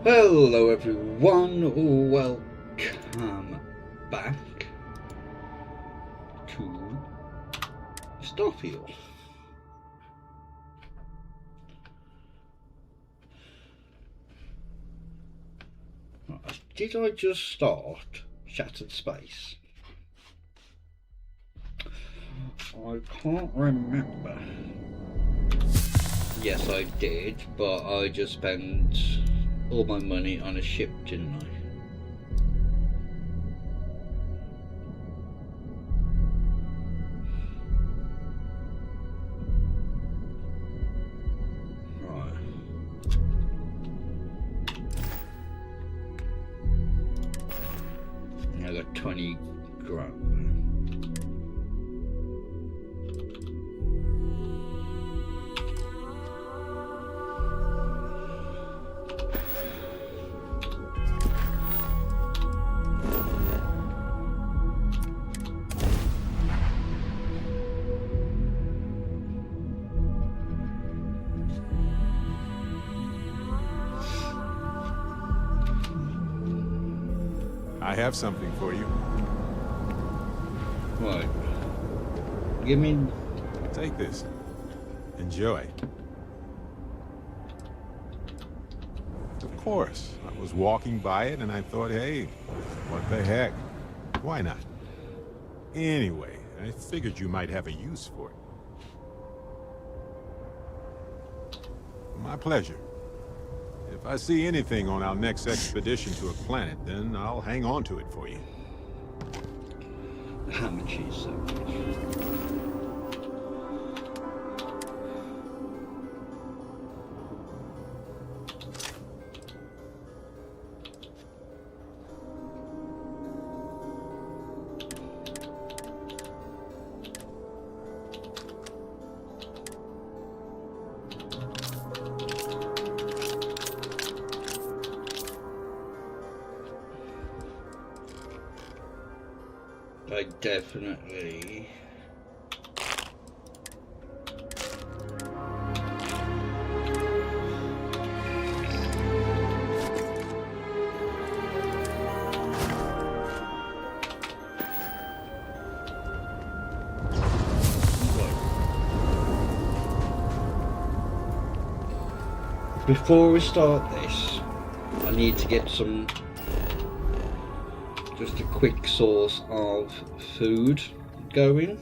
Hello everyone, welcome back to Starfield. Did I just start Shattered Space? I can't remember. Yes, I did, but I just spent all my money on a ship, didn't I? I got 20 grand. I have something for you. What? Give me... Take this. Enjoy. Of course. I was walking by it and I thought, hey, what the heck? Why not? Anyway, I figured you might have a use for it. My pleasure. If I see anything on our next expedition to a planet, then I'll hang on to it for you. Ham and cheese sandwich. I definitely before we start this, I need to get some just a quick source of food going.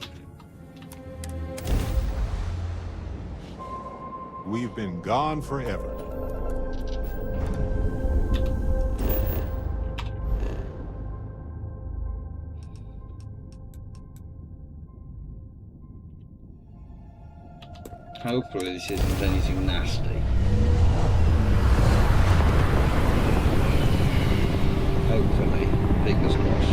We've been gone forever. Hopefully this isn't anything nasty. Hopefully. Fingers crossed.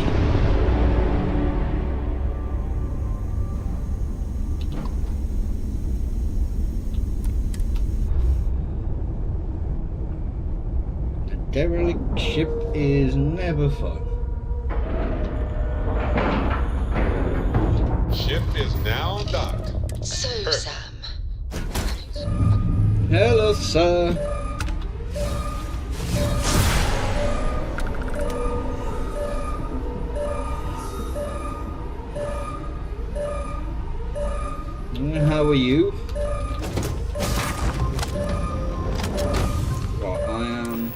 A derelict ship is never fun. Ship is now docked. So, Sam. Hello, sir. How are you? Right, I am.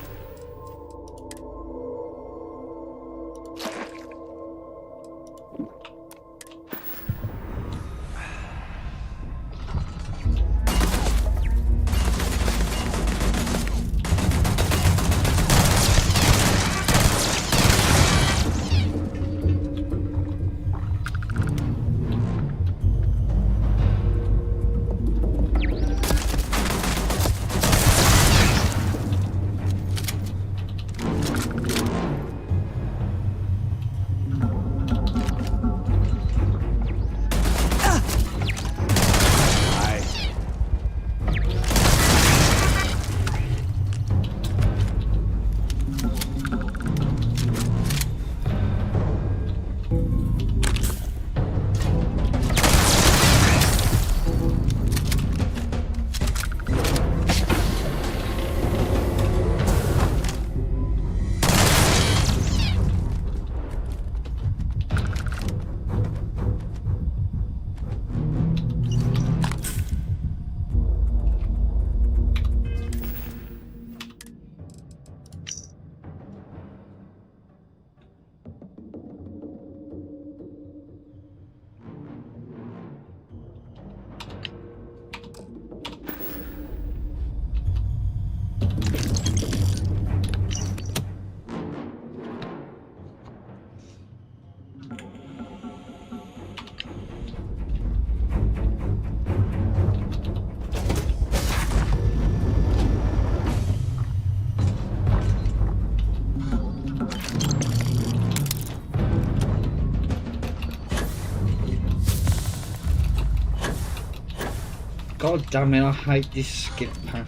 God damn it, I hate this skip pack.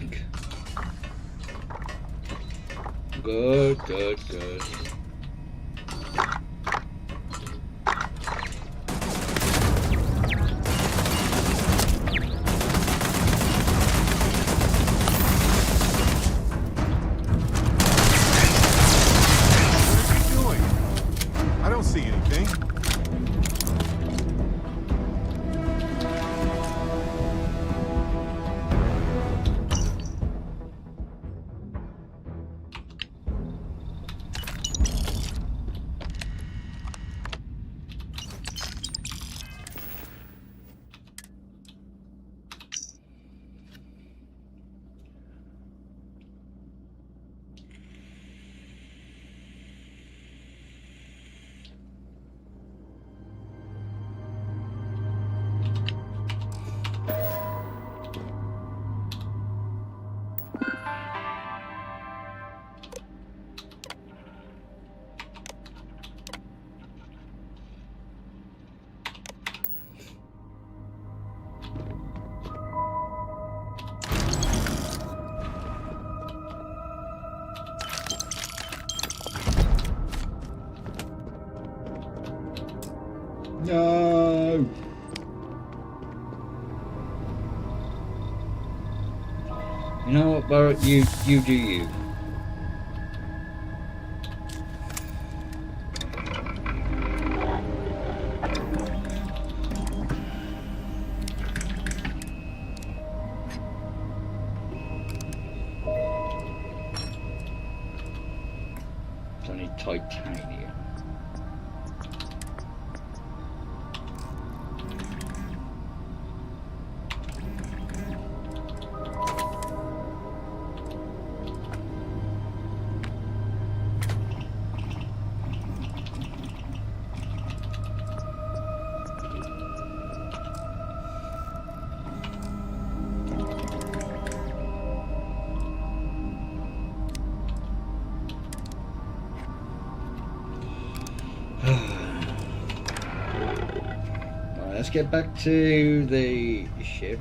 Good, good, good. No. You know what, Barrett? You do you. It's only titanium. Let's get back to the ship.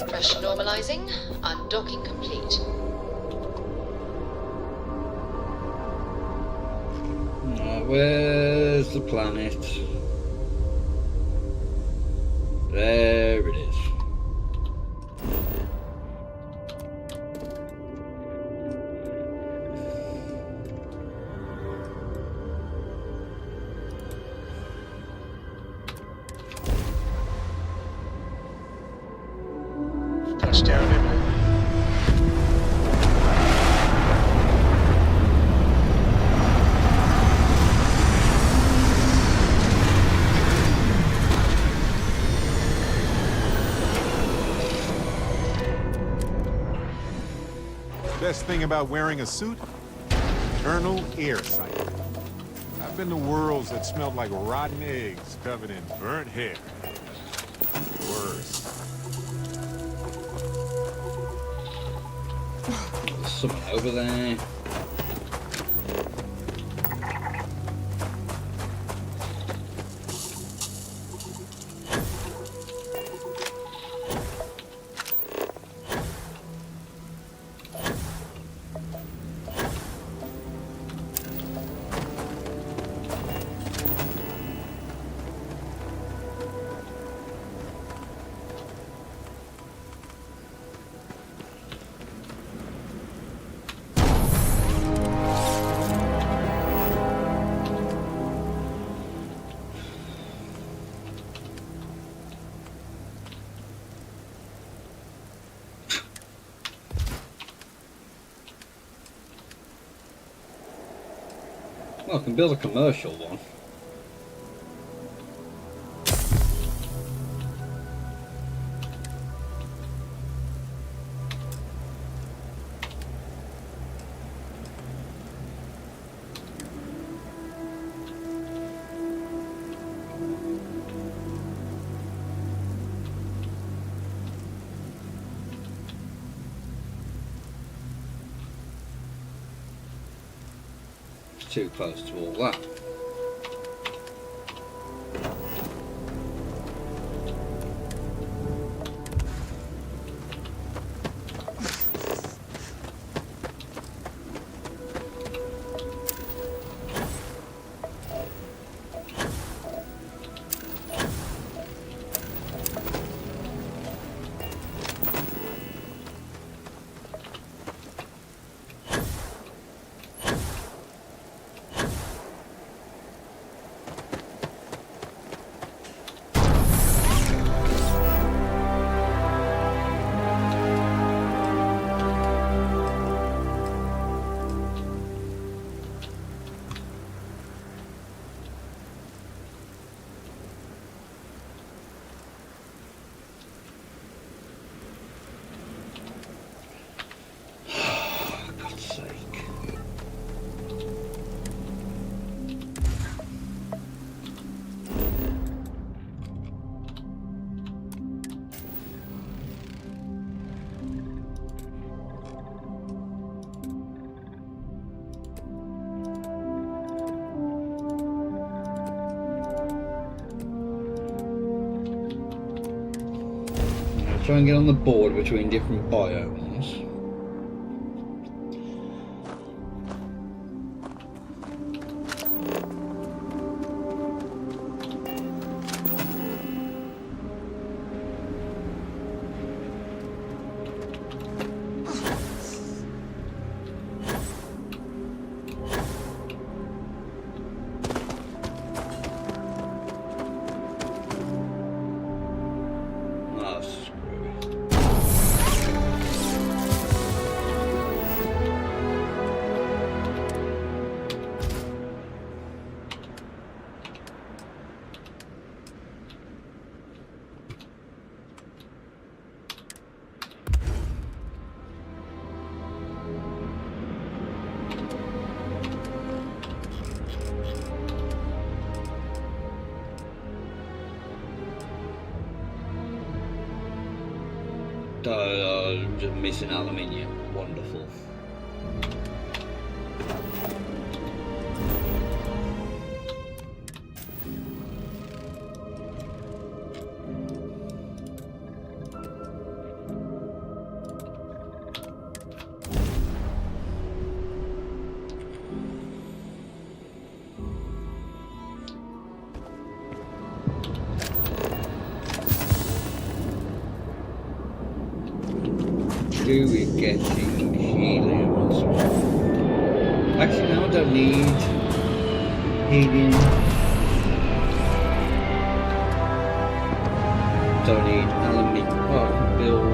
Pressure normalizing. Undocking complete. Where's the planet? There it is. Touchdown, isn't it? Best thing about wearing a suit? Internal air cycle. I've been to worlds that smelled like rotten eggs covered in burnt hair. Worse. There's something over there. Well, I can build a commercial one. too close to all that. Try and get on the board between different biomes. Just missing aluminium. Wonderful. Do we getting helium as well? Actually, no, I don't need helium. Don't need aluminium. Oh, I can build.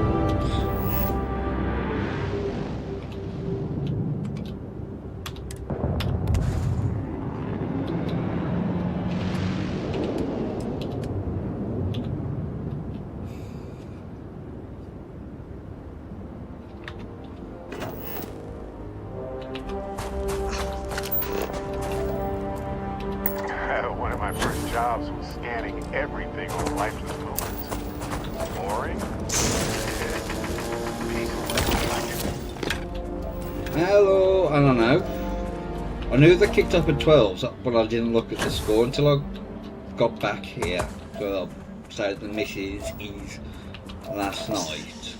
One of my first jobs was scanning everything on lifeless moments. Boring? Hello, I don't know. I knew they kicked up at 12, but I didn't look at the score until I got back here. So I started the misses is last night.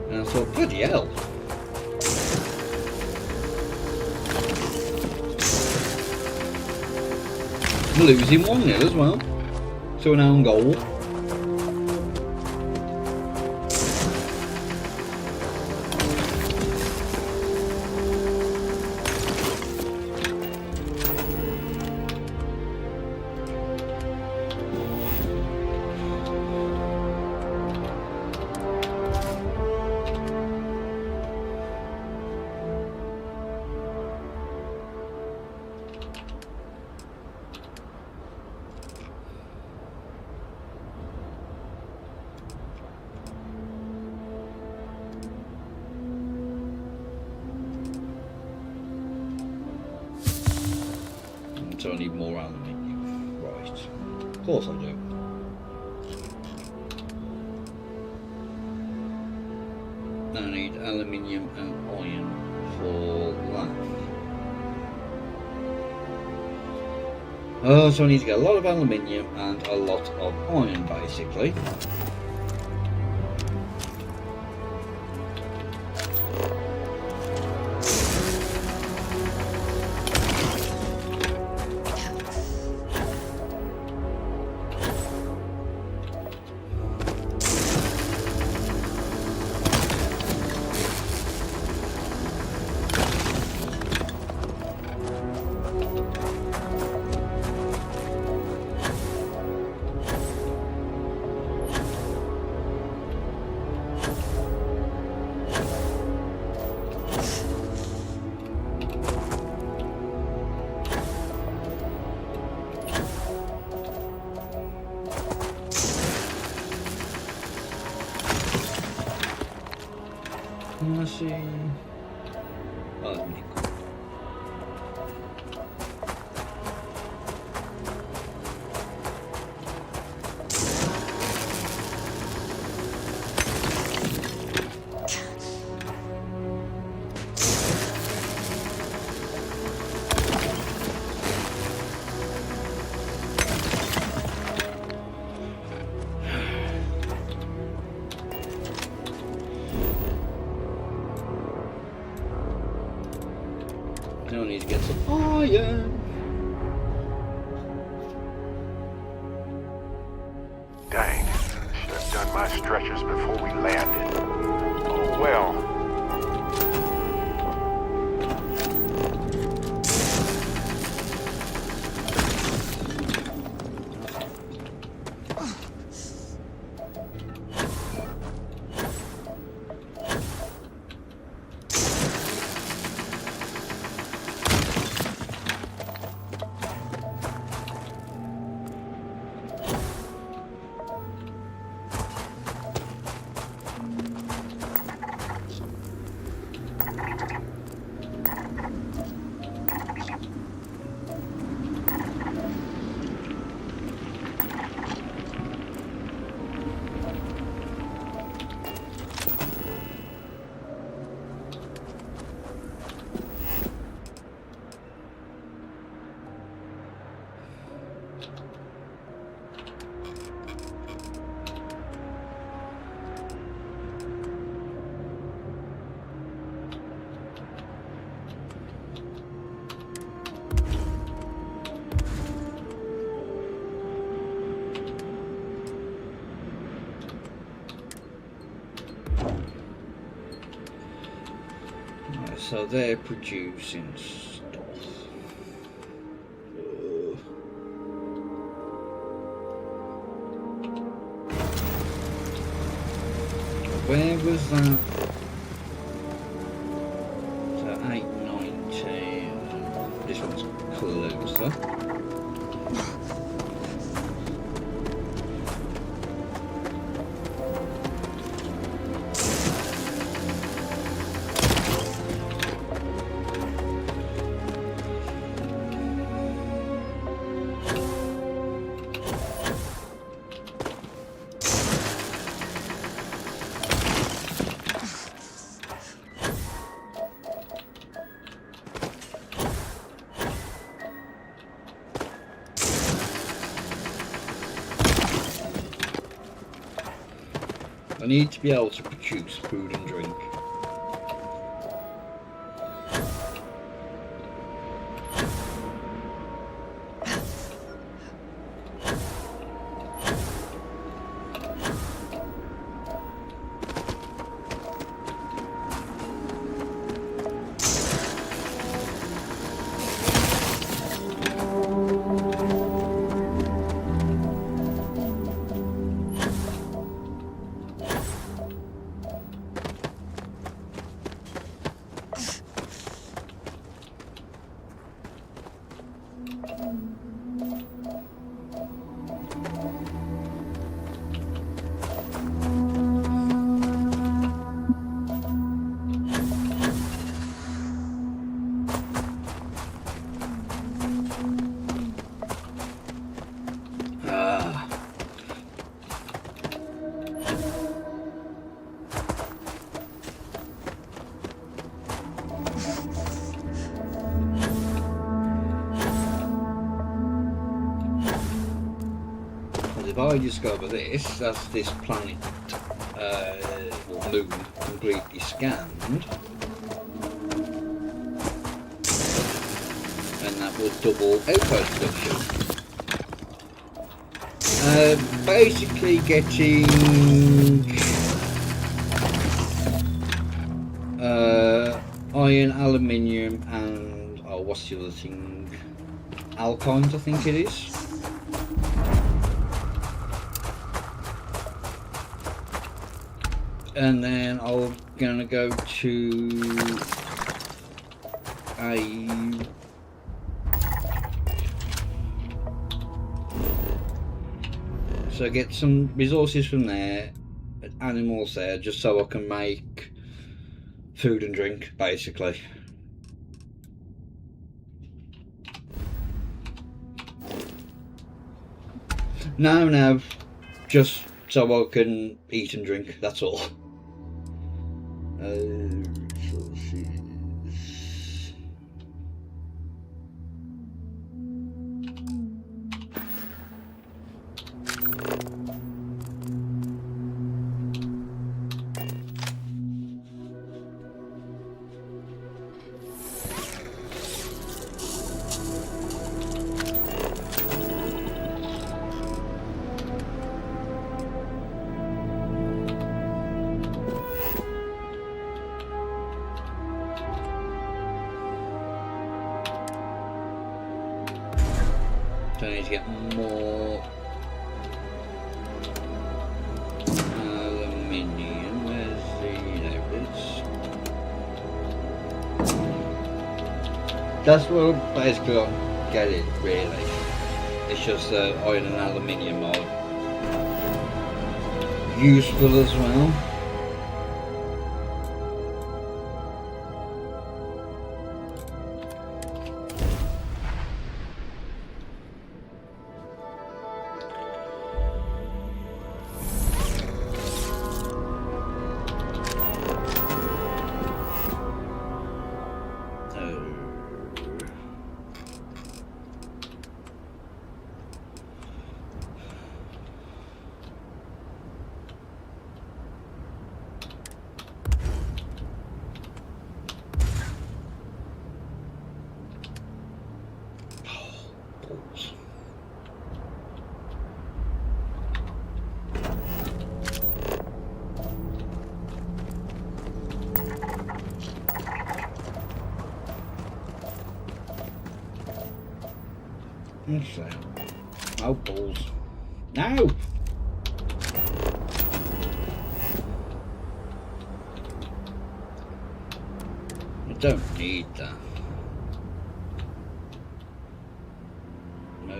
And I thought, bloody hell. Losing 1-0 as well to an own goal. So I need more aluminium. Right. Of course I do. I need aluminium and iron for that. Oh, so I need to get a lot of aluminium and a lot of iron, basically. Let's see. Oh, that's really cool. Now I need to get some iron. Dang, should have done my stretchers before we landed. Oh well. Right, so they're producing stuff. Where was that? So 819. This one's closer. I need to be able to produce food and drink. if I discover this, that's this planet or moon completely scanned, and that will double outpost production. Basically getting iron, aluminium, and what's the other thing? Alkynes, I think it is. And then I'm gonna go to so get some resources from there, animals there, just so I can make food and drink, basically. No, just so I can eat and drink, that's all. Resources. So I need to get more aluminium. Where's the neighbours? That's what basically I get it, really. It's just iron and aluminium are useful as well. So, oh balls! No! I don't need that. No.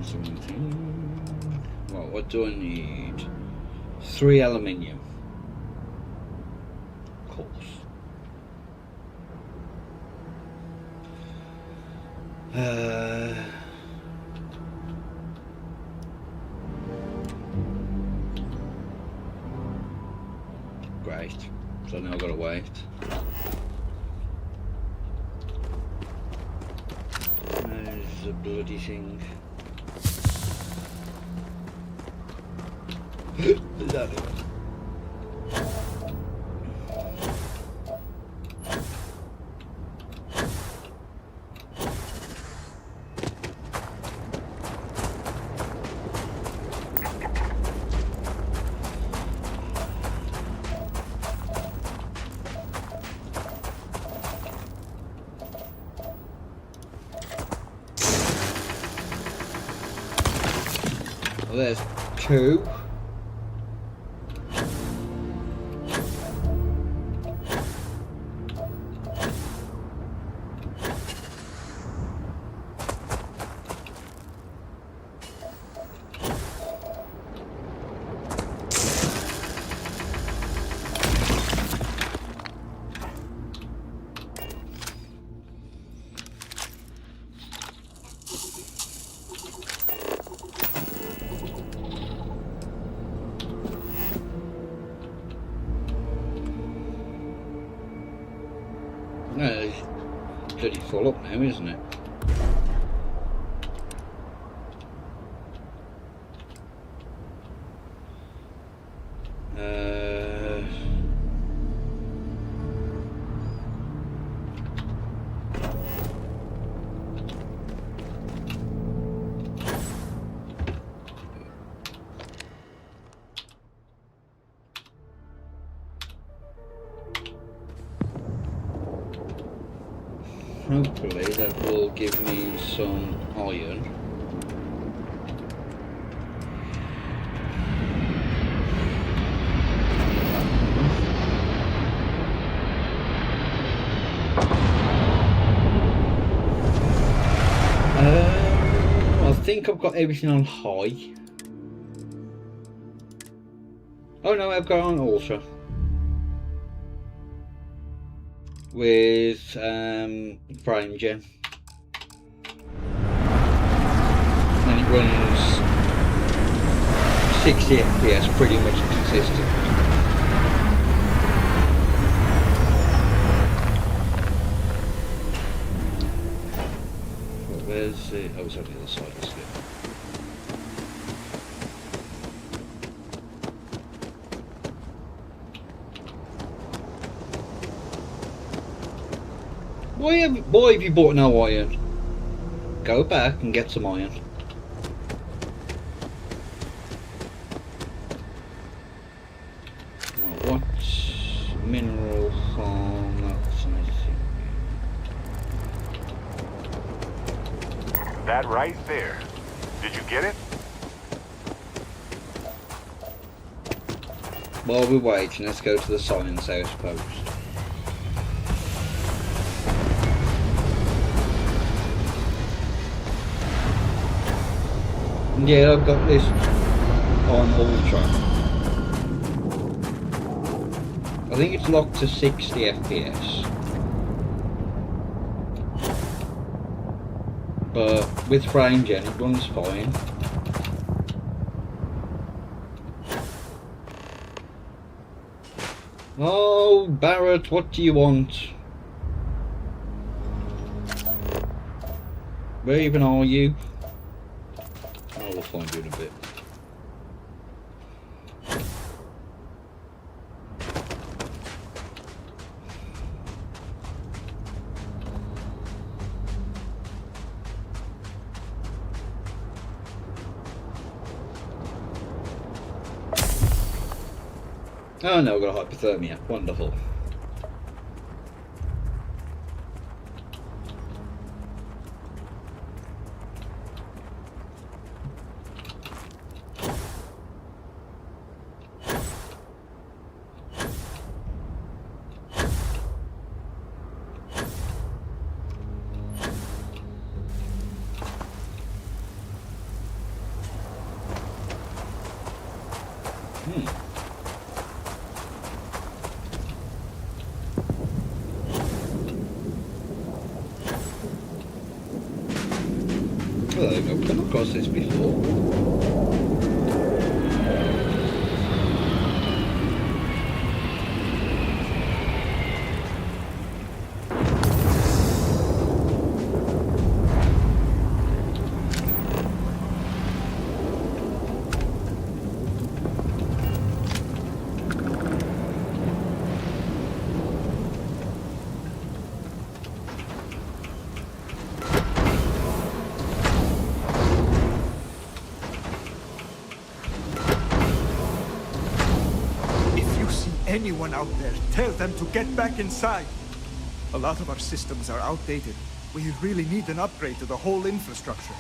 Something. Well, what do I need? 3 aluminium. Of course. Great. So now I've got to wait. There's a bloody thing. Is that it? Well, there's 2. bloody full up now, isn't it? Hopefully that will give me some iron. I think I've got everything on high. Oh no, I've got on ultra. With frame gen, and it runs 60 FPS pretty much consistent. Well, where's the... oh, it's on the other side of the slip. Why have you bought no iron? Go back and get some iron. Well, what's mineral farm? That's anything. That right there. Did you get it? While we're waiting, let's go to the science house post. Yeah, I've got this on ultra. I think it's locked to 60 FPS. But with frame gen it runs fine. Oh, Barrett, what do you want? Where even are you? We'll find you in a bit. Oh no, we've got a hypothermia. Wonderful. Well, I've come across this before. Anyone out there, tell them to get back inside. A lot of our systems are outdated. We really need an upgrade to the whole infrastructure.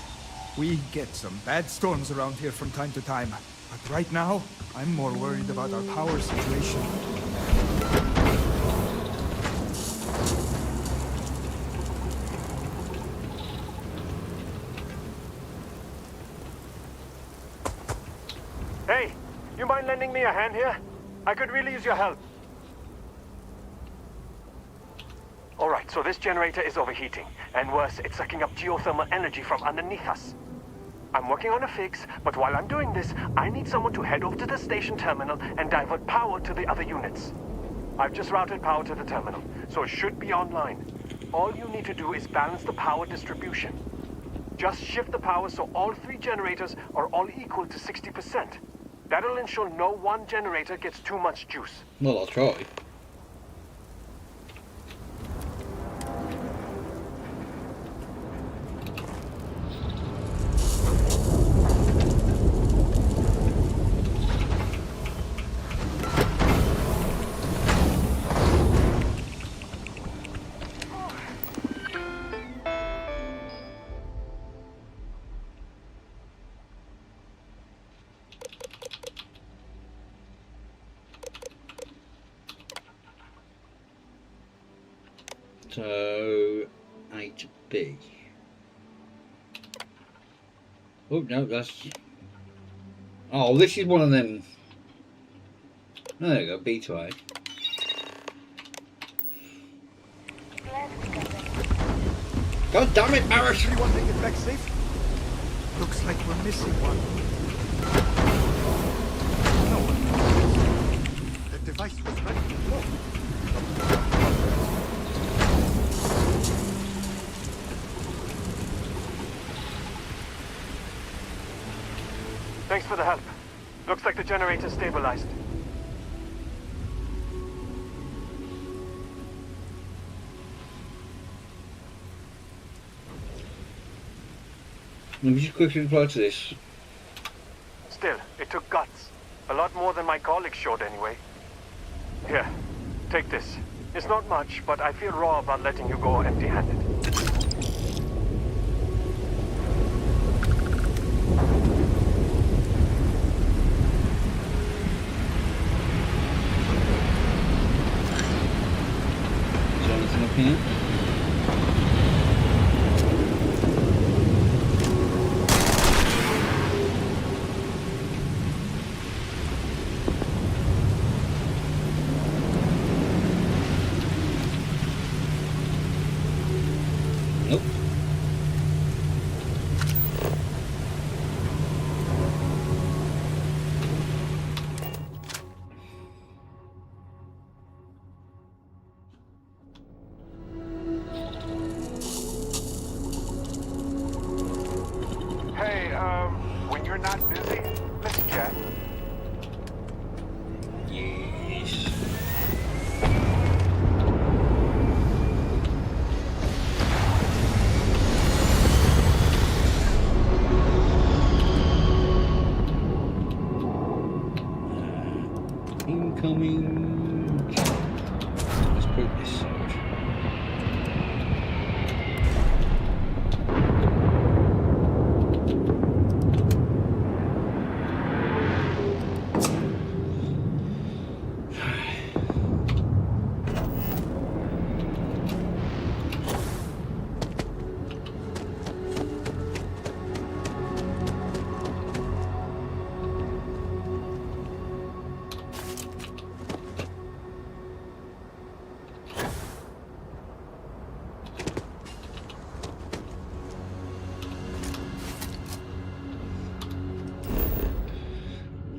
We get some bad storms around here from time to time, but right now, I'm more worried about our power situation. Hey, you mind lending me a hand here? I could really use your help. Alright, so this generator is overheating, and worse, it's sucking up geothermal energy from underneath us. I'm working on a fix, but while I'm doing this, I need someone to head over to the station terminal and divert power to the other units. I've just routed power to the terminal, so it should be online. All you need to do is balance the power distribution. Just shift the power so all 3 generators are all equal to 60%. That'll ensure no one generator gets too much juice. Well, I'll try. So 8B. Oh no, that's. Oh, this is one of them. No, there you go, B to A. God damn it, Barrett! Everyone make it back safe? Looks like we're missing one. No. The device was ready to blow. Thanks for the help. Looks like the generator's stabilized. Let me just quickly reply to this. Still, it took guts. A lot more than my colleagues showed anyway. Here, take this. It's not much, but I feel raw about letting you go empty-handed. Is there anything up here? Nope. Hey, when you're not busy, let's chat. Yes. Incoming. Let's put this side.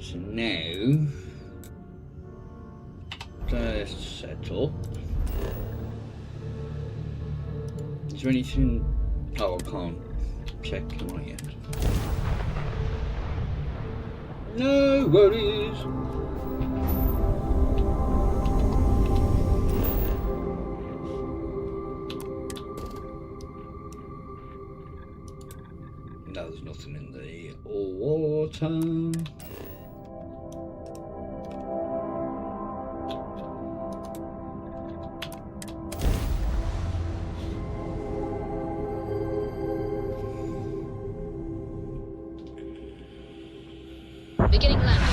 So now, let's settle. Is there anything? Oh, I can't check, can I yet? No worries. No, there's nothing in the water. Beginning landing.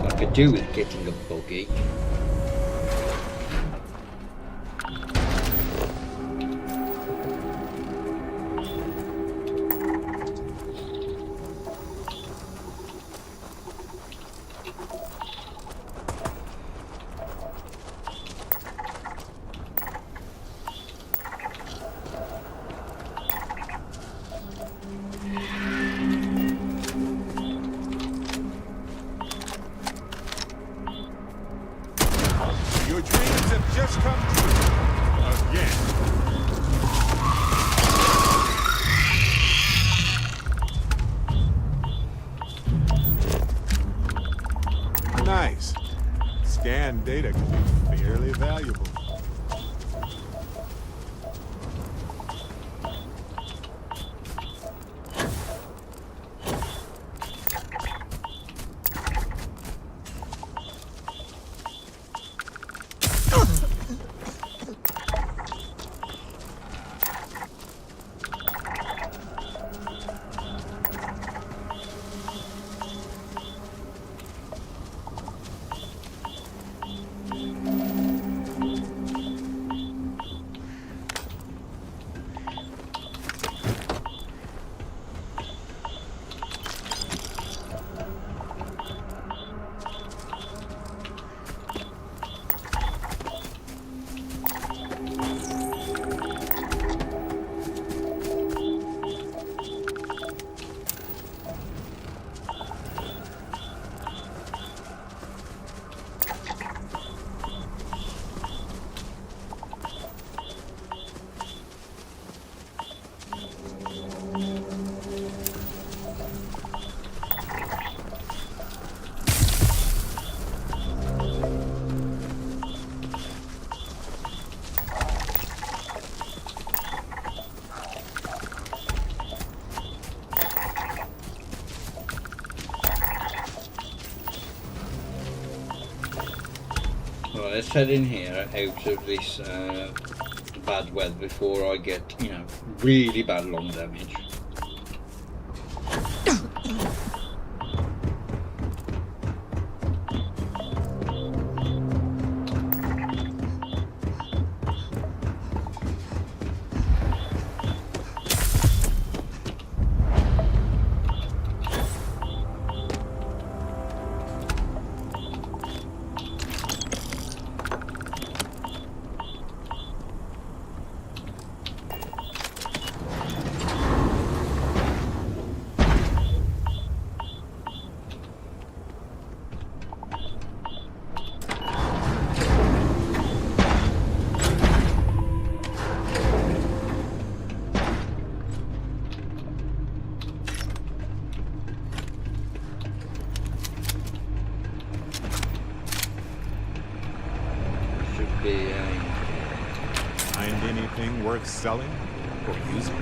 I could do with getting a buggy. Your dreams have just come true. Again. Nice. Scan data can be fairly valuable. Right, let's head in here out of this bad weather before I get, really bad lung damage. Find anything worth selling or using?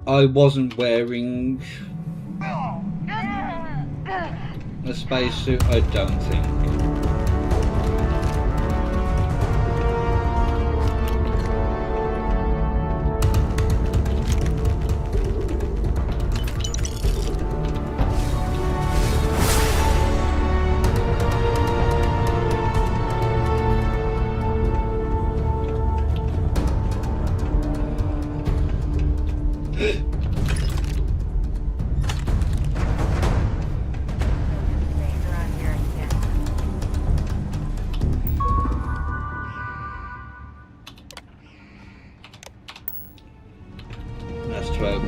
I wasn't wearing a spacesuit, I don't think. That's 12.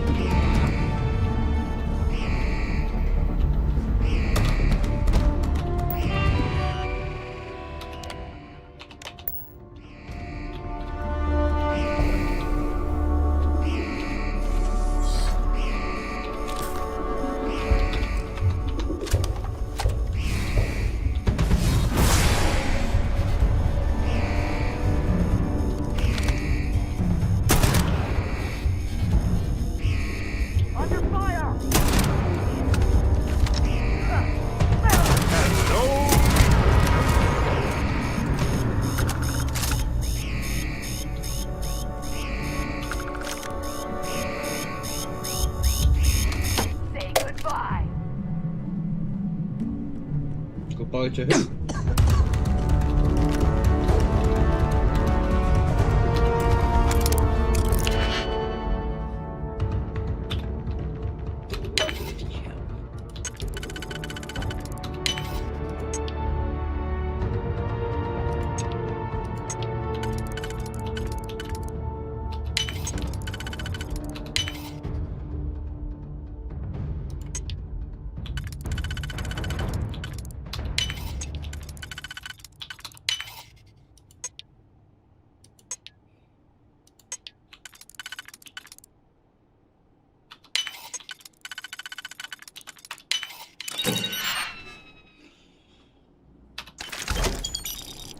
Hi to who?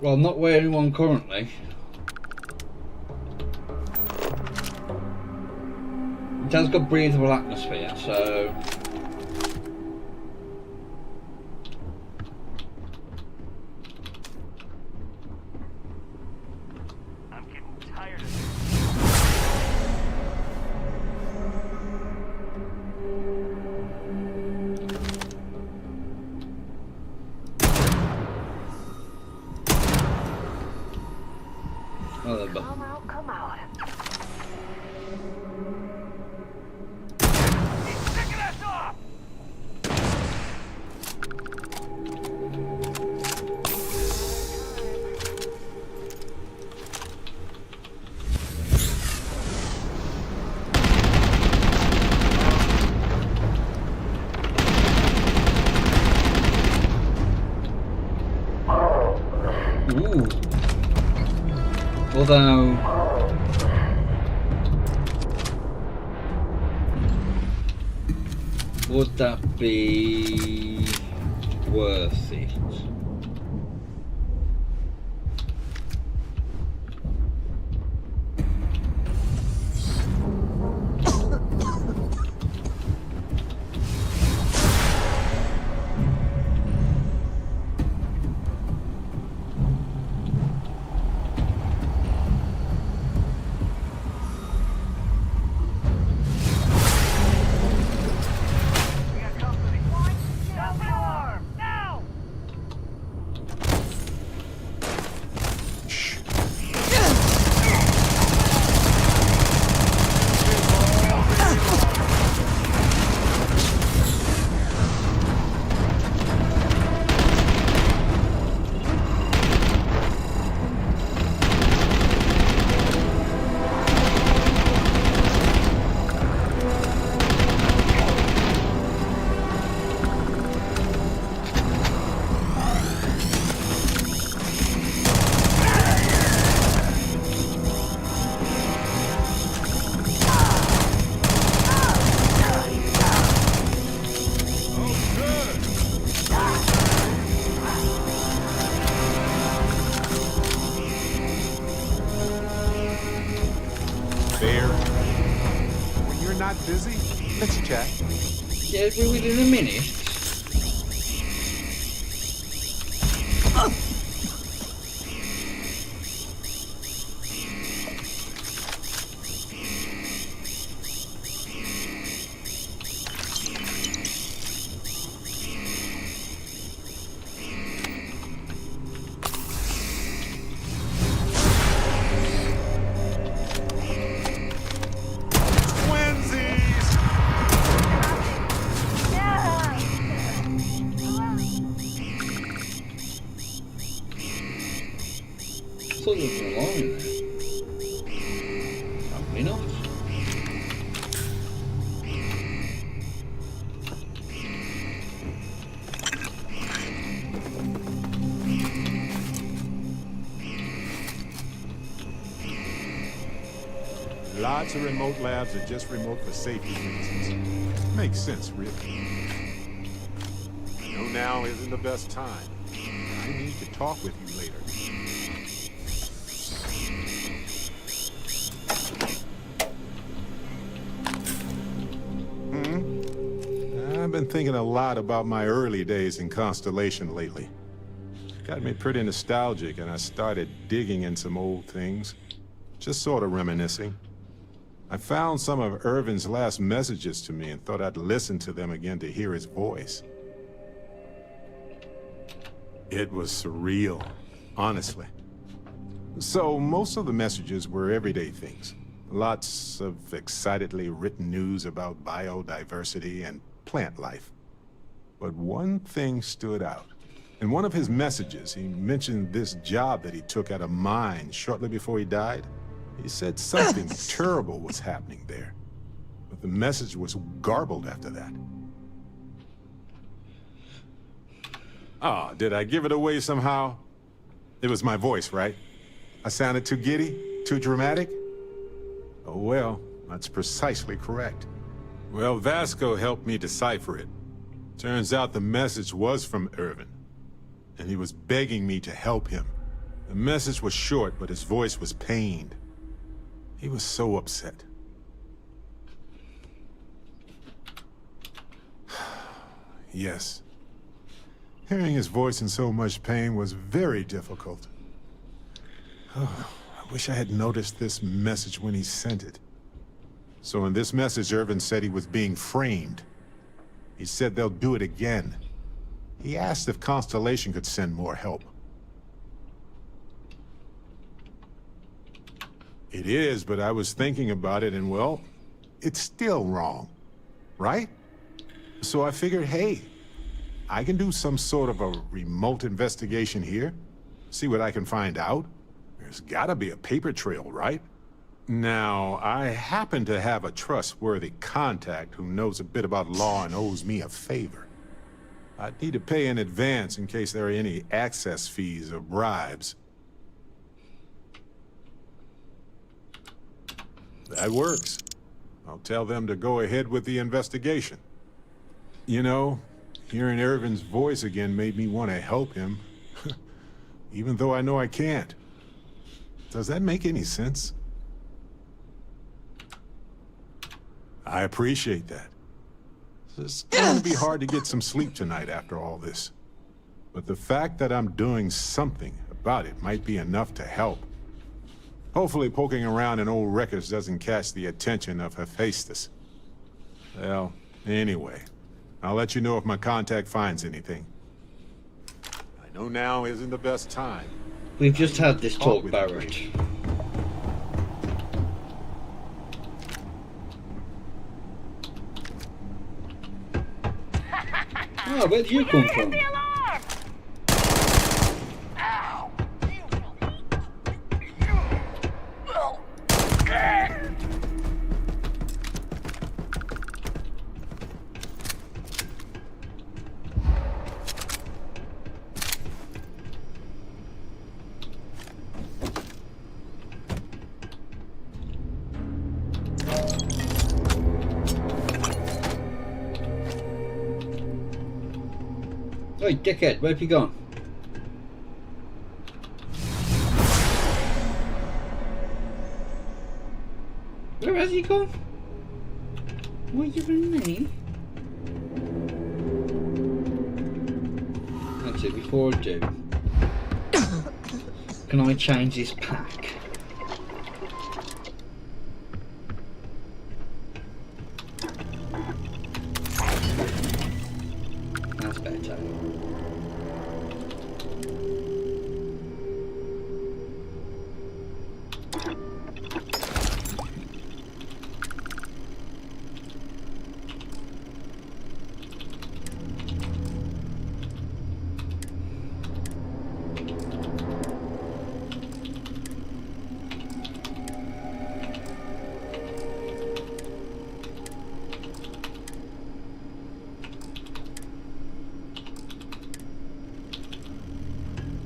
Well, I'm not wearing one currently. It has got breathable atmosphere, so... I'm getting tired of Oh, Come out, come out. He's picking us off! ooh. Although... would that be worth it? We got company. Sound the alarm! Now! There. When you're not busy, let's chat. Yeah, we within a minute. Twinsies! So there's an alarm in there. Probably not. Lots of remote labs are just remote for safety reasons. Makes sense, really. I know now isn't the best time. I need to talk with you later. I've been thinking a lot about my early days in Constellation lately. Got me pretty nostalgic, and I started digging in some old things. Just sort of reminiscing. I found some of Irvin's last messages to me and thought I'd listen to them again to hear his voice. It was surreal, honestly. So, most of the messages were everyday things. Lots of excitedly written news about biodiversity and plant life. But one thing stood out. In one of his messages, he mentioned this job that he took at a mine shortly before he died. He said something terrible was happening there. But the message was garbled after that. Ah, did I give it away somehow? It was my voice, right? I sounded too giddy? Too dramatic? Oh well, that's precisely correct. Well, Vasco helped me decipher it. Turns out the message was from Irvin, and he was begging me to help him. The message was short, but his voice was pained. He was so upset. Yes. Hearing his voice in so much pain was very difficult. Oh, I wish I had noticed this message when he sent it. So in this message, Irvin said he was being framed. He said they'll do it again. He asked if Constellation could send more help. It is, but I was thinking about it and, well, it's still wrong, right? So I figured, hey, I can do some sort of a remote investigation here, see what I can find out. There's gotta be a paper trail, right? Now, I happen to have a trustworthy contact who knows a bit about law and owes me a favor. I'd need to pay in advance in case there are any access fees or bribes. That works. I'll tell them to go ahead with the investigation. You know, hearing Irvin's voice again made me want to help him, even though I know I can't. Does that make any sense? I appreciate that. It's going to be hard to get some sleep tonight after all this. But the fact that I'm doing something about it might be enough to help. Hopefully poking around in old records doesn't catch the attention of Hephaestus. Well, anyway, I'll let you know if my contact finds anything. I know now isn't the best time. We've just had this talk, Barrett. Oh, where did you come from? Hey, dickhead, where have you gone? Where has he gone? What are you giving me? That's it, before I do. Can I change this pack? That's better.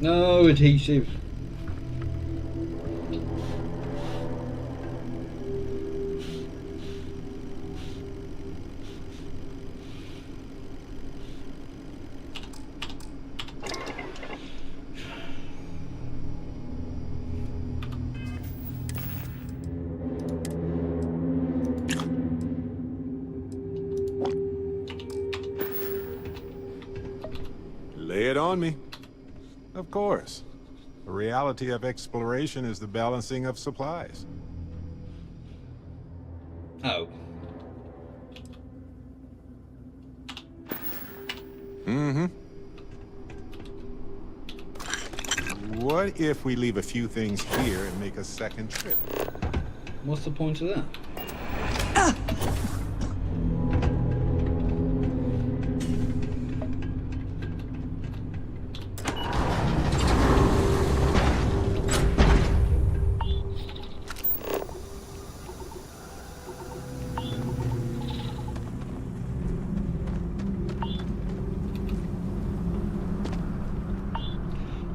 No adhesive. Lay it on me. Of course. The reality of exploration is the balancing of supplies. Oh. Mm-hmm. What if we leave a few things here and make a second trip? What's the point of that?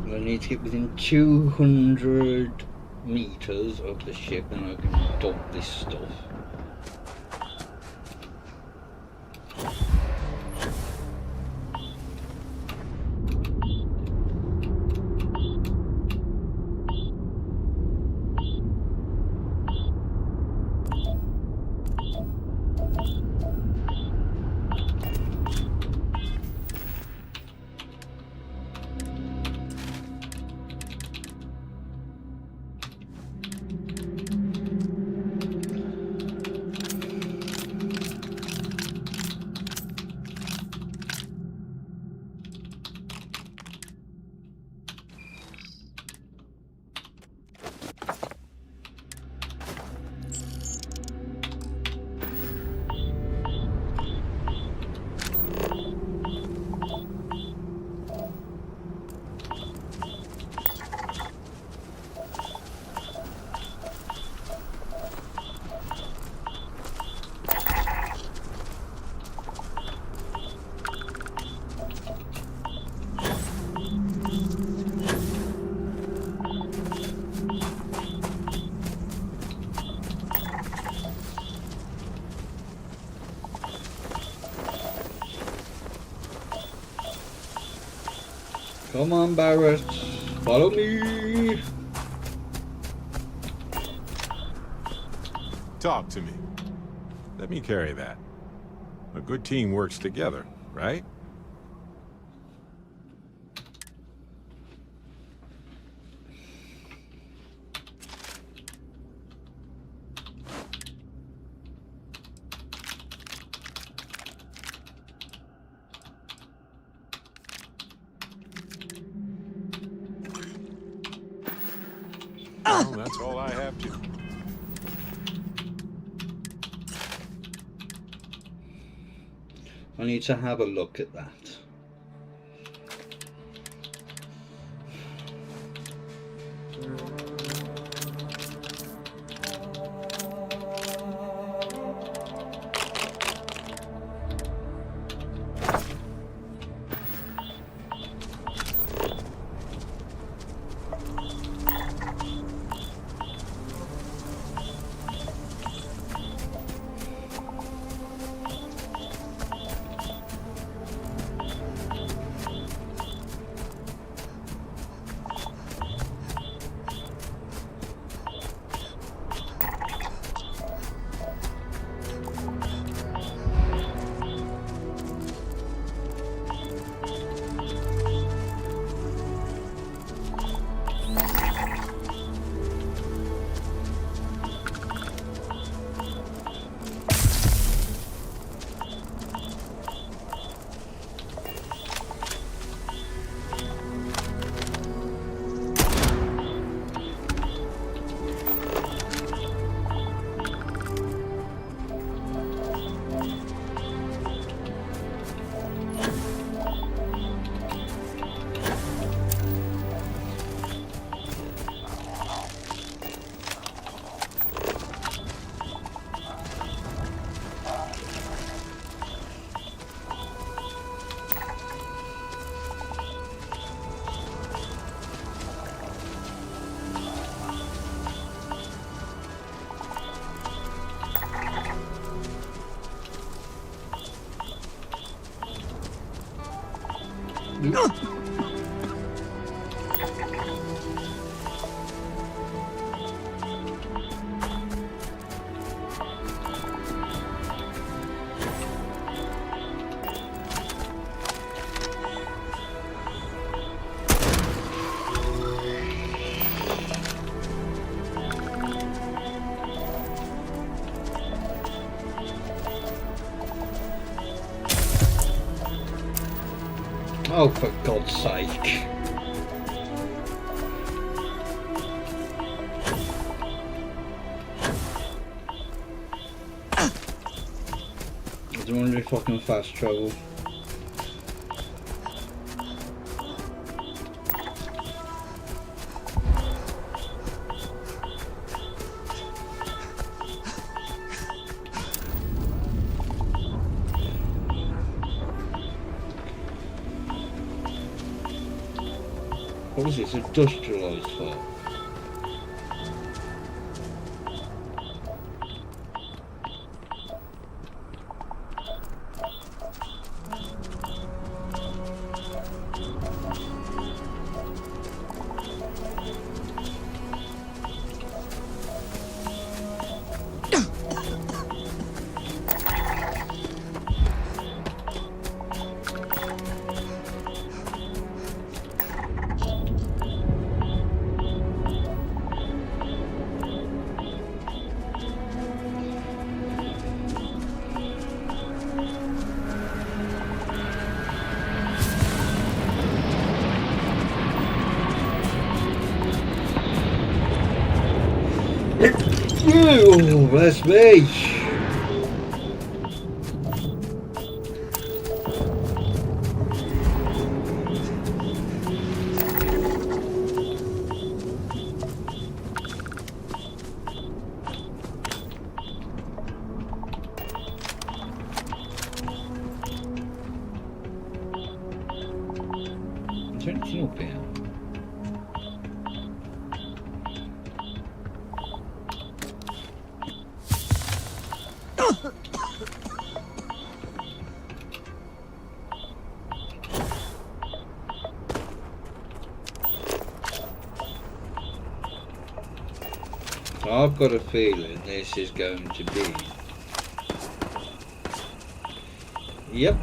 I need to get within 200 meters of the ship and I can dump this stuff. Come on, Barrett, follow me. Talk to me. Let me carry that. A good team works together, right? Well, that's all I have to. I need to have a look at that. Oh, for God's sake. don't want to be fucking fast travel. What was this industrialised for? Oh, that's me. Is there anything up here? I've got a feeling this is going to be... Yep.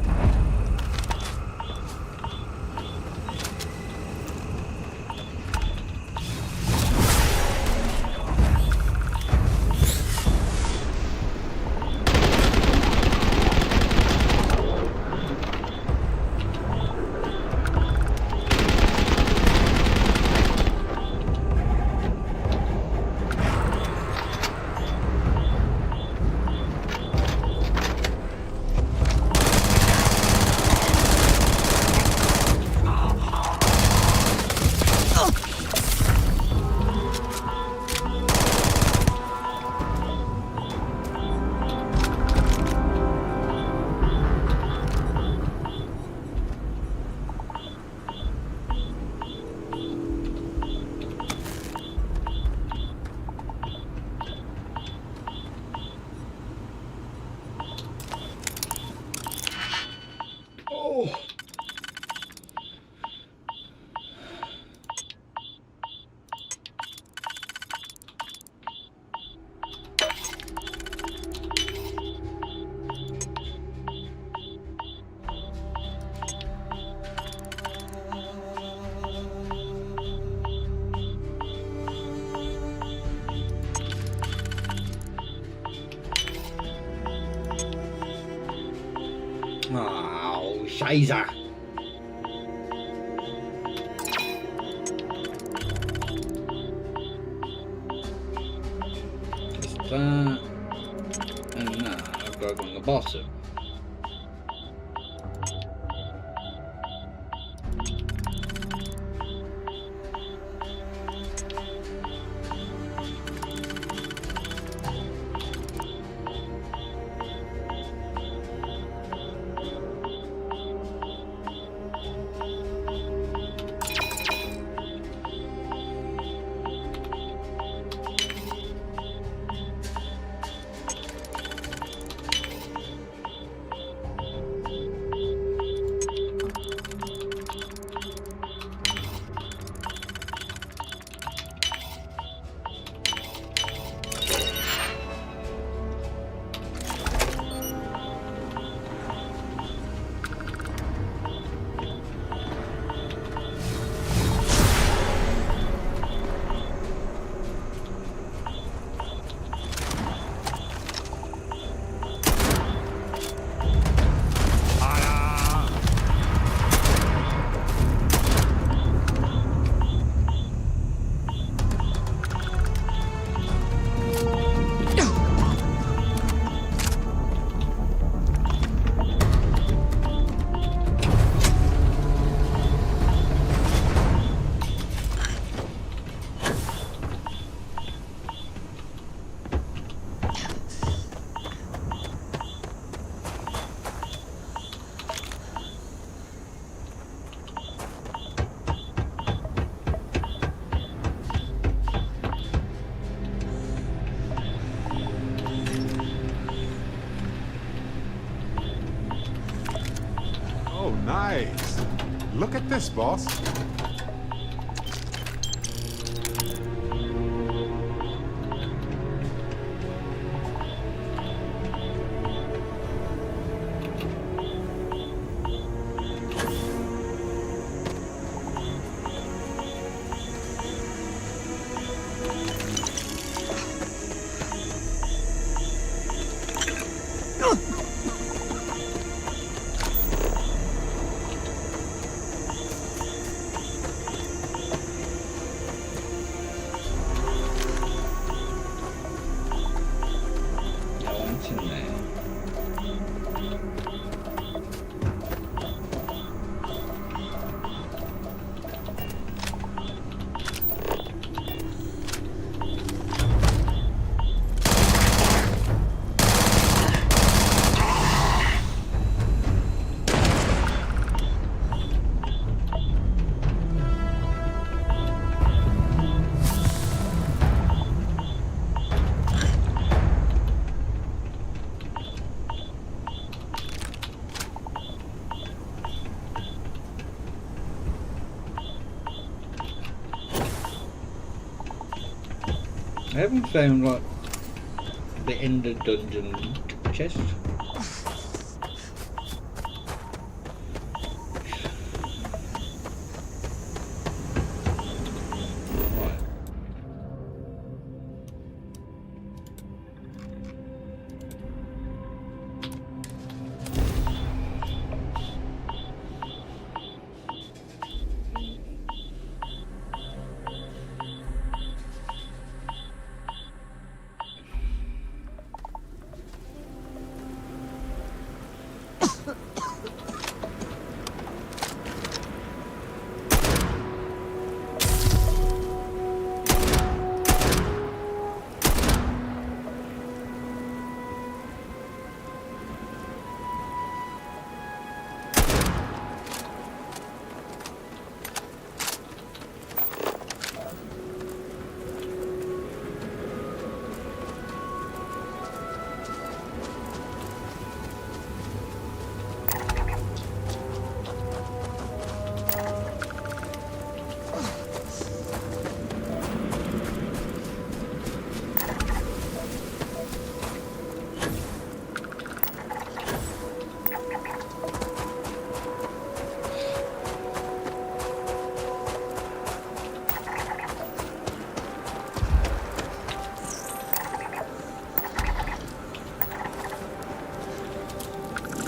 Oh, Scheiße. Just that. And now I've got to go on the bottom. Nice. Look at this, boss. I haven't found like the end of dungeon chest. Right.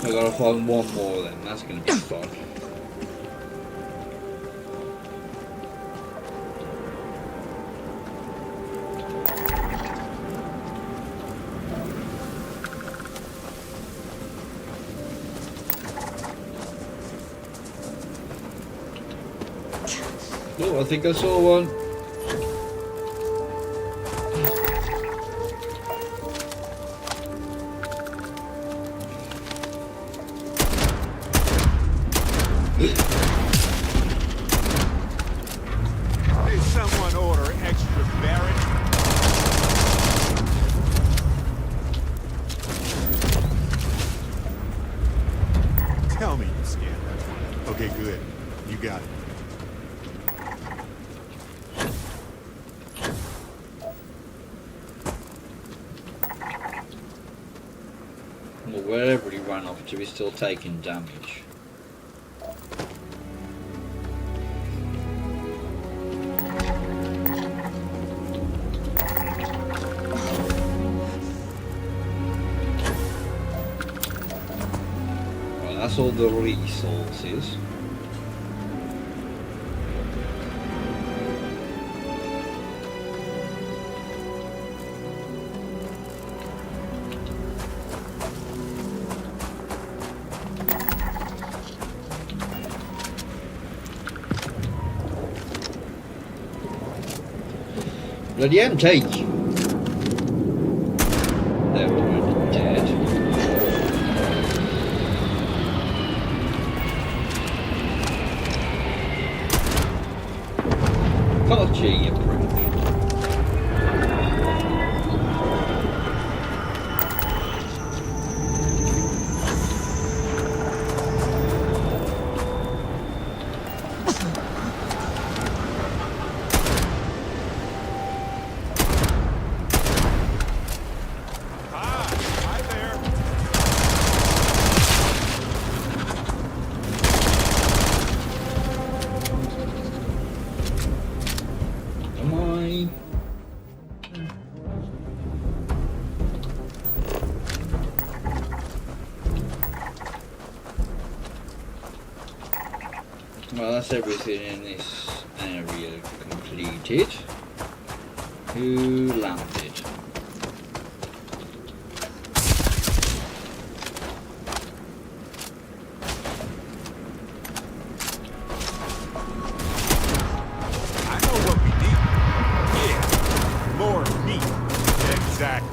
I gotta find one more then, that's gonna be fun. Oh, I think I saw one. Hey, someone order extra Barrett. Tell me you scanned that one. Okay, good. You got it. Well, wherever he ran off to, he's still taking damage. Well, that's all the resources. Bloody antique. They're already dead. Gotcha, you prick. Well, that's everything in this area completed. Who landed? I know what we need. Yeah, more meat. Exactly.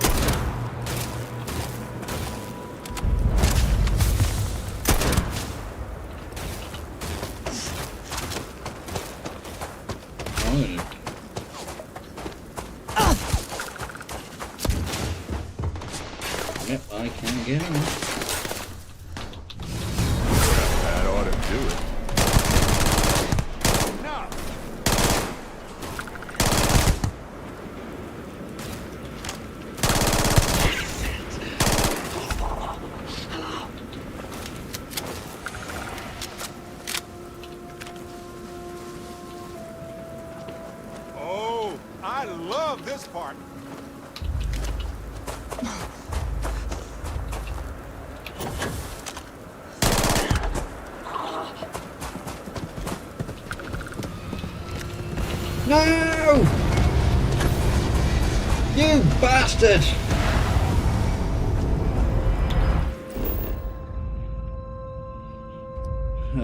Yep, I can get him. That ought to do it. No. Oh, I love this part. No! You bastard! I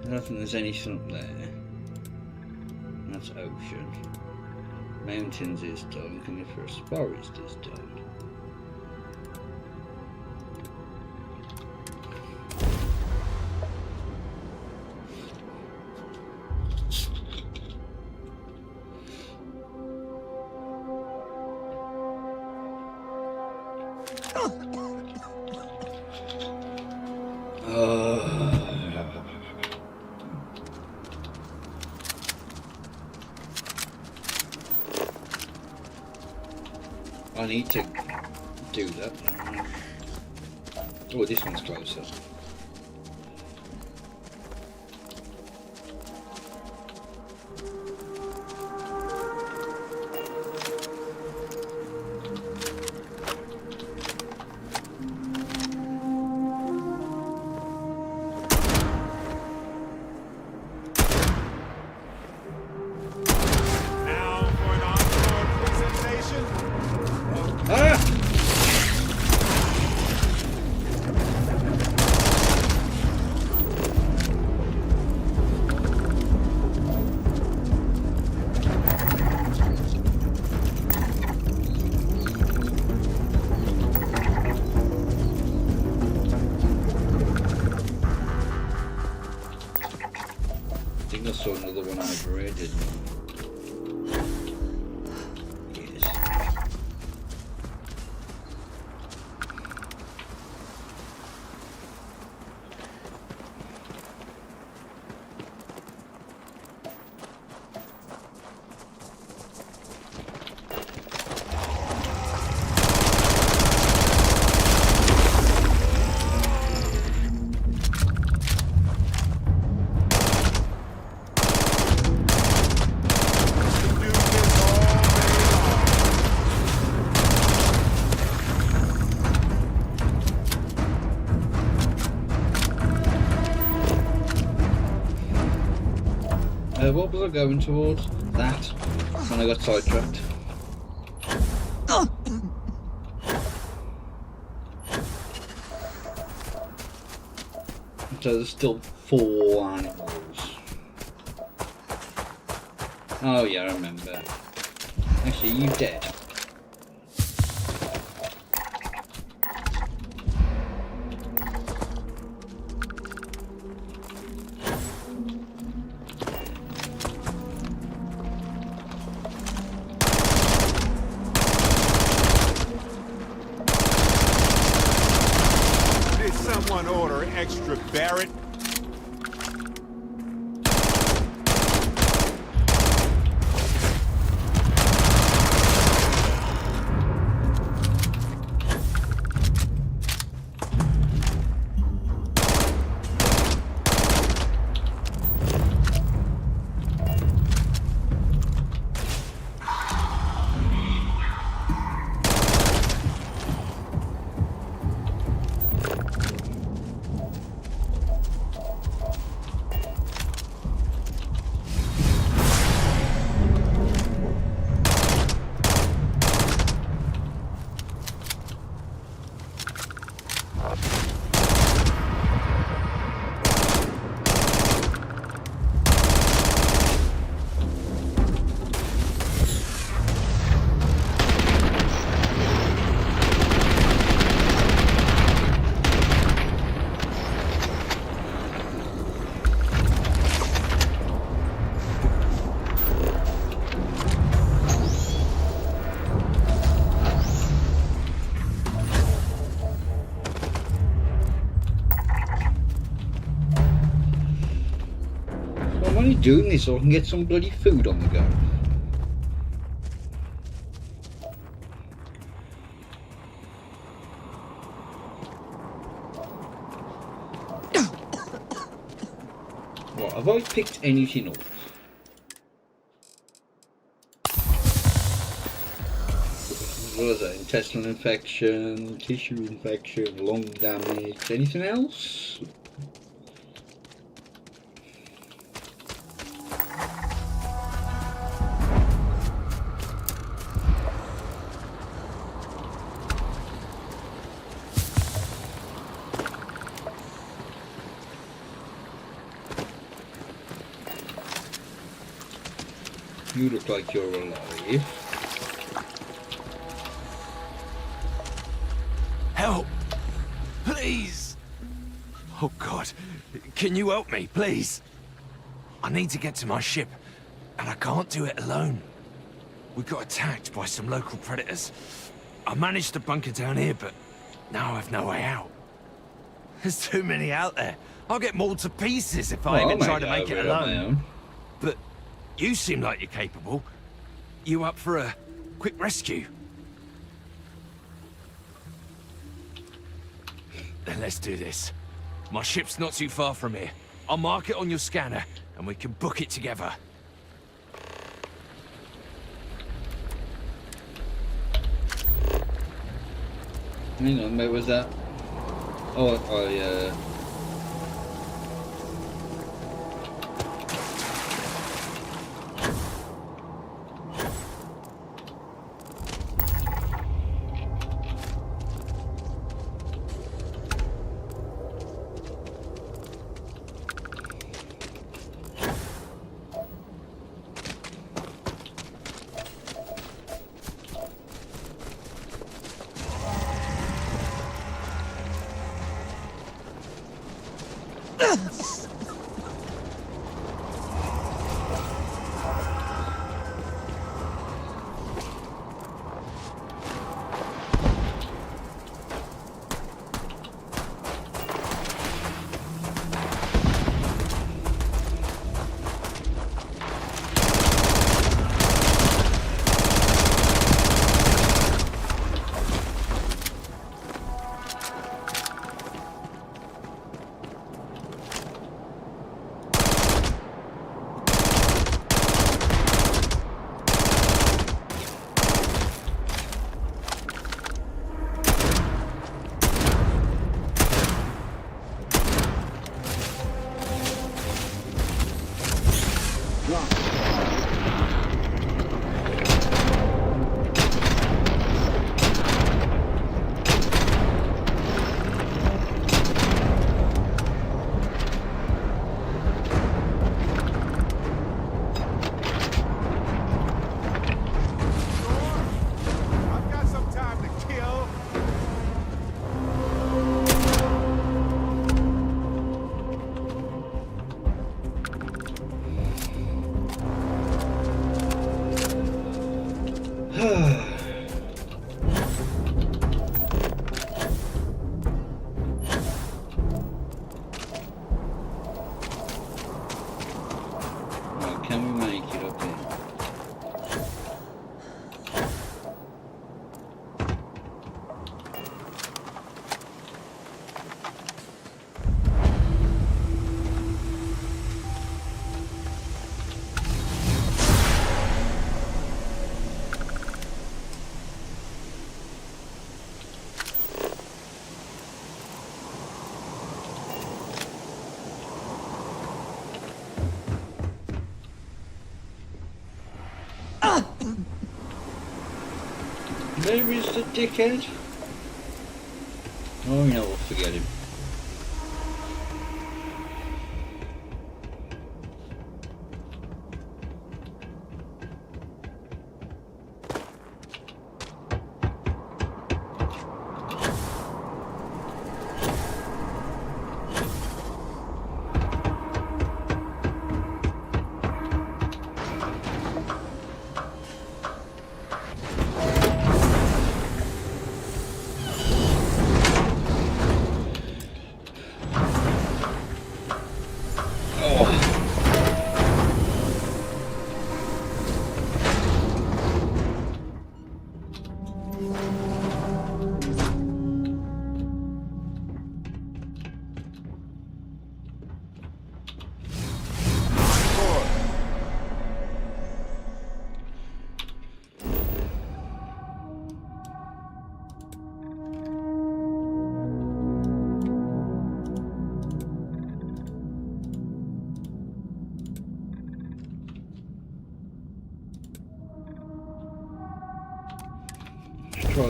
don't think there's anything up there. That's ocean. Mountains is done. Coniferous forest is done. I need to do that. Oh, this one's closer. Now for an encore presentation. Ah! I think I saw another one over here, didn't I? Yes. Do this all day long. What was I going towards? That. When I got sidetracked. So there's still 4 animals. Oh yeah, I remember. Actually, you dead. Did someone order extra Barrett? doing this so I can get some bloody food on the go. Right, have I picked anything up? What was that? Intestinal infection, tissue infection, lung damage, anything else? You look like you're alive. Help! Please! Oh God, can you help me, please? I need to get to my ship, and I can't do it alone. We got attacked by some local predators. I managed to bunker down here, but now I've no way out. There's too many out there. I'll get mauled to pieces if I even try to make it alone. But you seem like you're capable. You up for a quick rescue? Then let's do this. My ship's not too far from here. I'll mark it on your scanner, and we can book it together. Hang on, where was that? Oh, yeah. I've got some time to kill. Right, can we make it up here? Where is the dickhead? Oh, you know, we'll forget him.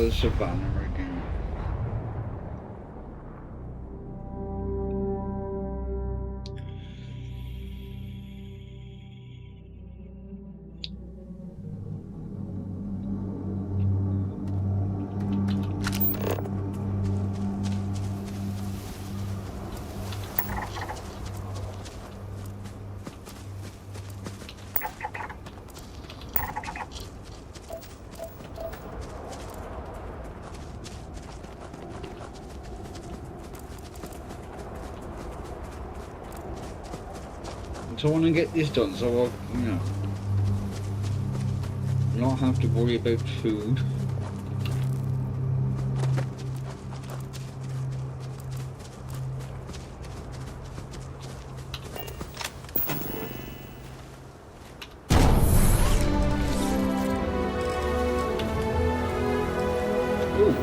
the savannah again. So I want to get this done so I, you know, not have to worry about food. Ooh.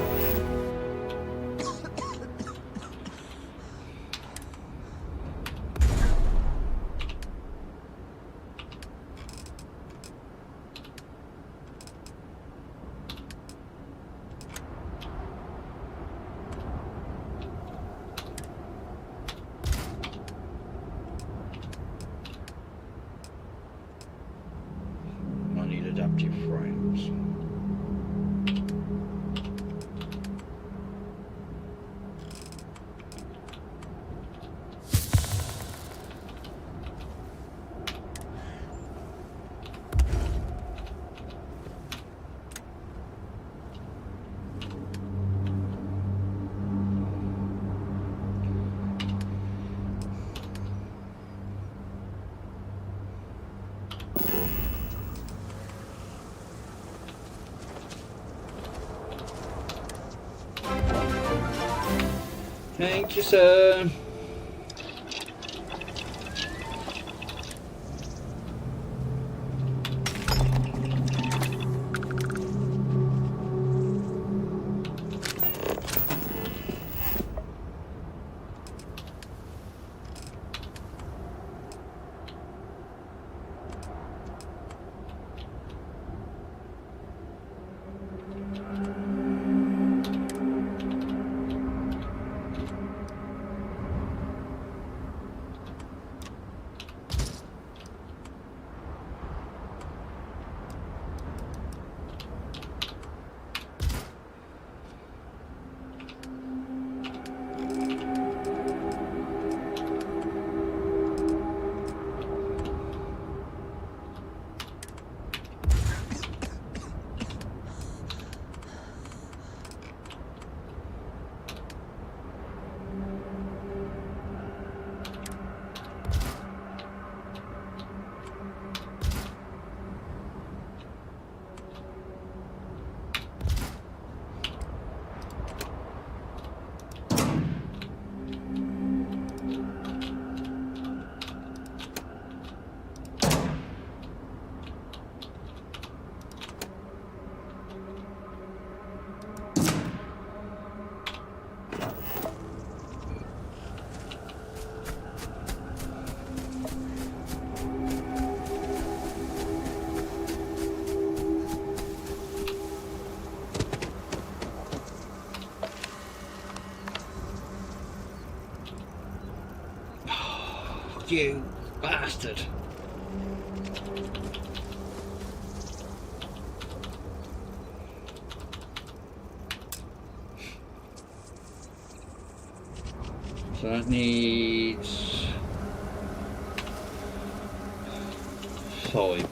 I need adaptive frames. Thank you, sir. You bastard. So that needs fiber.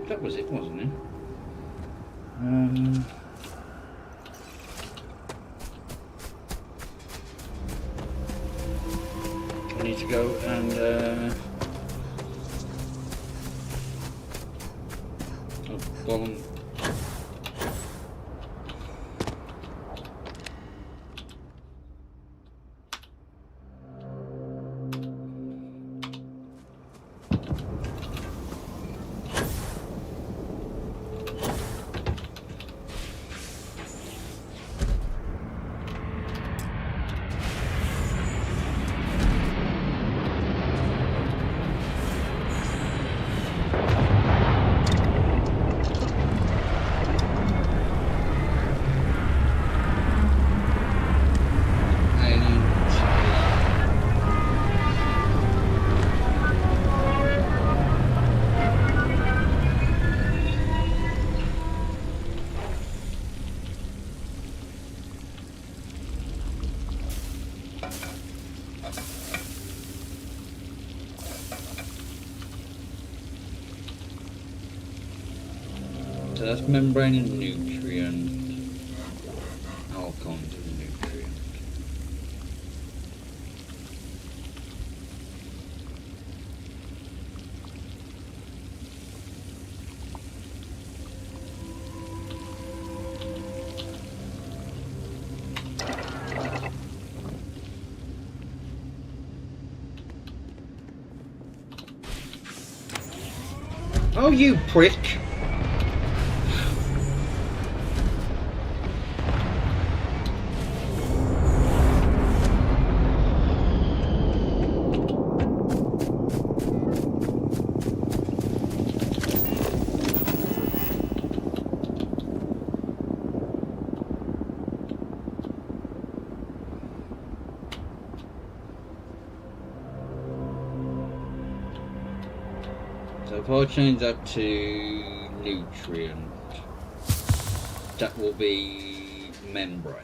That was it, wasn't it? I need to go and well, So that's membrane and nutrient. All kinds of nutrient. Oh, you prick! So if I change that to nutrient, that will be membrane.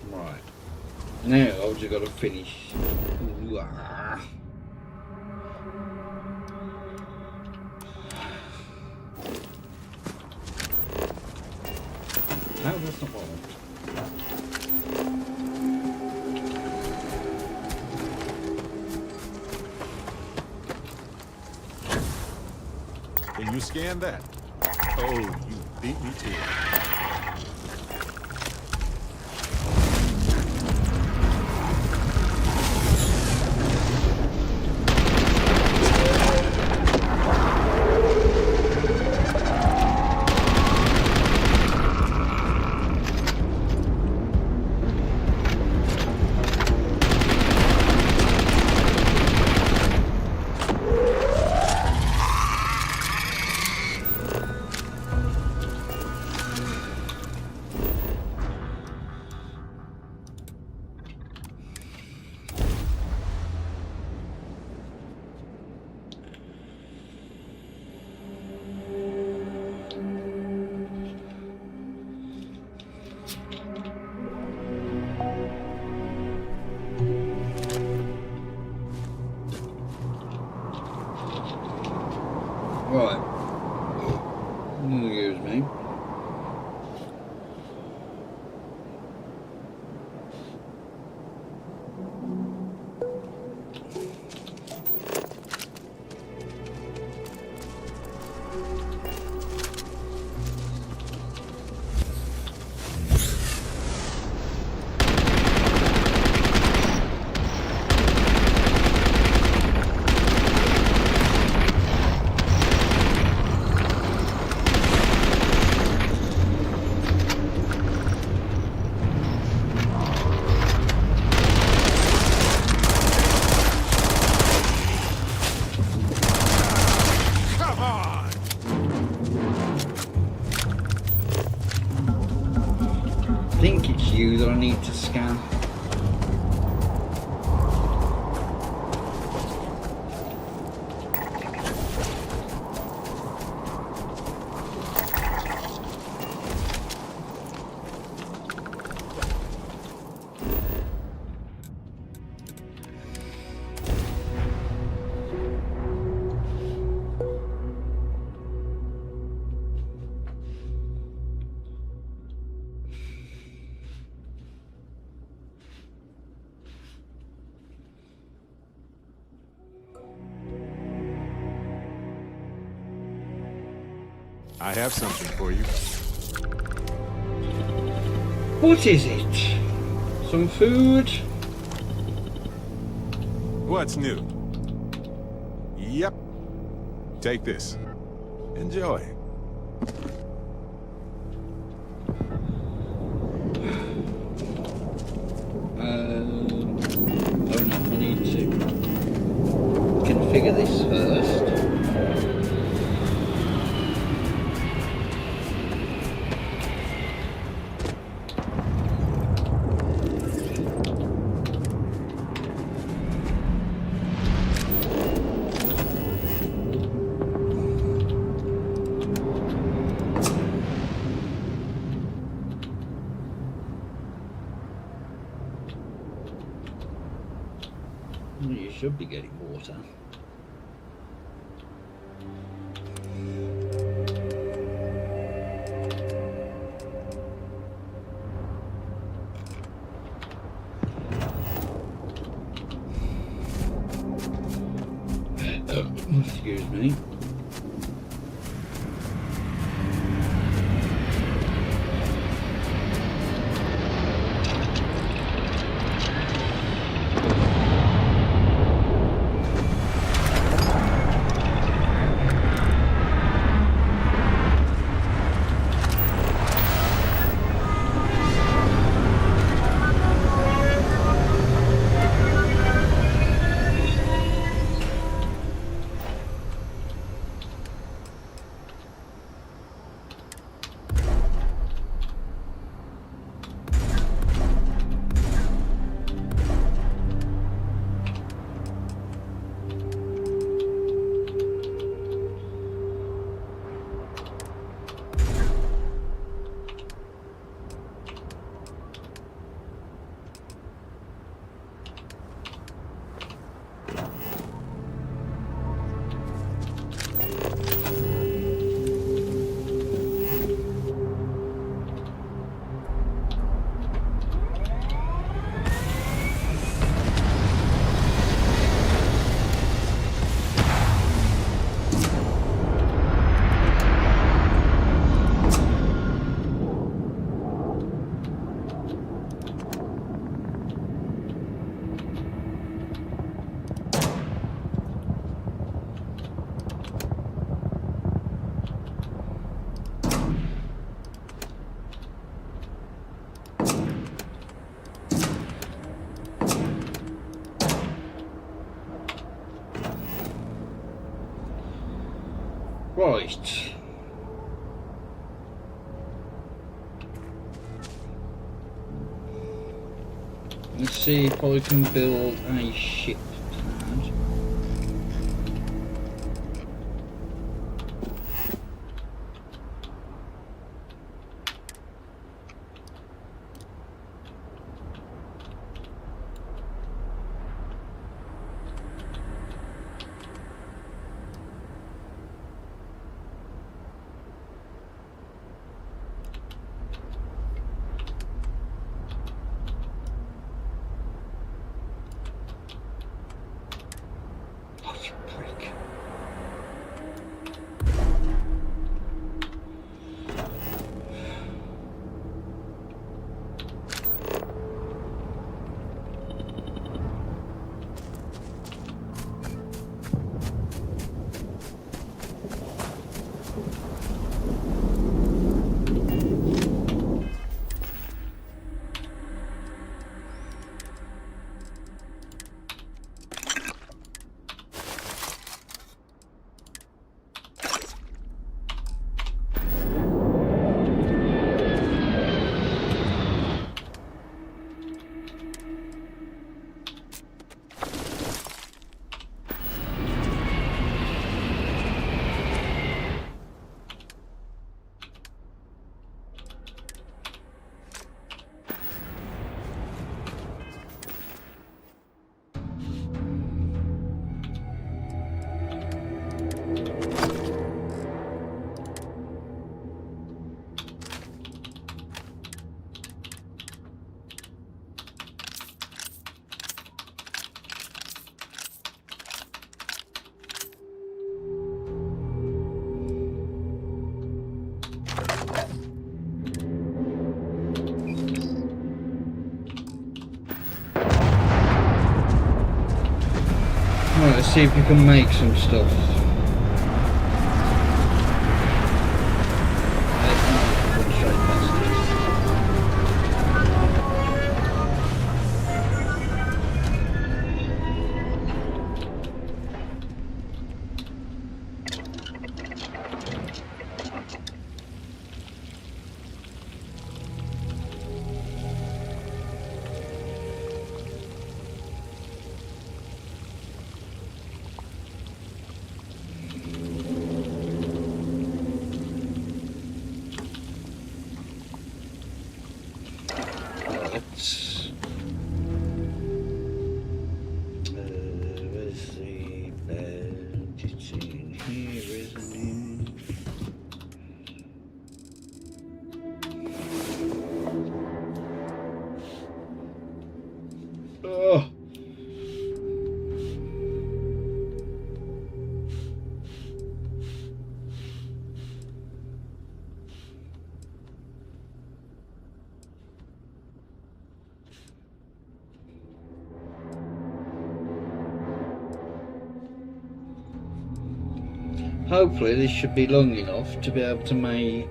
Right. Now I've just got to finish. Ooh, ah. No, that's not what I want. Can you scan that? Oh, you beat me to it. Right. Excuse me. I think it's you that I need to scan. I have something for you. What is it? Some food? What's new? Yep. Take this. Enjoy. Oh no, I need to configure this first. should be getting water. Excuse me. Right. Let's see if I can build a ship pad. Right, let's see if we can make some stuff. Straight past it. It's in here, isn't it? Oh. Hopefully this should be long enough to be able to make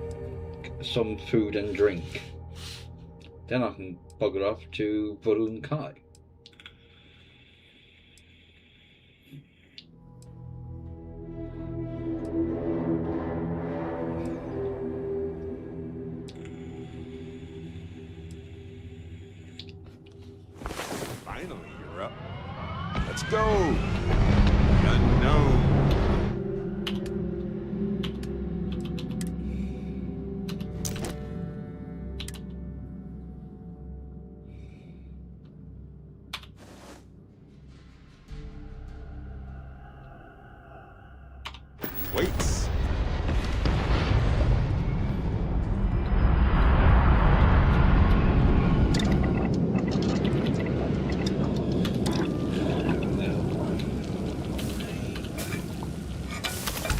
some food and drink. Then I can bugger off to Varun Kai. Finally, you're up. Let's go. The unknown. Waits.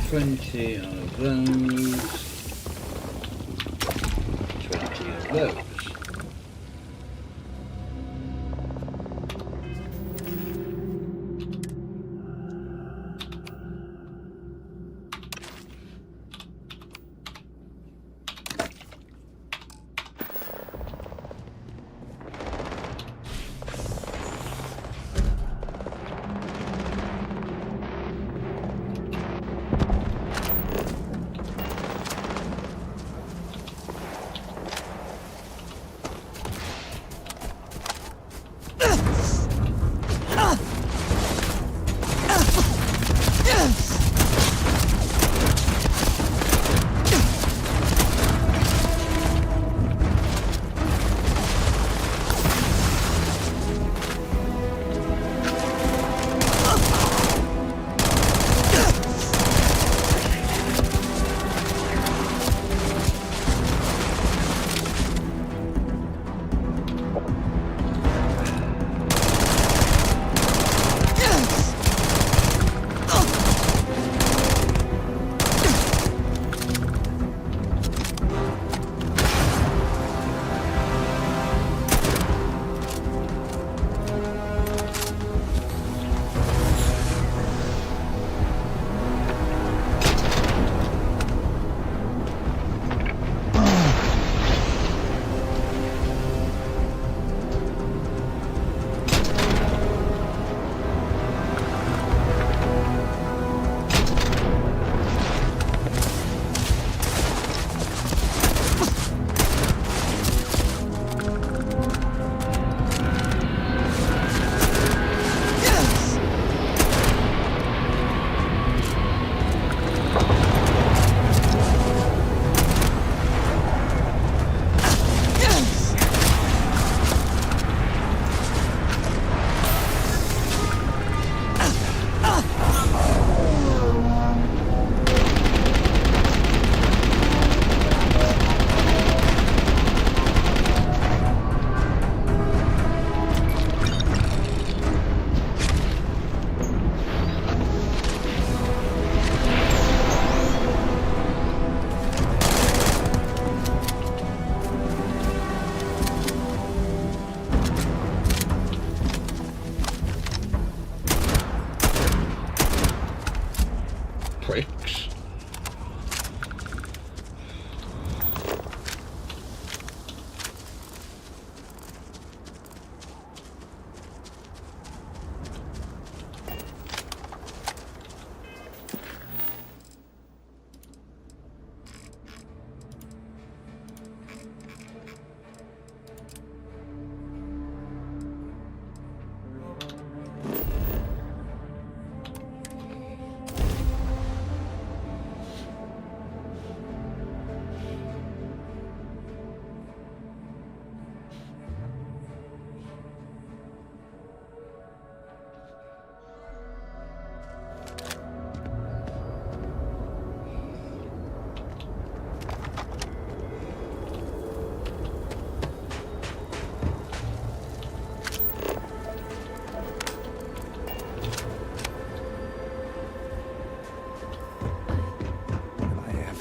Plenty of those. 20 of those. Pricks.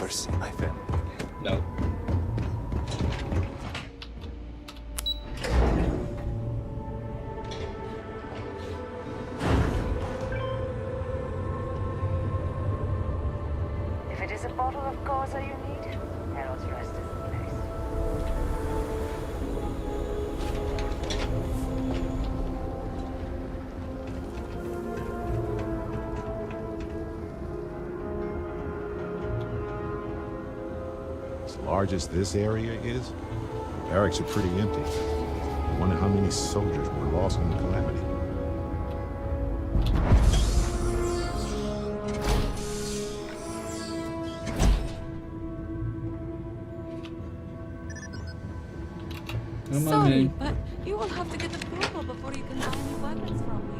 never see my family again. No. If it is a bottle of Gauza you need, Harold's Rest is the place. As large as this area is, the barracks are pretty empty. I wonder how many soldiers were lost in the calamity. Come on, Sorry, man. but you will have to get approval before you can buy any weapons from me.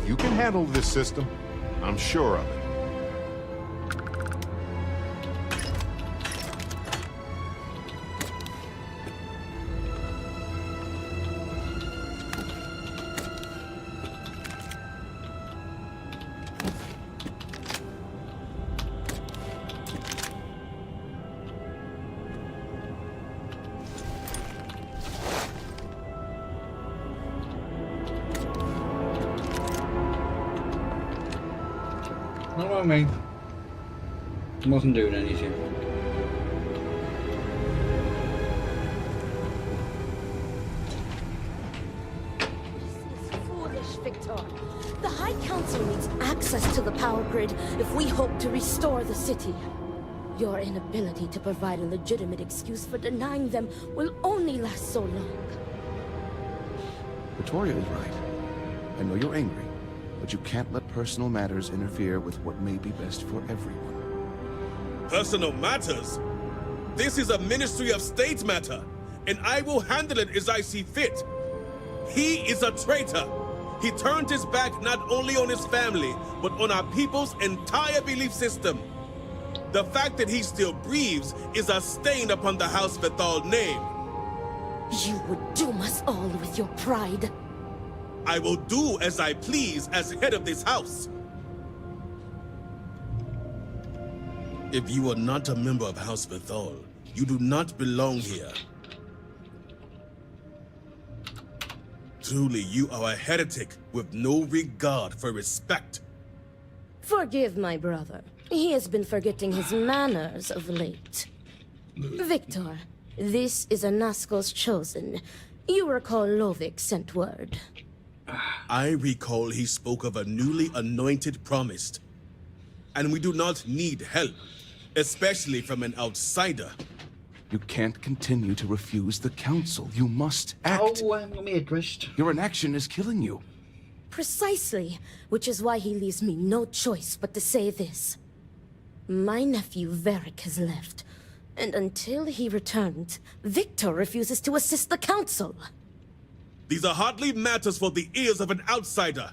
You can handle this system. I'm sure of it. Not on me. Wasn't doing anything. This is foolish, Victor. The High Council needs access to the power grid if we hope to restore the city. Your inability to provide a legitimate excuse for denying them will only last so long. Vittoria is right. I know you're angry, but you can't let personal matters interfere with what may be best for everyone. Personal matters? This is a Ministry of State matter, and I will handle it as I see fit. He is a traitor. He turned his back not only on his family, but on our people's entire belief system. The fact that he still breathes is a stain upon the House Vethal name. You would doom us all with your pride. I will do as I please as head of this house. If you are not a member of House Vethal, you do not belong here. Truly, you are a heretic with no regard for respect. Forgive my brother. He has been forgetting his manners of late. Victor, this is Anasco's chosen. You recall Lovik sent word. I recall he spoke of a newly anointed promised. And we do not need help, especially from an outsider. You can't continue to refuse the council. You must act. Oh, I'm gonna be addressed. Your inaction is killing you. Precisely, which is why he leaves me no choice but to say this. My nephew Varric has left, and until he returns, Victor refuses to assist the council. These are hardly matters for the ears of an outsider.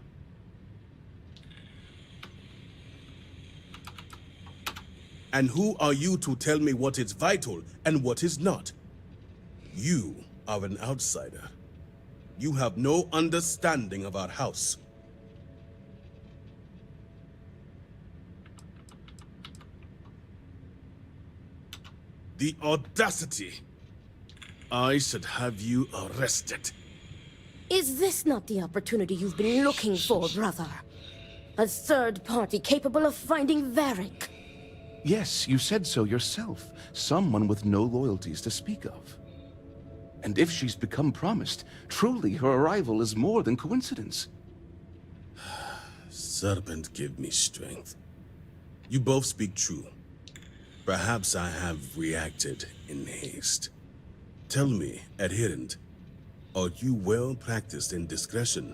And who are you to tell me what is vital and what is not? You are an outsider. You have no understanding of our house. The audacity! I should have you arrested. Is this not the opportunity you've been looking for, brother? A third party capable of finding Varric? Yes, you said so yourself. Someone with no loyalties to speak of. And if she's become promised, truly her arrival is more than coincidence. Serpent, give me strength. You both speak true. Perhaps I have reacted in haste. Tell me, adherent, are you well practiced in discretion?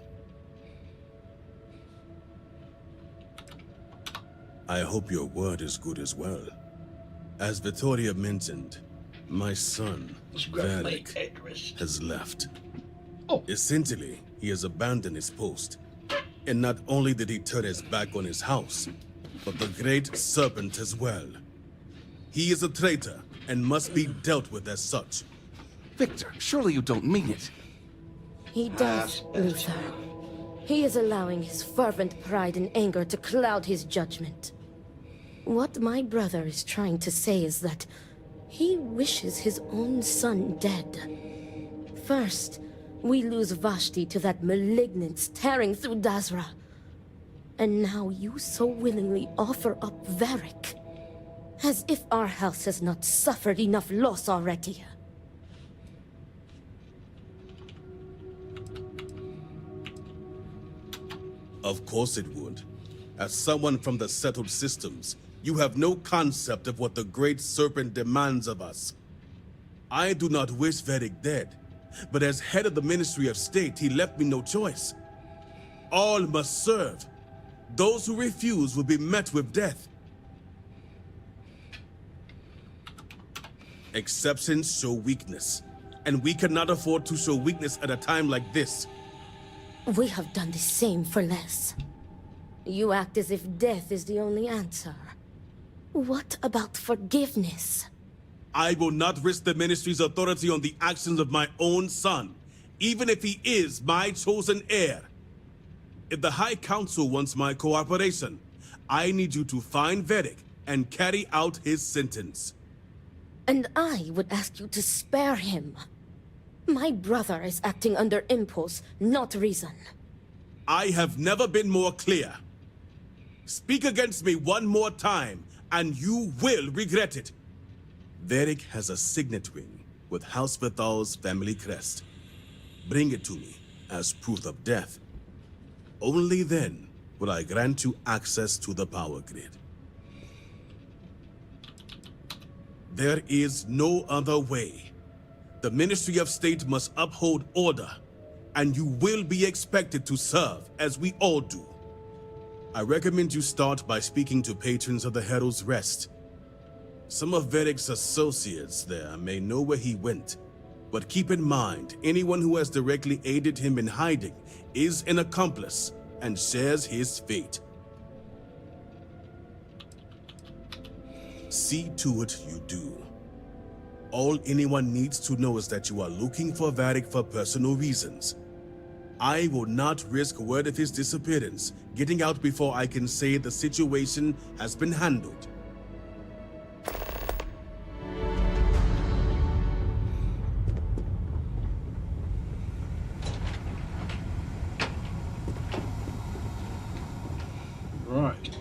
I hope your word is good as well. As Vittoria mentioned, my son, Varric, has left. Essentially, he has abandoned his post. And not only did he turn his back on his house, but the Great Serpent as well. He is a traitor and must be dealt with as such. Victor, surely you don't mean it. He does, Luther. He is allowing his fervent pride and anger to cloud his judgment. What my brother is trying to say is that he wishes his own son dead. First, we lose Vashti to that malignance tearing through Dazra. And now you so willingly offer up Varric. As if our house has not suffered enough loss already. Of course it would. As someone from the settled systems, you have no concept of what the Great Serpent demands of us. I do not wish Varric dead, but as head of the Ministry of State, he left me no choice. All must serve. Those who refuse will be met with death. Exceptions show weakness, and we cannot afford to show weakness at a time like this. We have done the same for less. You act as if death is the only answer. What about forgiveness? I will not risk the Ministry's authority on the actions of my own son, even if he is my chosen heir. If the High Council wants my cooperation, I need you to find Varric and carry out his sentence. And I would ask you to spare him. My brother is acting under impulse, not reason. I have never been more clear. Speak against me one more time, and you will regret it. Varric has a signet ring with House Vithal's family crest. Bring it to me as proof of death. Only then will I grant you access to the power grid. There is no other way. The Ministry of State must uphold order, and you will be expected to serve as we all do. I recommend you start by speaking to patrons of the Herald's Rest. Some of Varric's associates there may know where he went, but keep in mind, anyone who has directly aided him in hiding is an accomplice and shares his fate. See to it you do. All anyone needs to know is that you are looking for Varric for personal reasons. I will not risk word of his disappearance getting out before I can say the situation has been handled. Right.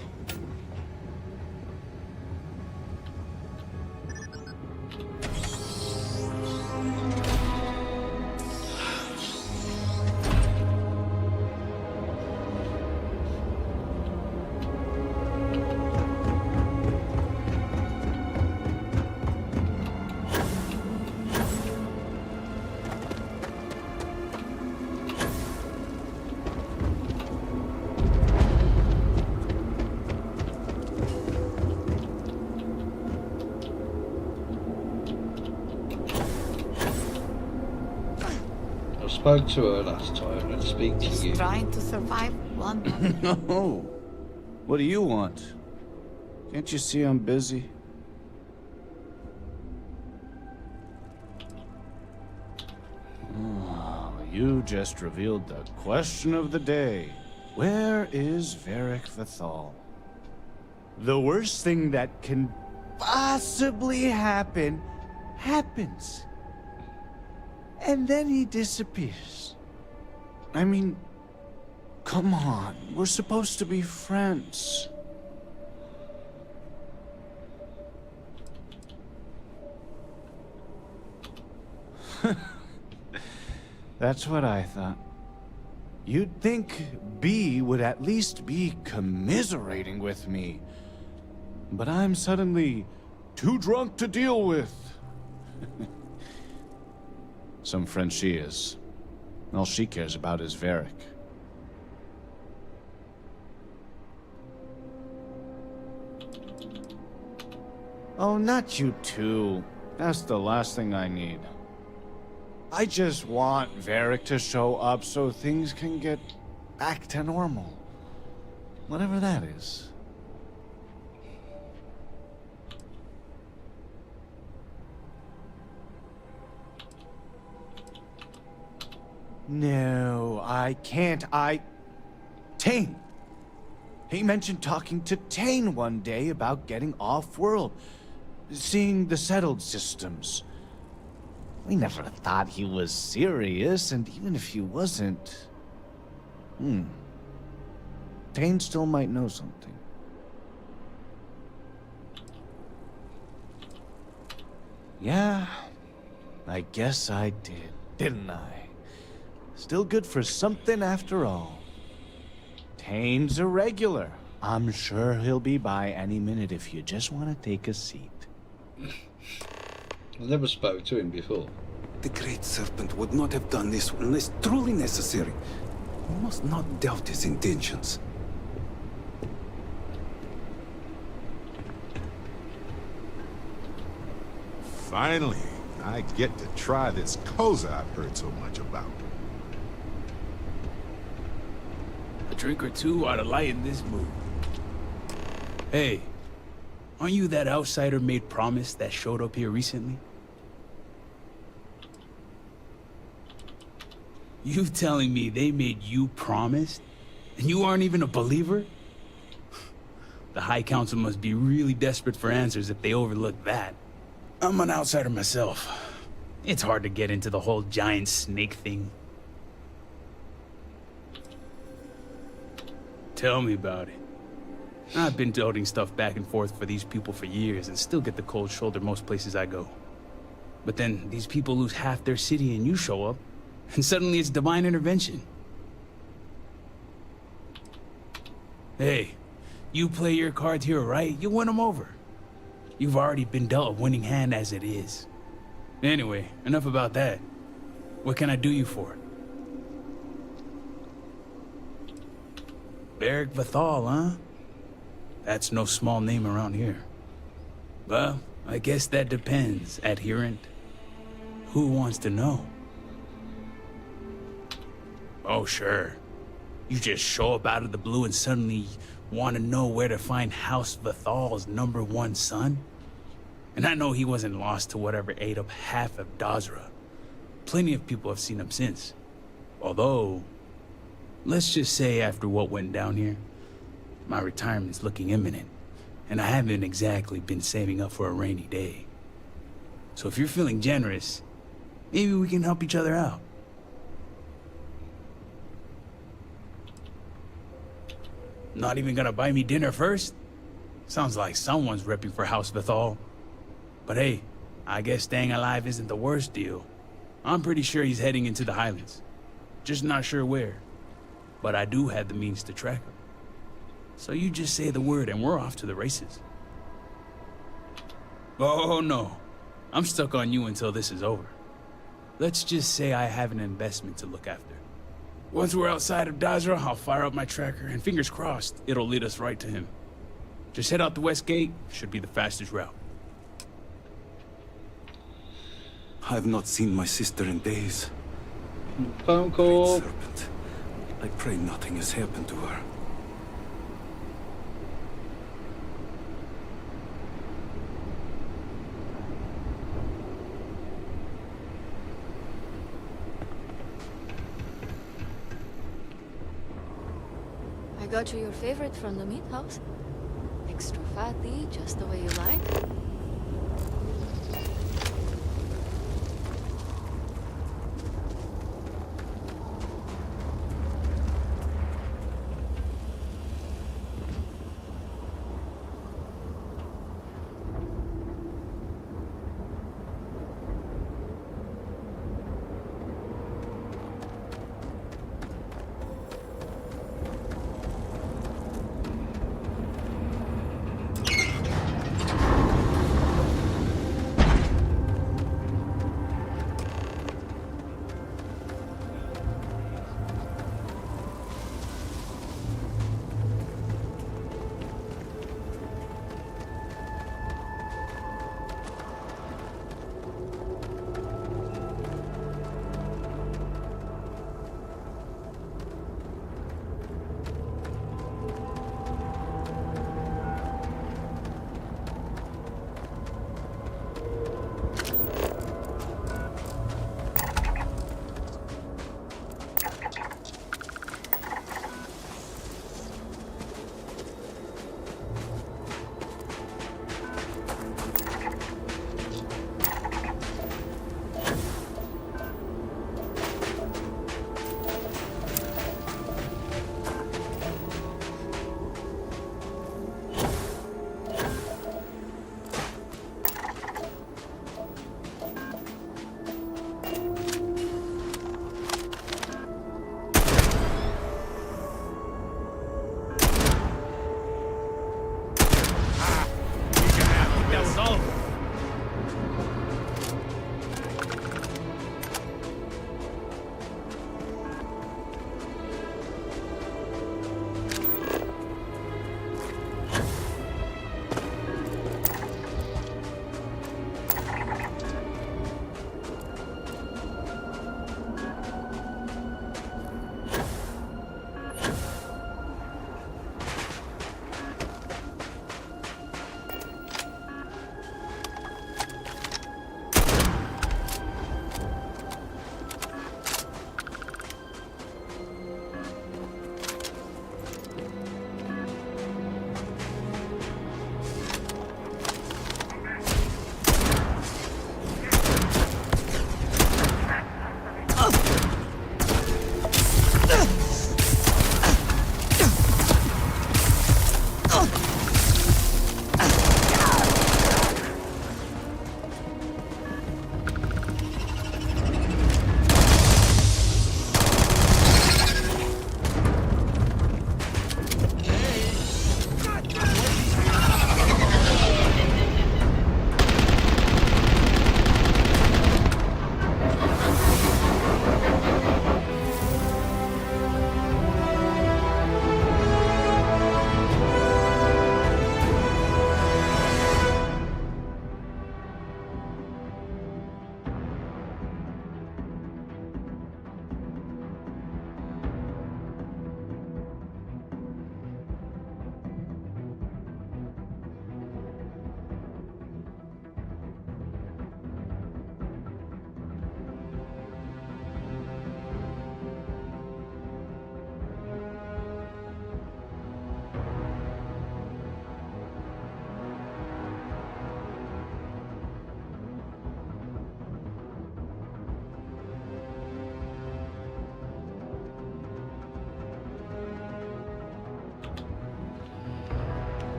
I spoke to her last time. Let's speak to Just you. trying to survive one month. No. What do you want? Can't you see I'm busy? Oh, you just revealed the question of the day. Where is Varric Vithal? The worst thing that can possibly happen, happens. And then he disappears. I mean, come on, we're supposed to be friends. That's what I thought. You'd think B would at least be commiserating with me. But I'm suddenly too drunk to deal with. Some friend she is. All she cares about is Varric. Oh, not you too. That's the last thing I need. I just want Varric to show up so things can get back to normal. Whatever that is. No, I can't. Tane! He mentioned talking to Tane one day about getting off-world, seeing the settled systems. We never thought he was serious, and even if he wasn't... Tane still might know something. Yeah, I guess I did, didn't I? Still good for something after all. Tane's a regular. I'm sure he'll be by any minute if you just want to take a seat. I never spoke to him before. The Great Serpent would not have done this unless truly necessary. You must not doubt his intentions. Finally, I get to try this Koza I've heard so much about. A drink or two ought to lighten this mood. Hey, aren't you that outsider made promise that showed up here recently? You telling me they made you promise, and you aren't even a believer? The High Council must be really desperate for answers if they overlook that. I'm an outsider myself. It's hard to get into the whole giant snake thing. Tell me about it. I've been toting stuff back and forth for these people for years and still get the cold shoulder most places I go. But then these people lose half their city and you show up, and suddenly it's divine intervention. Hey, you play your cards here right, you win them over. You've already been dealt a winning hand as it is. Anyway, enough about that. What can I do you for? Beric Vathal, huh? That's no small name around here. Well, I guess that depends, adherent. Who wants to know? Oh, sure. You just show up out of the blue and suddenly want to know where to find House Vathal's #1 son? And I know he wasn't lost to whatever ate up half of Dazra. Plenty of people have seen him since. Although, let's just say after what went down here, my retirement's looking imminent, and I haven't exactly been saving up for a rainy day. So if you're feeling generous, maybe we can help each other out. Not even gonna buy me dinner first? Sounds like someone's repping for House Vathal. But hey, I guess staying alive isn't the worst deal. I'm pretty sure he's heading into the Highlands. Just not sure where. But I do have the means to track him. So you just say the word and we're off to the races. Oh no, I'm stuck on you until this is over. Let's just say I have an investment to look after. Once we're outside of Dazra, I'll fire up my tracker, and fingers crossed, it'll lead us right to him. Just head out the west gate, should be the fastest route. I've not seen my sister in days. Phone call. Great Serpent. I pray nothing has happened to her. I got you your favorite from the meat house. Extra fatty, just the way you like.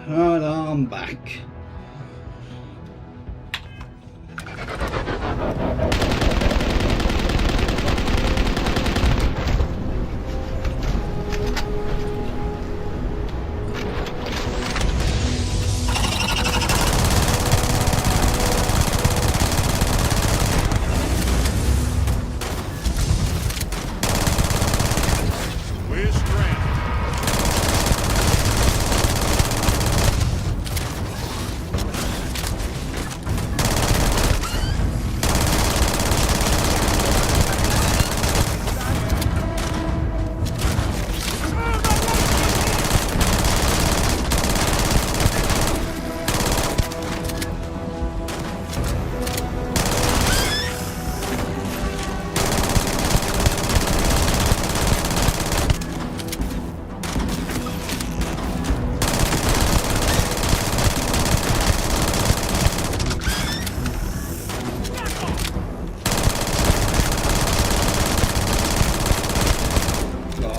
Right, I'm back.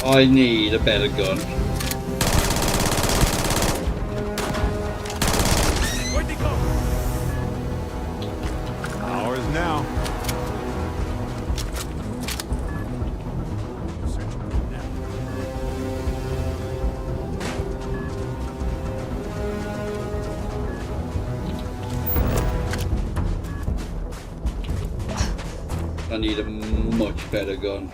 I need a better gun. Where'd they go? Ours now. I need a much better gun.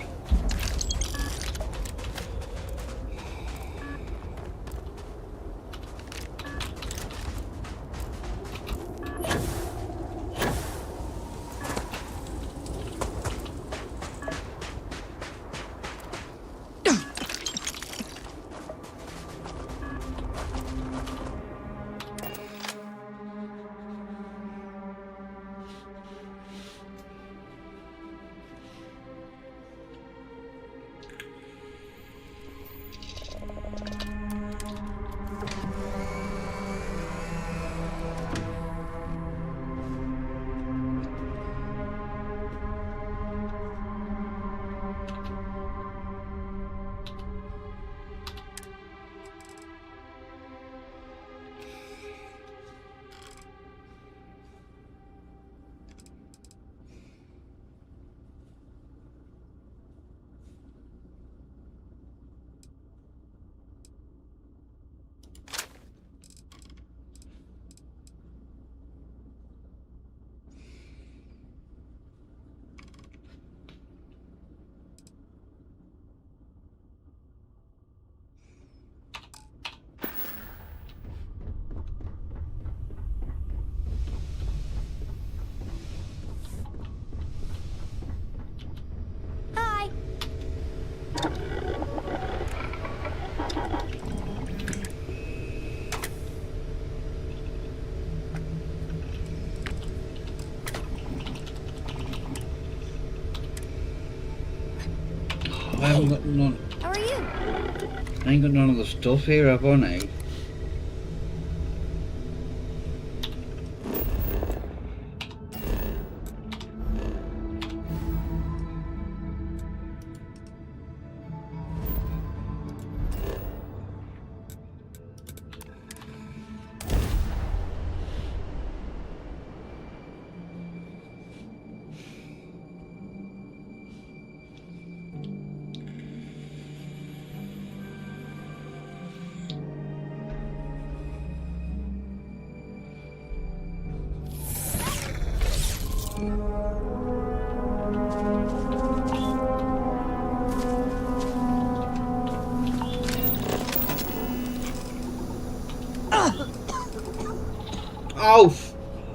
I haven't got none. How are you? I ain't got none of the stuff here, have I now?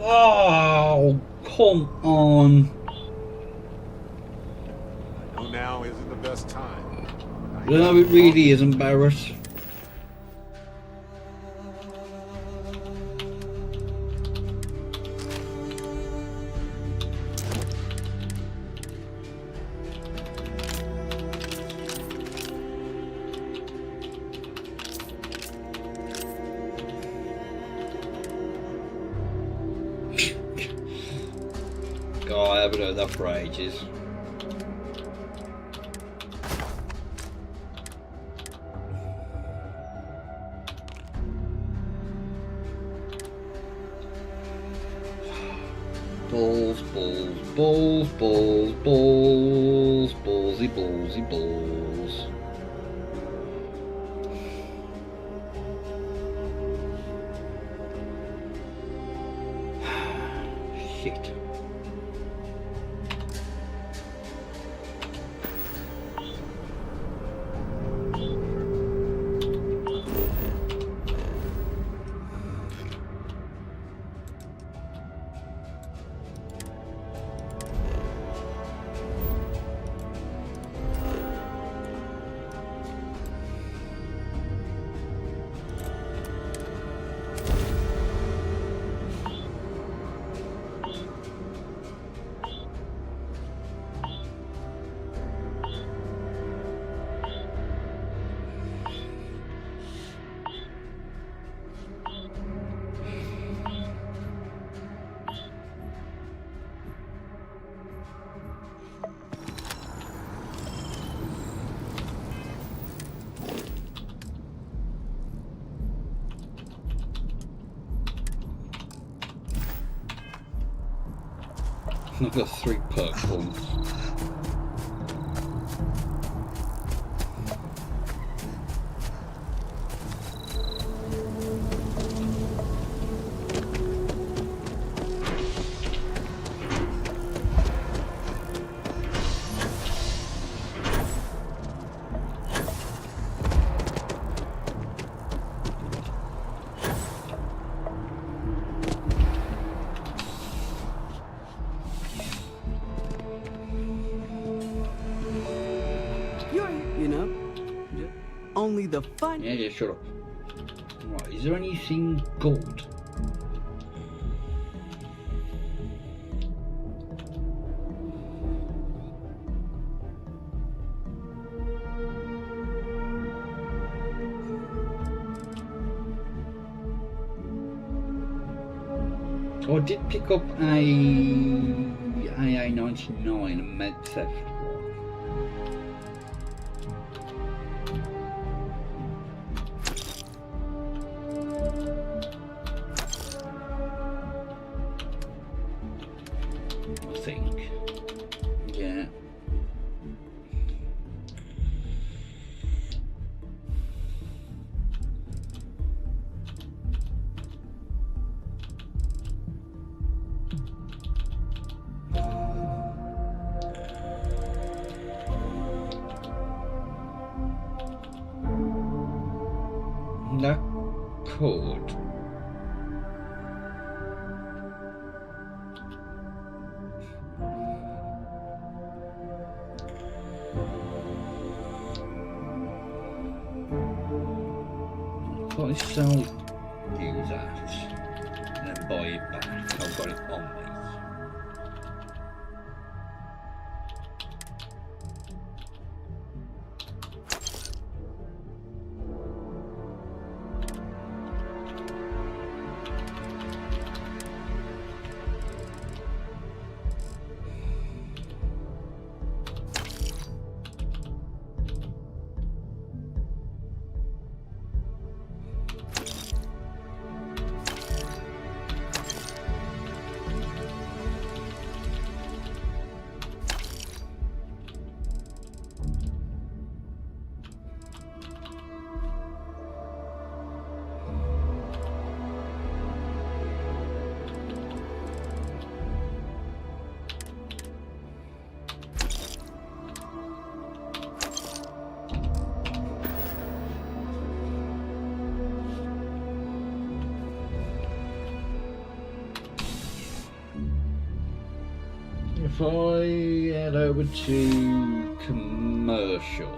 Oh, come on. I know now isn't the best time. No, it really isn't, Barrett. God, I haven't heard that for ages. balls, balls, balls, balls, balls, ballsy, ballsy, balls. Shit. I've got 3 perk points. Only the fun. Yeah, shut up. Right, is there anything gold? Oh, I did pick up a AA99, a med theft one. I think. Yeah. That code. I sell you that and then buy it back. I've got it on me. If I head over to commercial.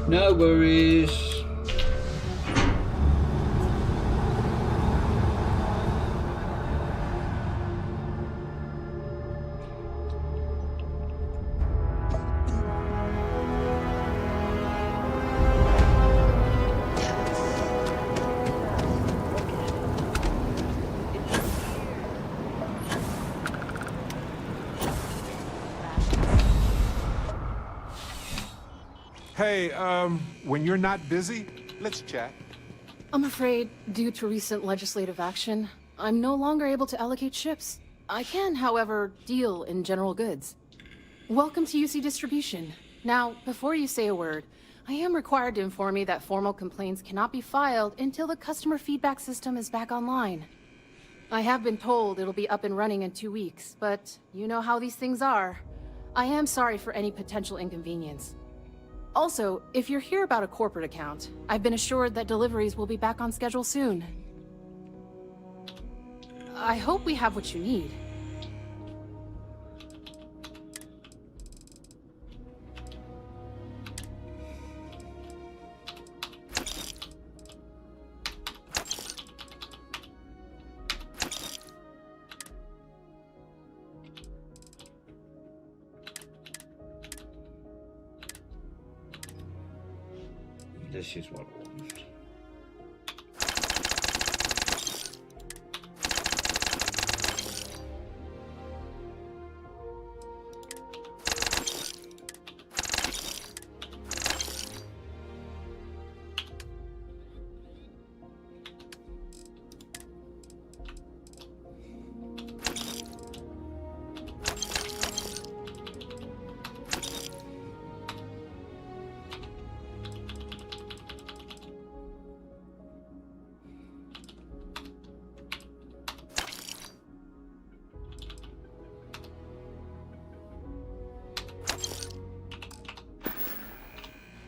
No worries. Hey, when you're not busy, let's chat. I'm afraid, due to recent legislative action, I'm no longer able to allocate ships. I can, however, deal in general goods. Welcome to UC Distribution. Now, before you say a word, I am required to inform you that formal complaints cannot be filed until the customer feedback system is back online. I have been told it'll be up and running in 2 weeks, but you know how these things are. I am sorry for any potential inconvenience. Also, if you're here about a corporate account, I've been assured that deliveries will be back on schedule soon. I hope we have what you need. This is what I want.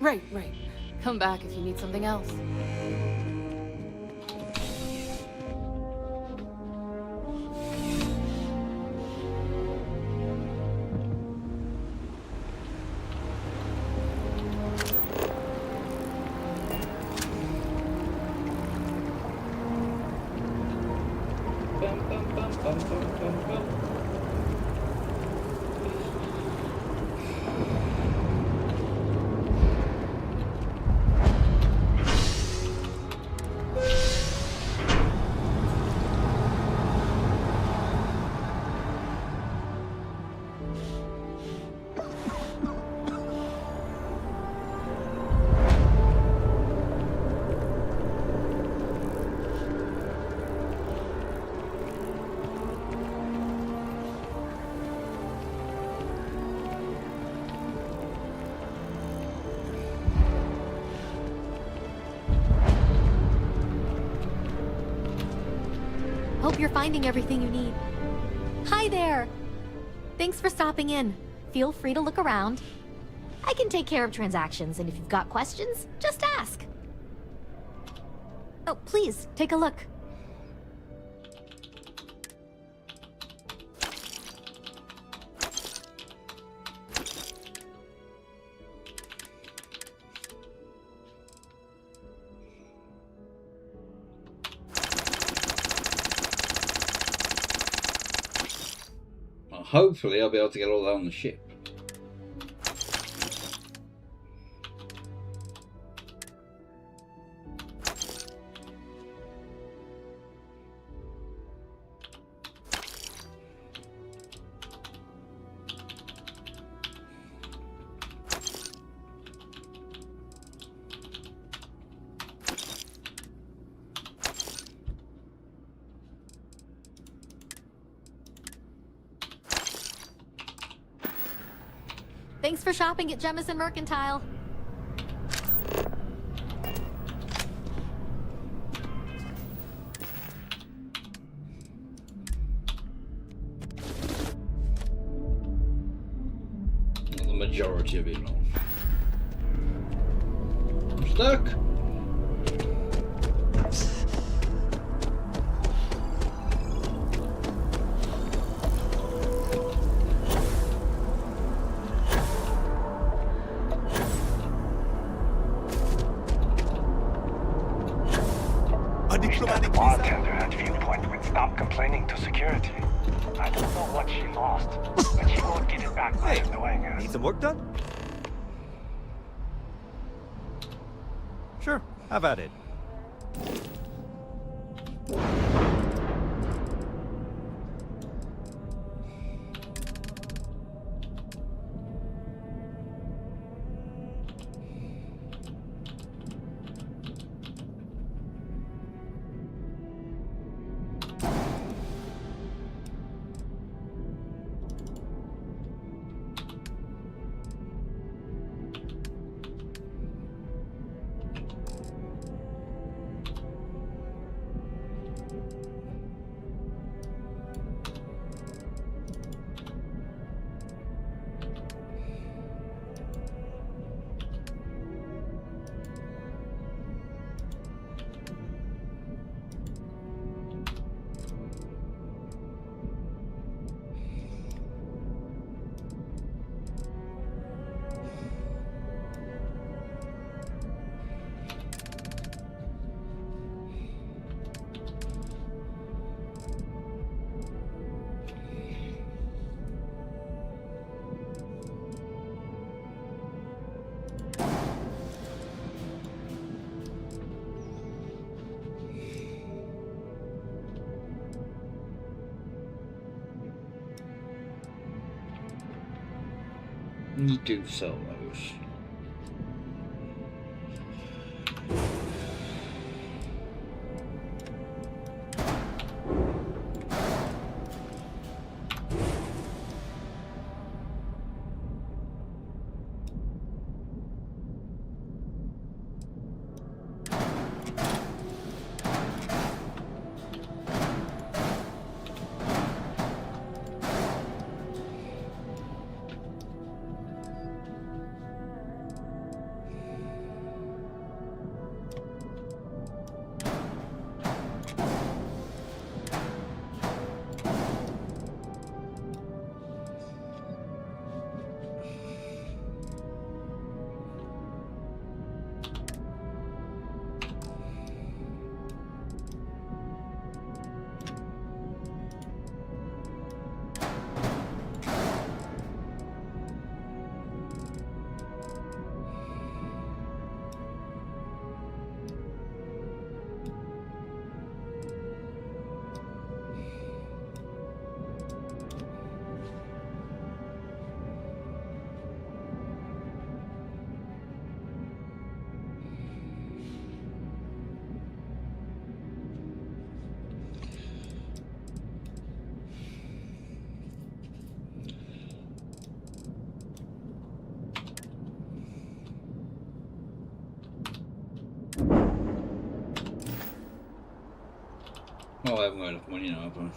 Right. Come back if you need something else. Hope you're finding everything you need. Hi there! Thanks for stopping in. Feel free to look around. I can take care of transactions, and if you've got questions, just ask. Oh, please, take a look. Hopefully I'll be able to get all that on the ship. Thanks for shopping at Jemison Mercantile. Well, the majority of it all. I'm stuck. The bartender at Viewpoint would stop complaining to security. I don't know what she lost, but she won't get it back by annoying us. Need some work done? Sure, have at it. You do sell those. Oh, I haven't got enough money now, have I?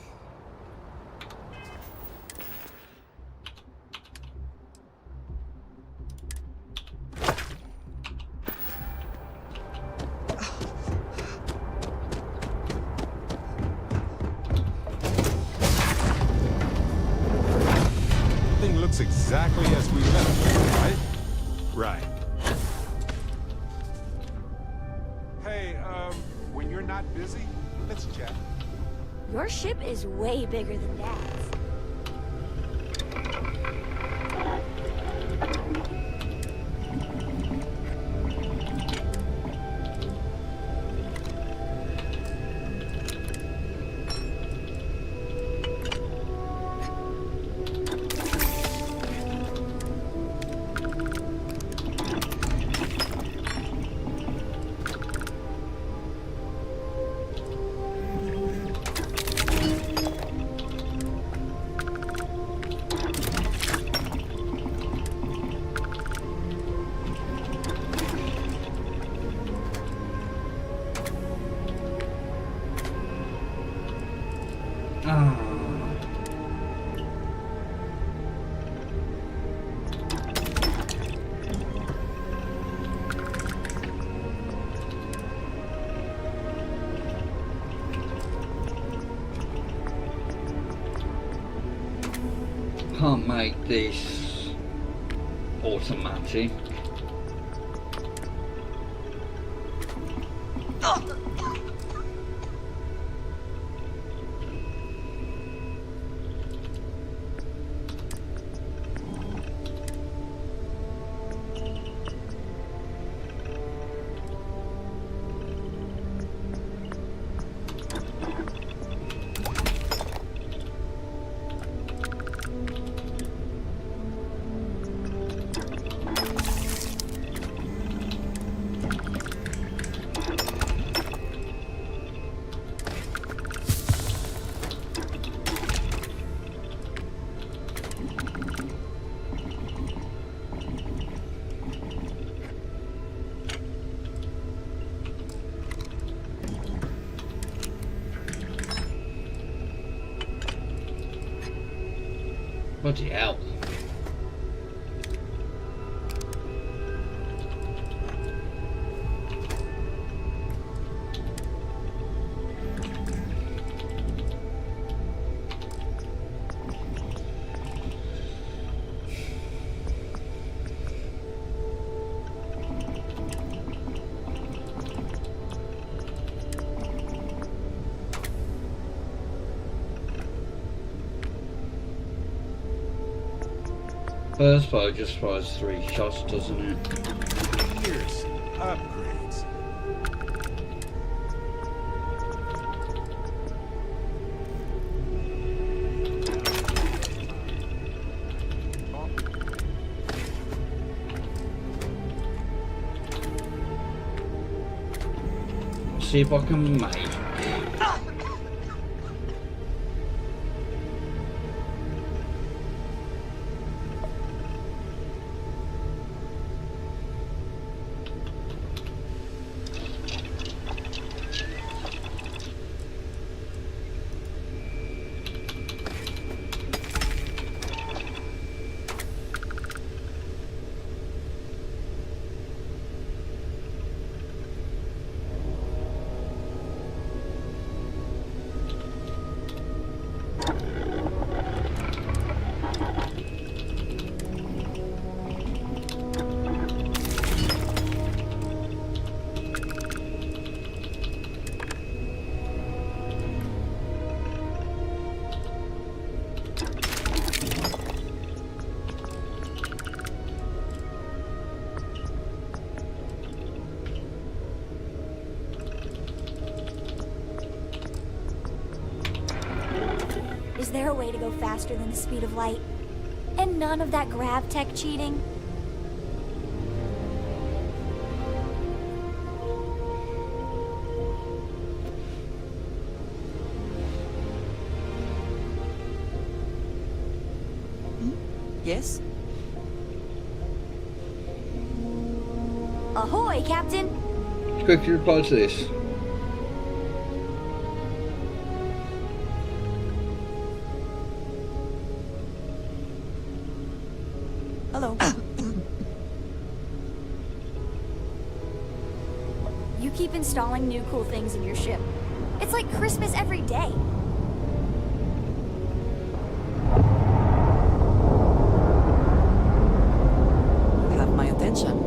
Thing looks exactly as we left it, right? Right. Hey, when you're not busy, let's chat. Your ship is way bigger than Dad's. Can't make this automatic. Bloody hell. First bow just fires 3 shots, doesn't it? Here's upgrades. See if I can make. Is there a way to go faster than the speed of light? And none of that grav tech cheating? Yes? Ahoy, Captain! Quickly reply to this. Hello. You keep installing new cool things in your ship. It's like Christmas every day. You have my attention.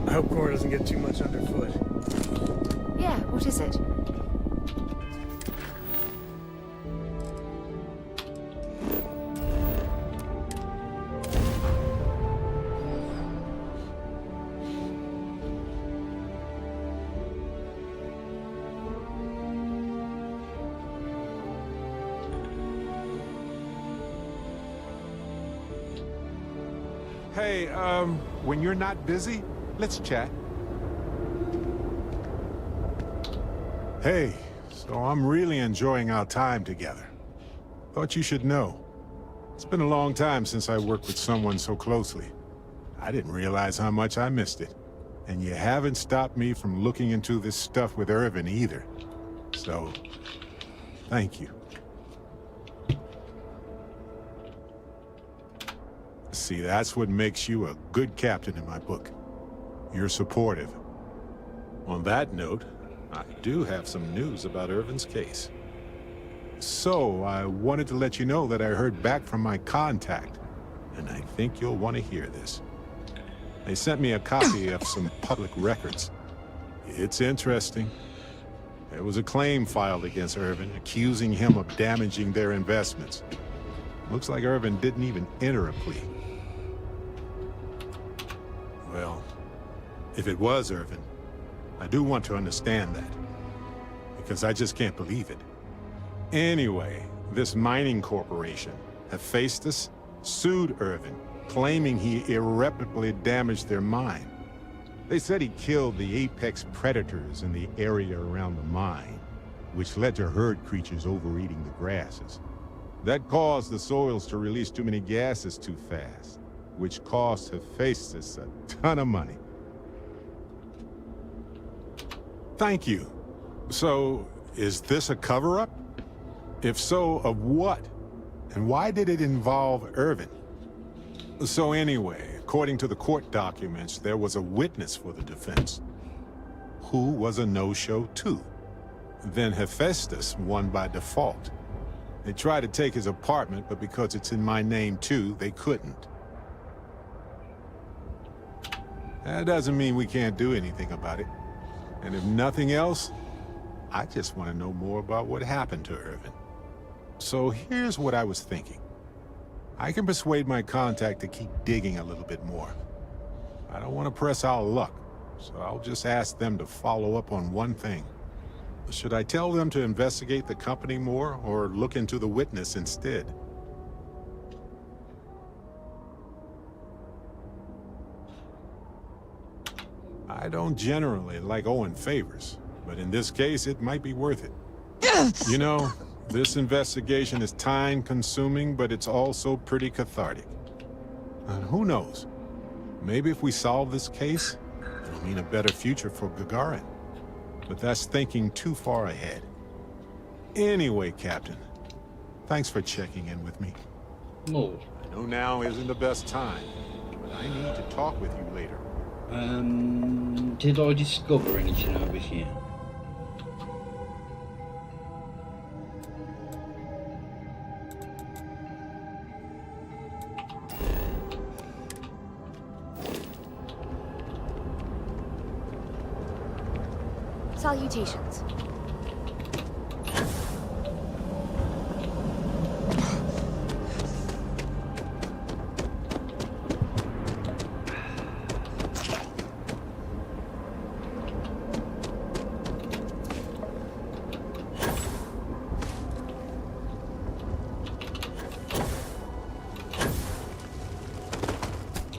I hope Cora doesn't get too much underfoot. Yeah, what is it? Hey, when you're not busy, let's chat. Hey, so I'm really enjoying our time together. Thought you should know. It's been a long time since I worked with someone so closely. I didn't realize how much I missed it. And you haven't stopped me from looking into this stuff with Irvin either. So, thank you. See, that's what makes you a good captain in my book. You're supportive. On that note, I do have some news about Irvin's case. So, I wanted to let you know that I heard back from my contact, and I think you'll want to hear this. They sent me a copy of some public records. It's interesting. There was a claim filed against Irvin, accusing him of damaging their investments. Looks like Irvin didn't even enter a plea. Well, if it was Irvin, I do want to understand that, because I just can't believe it. Anyway, this mining corporation, Hephaestus, sued Irvin, claiming he irreparably damaged their mine. They said he killed the apex predators in the area around the mine, which led to herd creatures overeating the grasses. That caused the soils to release too many gases too fast, which cost Hephaestus a ton of money. Thank you. So, is this a cover-up? If so, of what? And why did it involve Irvin? So anyway, according to the court documents, there was a witness for the defense, who was a no-show too. Then Hephaestus won by default. They tried to take his apartment, but because it's in my name too, they couldn't. That doesn't mean we can't do anything about it. And if nothing else, I just want to know more about what happened to Irvin. So here's what I was thinking. I can persuade my contact to keep digging a little bit more. I don't want to press our luck, so I'll just ask them to follow up on one thing. Should I tell them to investigate the company more, or look into the witness instead? I don't generally like owing favors, but in this case, it might be worth it. You know, this investigation is time-consuming, but it's also pretty cathartic. And who knows? Maybe if we solve this case, it'll mean a better future for Gagarin. But that's thinking too far ahead. Anyway, Captain, thanks for checking in with me. No. I know now isn't the best time, but I need to talk with you later. Did I discover anything over here? Salutations.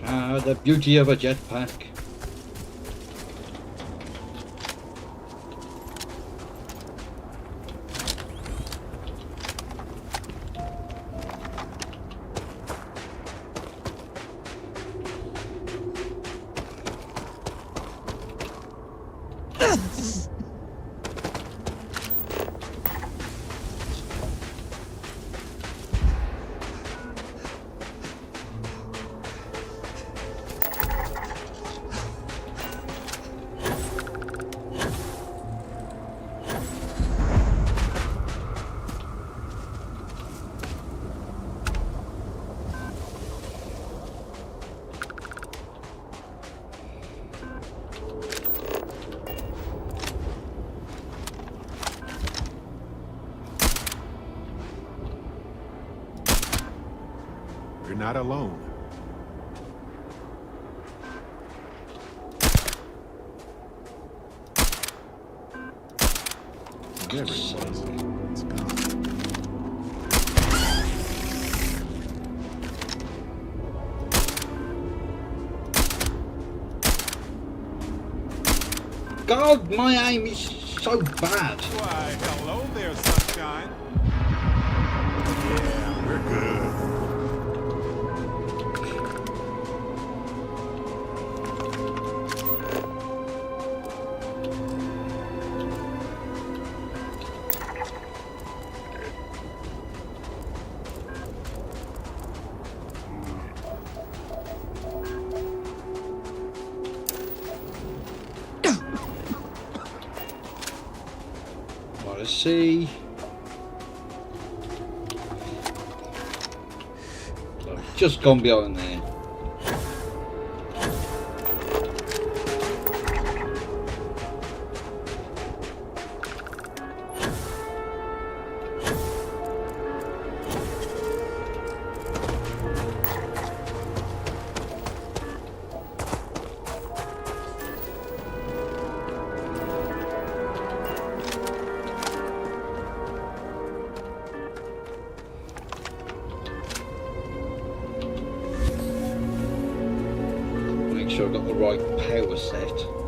Ah, the beauty of a jetpack. You're not alone. There it was. It's gone. God, my aim is so bad. Why, hello there, sunshine. Yeah, we're good. Let's see. So I've just gone beyond there. sure I've got the right power set.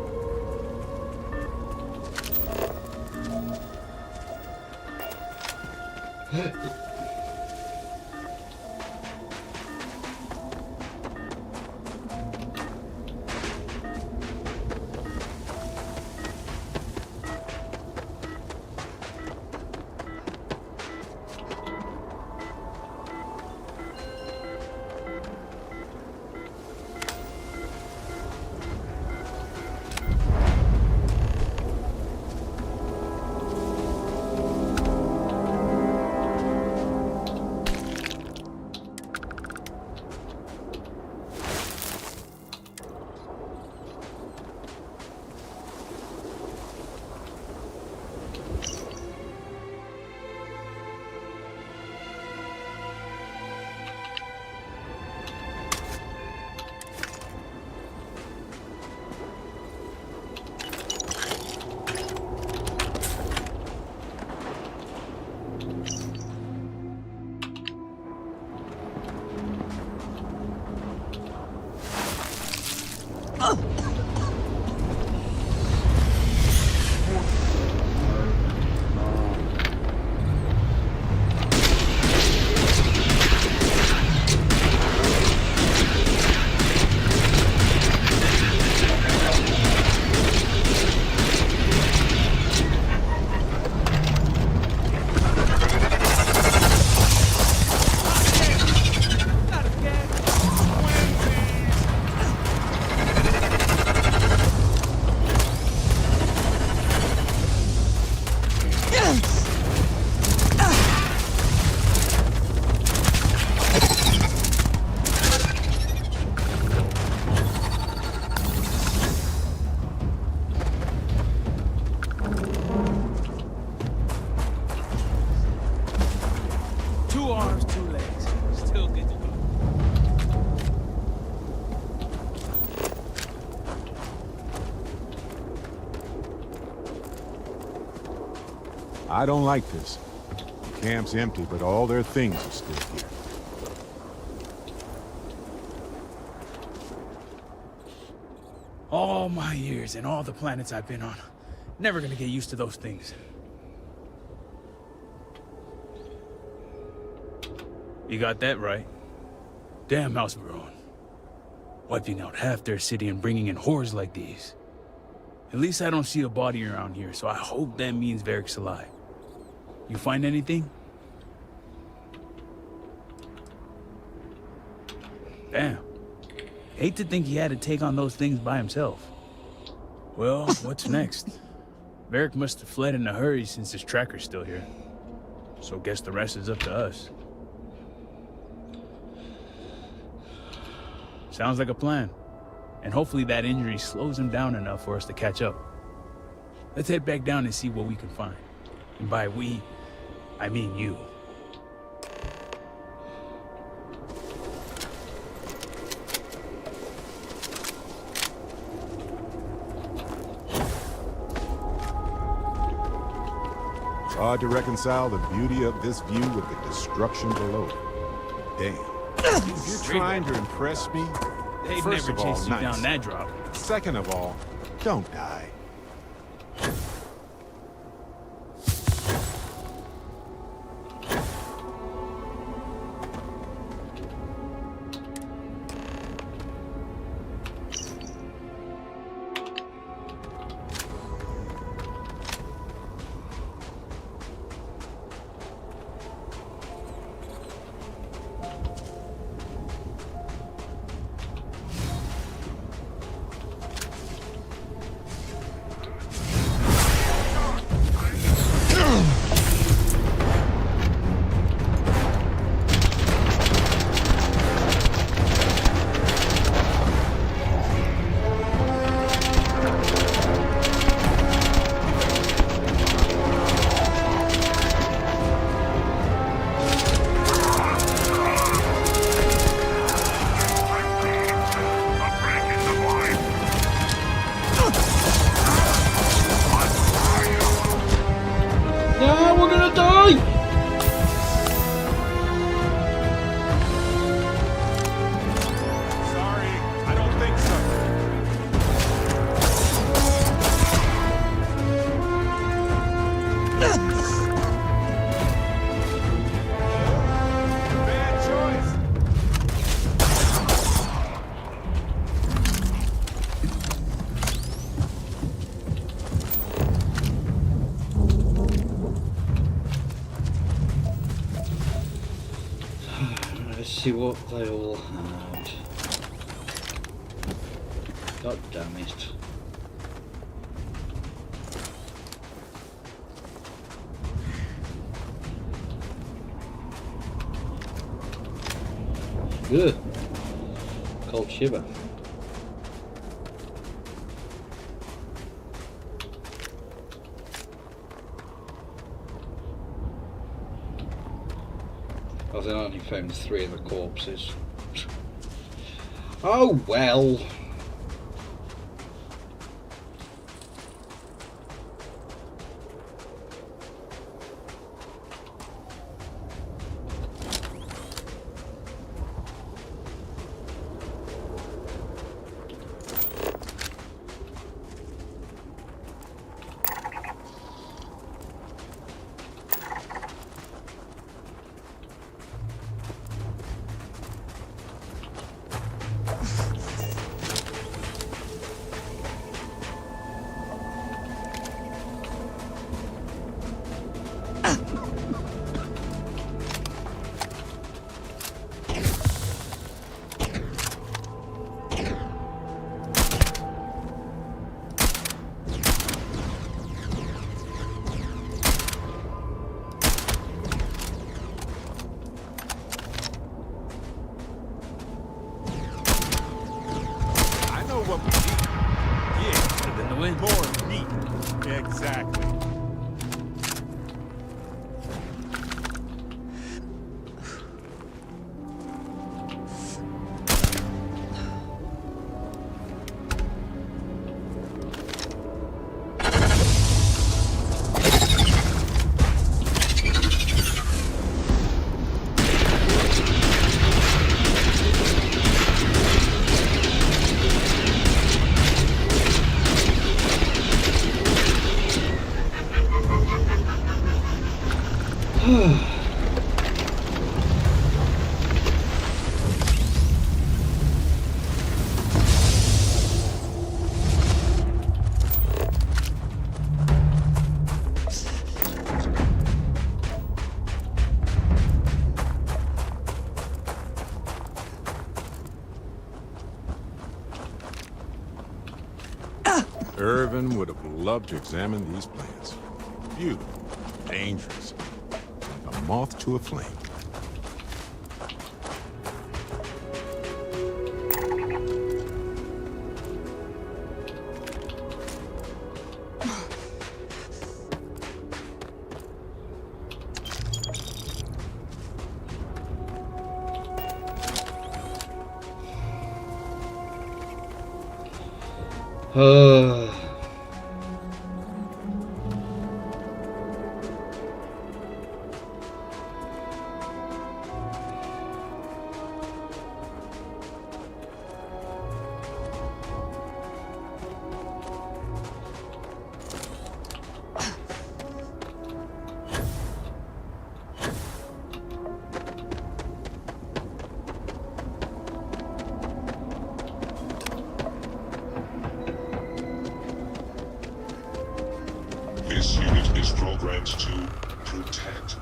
I don't like this. The camp's empty, but all their things are still here. All my years and all the planets I've been on. Never gonna get used to those things. You got that right. Damn house we're on. Wiping out half their city and bringing in horrors like these. At least I don't see a body around here, so I hope that means Varric's alive. You find anything? Damn. Hate to think he had to take on those things by himself. Well, what's next? Varric must have fled in a hurry since his tracker's still here. So guess the rest is up to us. Sounds like a plan. And hopefully that injury slows him down enough for us to catch up. Let's head back down and see what we can find. And by we, I mean you. It's hard to reconcile the beauty of this view with the destruction below. Damn. If you're trying to impress me, They'd first never of all, chase you nice. down that drop. Second of all, don't die. Let's see what they all had. God damn it. Ugh. Cold shiver. I only found 3 of the corpses. Oh well. More meat. Exactly. Irvin would have loved to examine these plants. Beautiful, dangerous, like a moth to a flame. This unit is programmed to protect.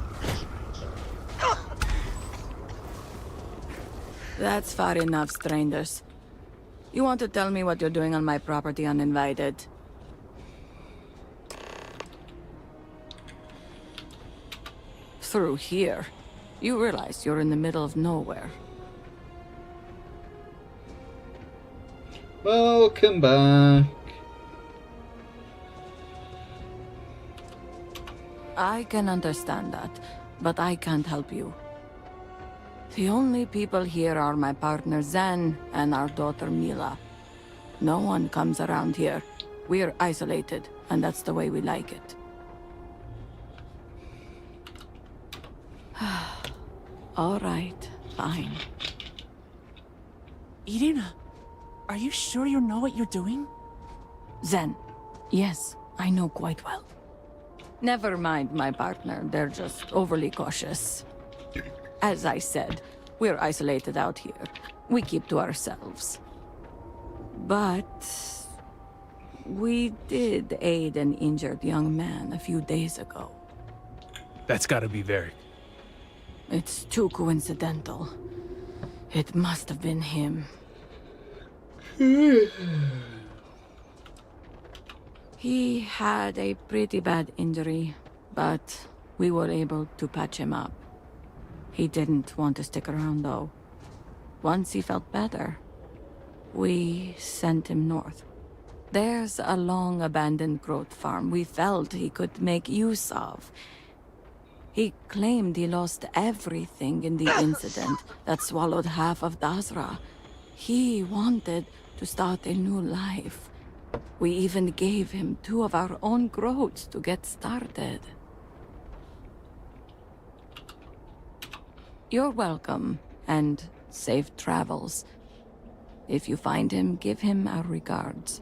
That's far enough, strangers. You want to tell me what you're doing on my property uninvited? Through here. You realize you're in the middle of nowhere. Welcome back. I can understand that, but I can't help you. The only people here are my partner Zen and our daughter Mila. No one comes around here. We're isolated, and that's the way we like it. All right, fine. Irina, are you sure you know what you're doing? Zen, yes, I know quite well. Never mind my partner, they're just overly cautious. As I said, we're isolated out here. We keep to ourselves. But we did aid an injured young man a few days ago. That's gotta be Varric. It's too coincidental. It must have been him. He had a pretty bad injury, but we were able to patch him up. He didn't want to stick around, though. Once he felt better, we sent him north. There's a long-abandoned growth farm we felt he could make use of. He claimed he lost everything in the incident that swallowed half of Dazra. He wanted to start a new life. We even gave him 2 of our own growths to get started. You're welcome, and safe travels. If you find him, give him our regards.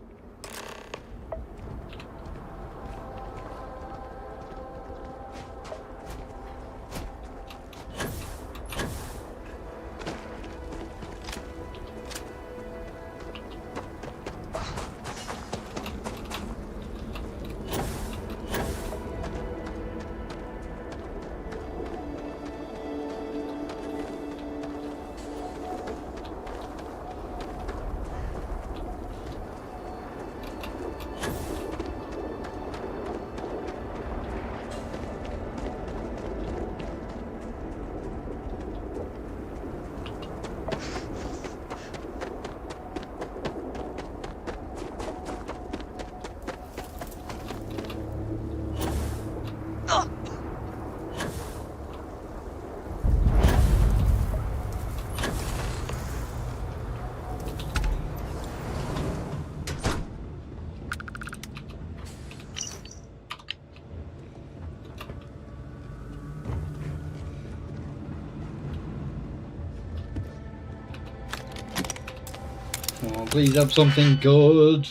Oh, please have something good.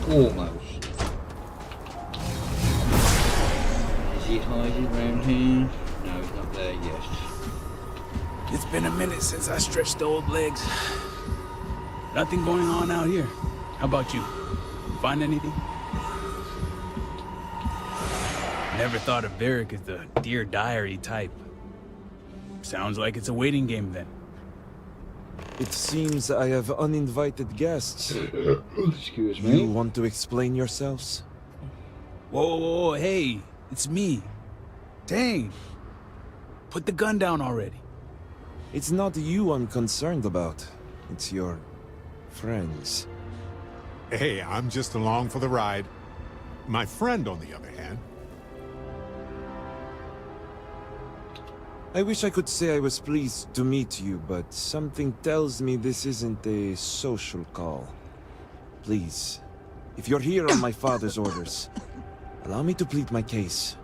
Almost. Is he hiding around here? No, he's not there yet. It's been a minute since I stretched the old legs. Nothing going on out here. How about you? Find anything? Never thought of Varric as the Dear Diary type. Sounds like it's a waiting game then. It seems I have uninvited guests. Excuse me. You want to explain yourselves? Whoa, hey, it's me. Dang. Put the gun down already. It's not you I'm concerned about. It's your friends. Hey, I'm just along for the ride. My friend, on the other hand. I wish I could say I was pleased to meet you, but something tells me this isn't a social call. Please, if you're here on my father's orders, allow me to plead my case.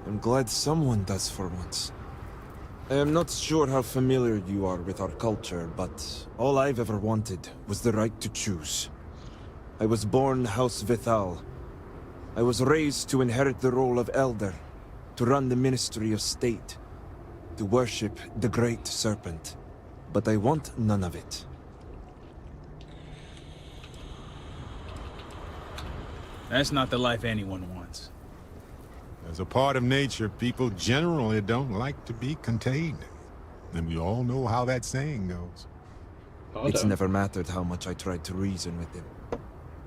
I'm glad someone does for once. I am not sure how familiar you are with our culture, but all I've ever wanted was the right to choose. I was born House Vithal. I was raised to inherit the role of Elder, to run the Ministry of State, to worship the Great Serpent. But I want none of it. That's not the life anyone wants. As a part of nature, people generally don't like to be contained. And we all know how that saying goes. It's never mattered how much I tried to reason with him.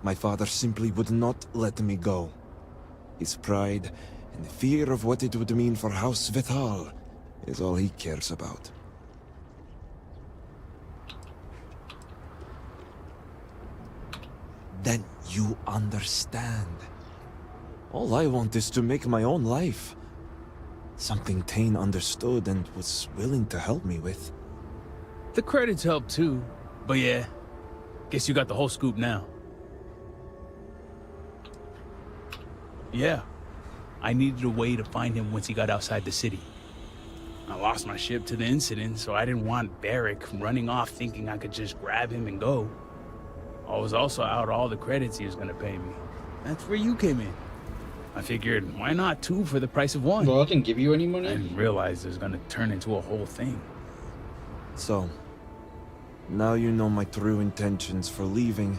My father simply would not let me go. His pride and the fear of what it would mean for House Vithal is all he cares about. Then you understand. All I want is to make my own life. Something Tane understood and was willing to help me with. The credits help too, but yeah, guess you got the whole scoop now. Yeah, I needed a way to find him once he got outside the city. I lost my ship to the incident, so I didn't want Barrick running off thinking I could just grab him and go. I was also out all the credits he was gonna pay me. That's where you came in. I figured, why not 2 for the price of 1? Well, I didn't give you any money. I didn't realize it was gonna turn into a whole thing. So, now you know my true intentions for leaving,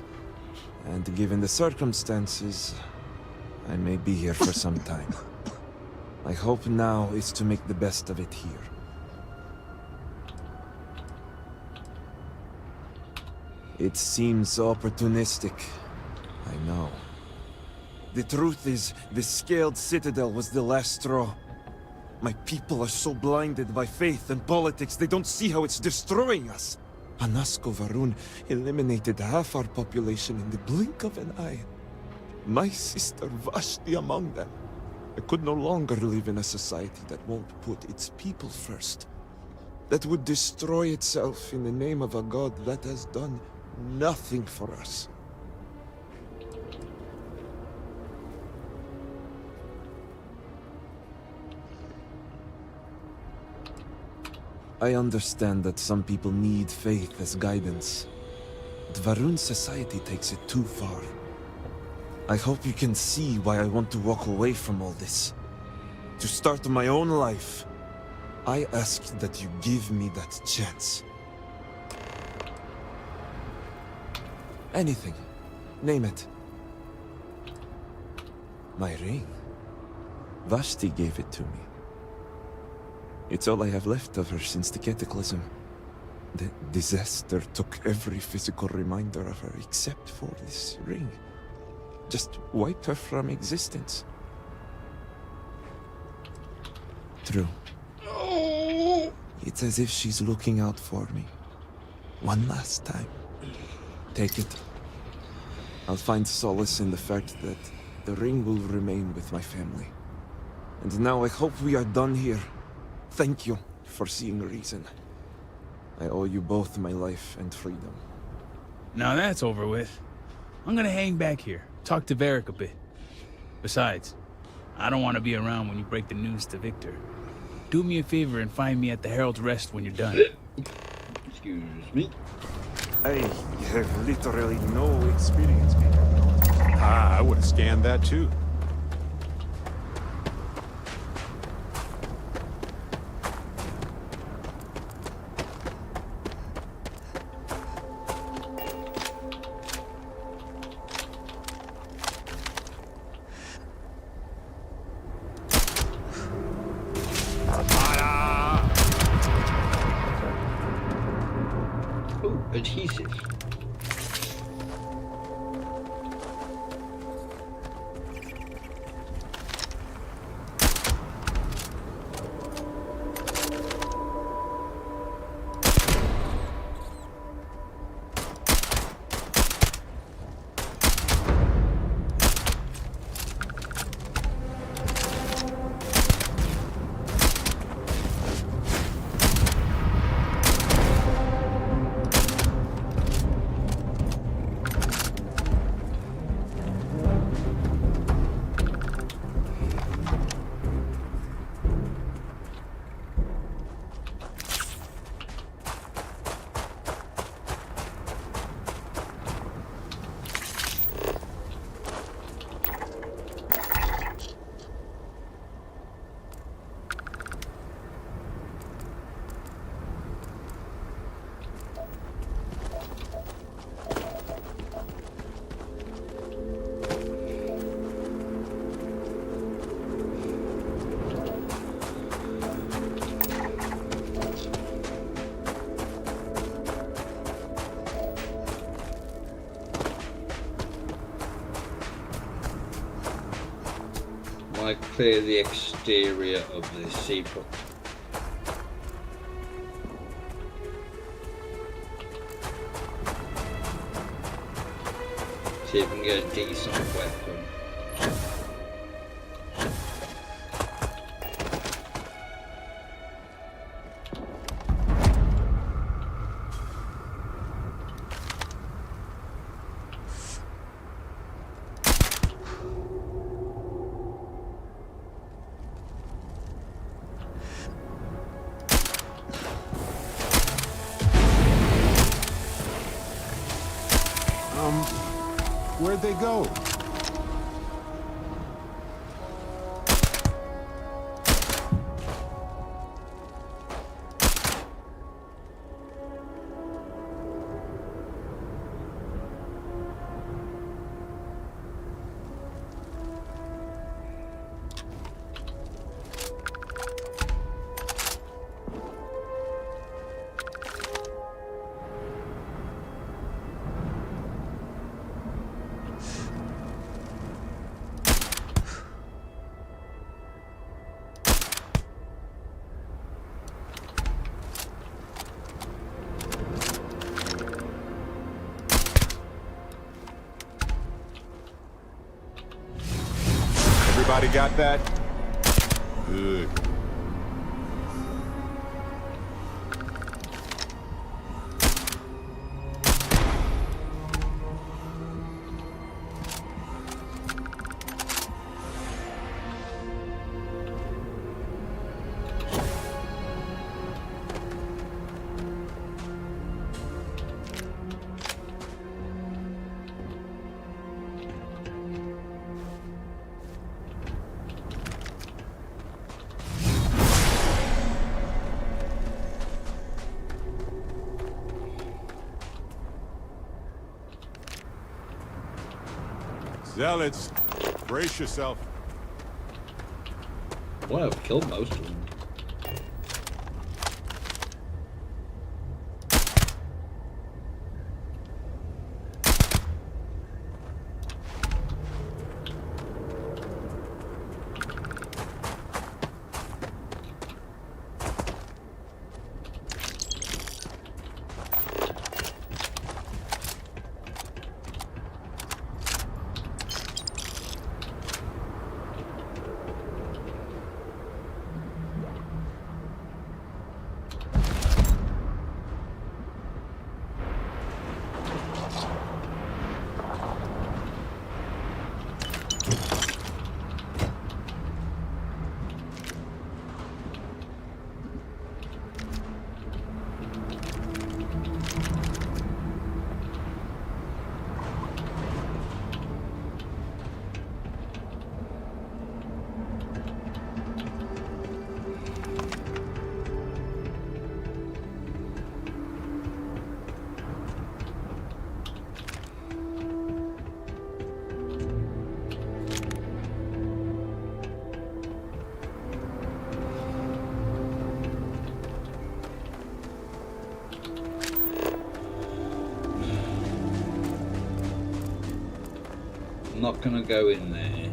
and given the circumstances, I may be here for some time. My hope now is to make the best of it here. It seems opportunistic, I know. The truth is, the Scaled Citadel was the last straw. My people are so blinded by faith and politics, they don't see how it's destroying us. Anasko Varun eliminated half our population in the blink of an eye. My sister Vashti among them. I could no longer live in a society that won't put its people first. That would destroy itself in the name of a god that has done nothing for us. I understand that some people need faith as guidance, but Varun society takes it too far. I hope you can see why I want to walk away from all this. To start my own life, I ask that you give me that chance. Anything. Name it. My ring. Vashti gave it to me. It's all I have left of her since the cataclysm. The disaster took every physical reminder of her except for this ring. Just wiped her from existence. True. It's as if she's looking out for me. One last time. Take it. I'll find solace in the fact that the ring will remain with my family. And now I hope we are done here. Thank you for seeing reason. I owe you both my life and freedom. Now that's over with. I'm gonna hang back here, talk to Varric a bit. Besides, I don't want to be around when you break the news to Victor. Do me a favor and find me at the Herald's Rest when you're done. Excuse me. I have literally no experience being I would have scanned that too. Adhesive. I clear the exterior of the seaport. See if we can get a decent weapon. Where'd they go? Everybody got that? Good. Zealots, brace yourself. Well, I've killed most of them. Not gonna go in there.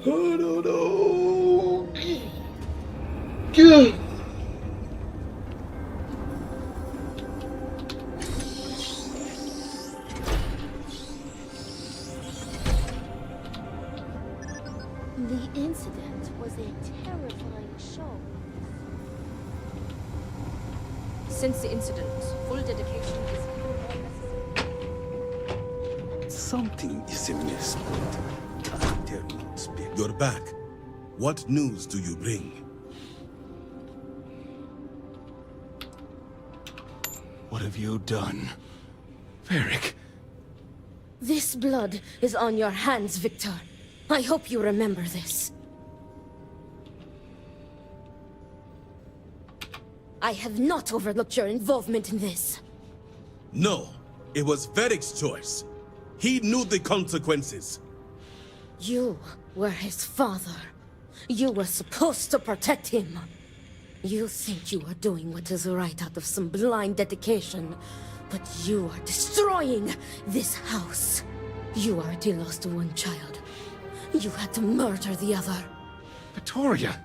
Oh no no! Good. terrifying show. Since the incident, full dedication is even more necessary. Something is amiss, but I dare not speak. You're back. What news do you bring? What have you done? Varric. This blood is on your hands, Victor. I hope you remember this. I have not overlooked your involvement in this. No, it was Varric's choice. He knew the consequences. You were his father. You were supposed to protect him. You think you are doing what is right out of some blind dedication, but you are destroying this house. You already lost one child. You had to murder the other. Victoria!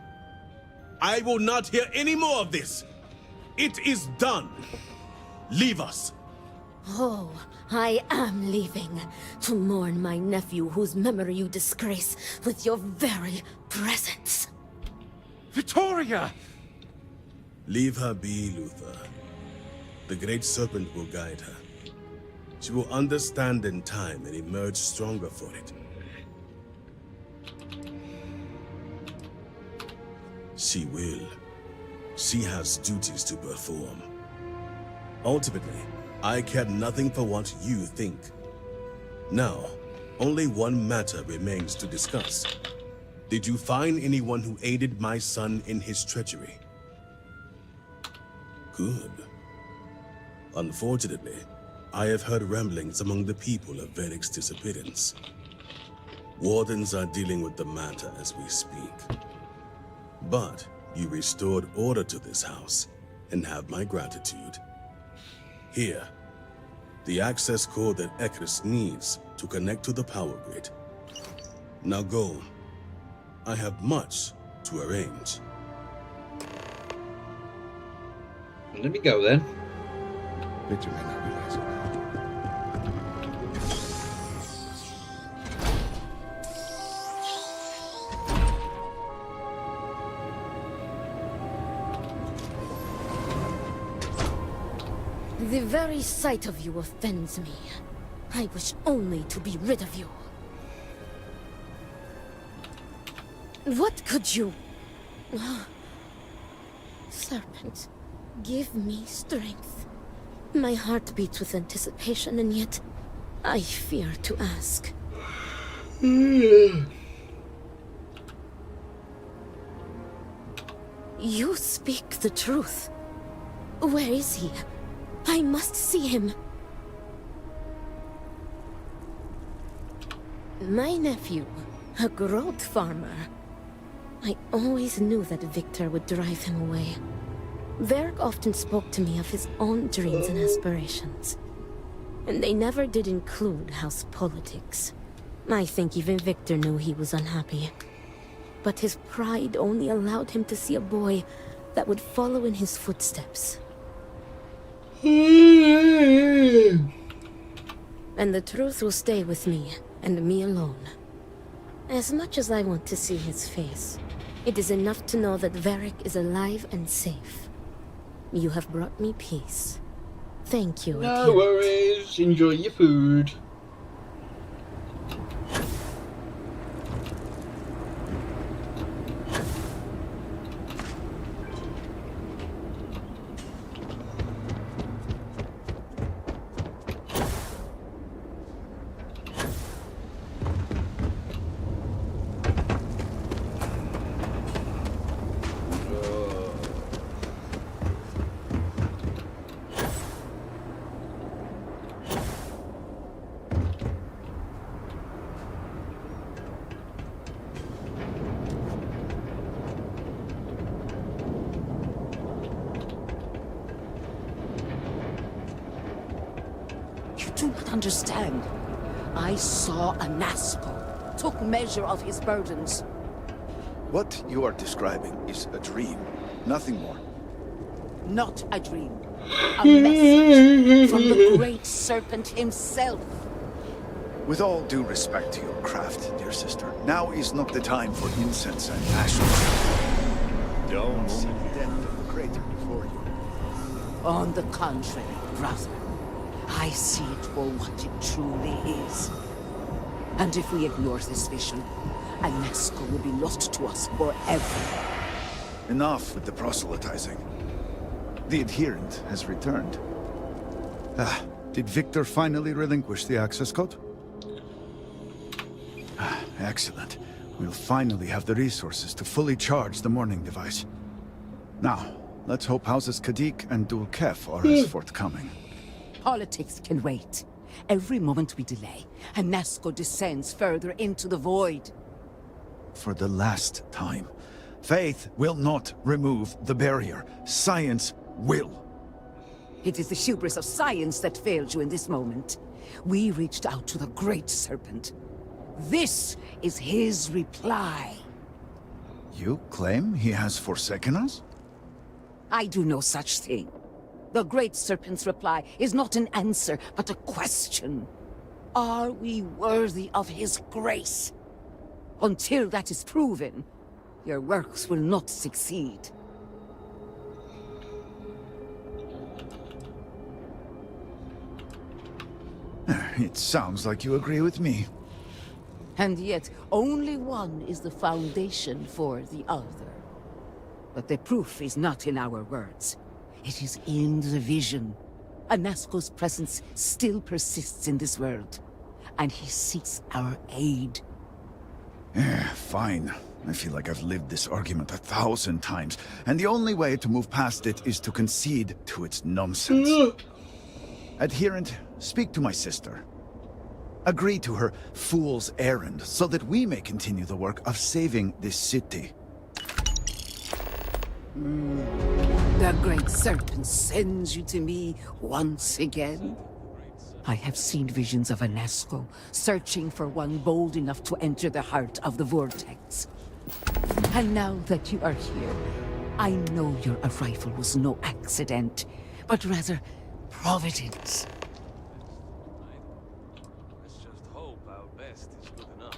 I will not hear any more of this. It is done. Leave us. Oh, I am leaving to mourn my nephew whose memory you disgrace with your very presence. Victoria! Leave her be, Luther. The Great Serpent will guide her. She will understand in time and emerge stronger for it. She will. She has duties to perform. Ultimately, I care nothing for what you think. Now, only one matter remains to discuss. Did you find anyone who aided my son in his treachery? Good. Unfortunately, I have heard ramblings among the people of Varric's disappearance. Wardens are dealing with the matter as we speak. But you restored order to this house and have my gratitude. Here, the access code that Ekris needs to connect to the power grid. Now go. I have much to arrange. Let me go then. Victor may not realize it. The very sight of you offends me. I wish only to be rid of you. What could you... Serpent, give me strength. My heart beats with anticipation, and yet I fear to ask. You speak the truth. Where is he? I must see him. My nephew, a growth farmer. I always knew that Victor would drive him away. Varric often spoke to me of his own dreams and aspirations. And they never did include house politics. I think even Victor knew he was unhappy. But his pride only allowed him to see a boy that would follow in his footsteps. And the truth will stay with me, and me alone. As much as I want to see his face, it is enough to know that Varric is alive and safe. You have brought me peace. Thank you again. No worries. Enjoy your food. You do not understand. I saw a Naspel, took measure of his burdens. What you are describing is a dream, nothing more. Not a dream. A message from the Great Serpent himself. With all due respect to your craft, dear sister, now is not the time for incense and ashes. don't see the depth of the crater before you. On the contrary, brother. I see it for what it truly is. And if we ignore this vision, Anasco will be lost to us forever. Enough with the proselytizing. The adherent has returned. Did Victor finally relinquish the access code? Excellent. We'll finally have the resources to fully charge the morning device. Now, let's hope Houses Kadik and Dul Kef are as forthcoming. Politics can wait. Every moment we delay, Anasco descends further into the void. For the last time, faith will not remove the barrier. Science will. It is the hubris of science that failed you in this moment. We reached out to the Great Serpent. This is his reply. You claim he has forsaken us? I do no such thing. The Great Serpent's reply is not an answer, but a question. Are we worthy of his grace? Until that is proven, your works will not succeed. It sounds like you agree with me. And yet, only one is the foundation for the other. But the proof is not in our words. It is in the vision. Anasco's presence still persists in this world, and he seeks our aid. Fine. I feel like I've lived this argument 1,000 times, and the only way to move past it is to concede to its nonsense. Adherent, speak to my sister. Agree to her fool's errand, so that we may continue the work of saving this city. The Great Serpent sends you to me once again. I have seen visions of Anasco, searching for one bold enough to enter the heart of the vortex. And now that you are here, I know your arrival was no accident, but rather providence. Let's just hope our best is good enough.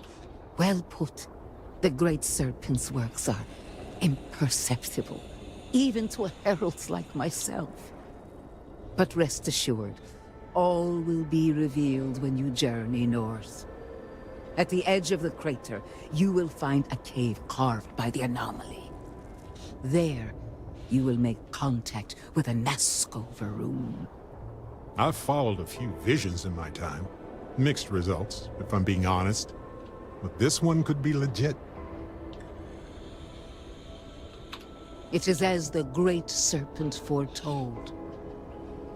Well put. The Great Serpent's works are imperceptible, even to heralds like myself. But rest assured, all will be revealed when you journey north. At the edge of the crater, you will find a cave carved by the anomaly. There, you will make contact with a Anasco Varun. I've followed a few visions in my time. Mixed results, if I'm being honest. But this one could be legit. It is as the Great Serpent foretold.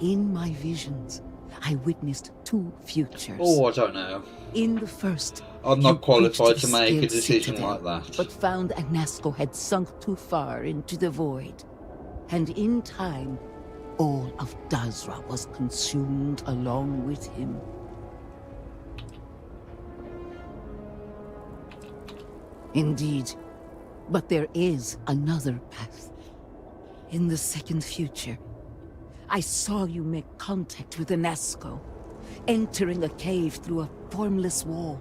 In my visions, I witnessed two futures. Oh, I don't know. In the first, I'm not qualified reached to the make a scaled decision citadel, like that. but found Anasco had sunk too far into the void. And in time, all of Dazra was consumed along with him. Indeed, but there is another path. In the second future, I saw you make contact with Anasco, entering a cave through a formless wall.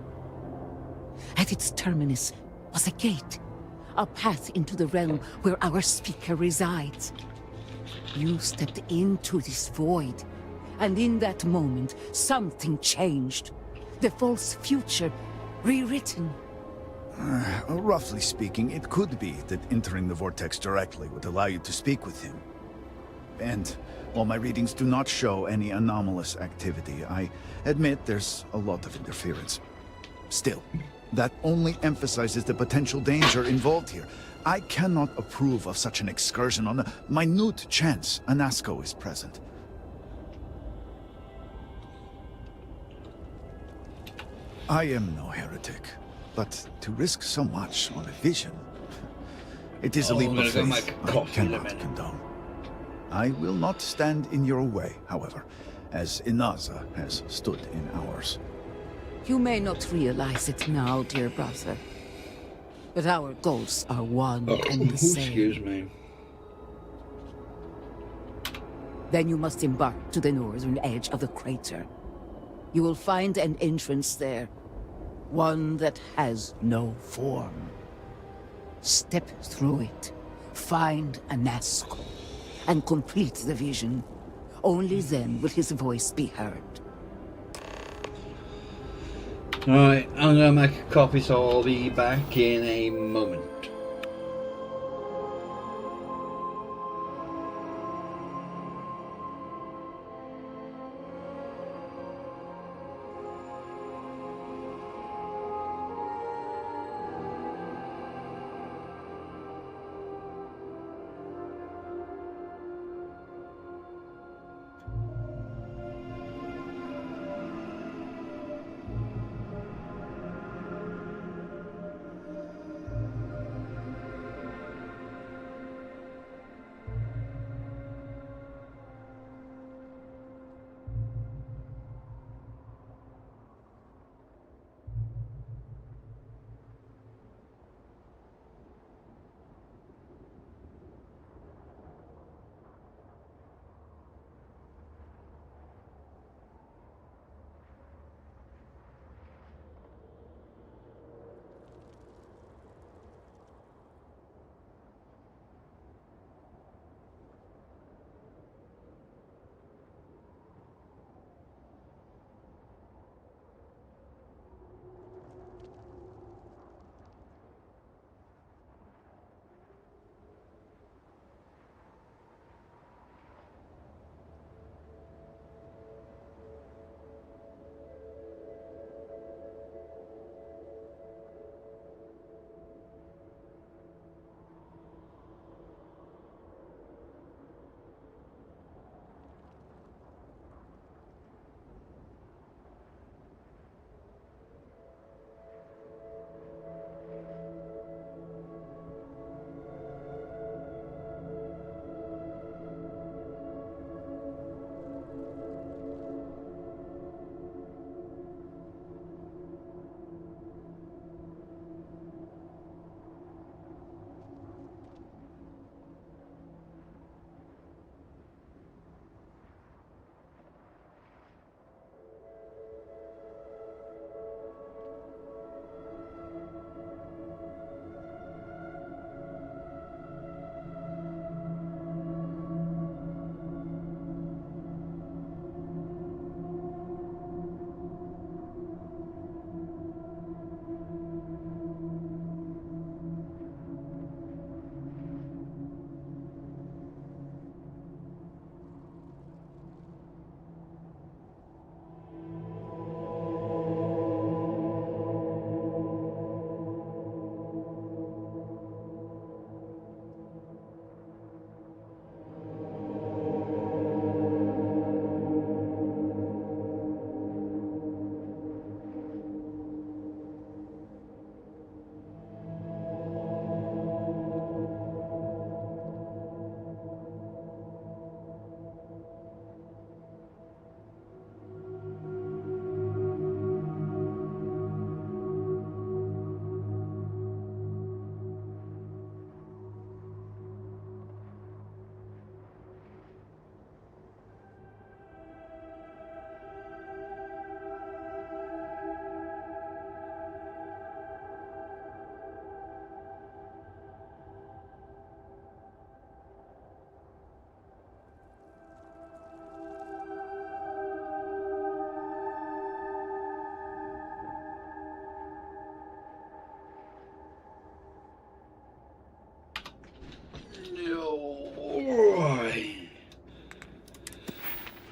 At its terminus was a gate, a path into the realm where our speaker resides. You stepped into this void, and in that moment, something changed. The false future, rewritten. Roughly speaking, it could be that entering the vortex directly would allow you to speak with him. And while my readings do not show any anomalous activity, I admit there's a lot of interference. Still, that only emphasizes the potential danger involved here. I cannot approve of such an excursion on a minute chance Anasco is present. I am no heretic, but to risk so much on a vision, it is a leap of faith I cannot condone. I will not stand in your way, however, as Inaza has stood in ours. You may not realize it now, dear brother, but our goals are one and the same. Excuse me. Then you must embark to the northern edge of the crater. You will find an entrance there, one that has no form. Step through it, Find Anasco and complete the vision. Only then will his voice be heard. Alright, I'm gonna make a copy, so I'll be back in a moment.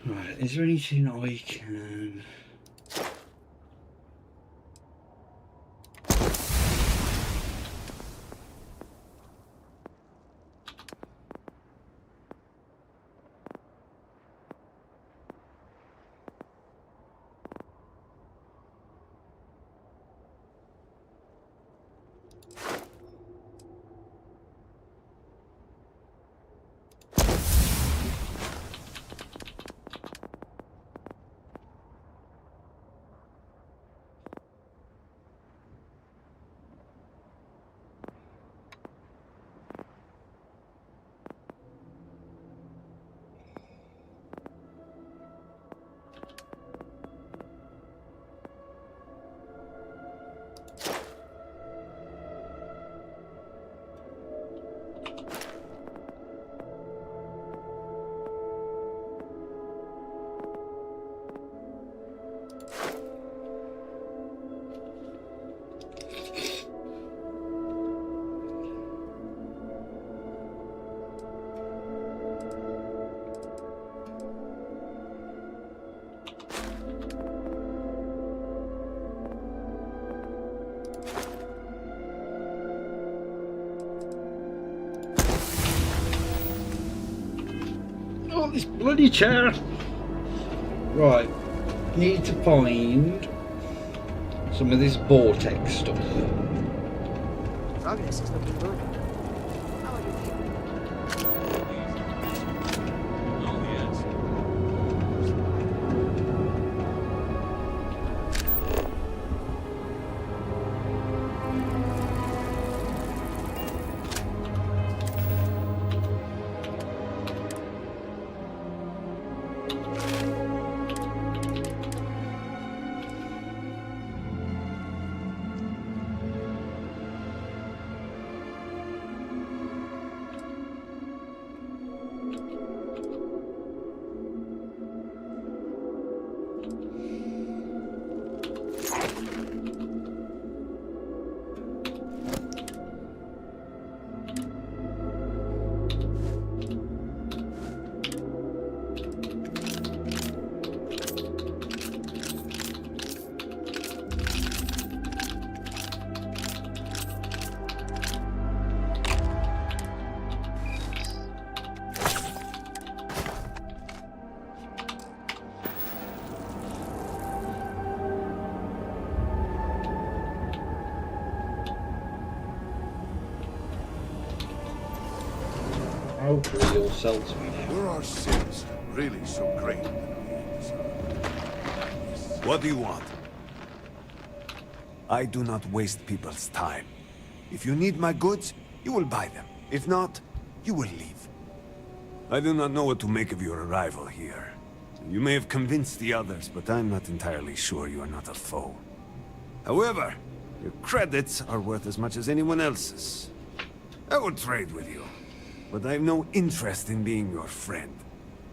Right, is there anything I can... want this bloody chair. Right. Need to find some of this vortex stuff. Progress is looking good. How are you feeling? How free your cells we now. Were our sins really so great? What do you want? I do not waste people's time. If you need my goods, you will buy them. If not, you will leave. I do not know what to make of your arrival here. You may have convinced the others, but I'm not entirely sure you are not a foe. However, your credits are worth as much as anyone else's. I will trade with you, but I have no interest in being your friend.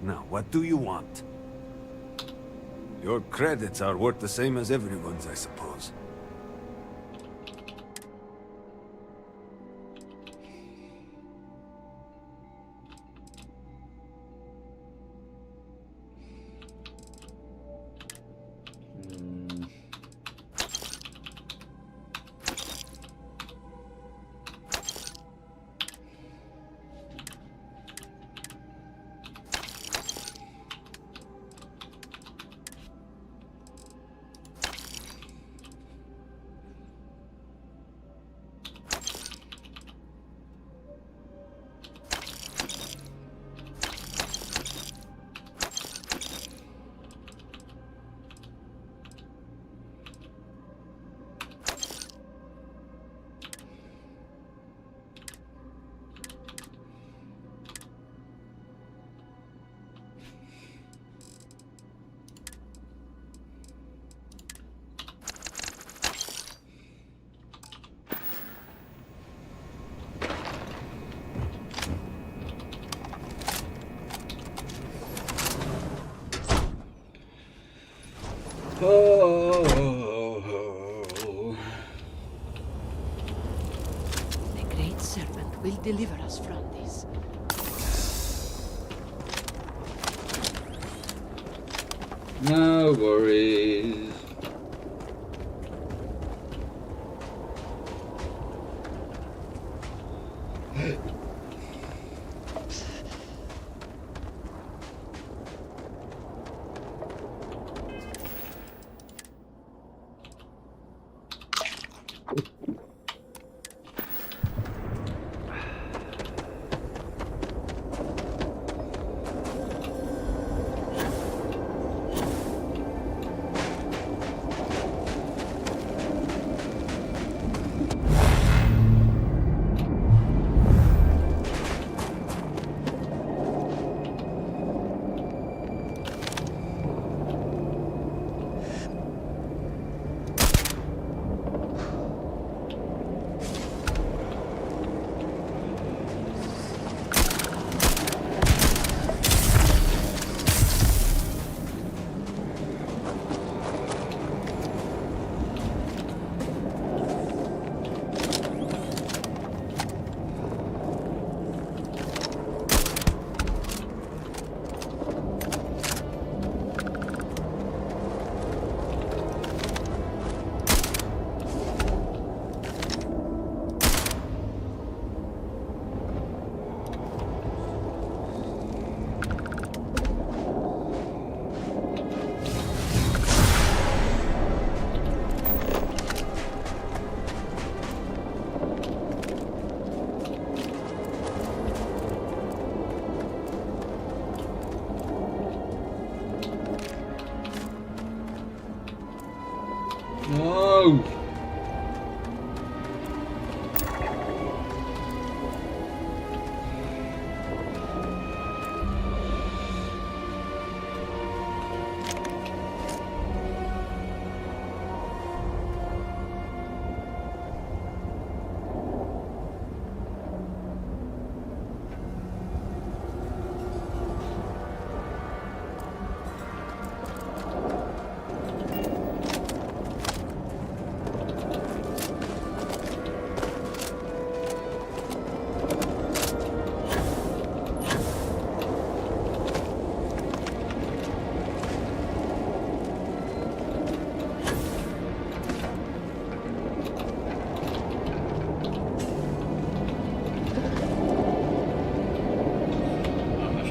Now, what do you want? Your credits are worth the same as everyone's, I suppose. The great servant will deliver us from this. No worries.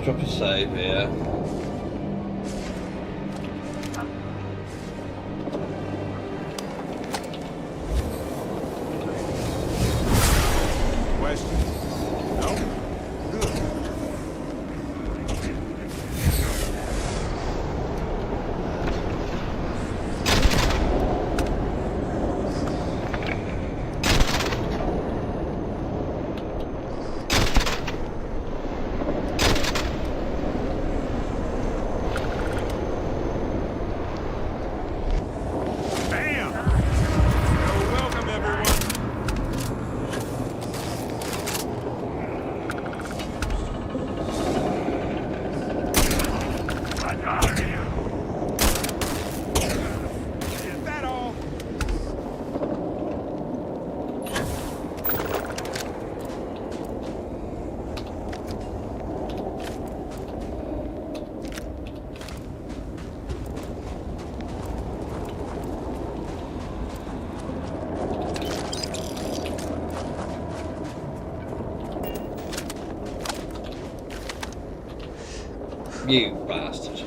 drop a save here. Questions? No? Good. Bam! You're welcome, everyone. Is that all? You bastard.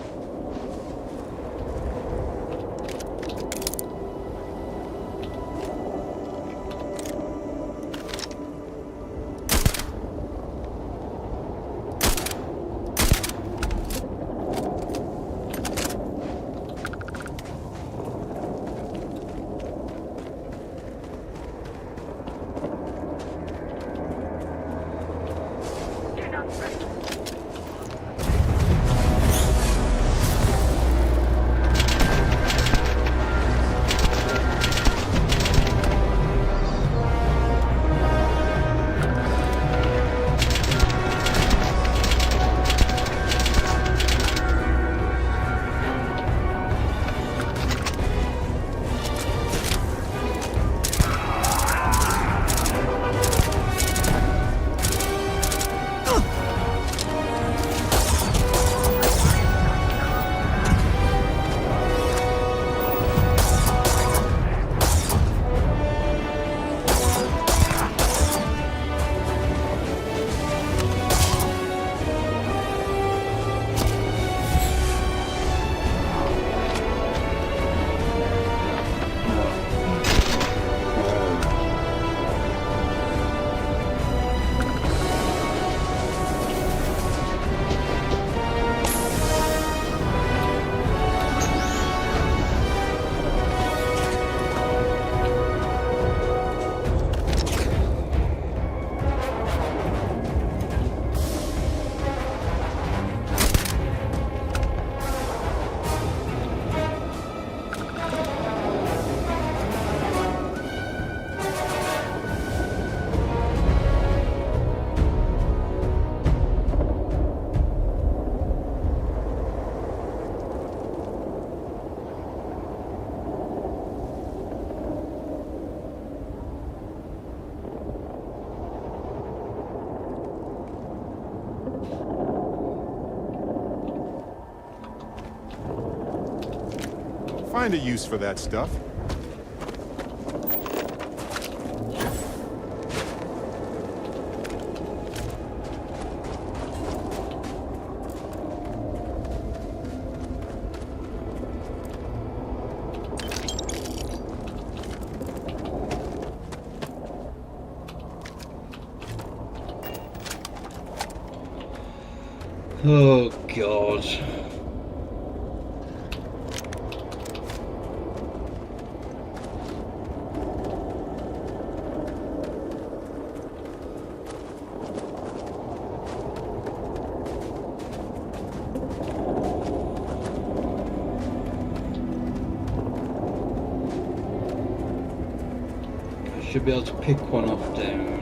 Find a use for that stuff. Oh God. Should be able to pick one off down here.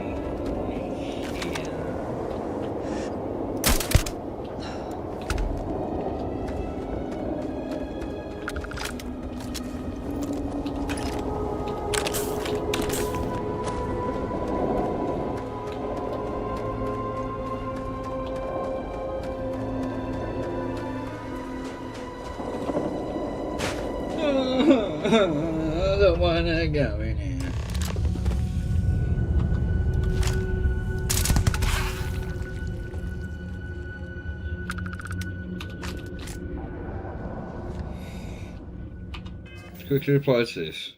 I don't want to go in here. quickly reply to this.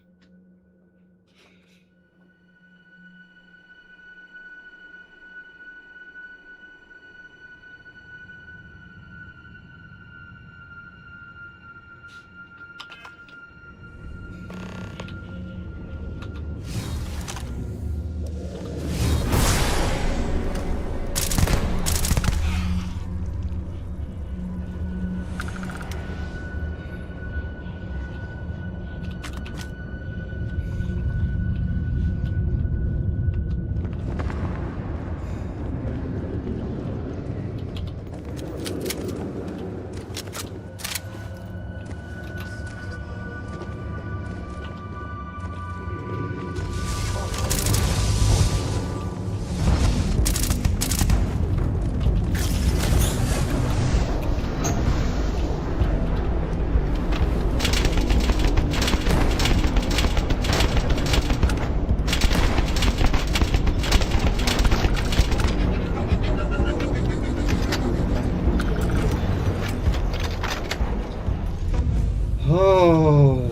Oh.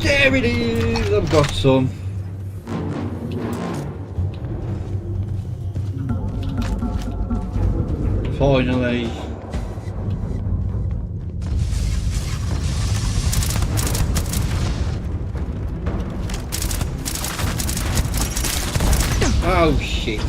There it is! I've got some. Finally. Oh shit.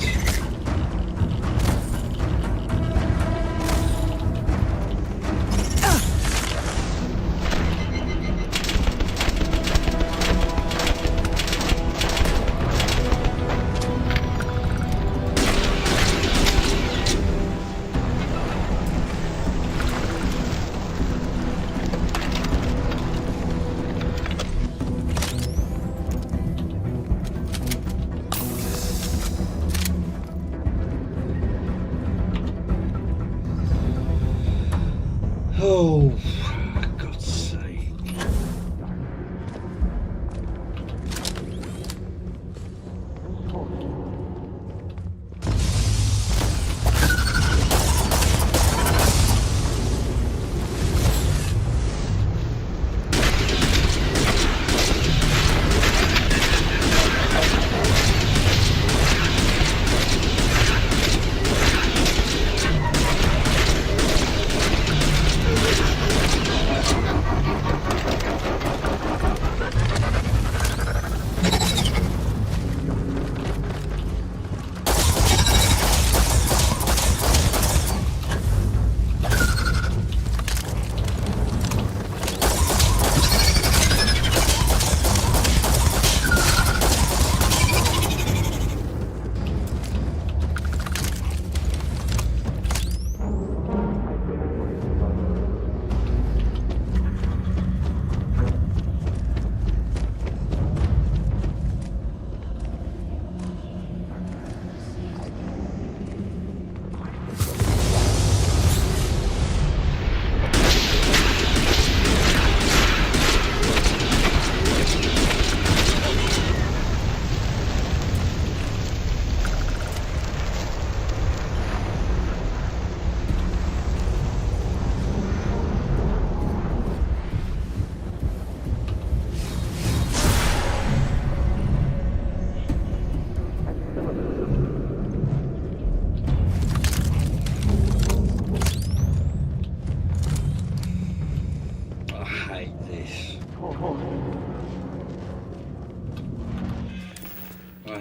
Oh, for God's sake.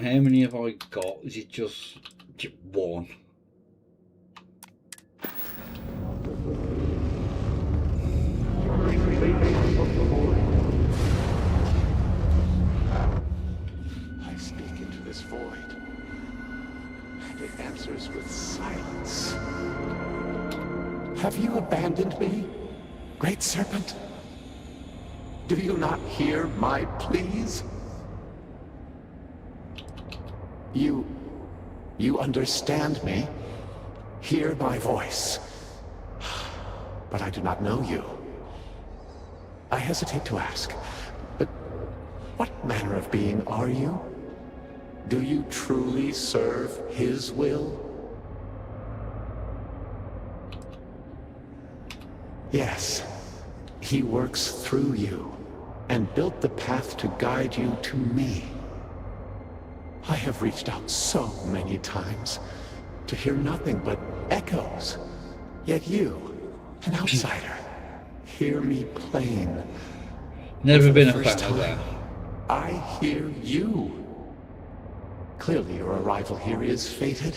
How many have I got? Is it just one? I speak into this void, and it answers with silence. Have you abandoned me, Great Serpent? Do you not hear my pleas? You understand me? Hear my voice. But I do not know you. I hesitate to ask, but what manner of being are you? Do you truly serve his will? Yes, he works through you and built the path to guide you to me. I have reached out so many times to hear nothing but echoes. Yet you, an outsider, hear me plain. Never been a For the first fan of that. time, I hear you. Clearly your arrival here is fated.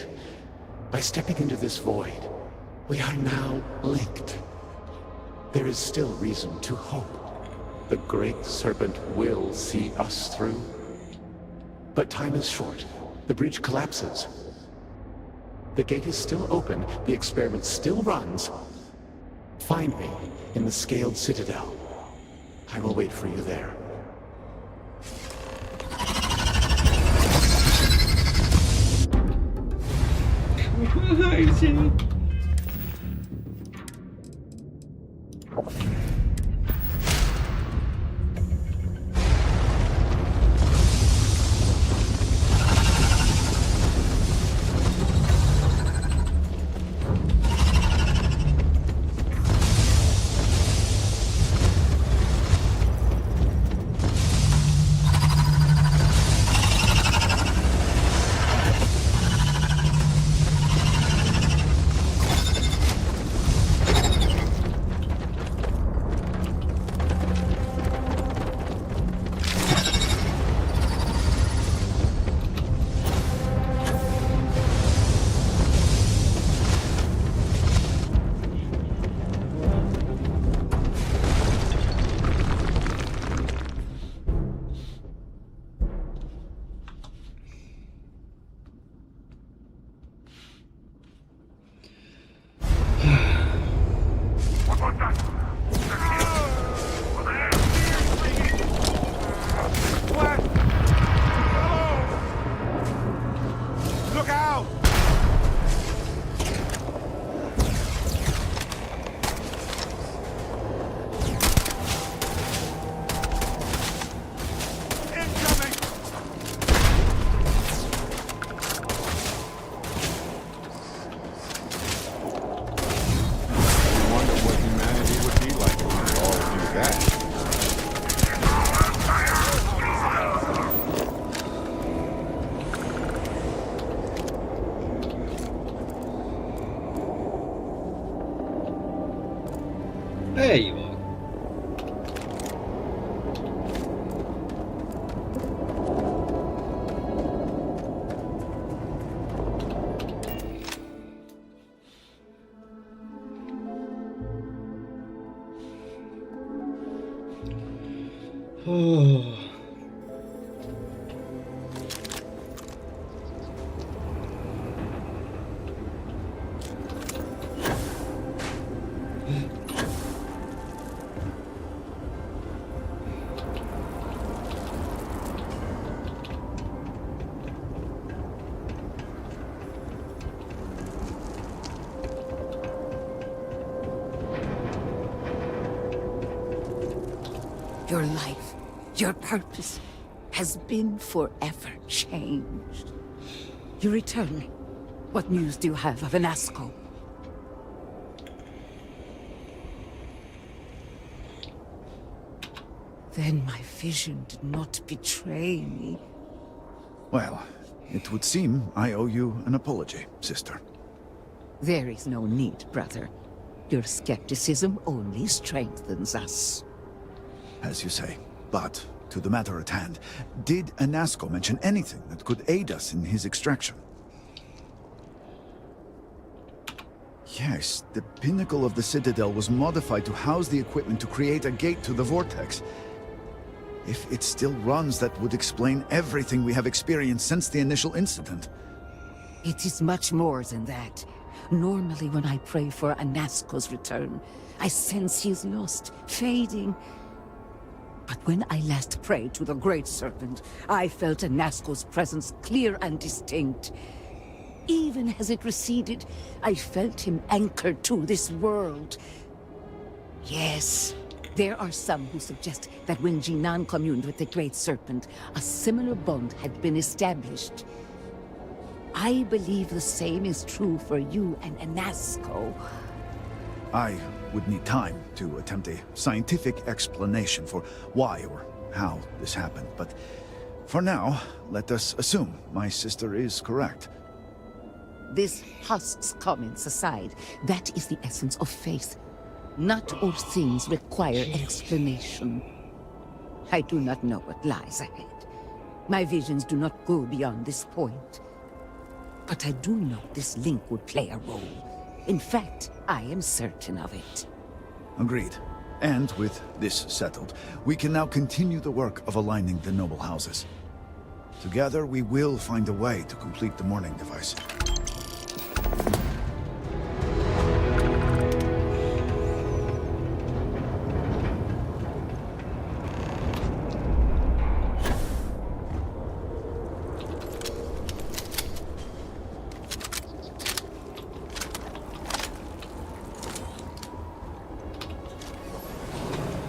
By stepping into this void, we are now linked. There is still reason to hope. The Great Serpent will see us through. But time is short. The bridge collapses. The gate is still open. The experiment still runs. Find me in the Scaled Citadel. I will wait for you there. Look out! There you are. Oh. Your life, your purpose, has been forever changed. You return. What news do you have of Anasco? Then my vision did not betray me. Well, it would seem I owe you an apology, sister. There is no need, brother. Your skepticism only strengthens us. As you say. But, to the matter at hand, did Anasco mention anything that could aid us in his extraction? Yes, the pinnacle of the Citadel was modified to house the equipment to create a gate to the Vortex. If it still runs, that would explain everything we have experienced since the initial incident. It is much more than that. Normally when I pray for Anasco's return, I sense he is lost, fading. But when I last prayed to the Great Serpent, I felt Anasco's presence clear and distinct. Even as it receded, I felt him anchored to this world. Yes, there are some who suggest that when Jinan communed with the Great Serpent, a similar bond had been established. I believe the same is true for you and Anasco. I would need time to attempt a scientific explanation for why or how this happened, but for now, let us assume my sister is correct. This husks comments aside, that is the essence of faith. Not all things require explanation. I do not know what lies ahead. My visions do not go beyond this point. But I do know this link would play a role. In fact, I am certain of it. Agreed. And with this settled, we can now continue the work of aligning the noble houses. Together, we will find a way to complete the mourning device.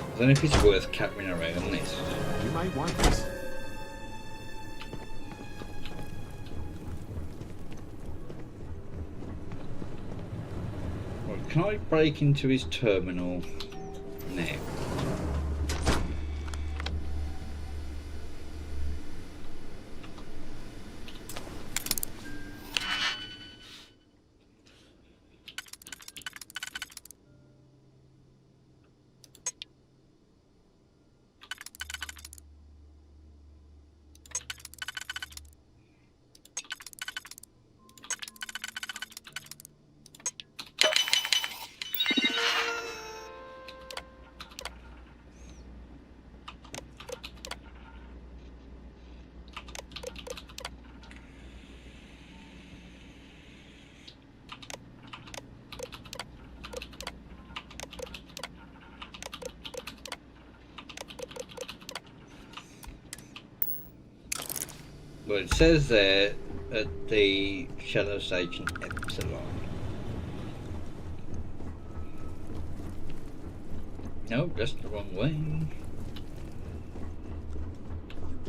I don't know if it's worth capturing around this. You might want this. Right, can I break into his terminal now? Well, it says there at the Shadow Station Epsilon. No, that's the wrong way.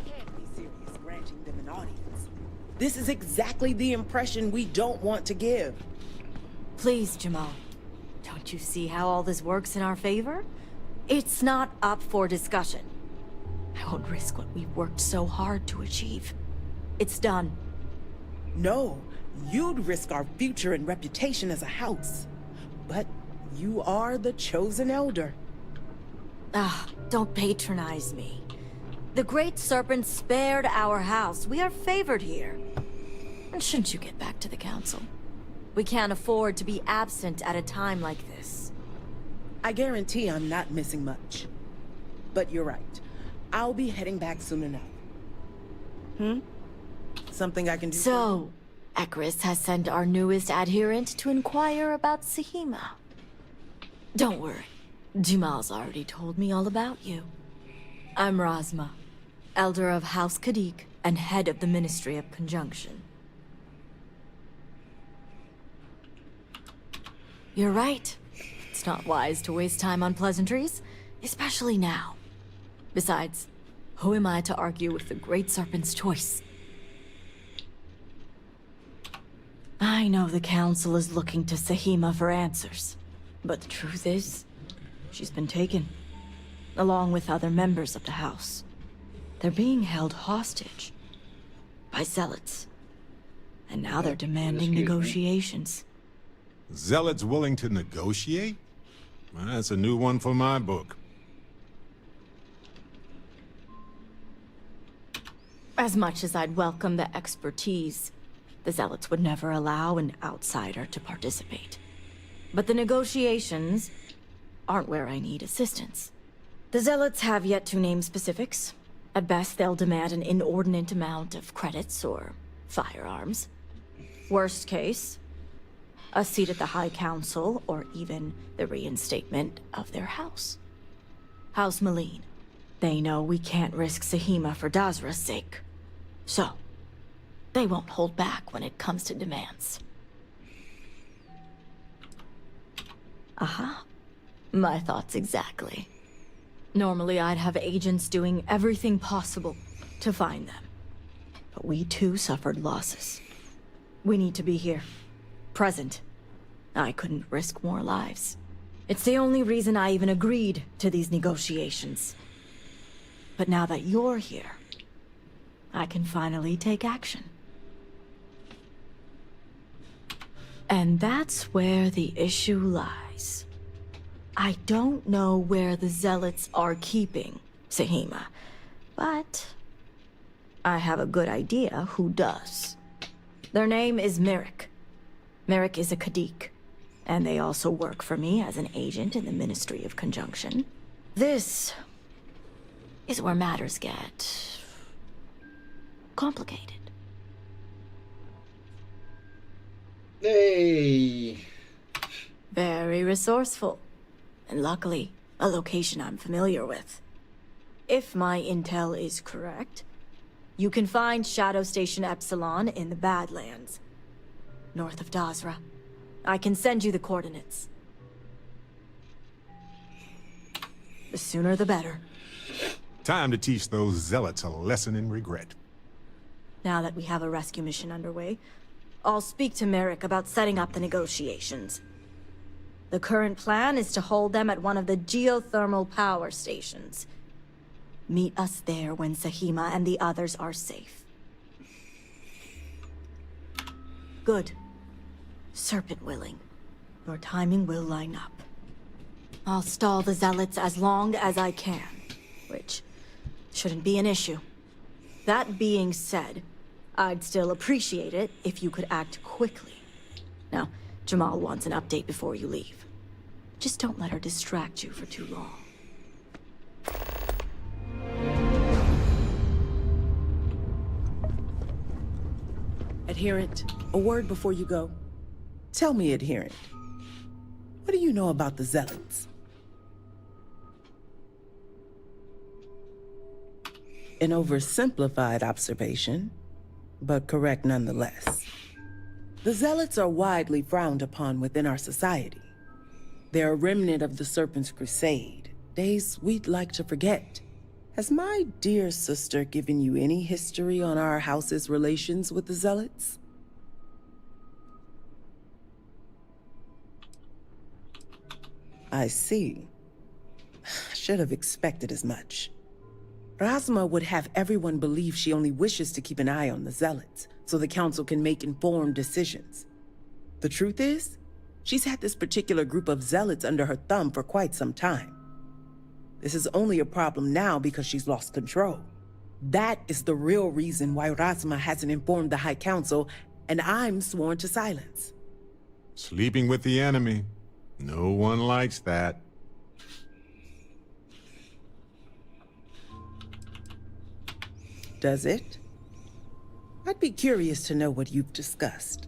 Can't be serious granting them an audience. This is exactly the impression we don't want to give. Please, Jamal. Don't you see how all this works in our favor? It's not up for discussion. I won't risk what we've worked so hard to achieve. It's done. No, you'd risk our future and reputation as a house. But you are the chosen elder. Ah, don't patronize me. The Great Serpent spared our house. We are favored here. And shouldn't you get back to the council? We can't afford to be absent at a time like this. I guarantee I'm not missing much. But you're right. I'll be heading back soon enough. Something I can do? So, Ekris has sent our newest adherent to inquire about Sahima. Don't worry. Jamal's already told me all about you. I'm Razma, Elder of House Kadik and head of the Ministry of Conjunction. You're right. It's not wise to waste time on pleasantries, especially now. Besides, who am I to argue with the Great Serpent's choice? I know the Council is looking to Sahima for answers, but the truth is, she's been taken, along with other members of the House. They're being held hostage by Zealots, and now they're demanding negotiations. Zealots willing to negotiate? Well, that's a new one for my book. As much as I'd welcome the expertise, the Zealots would never allow an outsider to participate. But the negotiations aren't where I need assistance. The Zealots have yet to name specifics. At best, they'll demand an inordinate amount of credits or firearms. Worst case, a seat at the High Council or even the reinstatement of their house. House Malene. They know we can't risk Sahima for Dazra's sake. So, they won't hold back when it comes to demands. Aha. My thoughts exactly. Normally I'd have agents doing everything possible to find them. But we too suffered losses. We need to be here. Present. I couldn't risk more lives. It's the only reason I even agreed to these negotiations. But now that you're here, I can finally take action. And that's where the issue lies. I don't know where the Zealots are keeping Sahima, but I have a good idea who does. Their name is Merrick. Merrick is a Kadik, and they also work for me as an agent in the Ministry of Conjunction. This is where matters get complicated. Hey! Very resourceful. And luckily, a location I'm familiar with. If my intel is correct, you can find Shadow Station Epsilon in the Badlands, north of Dazra. I can send you the coordinates. The sooner the better. Time to teach those zealots a lesson in regret. Now that we have a rescue mission underway, I'll speak to Merrick about setting up the negotiations. The current plan is to hold them at one of the geothermal power stations. Meet us there when Sahima and the others are safe. Good. Serpent willing. Your timing will line up. I'll stall the Zealots as long as I can, which shouldn't be an issue. That being said, I'd still appreciate it if you could act quickly. Now, Jamal wants an update before you leave. Just don't let her distract you for too long. Adherent, a word before you go. Tell me, Adherent, what do you know about the Zealots? An oversimplified observation, but correct nonetheless. The Zealots are widely frowned upon within our society. They're a remnant of the Serpent's Crusade, days we'd like to forget. Has my dear sister given you any history on our house's relations with the Zealots? I see. Should have expected as much. Razma would have everyone believe she only wishes to keep an eye on the Zealots, so the Council can make informed decisions. The truth is, she's had this particular group of Zealots under her thumb for quite some time. This is only a problem now because she's lost control. That is the real reason why Razma hasn't informed the High Council, and I'm sworn to silence. Sleeping with the enemy. No one likes that. Does it? I'd be curious to know what you've discussed.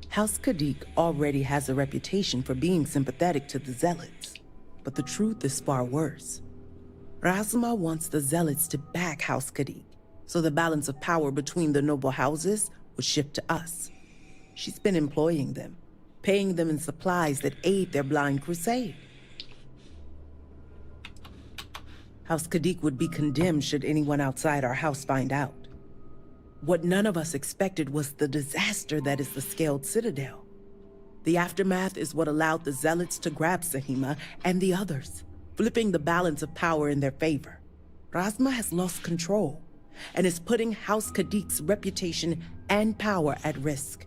House Kadik already has a reputation for being sympathetic to the Zealots, but the truth is far worse. Razma wants the Zealots to back House Kadik, so the balance of power between the noble houses would shift to us. She's been employing them, paying them in supplies that aid their blind crusade. House Kadik would be condemned should anyone outside our house find out. What none of us expected was the disaster that is the Scaled Citadel. The aftermath is what allowed the Zealots to grab Sahima and the others, flipping the balance of power in their favor. Razma has lost control and is putting House Kadik's reputation and power at risk.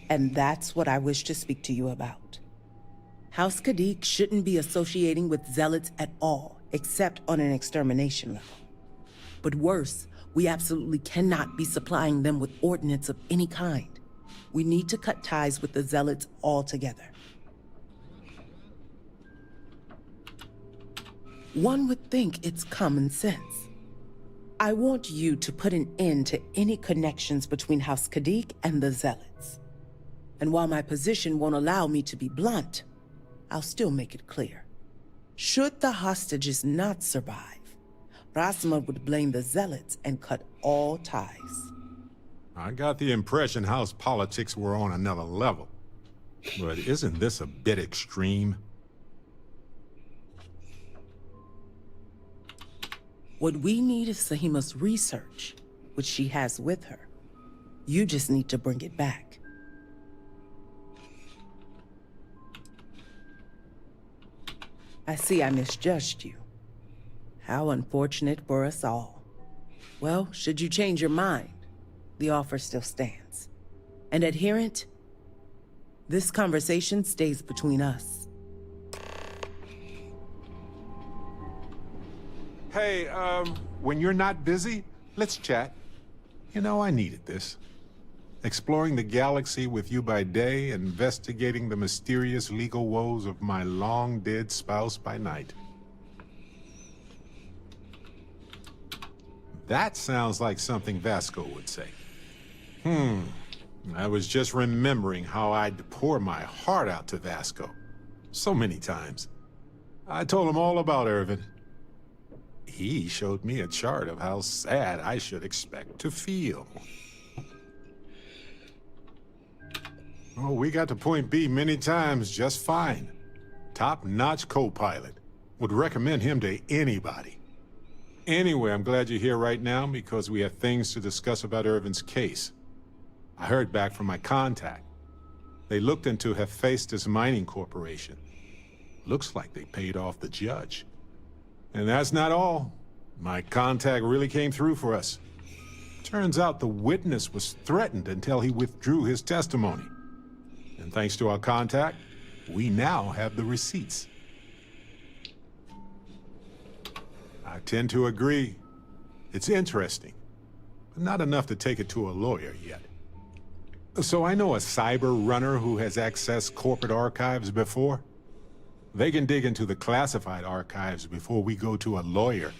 And that's what I wish to speak to you about. House Kadik shouldn't be associating with Zealots at all, except on an extermination level. But worse, we absolutely cannot be supplying them with ordnance of any kind. We need to cut ties with the Zealots altogether. One would think it's common sense. I want you to put an end to any connections between House Kadik and the Zealots. And while my position won't allow me to be blunt, I'll still make it clear. Should the hostages not survive, Rasma would blame the Zealots and cut all ties. I got the impression house politics were on another level. But isn't this a bit extreme? What we need is Sahima's research, which she has with her. You just need to bring it back. I see I misjudged you. How unfortunate for us all. Well, should you change your mind, the offer still stands. And adherent, this conversation stays between us. Hey, when you're not busy, let's chat. You know, I needed this. Exploring the galaxy with you by day, investigating the mysterious legal woes of my long-dead spouse by night. That sounds like something Vasco would say. I was just remembering how I'd pour my heart out to Vasco. So many times. I told him all about Irvin. He showed me a chart of how sad I should expect to feel. Oh, we got to point B many times just fine. Top-notch co-pilot. Would recommend him to anybody. Anyway, I'm glad you're here right now because we have things to discuss about Irvin's case. I heard back from my contact. They looked into Hephaestus Mining Corporation. Looks like they paid off the judge. And that's not all. My contact really came through for us. Turns out the witness was threatened until he withdrew his testimony. And thanks to our contact, we now have the receipts. I tend to agree. It's interesting, but not enough to take it to a lawyer yet. So I know a cyber runner who has accessed corporate archives before. They can dig into the classified archives before we go to a lawyer.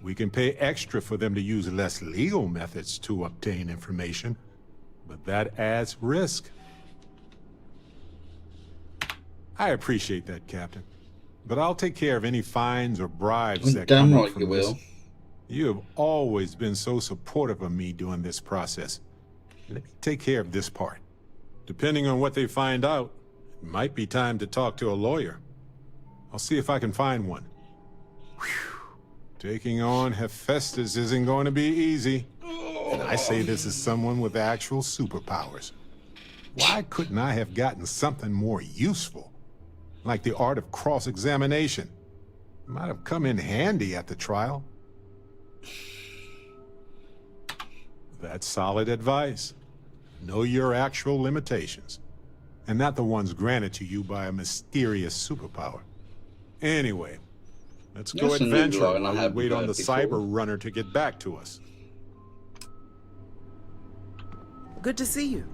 We can pay extra for them to use less legal methods to obtain information, but that adds risk. I appreciate that, Captain. But I'll take care of any fines or bribes that come up from this. You have always been so supportive of me during this process. Let me take care of this part. Depending on what they find out, it might be time to talk to a lawyer. I'll see if I can find one. Whew. Taking on Hephaestus isn't going to be easy. And I say this as someone with actual superpowers. Why couldn't I have gotten something more useful? Like the art of cross-examination. Might have come in handy at the trial. That's solid advice. Know your actual limitations. And not the ones granted to you by a mysterious superpower. Anyway, let's go adventure while we wait on the cyber runner to get back to us. Good to see you.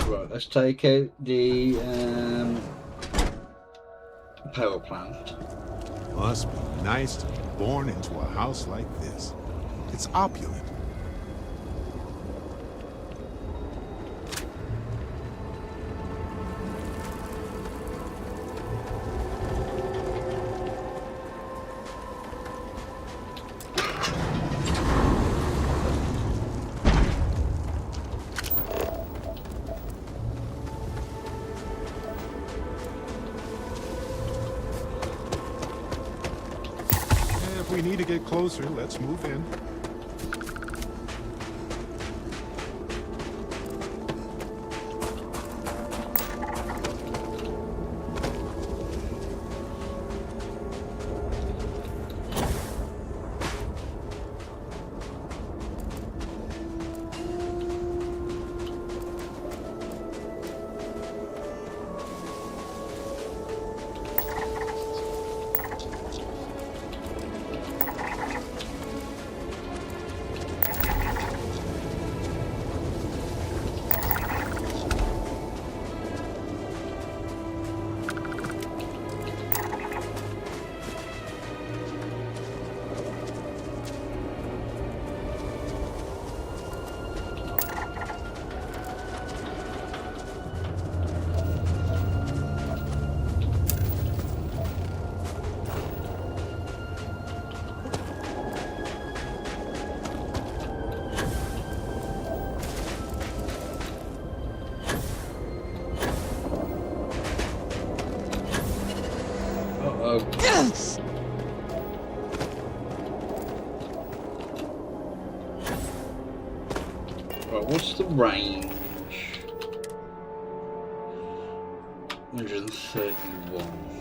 Right, let's take out the power plant. Must be nice to be born into a house like this. It's opulent. If we need to get closer, let's move in. Right, what's the range? 131.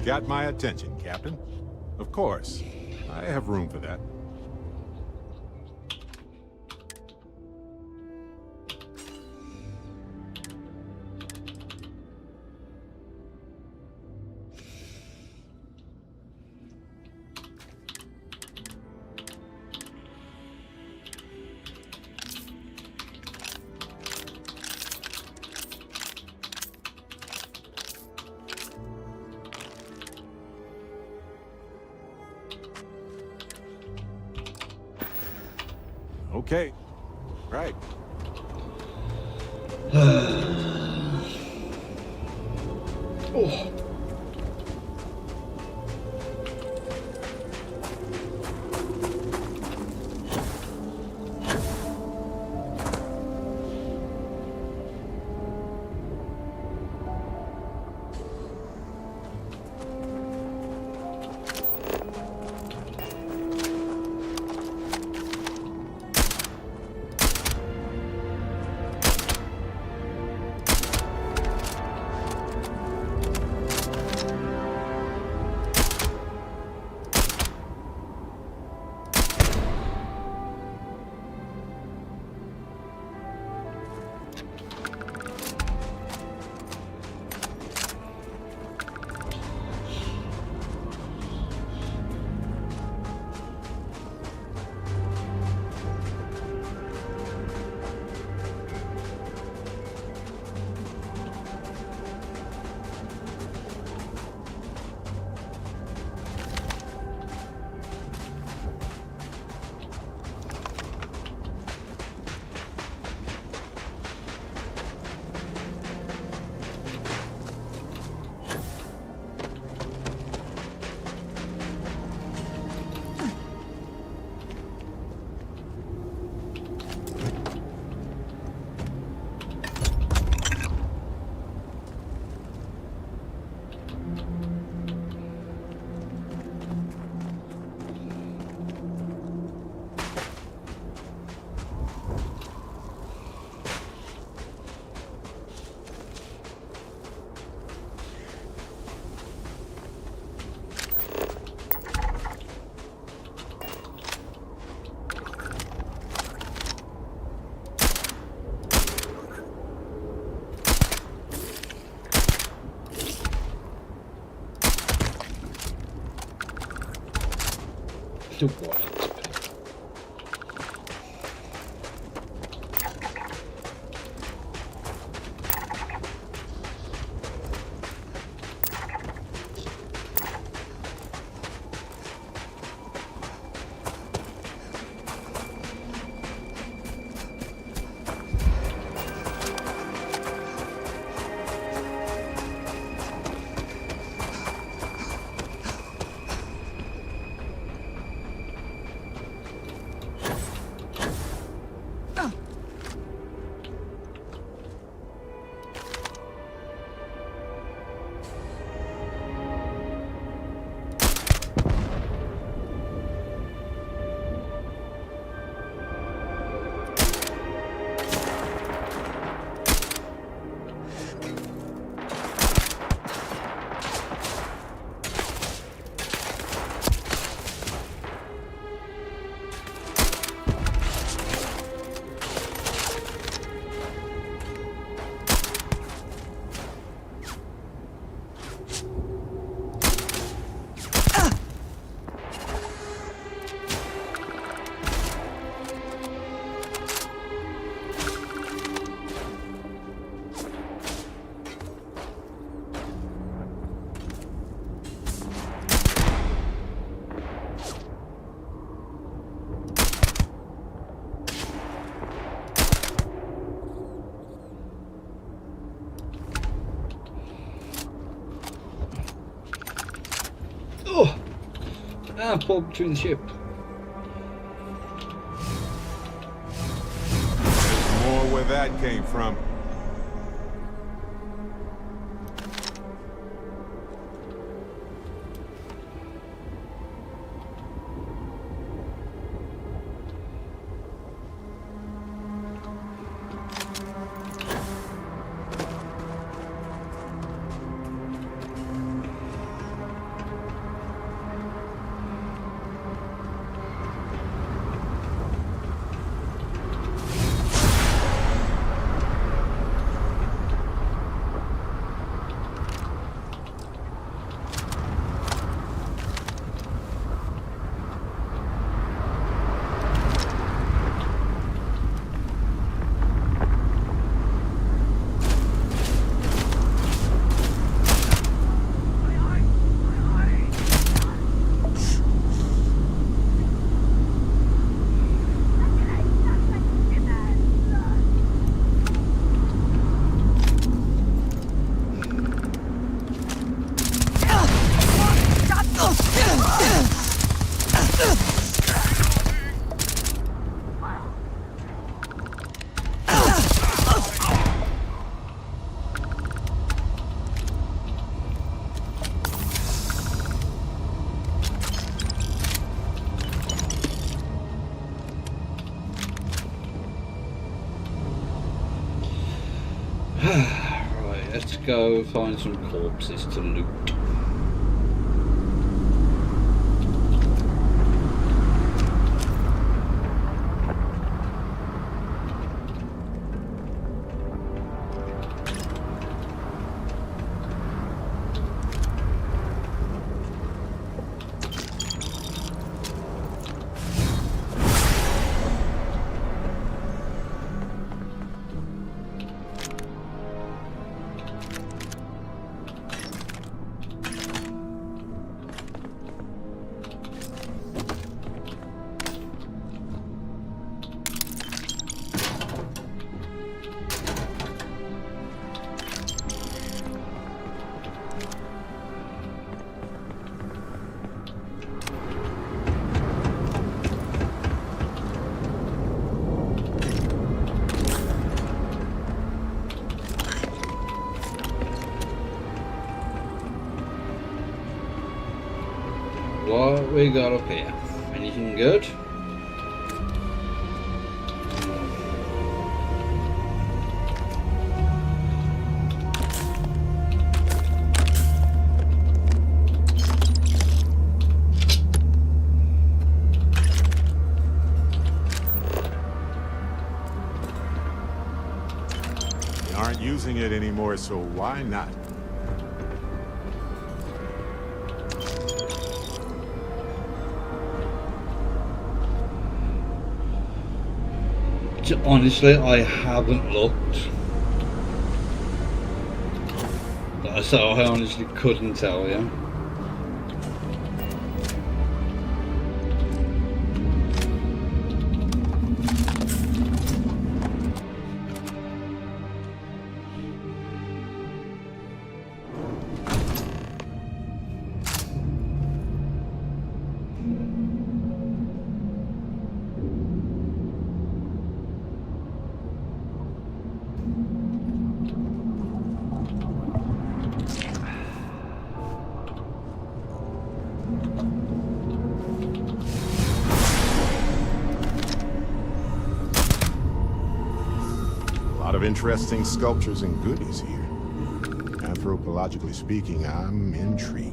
Got my attention, Captain. Of course. I have room for that. Okay. Right. Oh. To what XP? Oh! Ah, pulled between the ship. More where that came from. Right, let's go find some corpses to loot. What we got up here? Anything good? They aren't using it anymore, so why not? Honestly, I haven't looked. So I honestly couldn't tell you. Interesting sculptures and goodies here. Anthropologically speaking, I'm intrigued.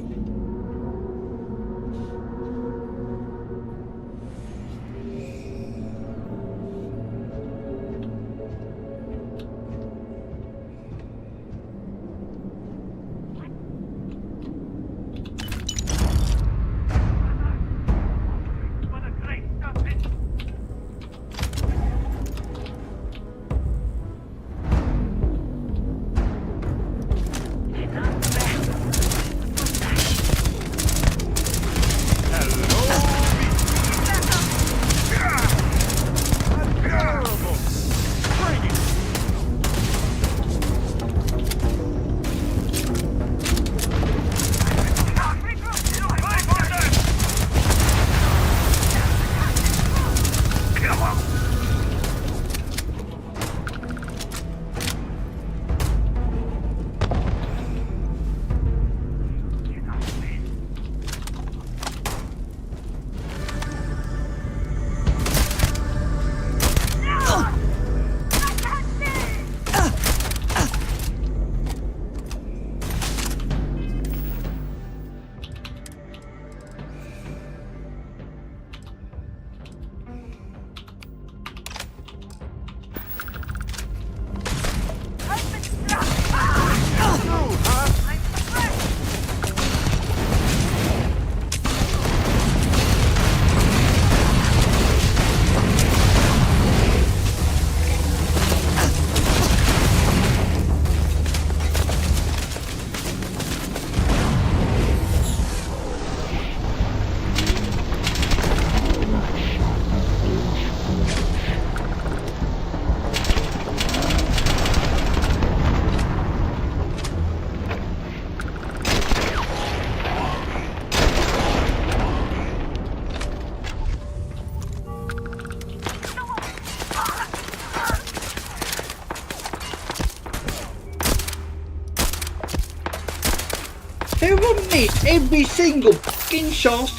Every single fucking shot.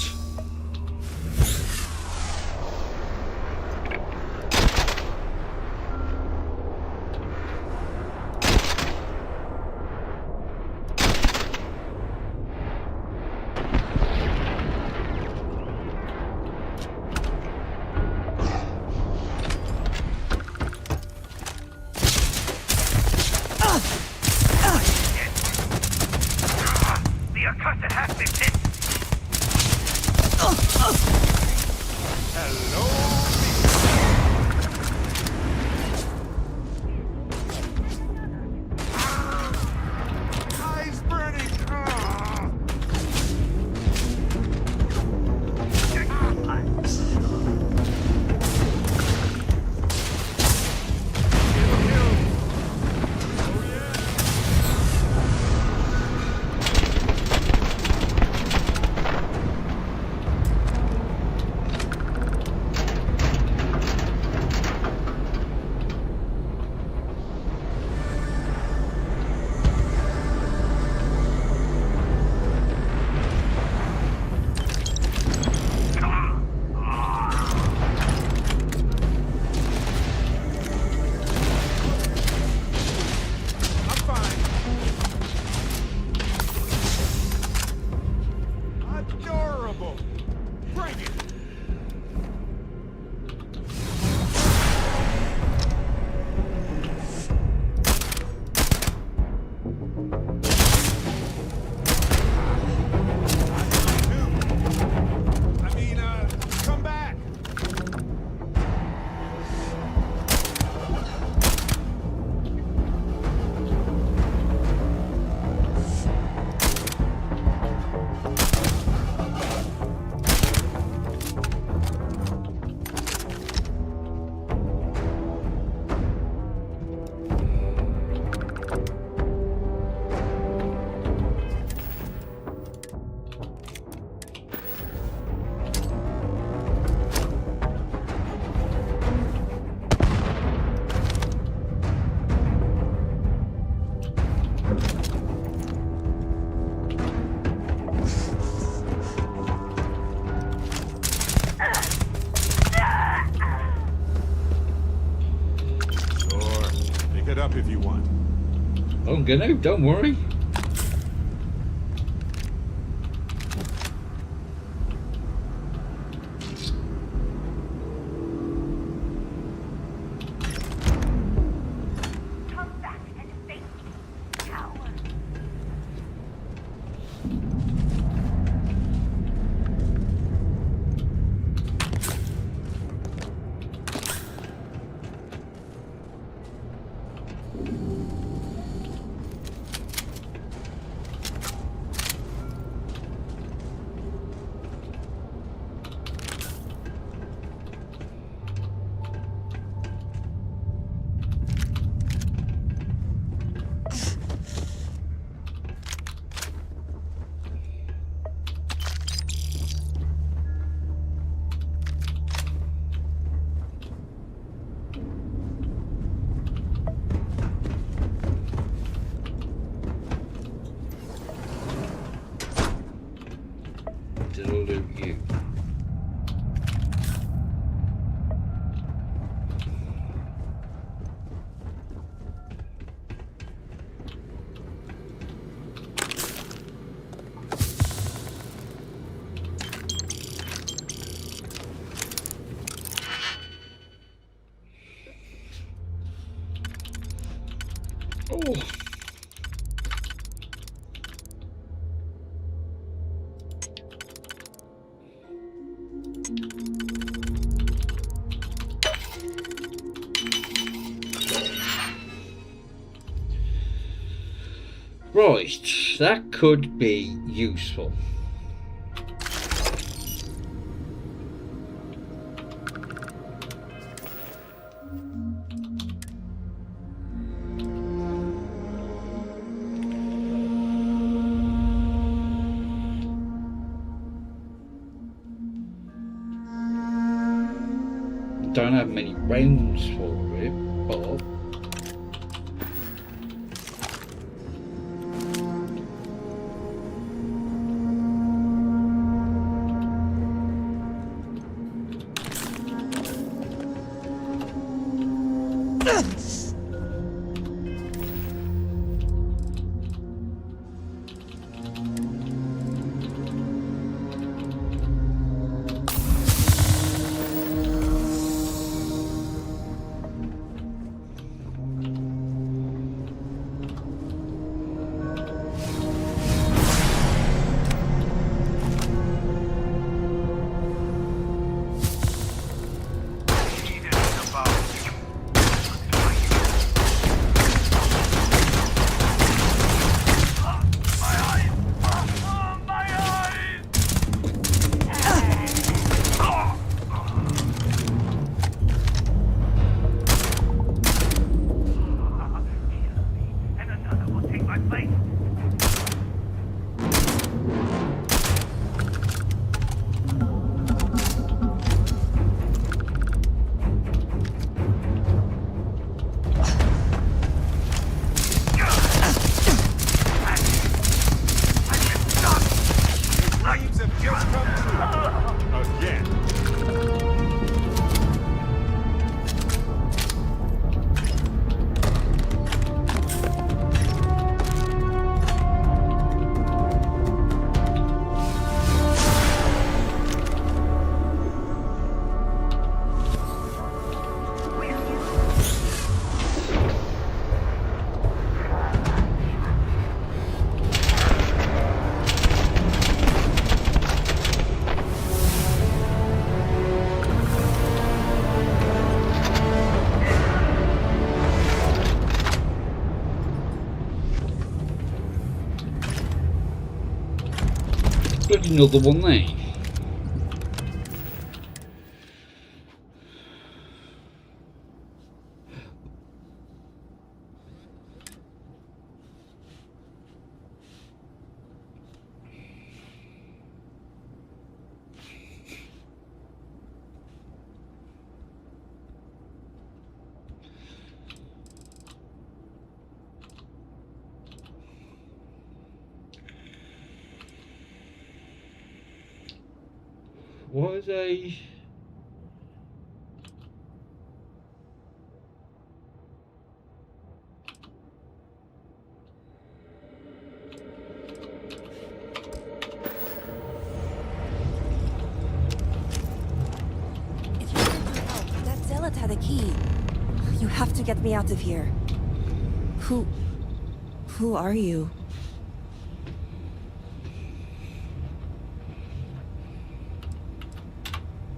it up if you want. I'm gonna, don't worry. It'll loot you. Oh. Right, that could be useful. Don't have many rounds for it, but there's another one there. What is a... to get me out of here. Who are you?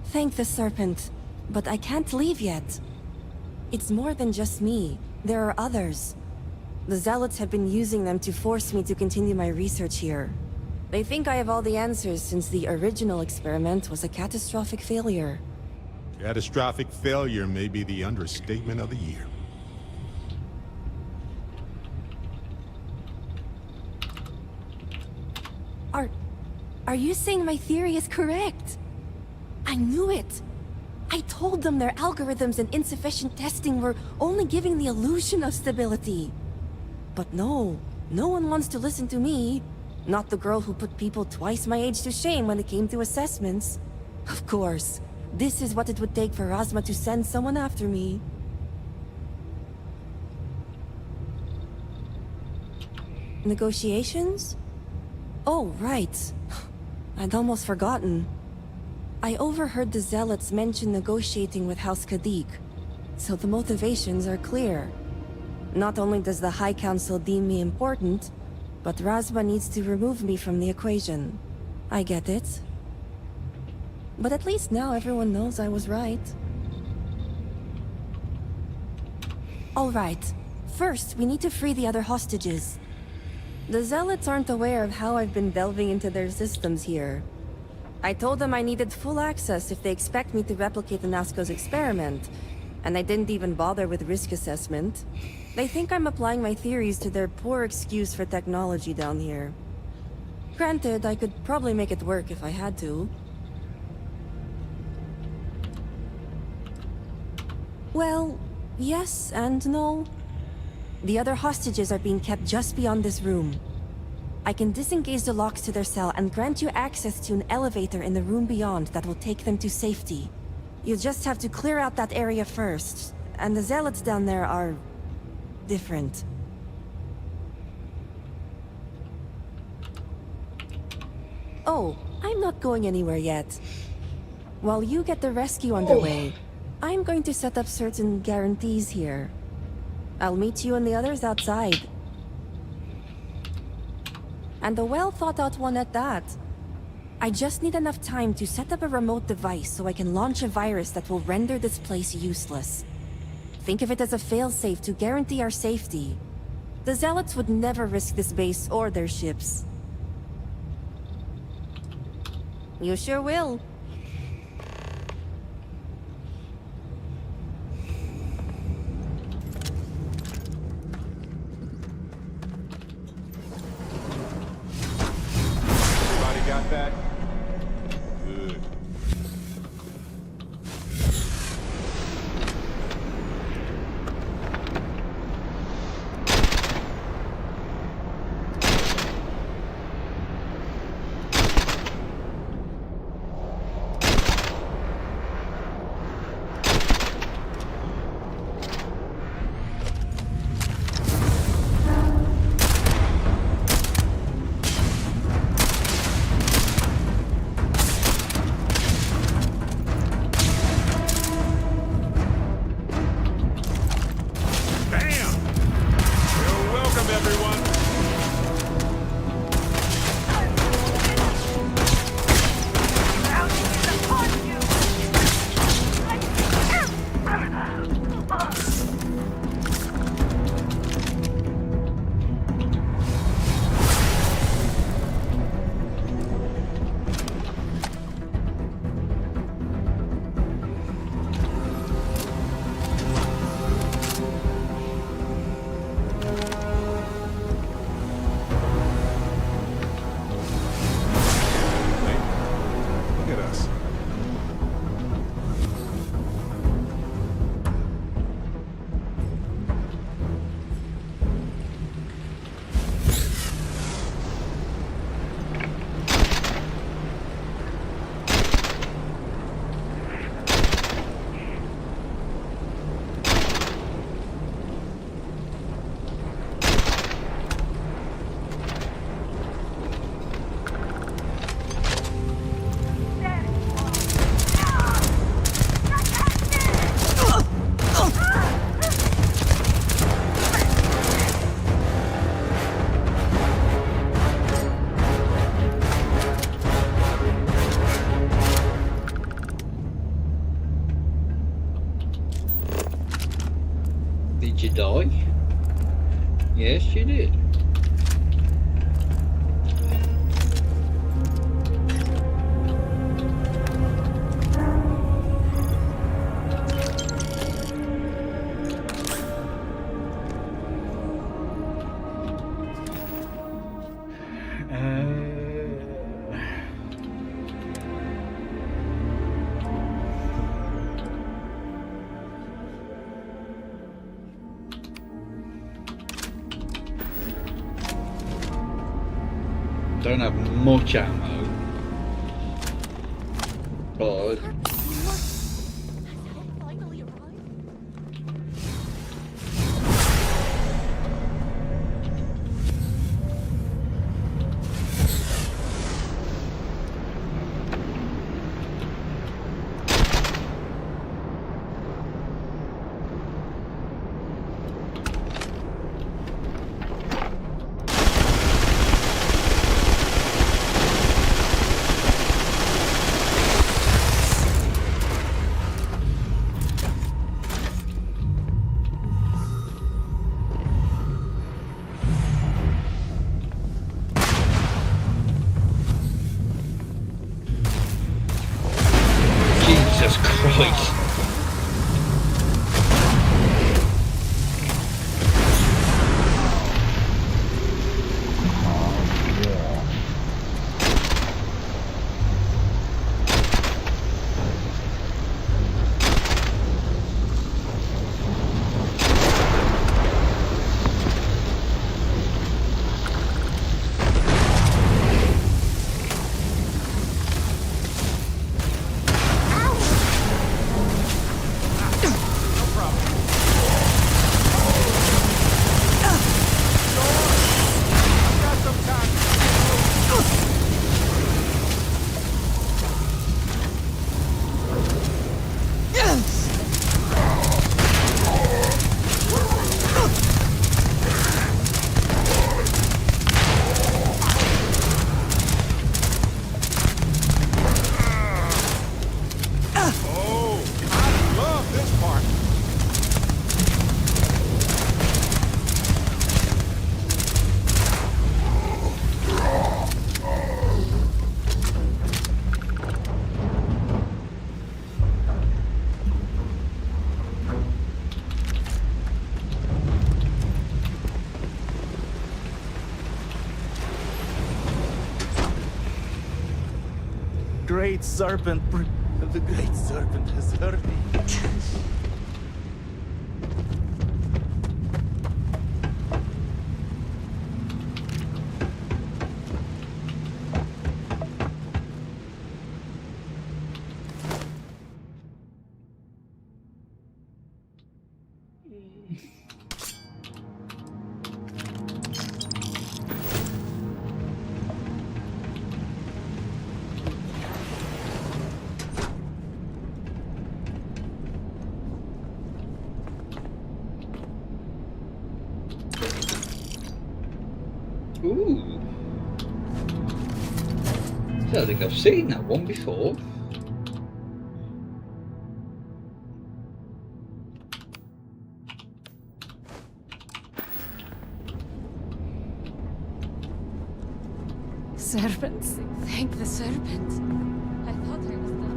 Thank the Serpent, but I can't leave yet. It's more than just me. There are others. The Zealots have been using them to force me to continue my research here. They think I have all the answers since the original experiment was a catastrophic failure. Catastrophic failure may be the understatement of the year. Are you saying my theory is correct? I knew it! I told them their algorithms and insufficient testing were only giving the illusion of stability. But no one wants to listen to me. Not the girl who put people twice my age to shame when it came to assessments. Of course, this is what it would take for Razma to send someone after me. Negotiations? Oh, right. I'd almost forgotten. I overheard the Zealots mention negotiating with House Kadik, so the motivations are clear. Not only does the High Council deem me important, but Razma needs to remove me from the equation. I get it. But at least now everyone knows I was right. All right. First, we need to free the other hostages. The Zealots aren't aware of how I've been delving into their systems here. I told them I needed full access if they expect me to replicate Nasco's experiment, and I didn't even bother with risk assessment. They think I'm applying my theories to their poor excuse for technology down here. Granted, I could probably make it work if I had to. Well, yes and no. The other hostages are being kept just beyond this room. I can disengage the locks to their cell and grant you access to an elevator in the room beyond that will take them to safety. You just have to clear out that area first, and the Zealots down there are... different. Oh, I'm not going anywhere yet. While you get the rescue underway, I'm going to set up certain guarantees here. I'll meet you and the others outside. And a well-thought-out one at that. I just need enough time to set up a remote device so I can launch a virus that will render this place useless. Think of it as a failsafe to guarantee our safety. The Zealots would never risk this base or their ships. You sure will. Got that? Good. you die? Yes, you did. Don't have much ammo, but Jesus Christ. Great serpent, the great serpent has heard me. Ooh. I don't think I've seen that one before. Serpents. Thank the serpent. I thought I was done.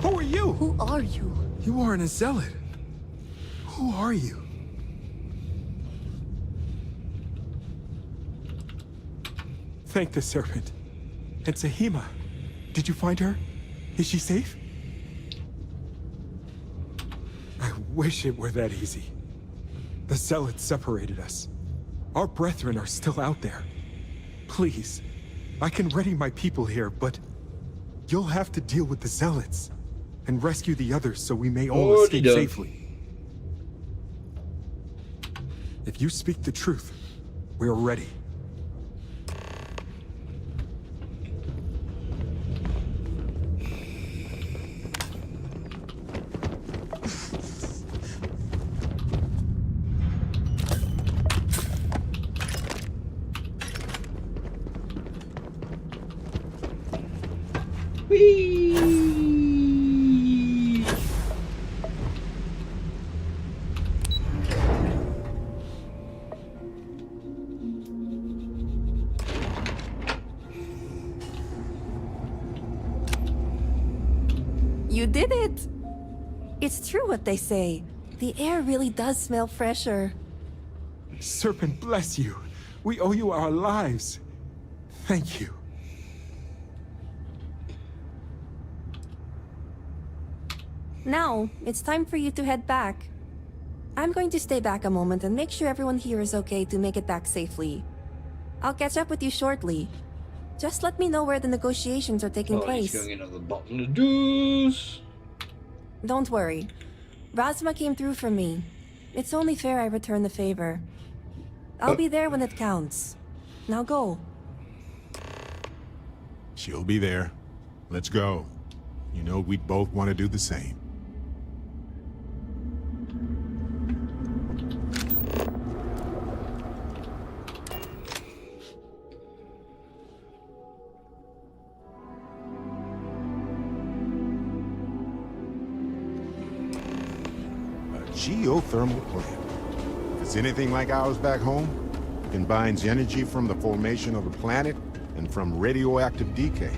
Who are you? Who are you? You aren't a zealot. Who are you? Thank the serpent. And Sahima. Did you find her? Is she safe? I wish it were that easy. The zealots separated us. Our brethren are still out there. Please, I can ready my people here, but you'll have to deal with the zealots and rescue the others so we may all escape safely. If you speak the truth, we are ready. Whee! You did it! It's true what they say. The air really does smell fresher. Serpent bless you. We owe you our lives. Thank you. Now, it's time for you to head back. I'm going to stay back a moment and make sure everyone here is okay to make it back safely. I'll catch up with you shortly. Just let me know where the negotiations are taking place. He's going another bottle of juice. Don't worry. Razma came through for me. It's only fair I return the favor. I'll be there when it counts. Now go. She'll be there. Let's go. You know we'd both want to do the same. Geothermal plant. If it's anything like ours back home, it combines energy from the formation of a planet and from radioactive decay.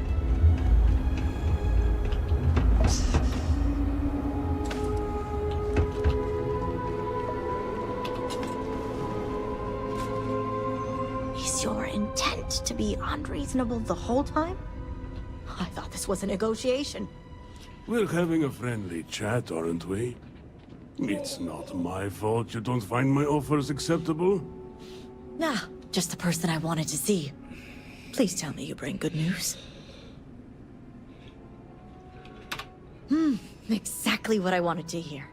Is your intent to be unreasonable the whole time? I thought this was a negotiation. We're having a friendly chat, aren't we? It's not my fault you don't find my offers acceptable. Nah, just the person I wanted to see. Please tell me you bring good news. Exactly what I wanted to hear.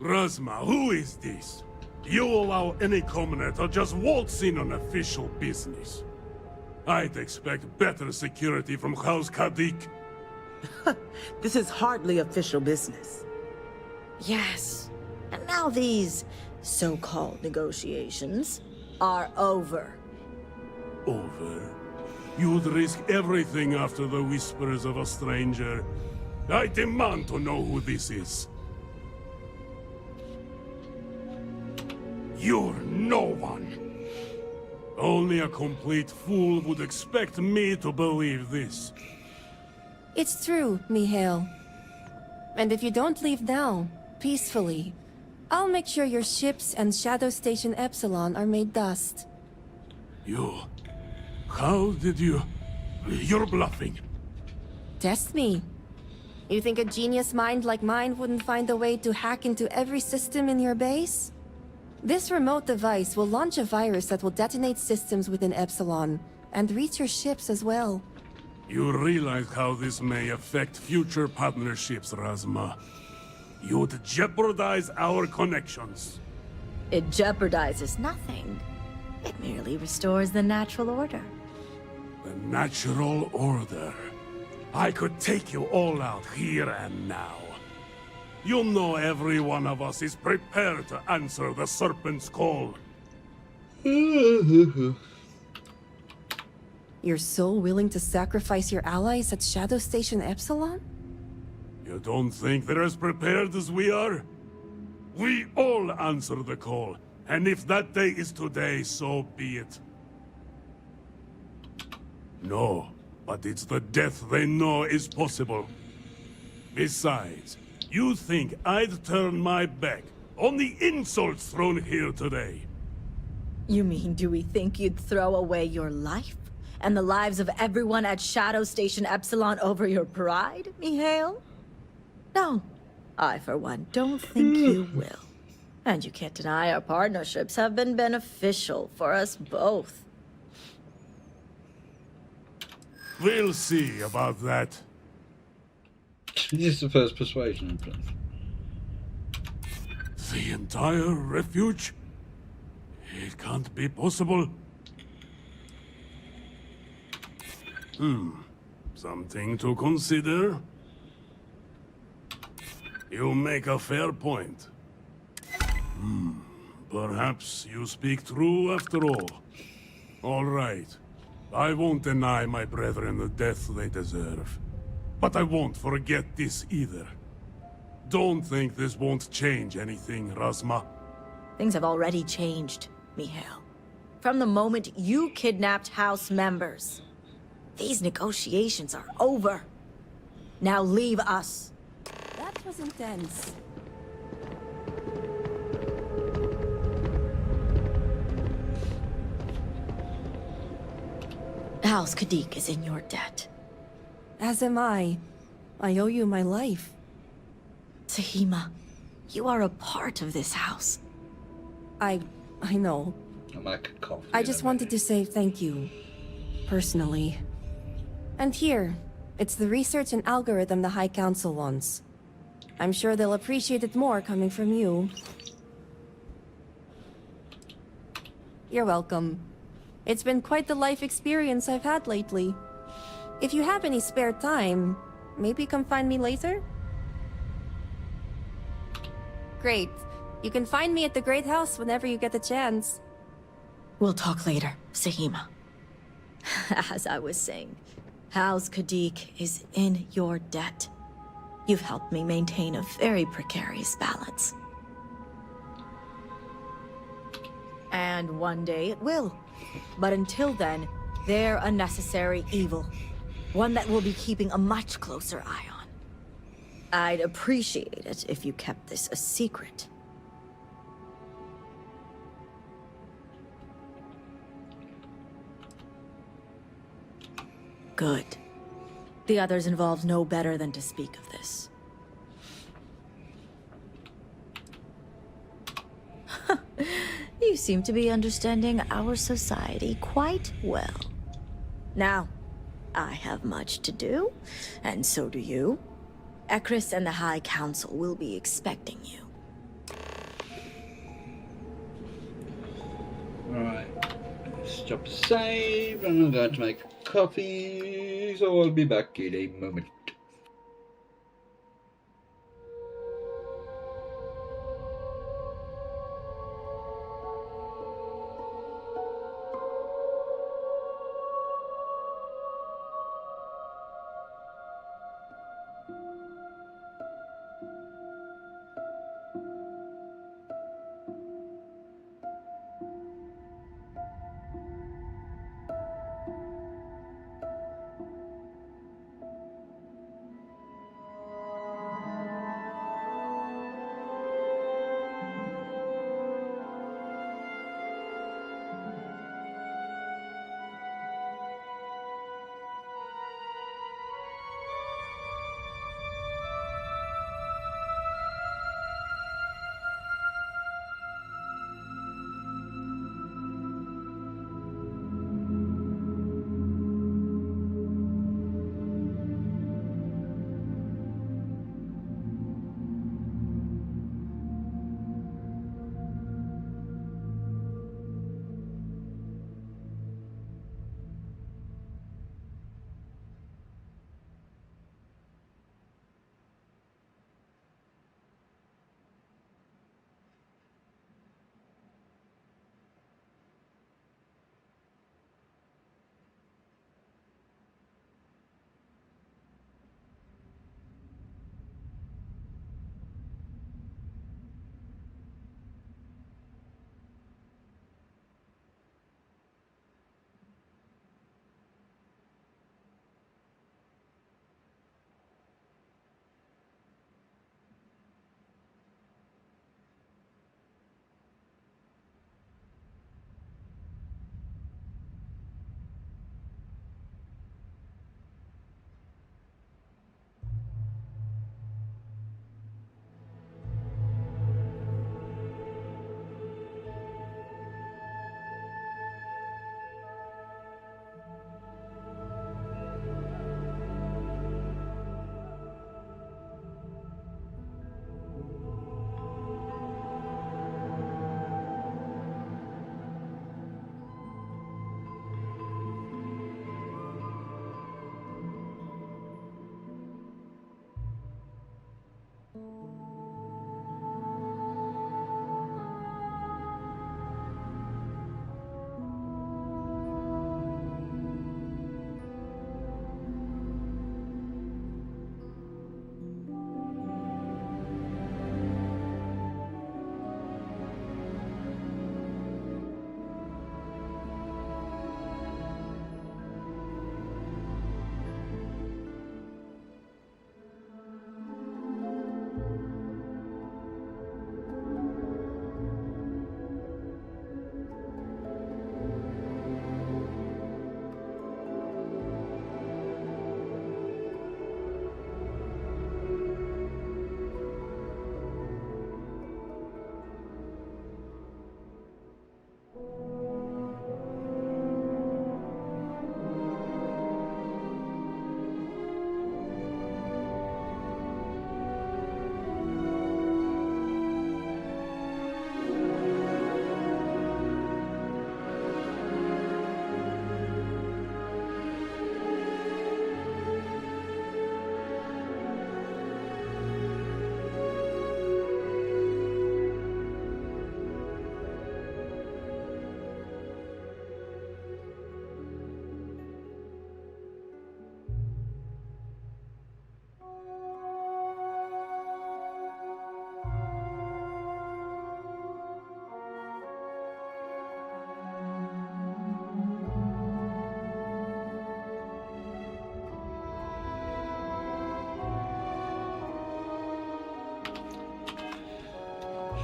Razma, who is this? You allow any commoner to just waltz in on official business. I'd expect better security from House Kadik. This is hardly official business. Yes. And now these so-called negotiations are over. Over? You'd risk everything after the whispers of a stranger. I demand to know who this is. You're no one. Only a complete fool would expect me to believe this. It's true, Mihail. And if you don't leave now, peacefully, I'll make sure your ships and Shadow Station Epsilon are made dust. You... How did you... You're bluffing. Test me. You think a genius mind like mine wouldn't find a way to hack into every system in your base? This remote device will launch a virus that will detonate systems within Epsilon, and reach your ships as well. You realize how this may affect future partnerships, Razma. You'd jeopardize our connections. It jeopardizes nothing. It merely restores the natural order. The natural order. I could take you all out here and now. You know every one of us is prepared to answer the Serpent's call. You're so willing to sacrifice your allies at Shadow Station Epsilon? You don't think they're as prepared as we are? We all answer the call, and if that day is today, so be it. No, but it's the death they know is possible. Besides, you think I'd turn my back on the insults thrown here today? You mean, do we think you'd throw away your life? And the lives of everyone at Shadow Station Epsilon over your pride, Mihail? No, I for one don't think you will. And you can't deny our partnerships have been beneficial for us both. We'll see about that. This is the first persuasion I've done. The entire refuge? It can't be possible. Something to consider. You make a fair point. Perhaps you speak true after all. All right. I won't deny my brethren the death they deserve. But I won't forget this either. Don't think this won't change anything, Razma. Things have already changed, Mikhail. From the moment you kidnapped House members. These negotiations are over. Now leave us. That was intense. House Kadik is in your debt. As am I. I owe you my life. Sahima, you are a part of this house. I know. I'm like coffee. I just wanted to say thank you. Personally. And here, it's the research and algorithm the High Council wants. I'm sure they'll appreciate it more coming from you. You're welcome. It's been quite the life experience I've had lately. If you have any spare time, maybe come find me later? Great. You can find me at the Great House whenever you get the chance. We'll talk later, Sahima. As I was saying, House Kadik is in your debt. You've helped me maintain a very precarious balance. And one day it will. But until then, they're a necessary evil. One that we'll be keeping a much closer eye on. I'd appreciate it if you kept this a secret. Good. The others involved know better than to speak of this. You seem to be understanding our society quite well. Now, I have much to do, and so do you. Ekris and the High Council will be expecting you. Alright. Stop to save, and I'm going to make coffee, so I'll be back in a moment.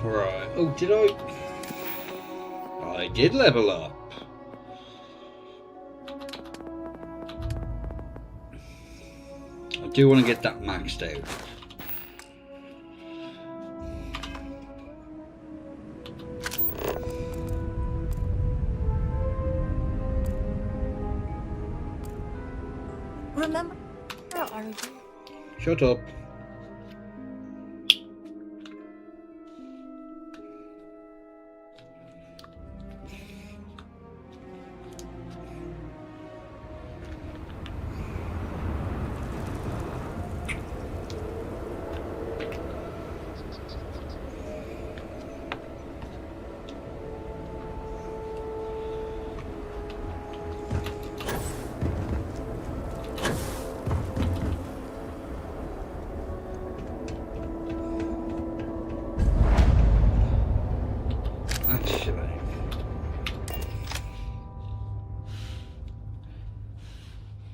Right. Oh, did I? I did level up. I do want to get that maxed out. Remember our Shut up.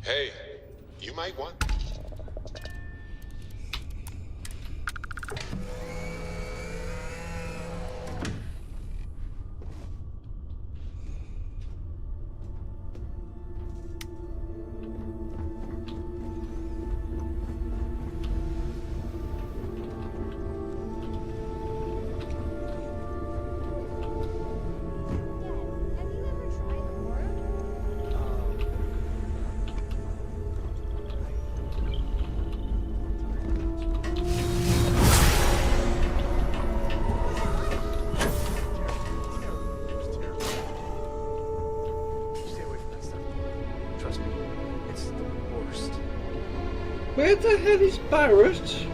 Hey, you might want... Where the hell is Barrett?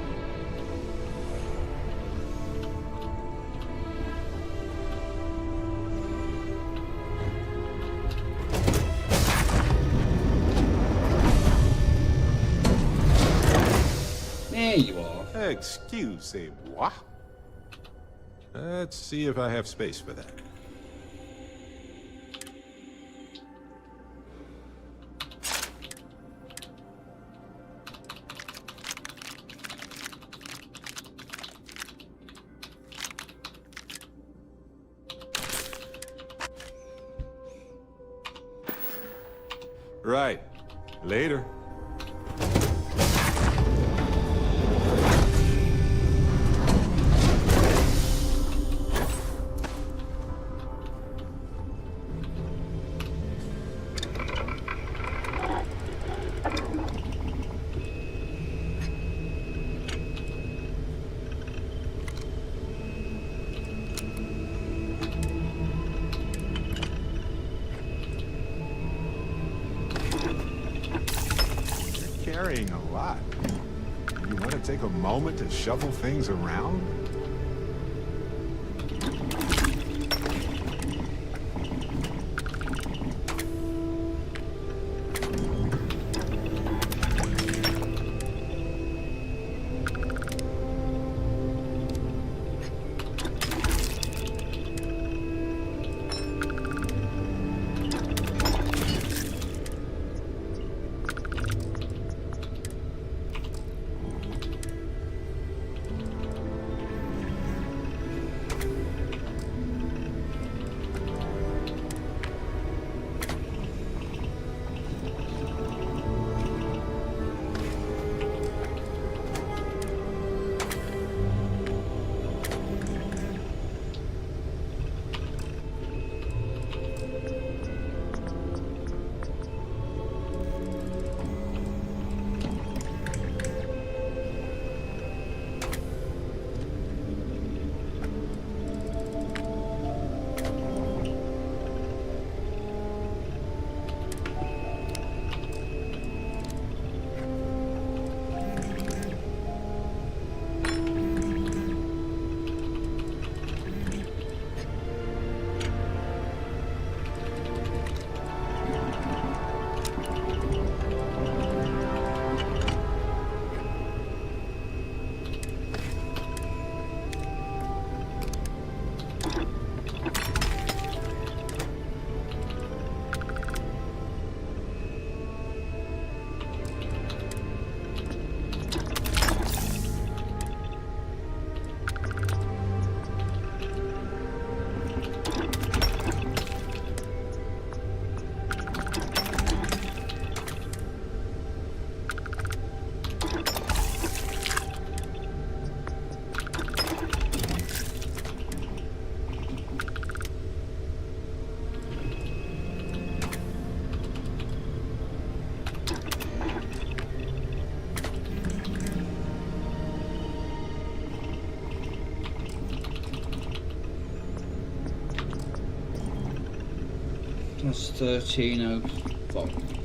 There you are. Excusez-moi. Let's see if I have space for that. Right. Later. Carrying a lot. You want to take a moment to shuffle things around? That's 1305.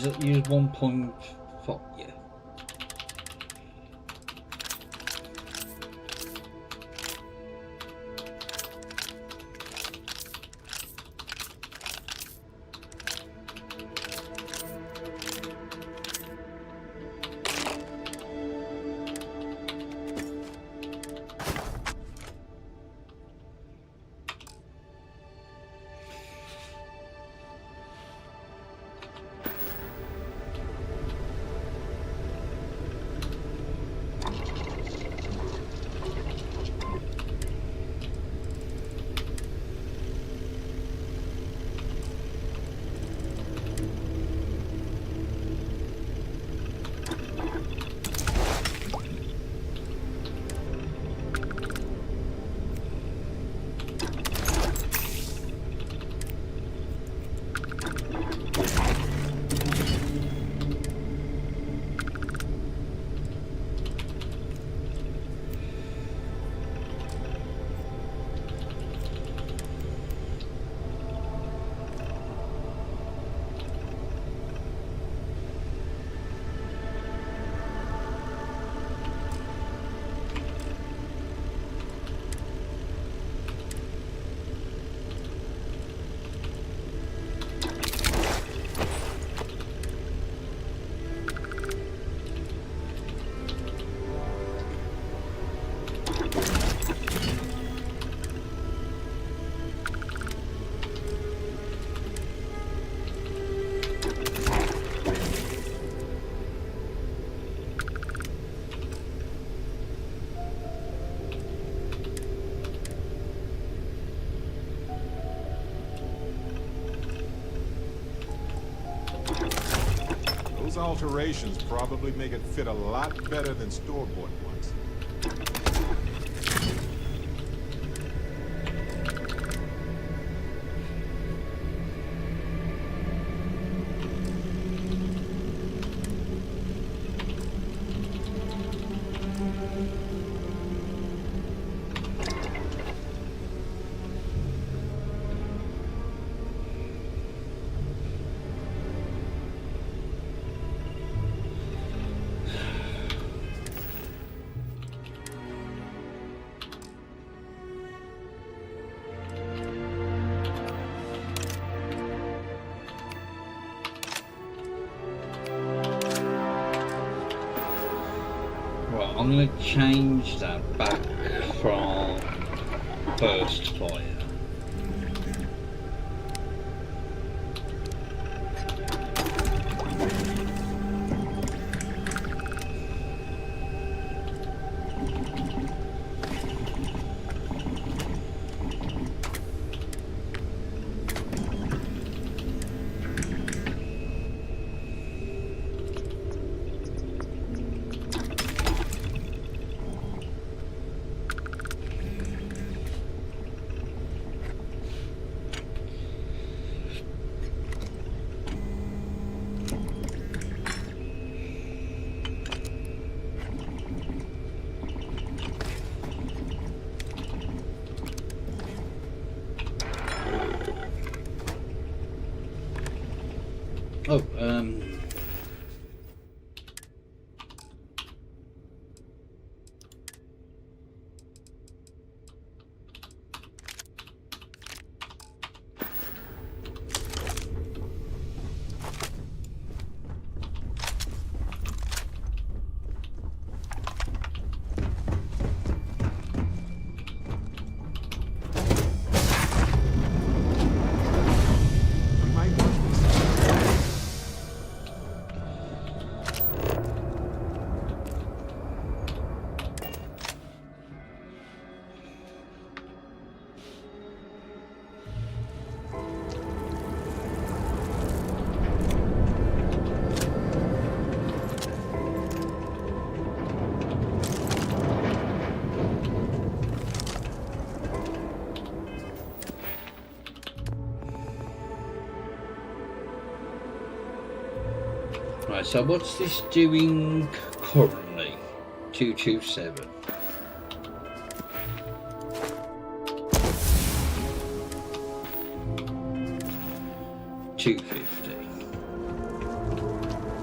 Does it use 1.4? Yeah. Those alterations probably make it fit a lot better than store-bought ones. I'm going to change that back from burst fire. Oh, Right, so what's this doing currently? 227.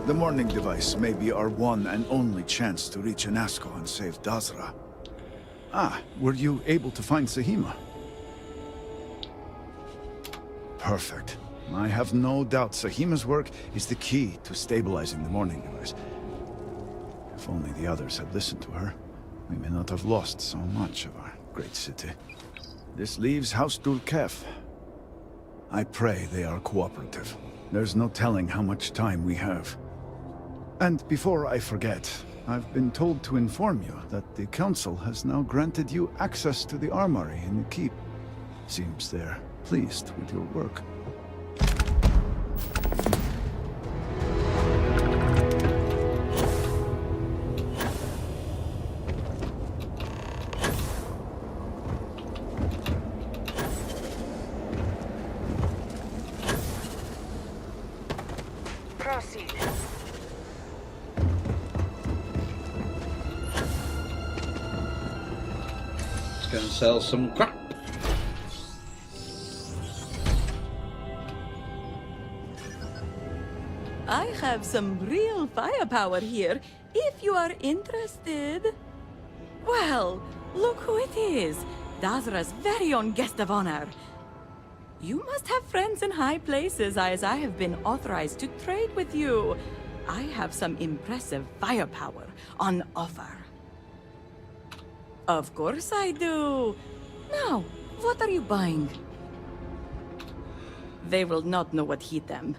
The morning device may be our one and only chance to reach Anasco and save Dazra. Ah, were you able to find Sahima? Perfect. I have no doubt Sahima's work is the key to stabilizing the morning device. If only the others had listened to her, we may not have lost so much of our great city. This leaves House Dulkef. I pray they are cooperative. There's no telling how much time we have. And before I forget, I've been told to inform you that the Council has now granted you access to the armory in the keep. Seems they're pleased with your work. Proceed. Let's go and sell some crap. I have some real firepower here, if you are interested. Well, look who it is. Dazra's very own guest of honor. You must have friends in high places, as I have been authorized to trade with you. I have some impressive firepower on offer. Of course I do. Now, what are you buying? They will not know what hit them.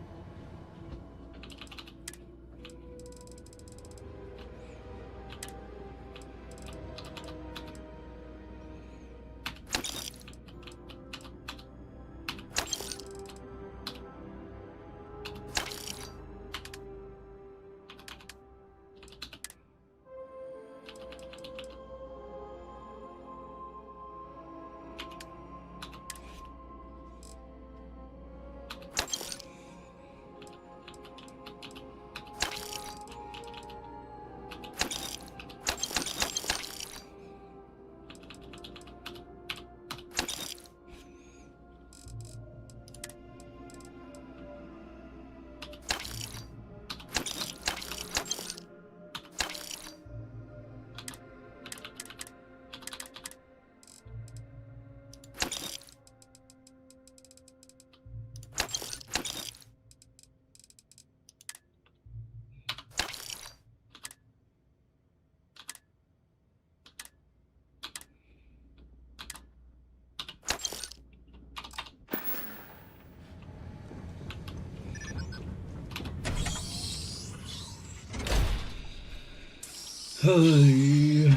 I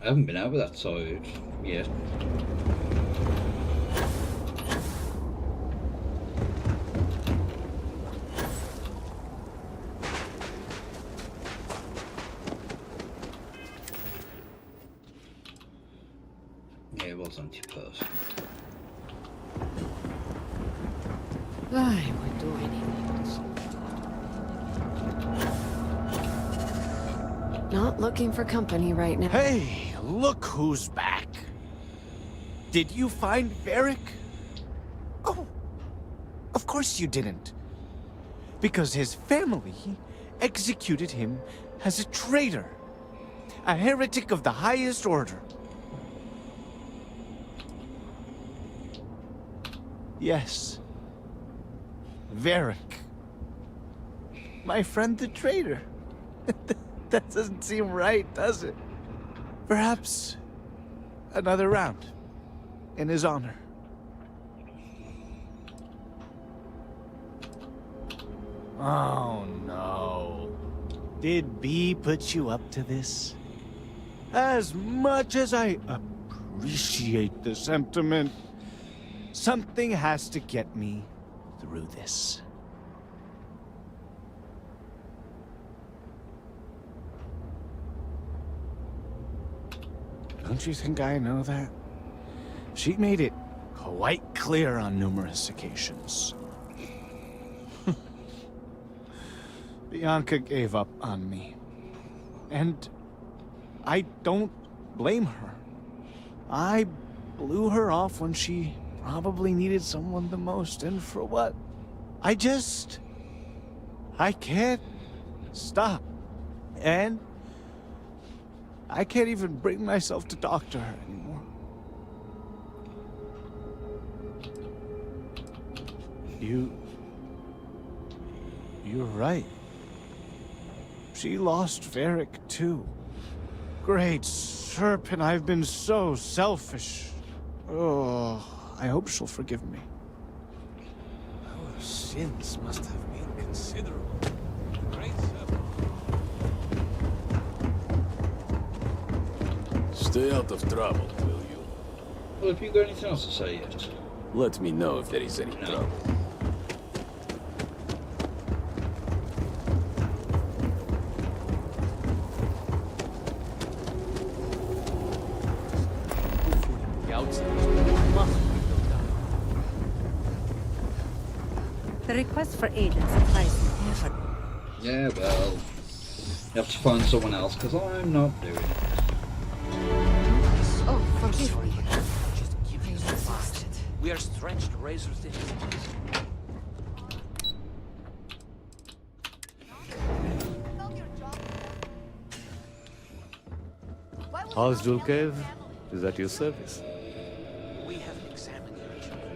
haven't been over that side yet. Yeah, it was anti-person. I would do anything to solve it. Not looking for company right now. Hey, look who's back. Did you find Varric? Oh, of course you didn't. Because his family executed him as a traitor. A heretic of the highest order. Yes. Varric. My friend the traitor. That doesn't seem right, does it? Perhaps another round in his honor. Oh no. Did B put you up to this? As much as I appreciate the sentiment, something has to get me through this. Don't you think I know that? She made it quite clear on numerous occasions. Bianca gave up on me. And I don't blame her. I blew her off when she probably needed someone the most, and for what? I can't stop. And I can't even bring myself to talk to her anymore. You're right. She lost Varric too. Great serpent, I've been so selfish. Oh, I hope she'll forgive me. Our sins must have been considerable. Great servant. Stay out of trouble, will you? Well, have you got anything else to say yet? Let me know if there is any trouble. The request for aid and supplies is never. Yeah, well, you have to find someone else because I'm not doing it. Oh, forgive me. Just keep you fast. We are stretched razor thin. How's Dulkev? Is at your service? We have examined your children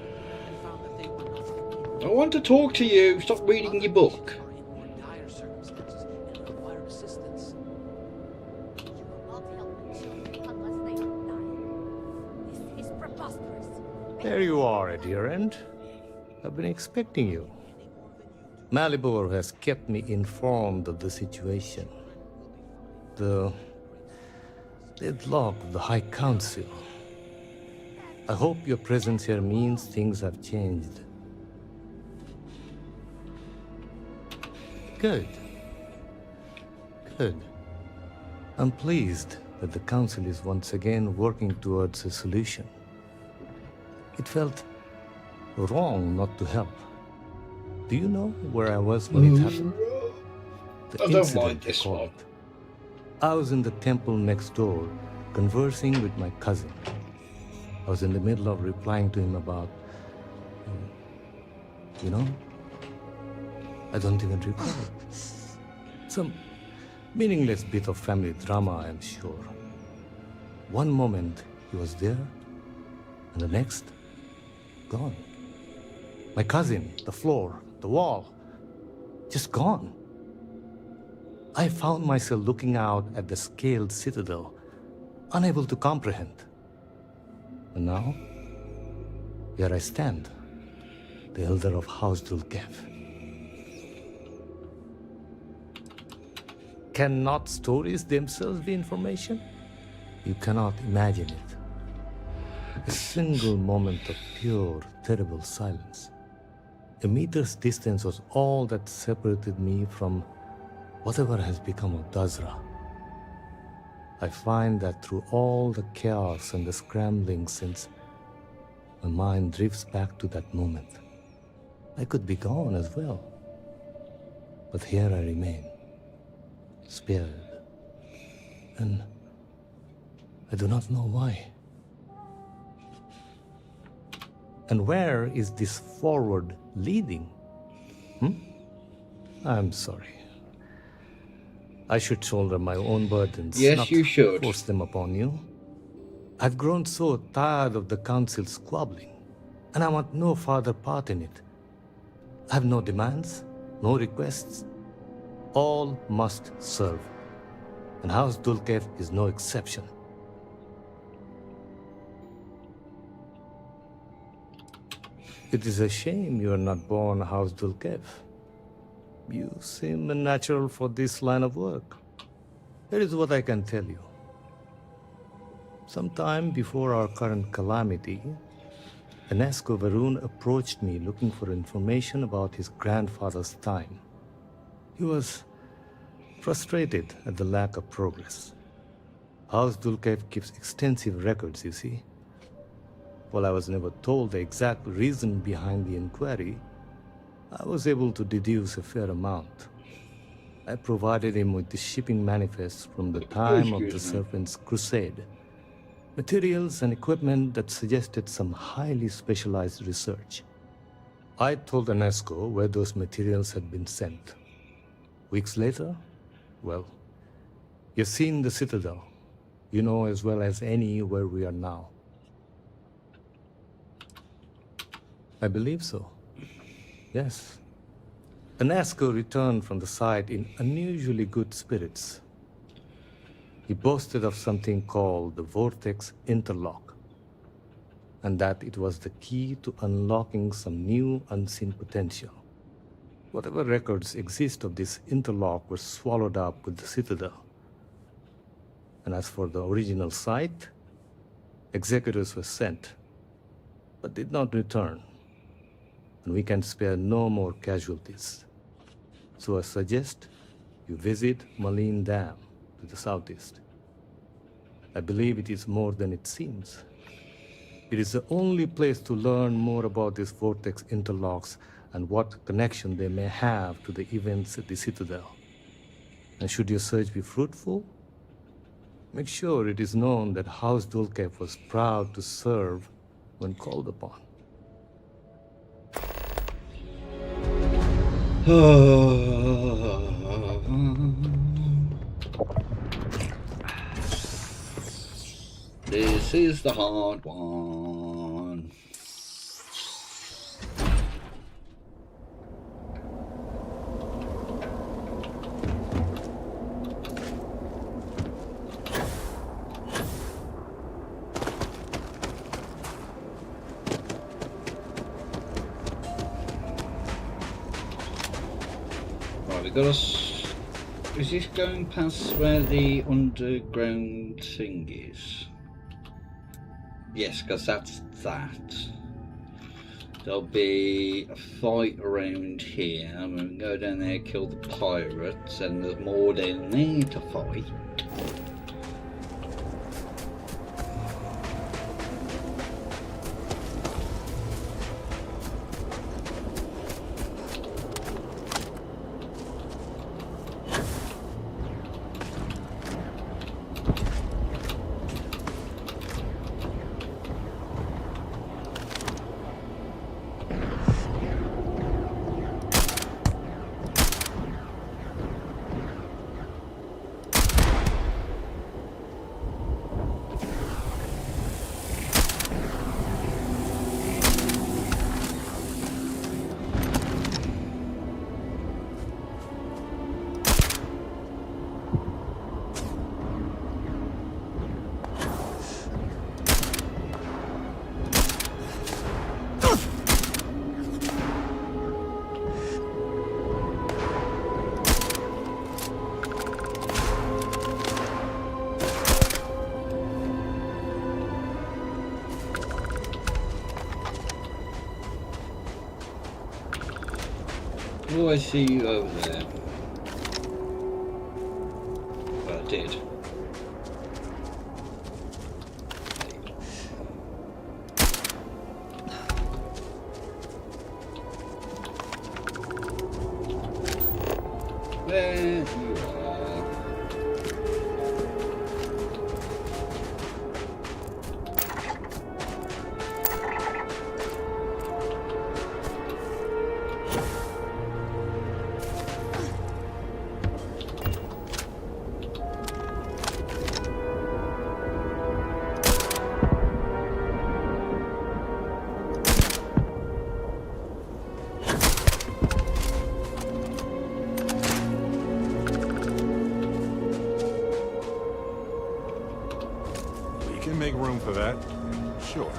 and found that they were not I want to talk to you. Stop reading your book. in more dire circumstances and require assistance. This is preposterous. There you are, adherent. I've been expecting you. Motherboard has kept me informed of the situation. The deadlock of the High Council. I hope your presence here means things have changed. Good. Good. I'm pleased that the Council is once again working towards a solution. It felt wrong not to help. Do you know where I was when it happened? The I don't incident, like this they call one. it. I was in the temple next door, conversing with my cousin. I was in the middle of replying to him about... you know? I don't even recall. Some meaningless bit of family drama, I am sure. One moment, he was there, and the next, gone. My cousin, the floor, the wall, just gone. I found myself looking out at the scaled citadel, unable to comprehend. And now, here I stand, the elder of House Dulkev. Cannot stories themselves be information? You cannot imagine it. A single moment of pure, terrible silence. A meter's distance was all that separated me from whatever has become of Dazra. I find that through all the chaos and the scrambling since, my mind drifts back to that moment. I could be gone as well. But here I remain, spared. And I do not know why. And where is this forward leading? I'm sorry. I should shoulder my own burdens, Yes, not you should. force them upon you. I've grown so tired of the council squabbling, and I want no further part in it. I have no demands, no requests. All must serve, and House Dulkev is no exception. It is a shame you are not born House Dulkev. You seem unnatural for this line of work. Here is what I can tell you. Sometime before our current calamity, Enesco Varun approached me looking for information about his grandfather's time. He was frustrated at the lack of progress. House Dulkev keeps extensive records, you see. While I was never told the exact reason behind the inquiry, I was able to deduce a fair amount. I provided him with the shipping manifest from the time of the Excuse me. Serpent's crusade. Materials and equipment that suggested some highly specialized research. I told UNESCO where those materials had been sent. Weeks later, well, you've seen the Citadel. You know as well as any where we are now. I believe so. Yes. UNESCO returned from the site in unusually good spirits. He boasted of something called the Vortex Interlock, and that it was the key to unlocking some new unseen potential. Whatever records exist of this interlock were swallowed up with the Citadel. And as for the original site, executors were sent, but did not return. And we can spare no more casualties. So I suggest you visit Malin Dam to the southeast. I believe it is more than it seems. It is the only place to learn more about these vortex interlocks and what connection they may have to the events at the Citadel. And should your search be fruitful, make sure it is known that House Dulcef was proud to serve when called upon. This is the hard one. Right, we got us. Is this going past where the underground thing is? Yes, because that's that. There'll be a fight around here. I'm going to go down there, kill the pirates, and there's more down there to fight. Oh, I see you over there. Well, I did. There you are. Make room for that. Sure.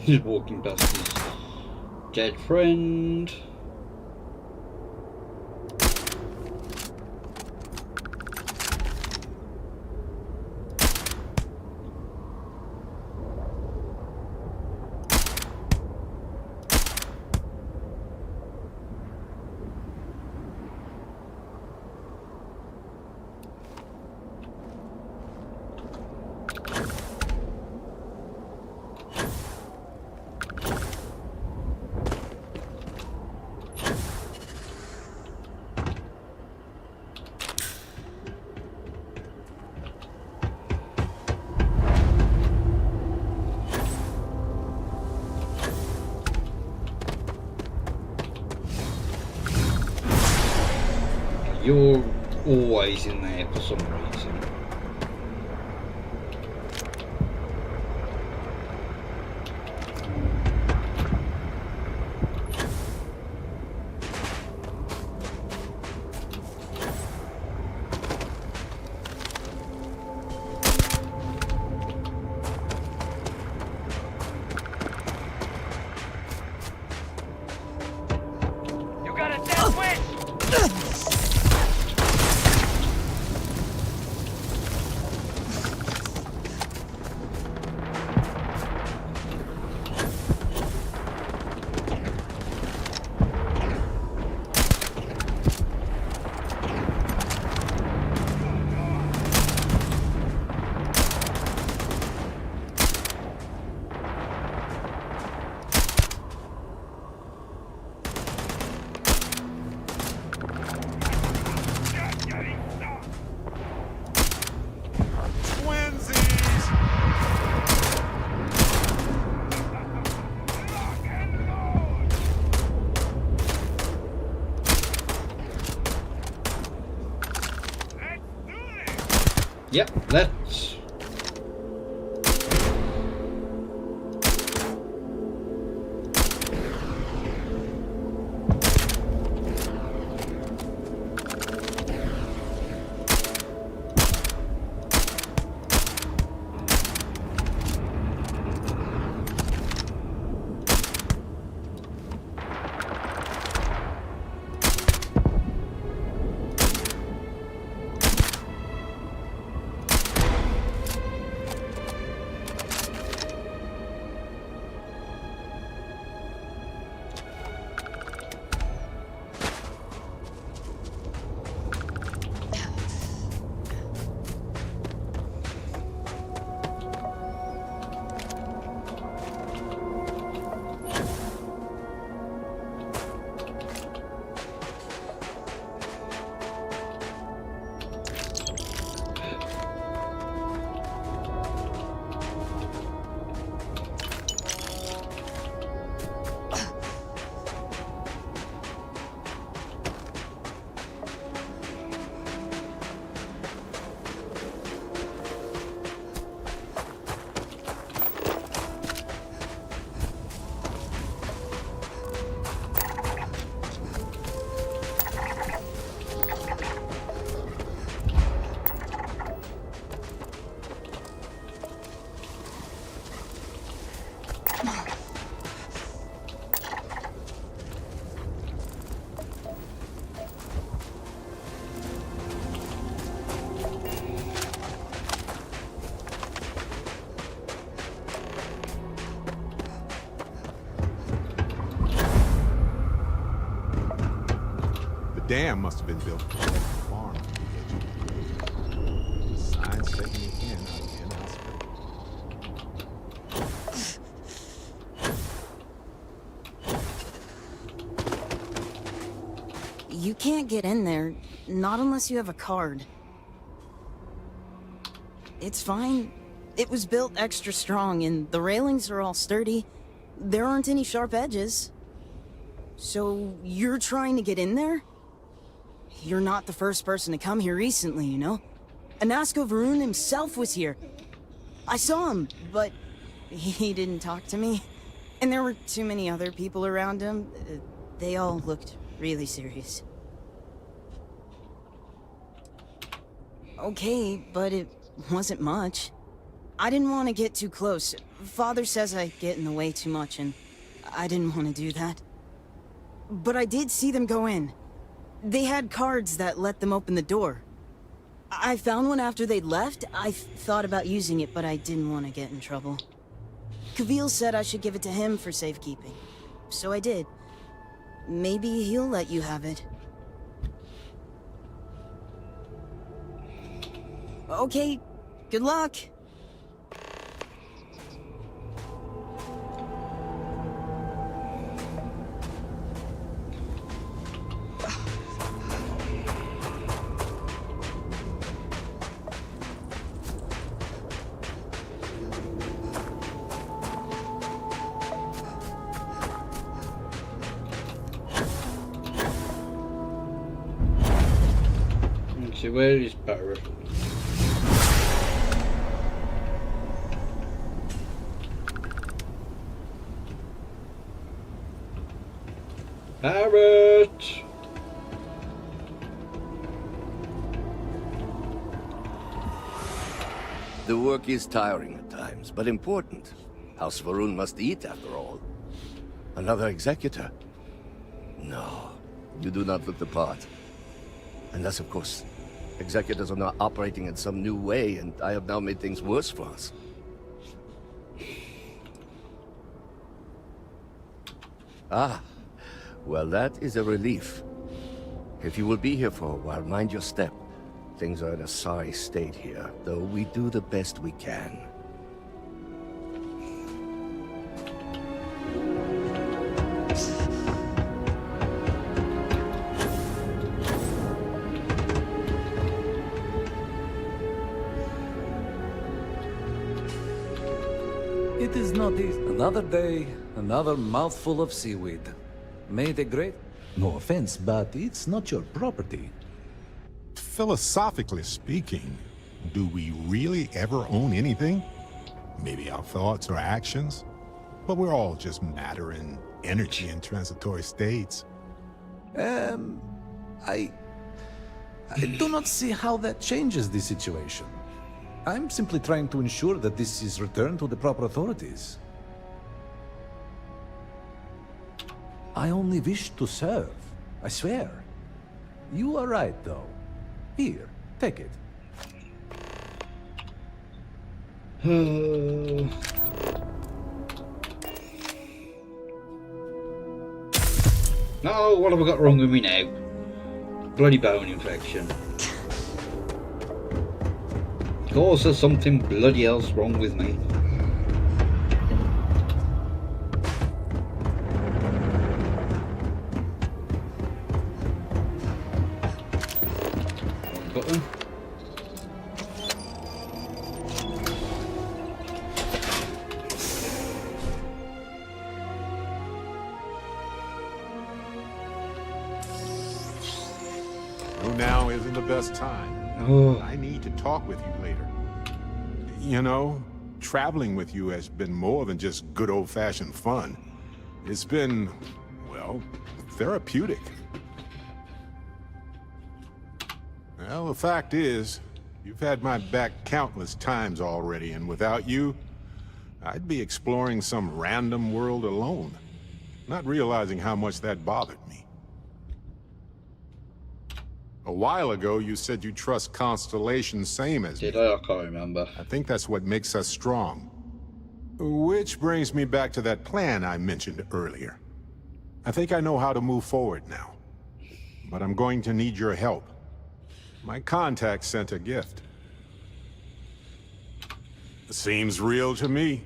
He's walking past his dead friend. You're always in there for some reason. You got a death wish! Yep, let's. The dam must have been built to protect the farm. The sign's taking it in out of the in-house. You can't get in there, not unless you have a card. It's fine. It was built extra strong, and the railings are all sturdy. There aren't any sharp edges. So, you're trying to get in there? You're not the first person to come here recently, you know? Anasco Varun himself was here. I saw him, but he didn't talk to me. And there were too many other people around him. They all looked really serious. Okay, but it wasn't much. I didn't want to get too close. Father says I get in the way too much, and I didn't want to do that. But I did see them go in. They had cards that let them open the door. I found one after they'd left. I thought about using it, but I didn't want to get in trouble. Kavil said I should give it to him for safekeeping. So I did. Maybe he'll let you have it. Okay, good luck. So where is Barrett? Barrett! The work is tiring at times, but important. House Varun must eat, after all. Another executor? No, you do not look the part. Unless, of course, executors are now operating in some new way, and I have now made things worse for us. Ah, well, that is a relief. If you will be here for a while, mind your step. Things are in a sorry state here, though we do the best we can. It is not easy. Another day, another mouthful of seaweed. May the great... No offense, but it's not your property. Philosophically speaking, do we really ever own anything? Maybe our thoughts or actions? But we're all just matter and energy in transitory states. I do not see how that changes the situation. I'm simply trying to ensure that this is returned to the proper authorities. I only wish to serve, I swear. You are right, though. Here, take it. No, what have I got wrong with me now? Bloody bone infection. Of course there's something bloody else wrong with me. Button. Now isn't the best time. Oh. I need to talk with you later. You know, traveling with you has been more than just good old-fashioned fun. It's been, well, therapeutic. Well, the fact is, you've had my back countless times already, and without you, I'd be exploring some random world alone, not realizing how much that bothered me. A while ago, you said you trust Constellation same as me. Did I? I can't remember. I think that's what makes us strong. Which brings me back to that plan I mentioned earlier. I think I know how to move forward now. But I'm going to need your help. My contact sent a gift. Seems real to me.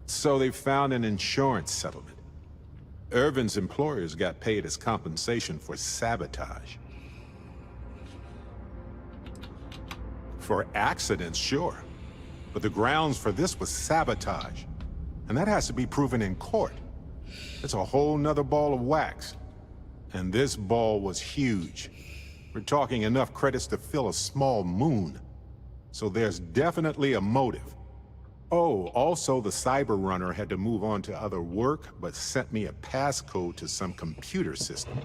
So they found an insurance settlement. Irvin's employers got paid as compensation for sabotage. For accidents, sure. But the grounds for this was sabotage. And that has to be proven in court. It's a whole nother ball of wax. And this ball was huge. We're talking enough credits to fill a small moon. So there's definitely a motive. Oh, also the Cyber Runner had to move on to other work, but sent me a passcode to some computer system.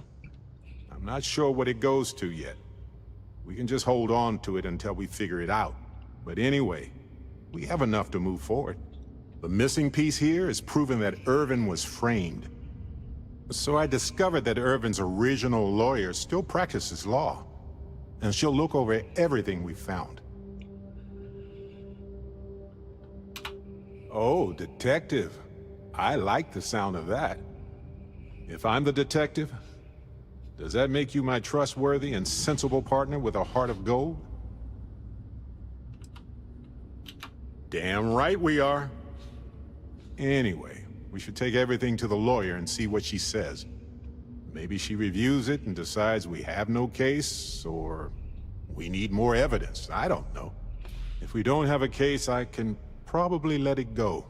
I'm not sure what it goes to yet. We can just hold on to it until we figure it out. But anyway, We have enough to move forward. The missing piece here is proving that Irvin was framed. So I discovered that Irvin's original lawyer still practices law, and she'll look over everything we found. Oh, detective. I like the sound of that. If I'm the detective, does that make you my trustworthy and sensible partner with a heart of gold? Damn right we are. Anyway, we should take everything to the lawyer and see what she says. Maybe she reviews it and decides we have no case, or we need more evidence. I don't know. If we don't have a case, I can probably let it go.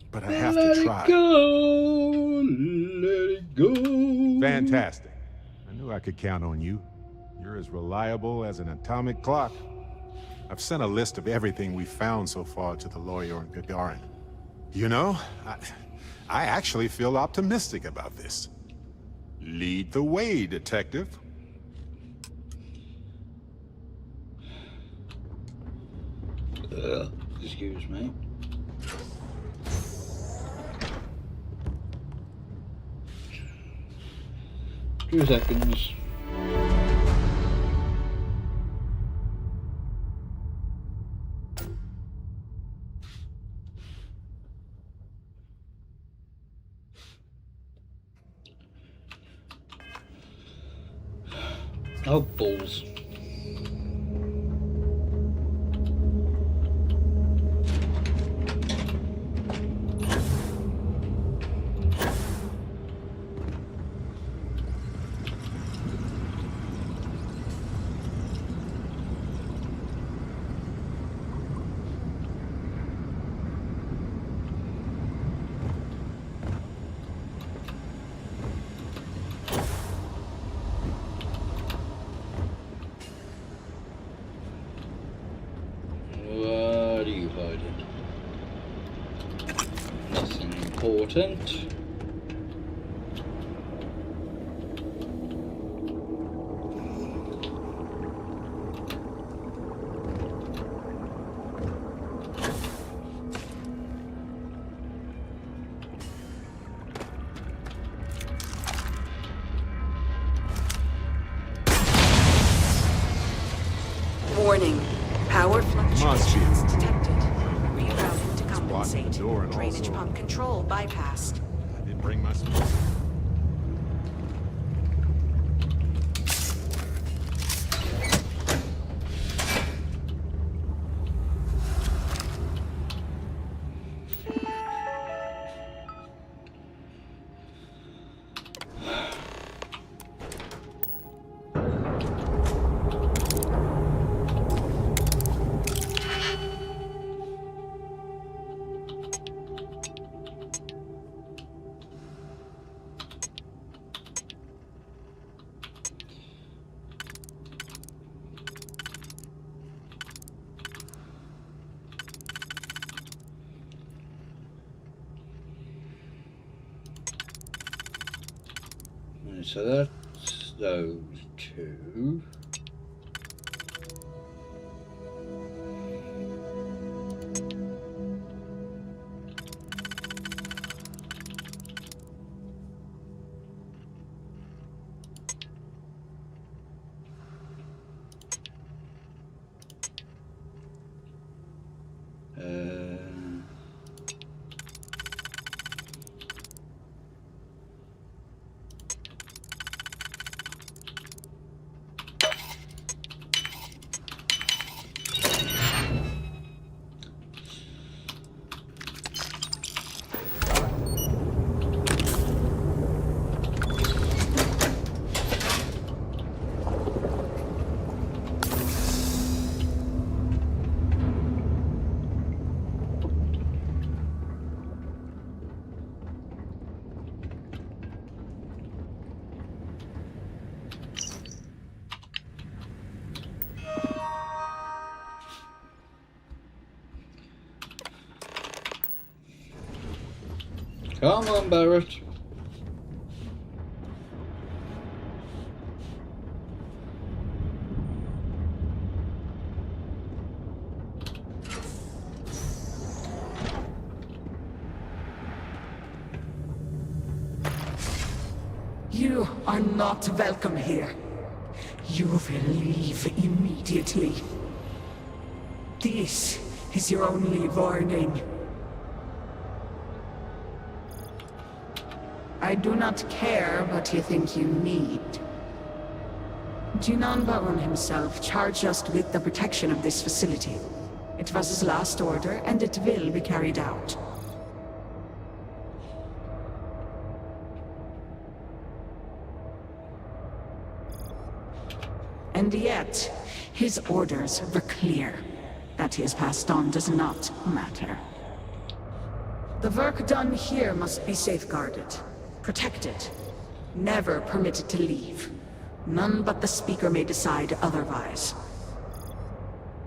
But I have to try. Let it go. Fantastic. I knew I could count on you. You're as reliable as an atomic clock. I've sent a list of everything we found so far to the lawyer in Gagarin. You know, I actually feel optimistic about this. Lead the way, detective. Excuse me. Two seconds. Oh, balls. What are you hiding? Nothing important. Warning. Power fluctuations detected. Rerouting to the compensate. door and Drainage also- pump control bypassed. I didn't bring my speed. So that's those two. Come on, Barrett. are not welcome here. You will leave immediately. This is your only warning. I do not care what you think you need. Jinan Baron himself charged us with the protection of this facility. It was his last order, and it will be carried out. And yet, his orders were clear. That he has passed on does not matter. The work done here must be safeguarded, protected, never permitted to leave. None but the Speaker may decide otherwise.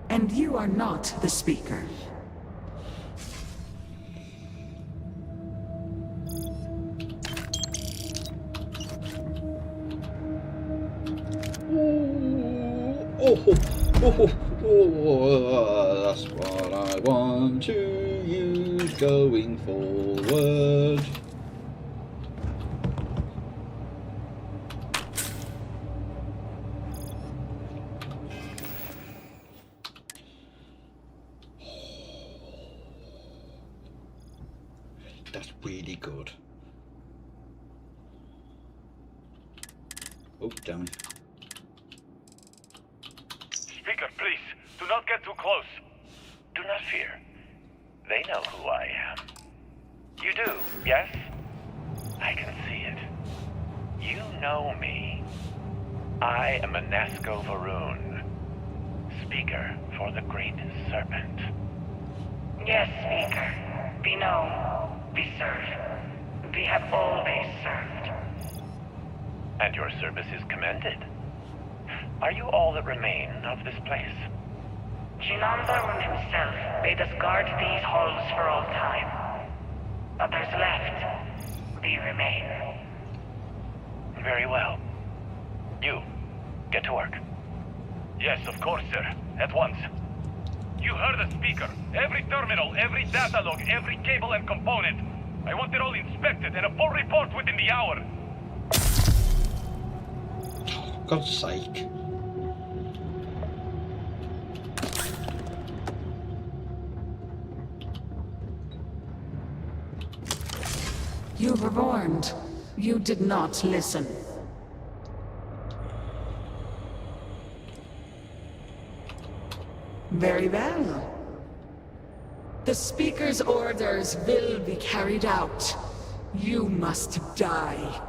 And you are not the Speaker. That's what I want to use going forward. That's really good. Oh, damn it. Speaker, please, do not get too close. Do not fear. They know who I am. You do, yes? I can see it. You know me. I am Anasco Varun, Speaker for the Great Serpent. Yes, Speaker. We know. We serve. We have always served. And your service is commended. Are you all that remain of this place? Jinan Baron himself bade us guard these halls for all time. Others left. We remain. Very well. You, get to work. Yes, of course, sir. At once. You heard the speaker. Every terminal, every data log, every cable and component. I want it all inspected and a full report within the hour. God's sake. You were warned. You did not listen. Very well. The Speaker's orders will be carried out. You must die.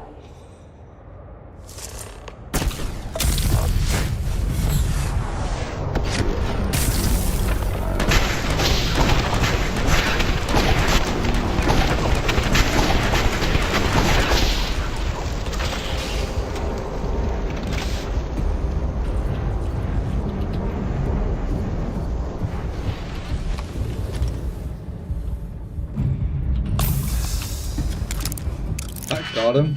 Got him.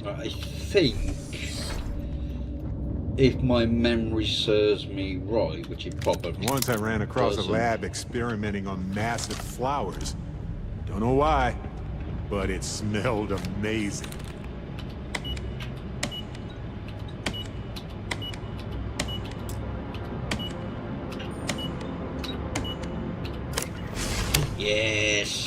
I think, if my memory serves me right, which it probably Once I ran across doesn't. a lab experimenting on massive flowers. Don't know why, but it smelled amazing. Yes.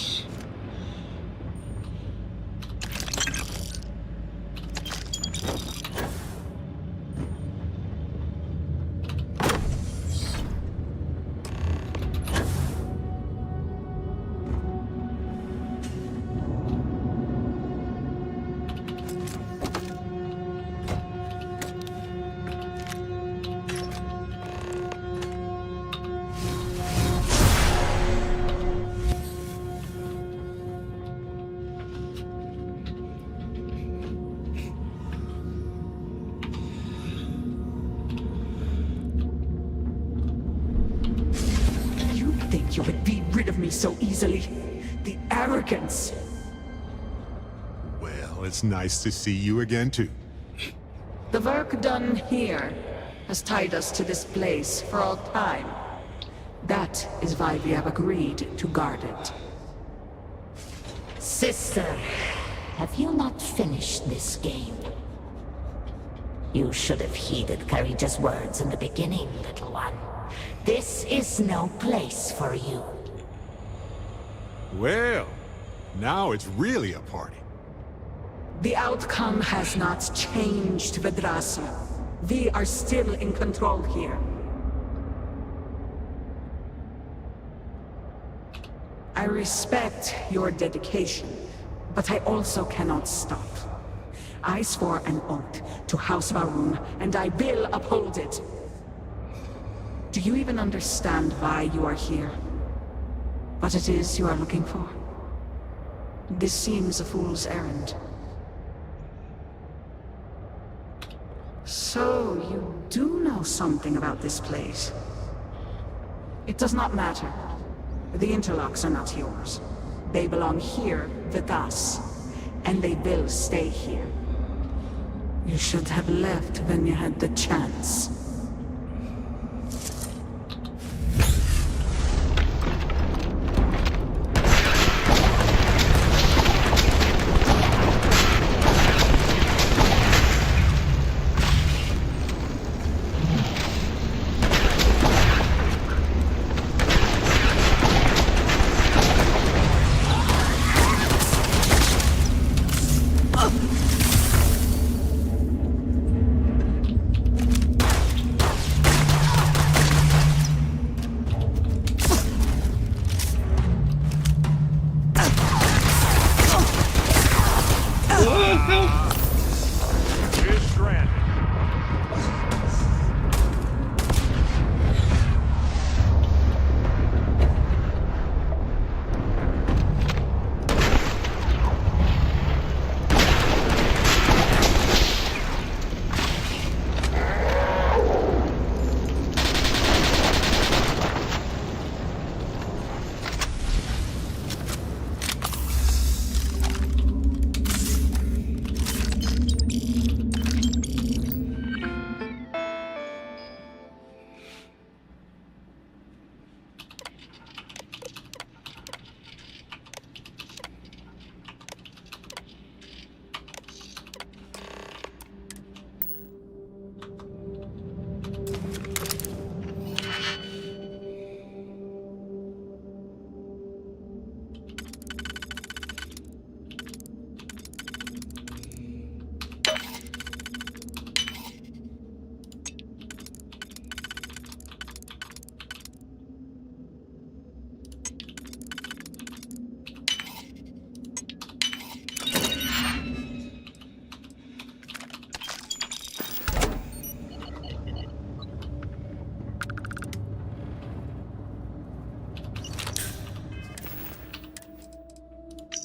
me so easily. The arrogance. Well, it's nice to see you again, too. The work done here has tied us to this place for all time. That is why we have agreed to guard it. Sister, have you not finished this game? You should have heeded Carita's words in the beginning, little one. This is no place for you. Well, now it's really a party. The outcome has not changed, Vedrasa. We are still in control here. I respect your dedication, but I also cannot stop. I swore an oath to House Varun, and I will uphold it. Do you even understand why you are here? What it is you are looking for? This seems a fool's errand. So, you do know something about this place. It does not matter. The interlocks are not yours. They belong here with us, and they will stay here. You should have left when you had the chance.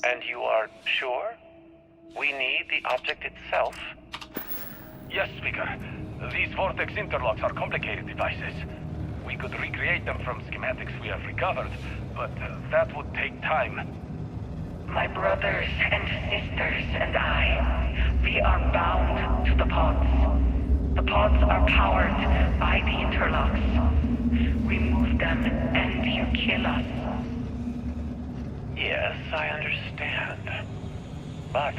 And you are sure? We need the object itself? Yes, Speaker. These vortex interlocks are complicated devices. We could recreate them from schematics we have recovered, but that would take time. My brothers and sisters and I, we are bound to the pods. The pods are powered by the interlocks. We move them and you kill us. Yes, I understand. But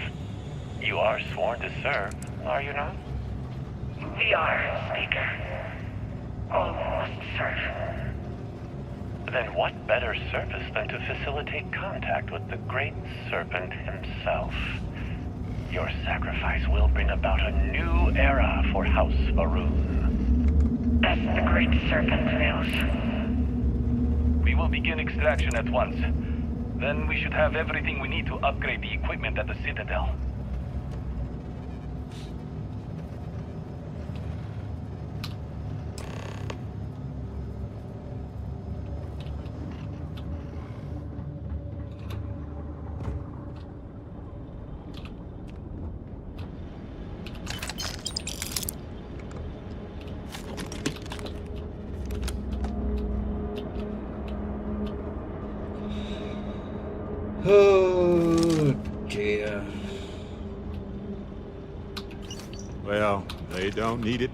you are sworn to serve, are you not? We are, Speaker. All must serve. Then what better service than to facilitate contact with the Great Serpent himself? Your sacrifice will bring about a new era for House Varun. As the Great Serpent wills. We will begin extraction at once. Then we should have everything we need to upgrade the equipment at the Citadel. Well, they don't need it.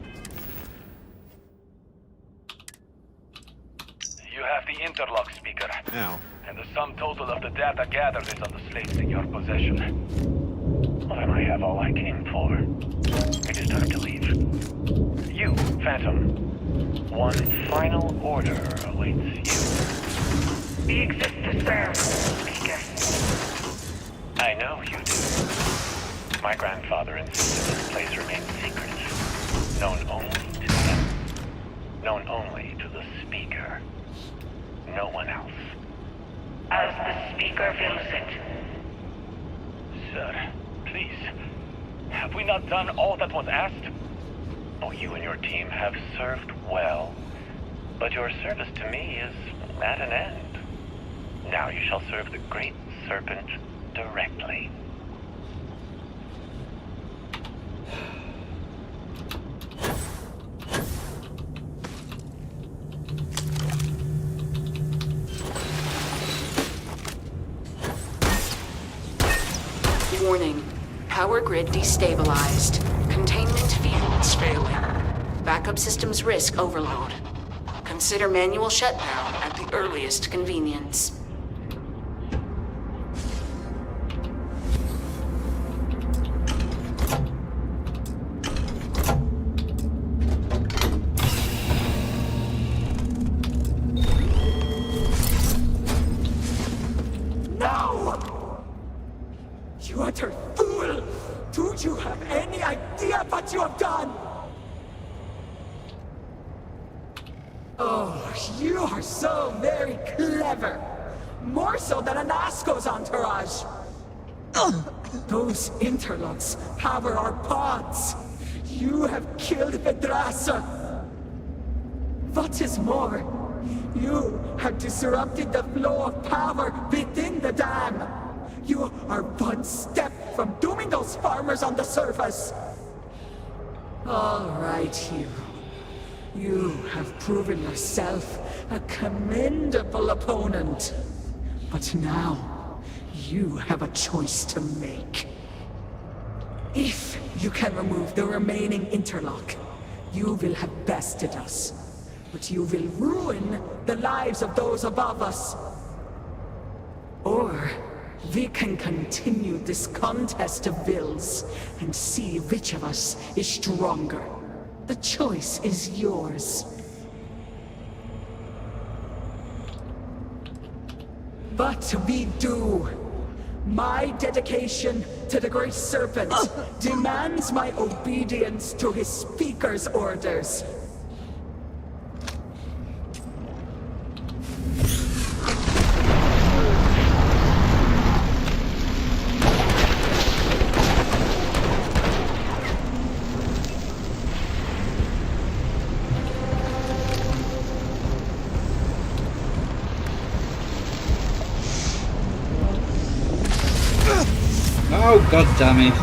You have the interlock speaker. Now. And the sum total of the data gathered is on the slates in your possession. Well, then I have all I came for. It is time to leave. You, Phantom. One final order awaits you. We exist to serve, Speaker. I know you do. My grandfather insisted this place remain secret. Known only to him. Known only to the Speaker. No one else. As the Speaker wills it. Sir, please. Have we not done all that was asked? Oh, you and your team have served well. But your service to me is at an end. Now you shall serve the Great Serpent directly. Warning. Power grid destabilized. Containment fields failing. Backup systems risk overload. Consider manual shutdown at the earliest convenience. No! You utter fool! Do you have any idea what you have done? Oh, you are so very clever. More so than Anasco's entourage. Those interlocks power our pods. You have killed Vedrasa. What is more, you have disrupted the flow of power within the dam. You are one step from dooming those farmers on the surface. All right, hero. You have proven yourself a commendable opponent. But now, you have a choice to make. If you can remove the remaining interlock, you will have bested us. But you will ruin the lives of those above us. Or we can continue this contest of wills and see which of us is stronger. The choice is yours. But we do. My dedication to the Great Serpent demands my obedience to his Speaker's orders. Oh, god damn it.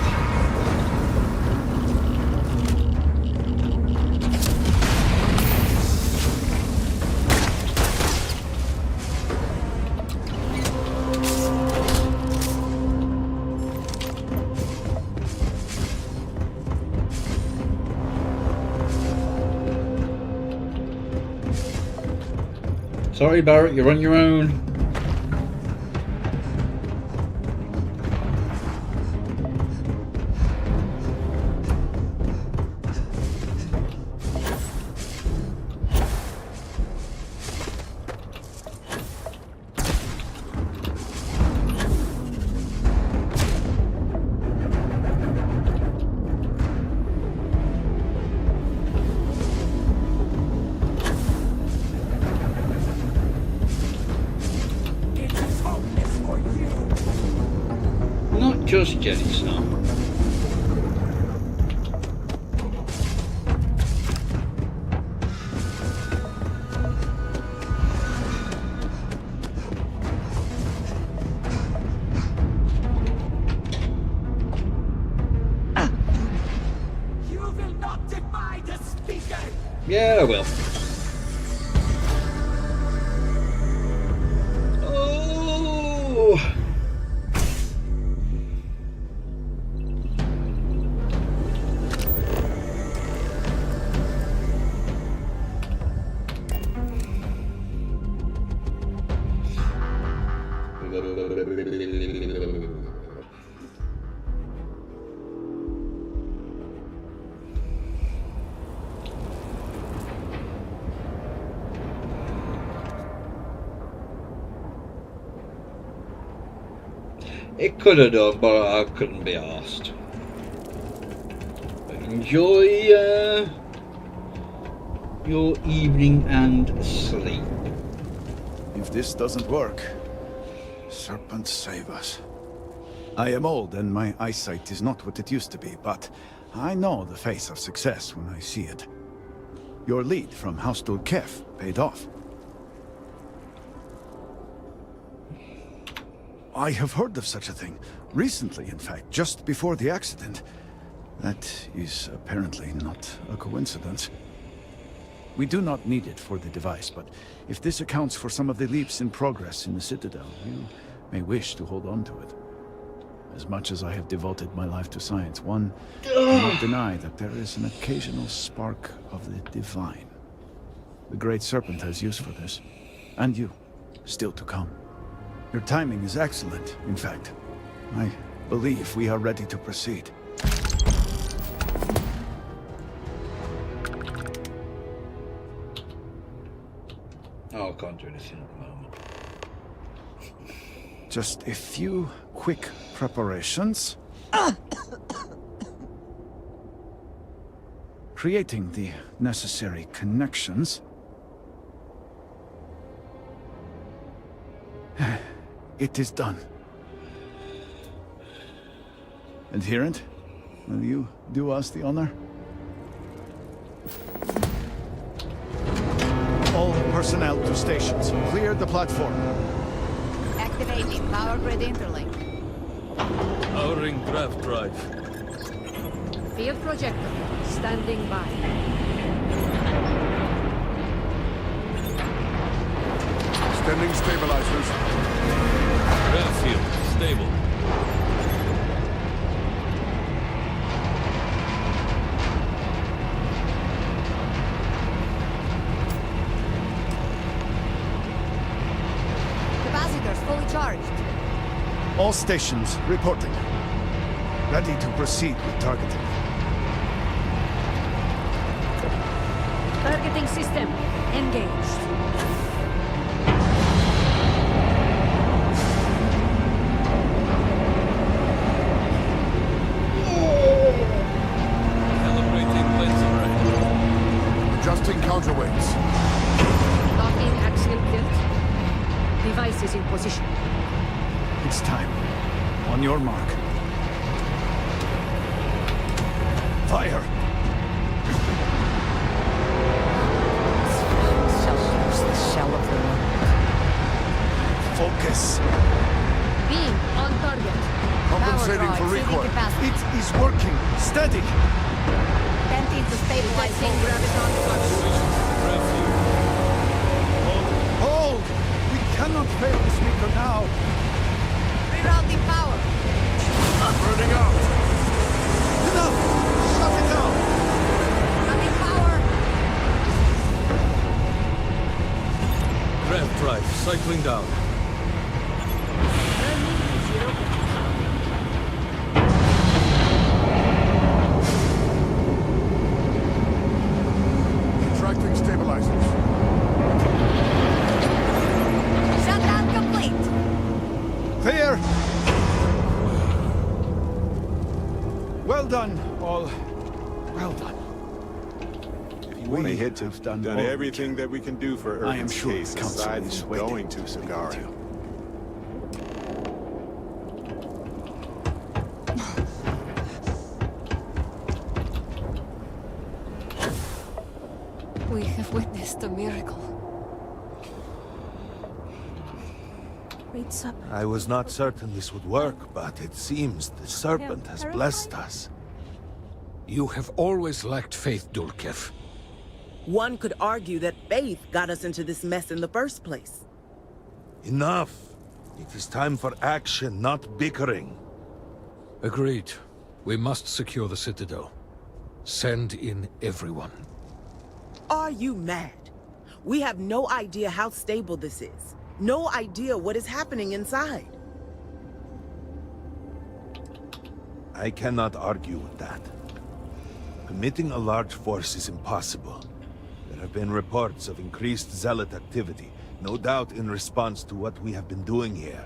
Sorry, Barrett, you're on your own. Not just yet, it's not. You will not defy the Speaker! Yeah, I will. Oh! It could have done, but I couldn't be arsed. Enjoy your evening and sleep. If this doesn't work, Serpent save us. I am old and my eyesight is not what it used to be, but I know the face of success when I see it. Your lead from House Dulkef paid off. I have heard of such a thing. Recently, in fact, just before the accident. That is apparently not a coincidence. We do not need it for the device, but if this accounts for some of the leaps in progress in the Citadel, you may wish to hold on to it. As much as I have devoted my life to science, one cannot deny that there is an occasional spark of the divine. The Great Serpent has use for this, and you, still to come. Your timing is excellent, in fact. I believe we are ready to proceed. Oh, I can't do anything at the moment. Just a few quick preparations. Creating the necessary connections. It is done. Adherent, will you do us the honor? All personnel to stations. Clear the platform. Activating power grid interlink. Powering grav drive. Field projector standing by. Extending stabilizers. Grav field stable. Capacitors fully charged. All stations reporting. Ready to proceed with targeting. Targeting system engaged. Calibrating lens array. Adjusting counterweights. Locking axial tilt. Device is in position. It's time. On your mark. Fire! Shell of the Focus. beam on target. Compensating for recoil. It is working. Steady. Attempting to stabilize graviton. Hold! We cannot fail this meter now. Rerouting power. Burning out. Enough! Shut it down! Cutting power. Grav drive cycling down. Retracting stabilizers. Shutdown complete. Clear! Well done, all. Well done. We have done all we everything that we can do for I am Irvin's sure case the council aside is from waiting going to speak with Sagara. you. We have witnessed a miracle. I was not certain this would work, but it seems the Serpent has blessed us. You have always lacked faith, Dulkef. One could argue that faith got us into this mess in the first place. Enough! It is time for action, not bickering. Agreed. We must secure the Citadel. Send in everyone. Are you mad? We have no idea how stable this is. No idea what is happening inside. I cannot argue with that. Committing a large force is impossible. There have been reports of increased zealot activity, no doubt in response to what we have been doing here.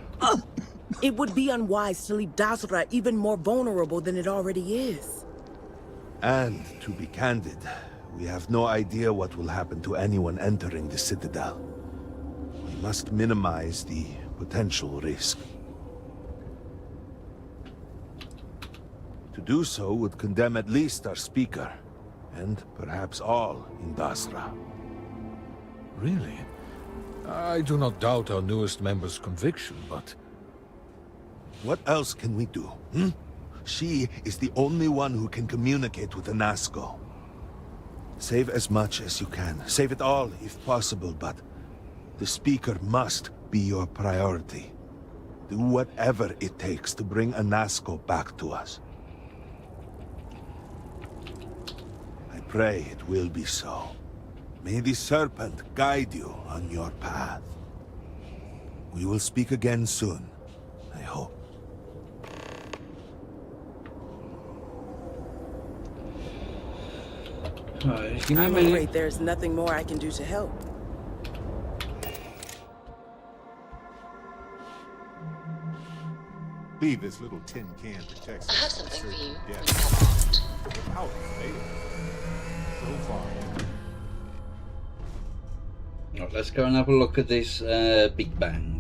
It would be unwise to leave Dasra even more vulnerable than it already is. And, to be candid, we have no idea what will happen to anyone entering the Citadel. We must minimize the potential risk. To do so would condemn at least our speaker, and perhaps all in Dasra. Really? I do not doubt our newest member's conviction, but... What else can we do, hmm? She is the only one who can communicate with the Nazgul. Save as much as you can. Save it all, if possible, but... the speaker must be your priority. Do whatever it takes to bring a Nazgul back to us. I pray it will be so. May the Serpent guide you on your path. We will speak again soon, I hope. I'm afraid there's nothing more I can do to help. Leave this little tin can protects us. I have something for you. Yes. Without fail. So far. Right, let's go and have a look at this Big Bang.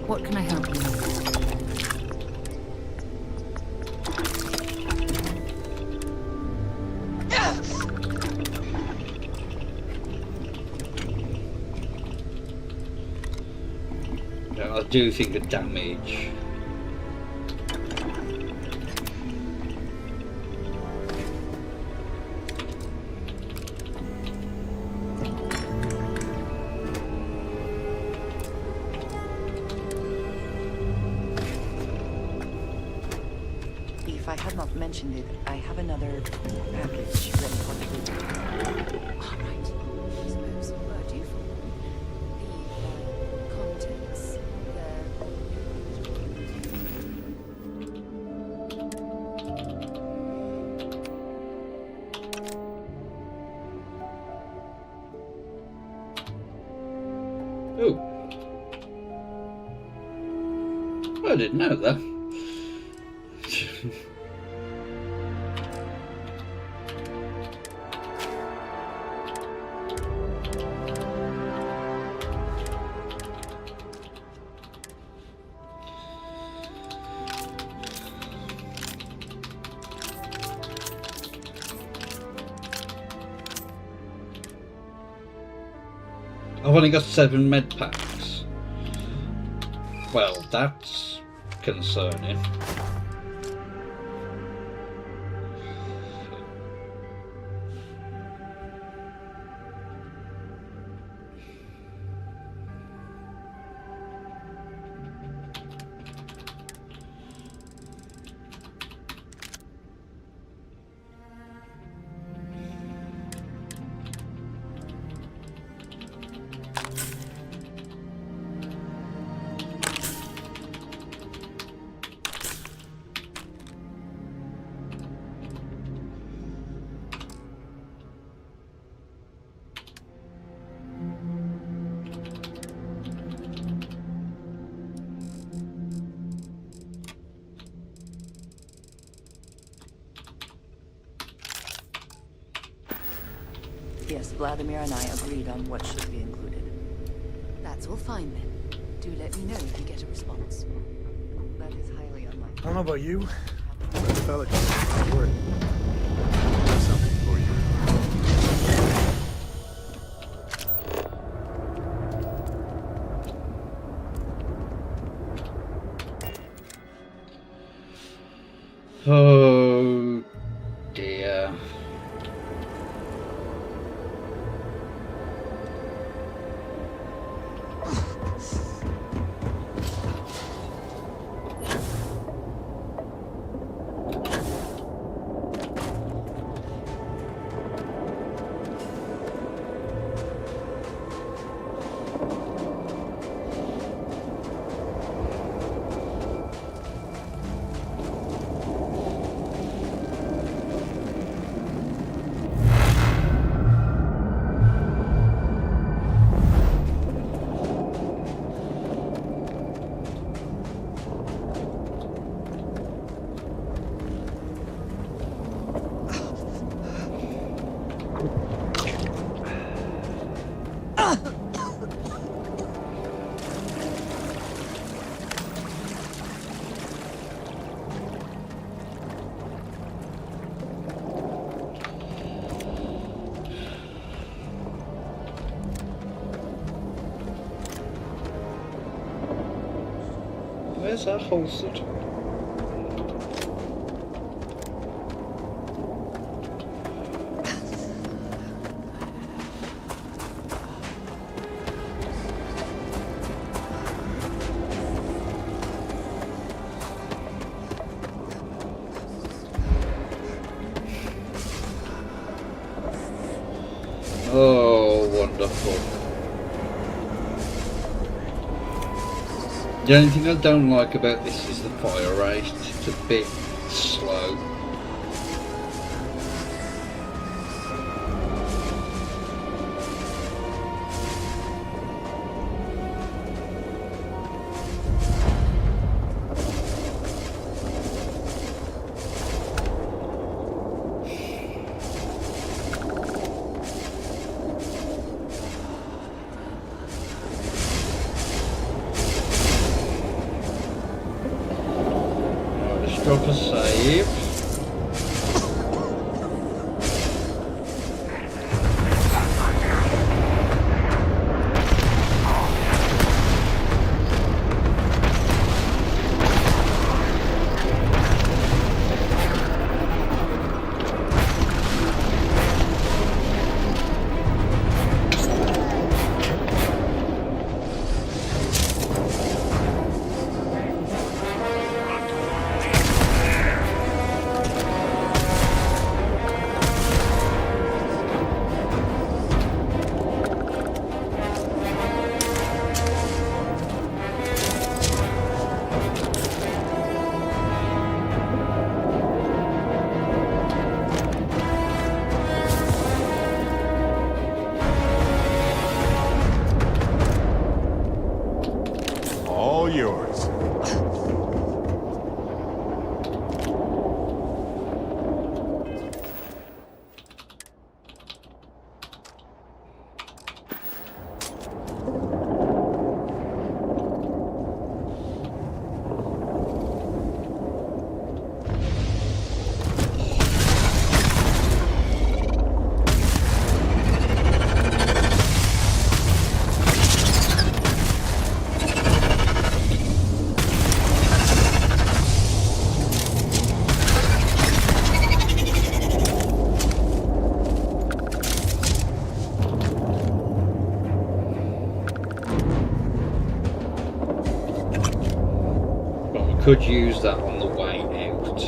What can I help you with? Yeah, I do think the damage. If I had not mentioned it, I have another package ready for delivery. All right. I suppose were due for the contents. Oh, I didn't know that. I've only got 7 med packs. Well, that's concerning. Yes, Vladimir and I agreed on what should be included. That's all fine then. Do let me know if you get a response. That is highly unlikely. I don't know about you, but that fella just worried. Something for you. Oh dear. Where's that holstered? Oh, wonderful. The only thing I don't like about this is the fire rate. It's a bit slow. Drop a save. All yours. Could use that on the way out.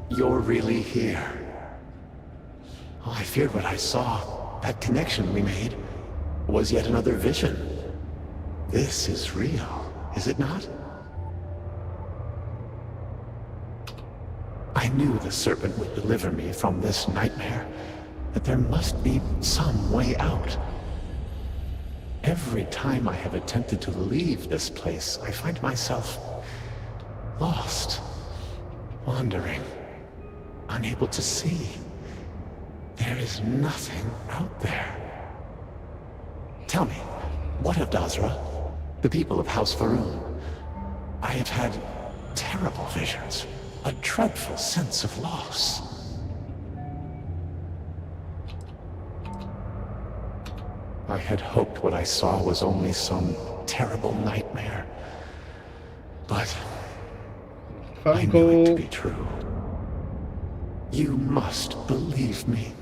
You're really here. Oh, I feared what I saw. That connection we made was yet another vision. This is real, is it not? I knew the serpent would deliver me from this nightmare, that there must be some way out. Every time I have attempted to leave this place, I find myself lost, wandering, unable to see. There is nothing out there. Tell me, what of Dazra? The people of House Faroon. I have had terrible visions, a dreadful sense of loss. I had hoped what I saw was only some terrible nightmare, but I knew it to be true. You must believe me.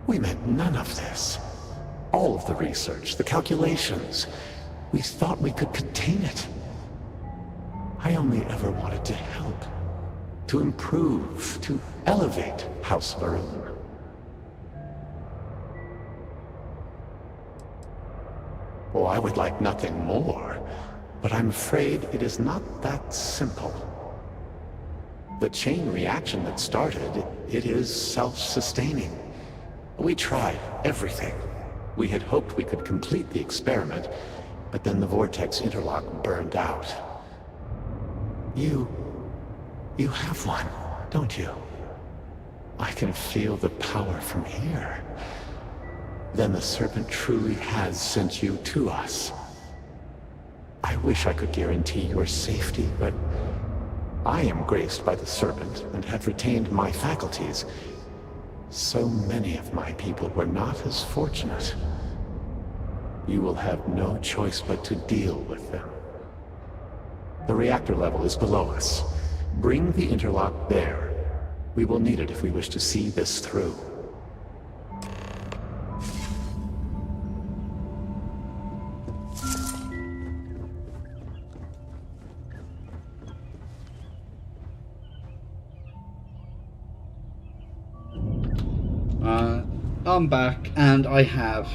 We meant none of this. All of the research, the calculations, we thought we could contain it. I only ever wanted to help, to improve, to elevate House Faroon. Oh, I would like nothing more, but I'm afraid it is not that simple. The chain reaction that started, it is self-sustaining. We tried everything. We had hoped we could complete the experiment, but then the vortex interlock burned out. You have one, don't you? I can feel the power from here. Then the serpent truly has sent you to us. I wish I could guarantee your safety, but I am graced by the Serpent and have retained my faculties. So many of my people were not as fortunate. You will have no choice but to deal with them. The reactor level is below us. Bring the interlock there. We will need it if we wish to see this through. I'm back, and I have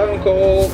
phone call.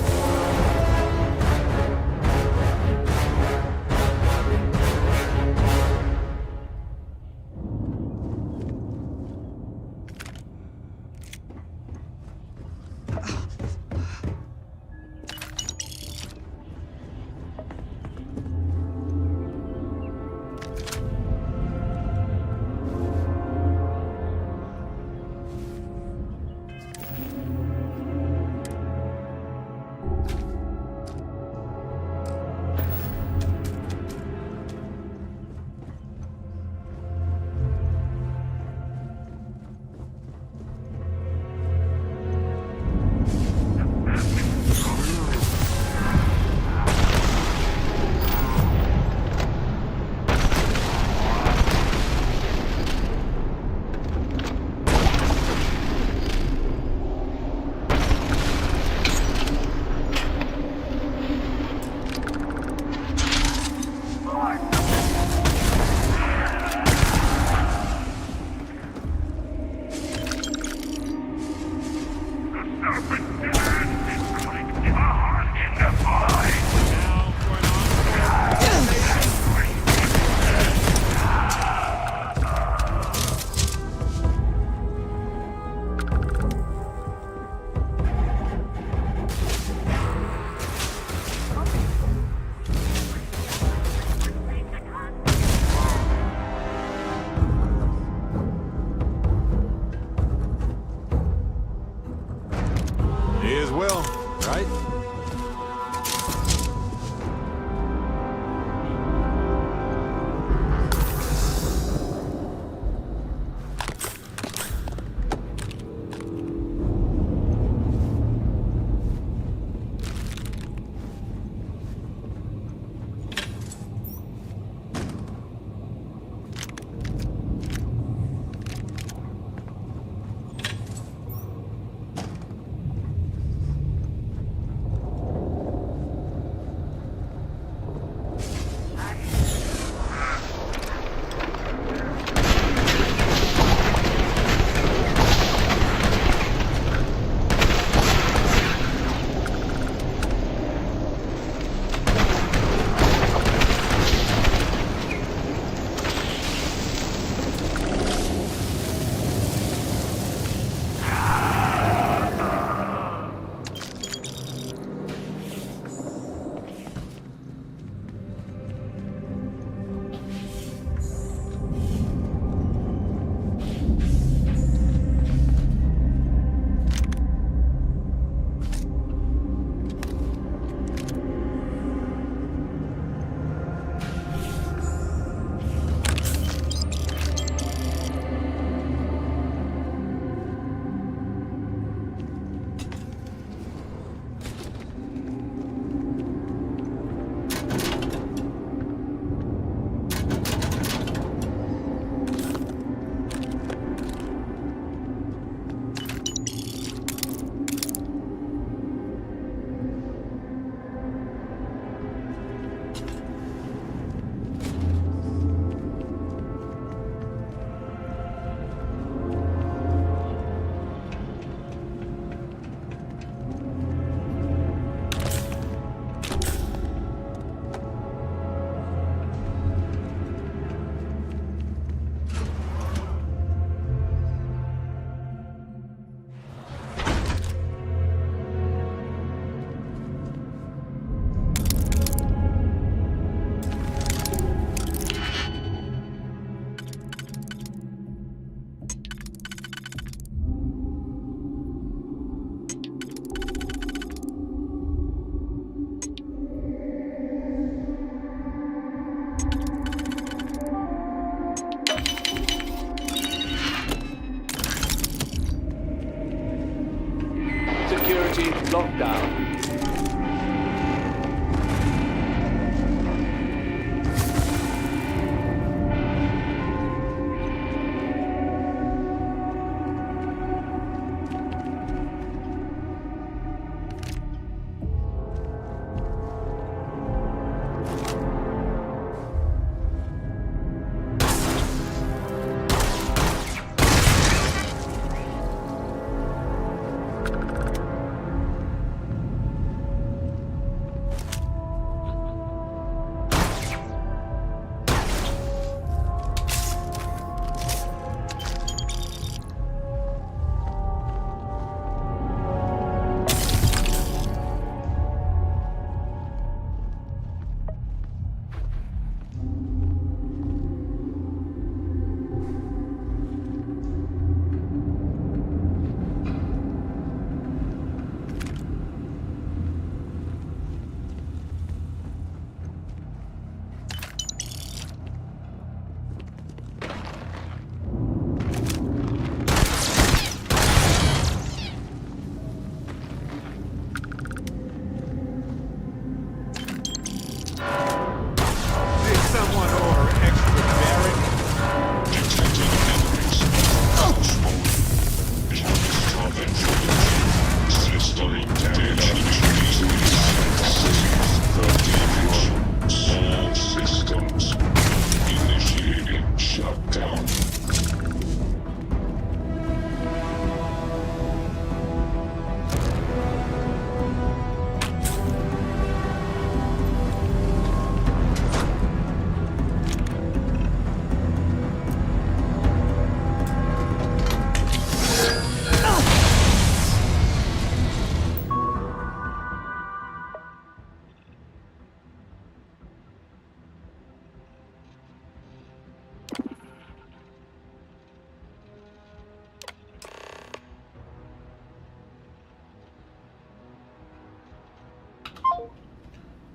Starfield locked down.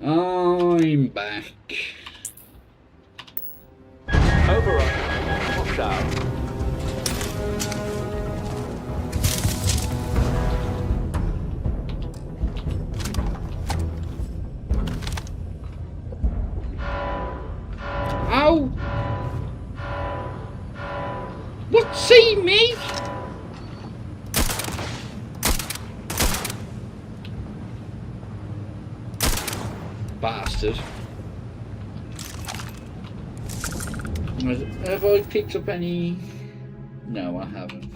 I'm back. Override. Locked down. Ow! What? See me? Bastard. Have I picked up any? No, I haven't.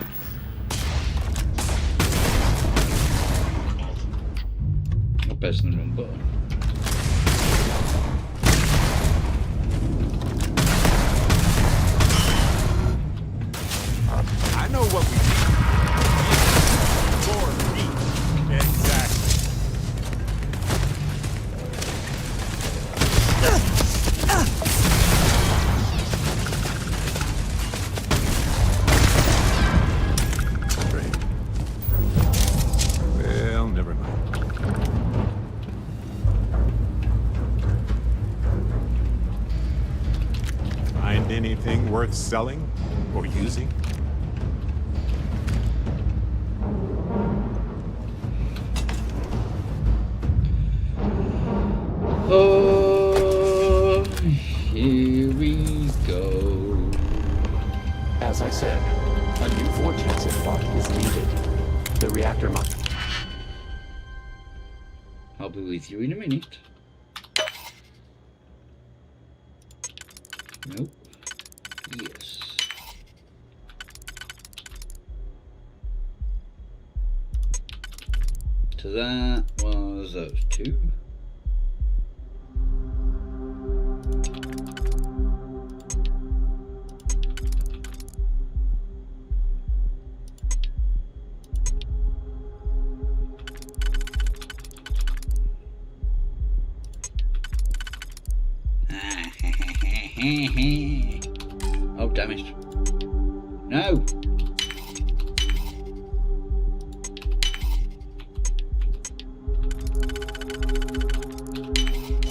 I'm pressing the wrong button. I know what we need. For me. Exactly. Well, never mind. Find anything worth selling or using? Oh, here we go. As I said, a new vortex of thought is needed. The reactor must... I'll be with you in a minute. Nope. Yes. So that was those two. Oh, damn it. No!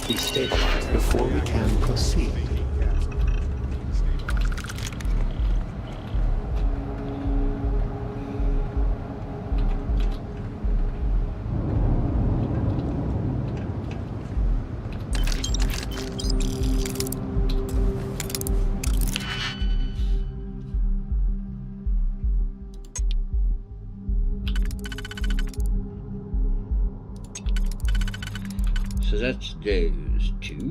Destabilize before we can proceed. So that's those two.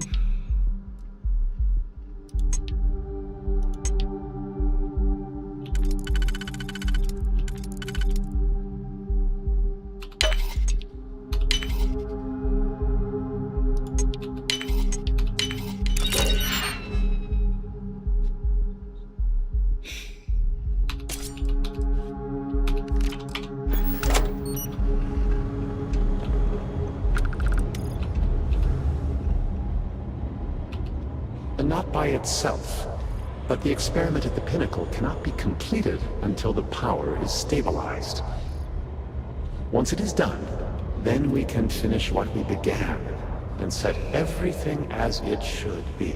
Not by itself, but the experiment at the pinnacle cannot be completed until the power is stabilized. Once it is done, then we can finish what we began and set everything as it should be.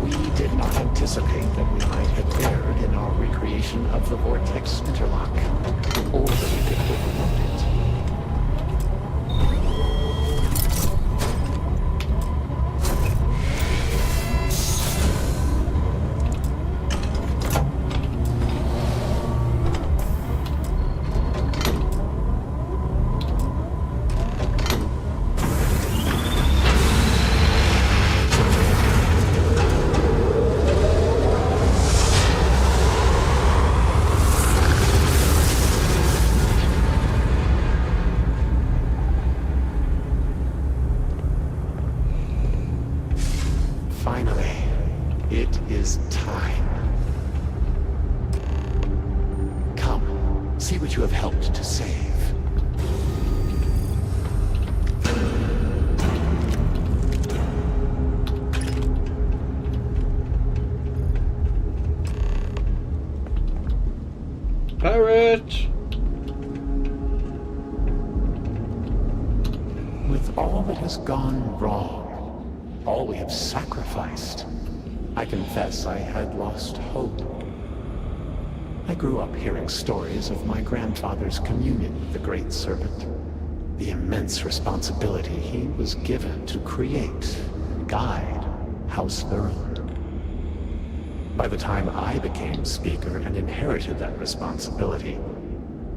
We did not anticipate that we might have erred in our recreation of the vortex interlock, or that we could overlook it. Finally, it is time. Come, see what you have helped to save. Pirate! With all that has gone wrong, all we have sacrificed, I confess I had lost hope. I grew up hearing stories of my grandfather's communion with the Great Serpent, the immense responsibility he was given to create and guide House Varun. By the time I became Speaker and inherited that responsibility,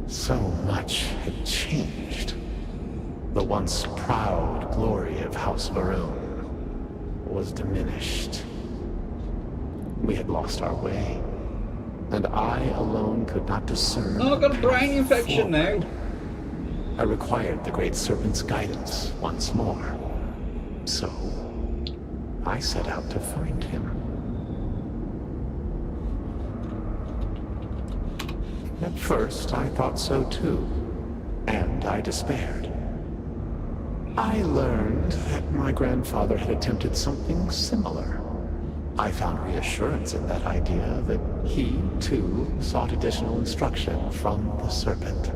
so much had changed. The once proud glory of House Varun was diminished. We had lost our way, and I alone could not discern. Oh, I've got a brain infection now. I required the Great Serpent's guidance once more. So, I set out to find him. At first, I thought so too, and I despaired. I learned that my grandfather had attempted something similar. I found reassurance in that idea that he, too, sought additional instruction from the Serpent.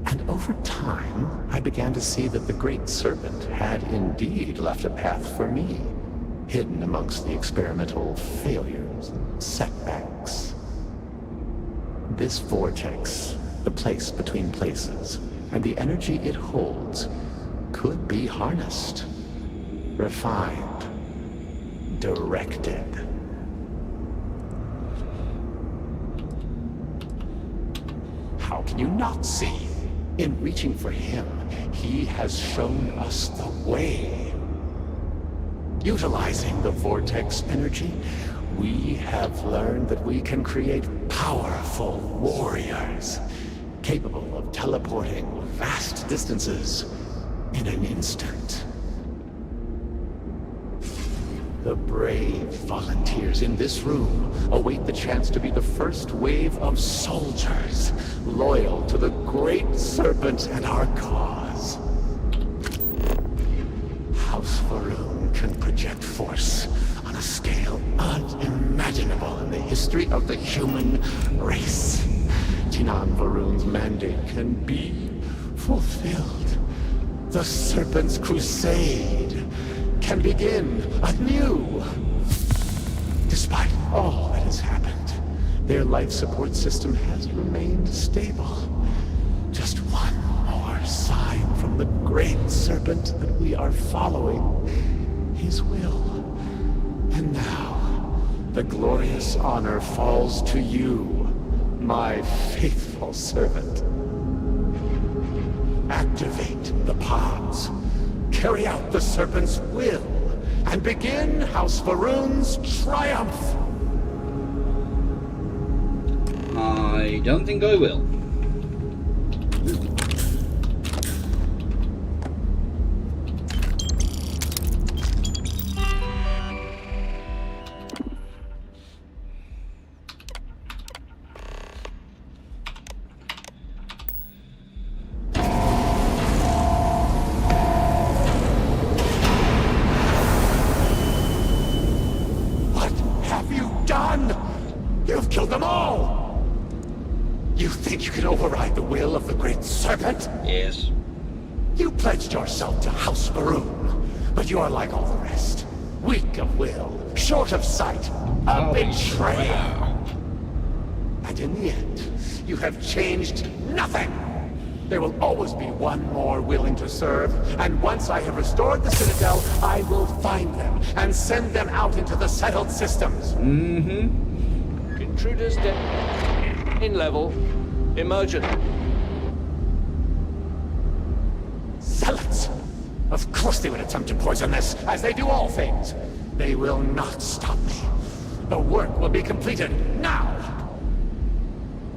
And over time, I began to see that the Great Serpent had indeed left a path for me, hidden amongst the experimental failures and setbacks. This vortex, the place between places, and the energy it holds, could be harnessed, refined, directed. How can you not see? In reaching for him, he has shown us the way. Utilizing the vortex energy, we have learned that we can create powerful warriors, capable of teleporting vast distances in an instant. The brave volunteers in this room await the chance to be the first wave of soldiers loyal to the Great Serpent and our cause. House Varun can project force on a scale unimaginable in the history of the human race. Jinan Varun's mandate can be fulfilled. The Serpent's crusade can begin anew. Despite all that has happened, their life support system has remained stable. Just one more sign from the Great Serpent that we are following his will. And now, The glorious honor falls to you, my faithful servant. Activate the pods. Carry out the Serpent's will, and begin House Varun's triumph! I don't think I will. What have you done? You've killed them all! You think you can override the will of the Great Serpent? Yes. You pledged yourself to House Varun, but you are like all the rest. Weak of will, short of sight, a betrayer. And in the end, you have changed nothing. There will always be one more willing to serve, and once I have restored the Citadel, I will find them and send them out into the settled systems. Intruders in level. Emergent. Zealots! Of course they would attempt to poison this, as they do all things. They will not stop me. The work will be completed now!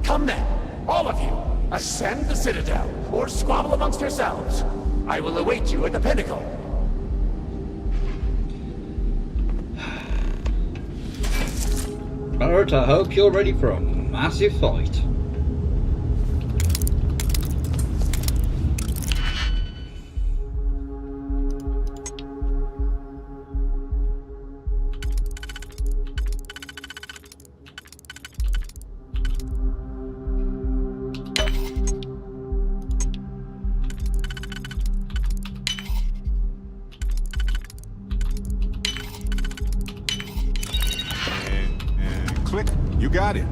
Come then, all of you, ascend the Citadel, or squabble amongst yourselves. I will await you at the pinnacle. Barrett, I hope you're ready for a massive fight. Click. You got it.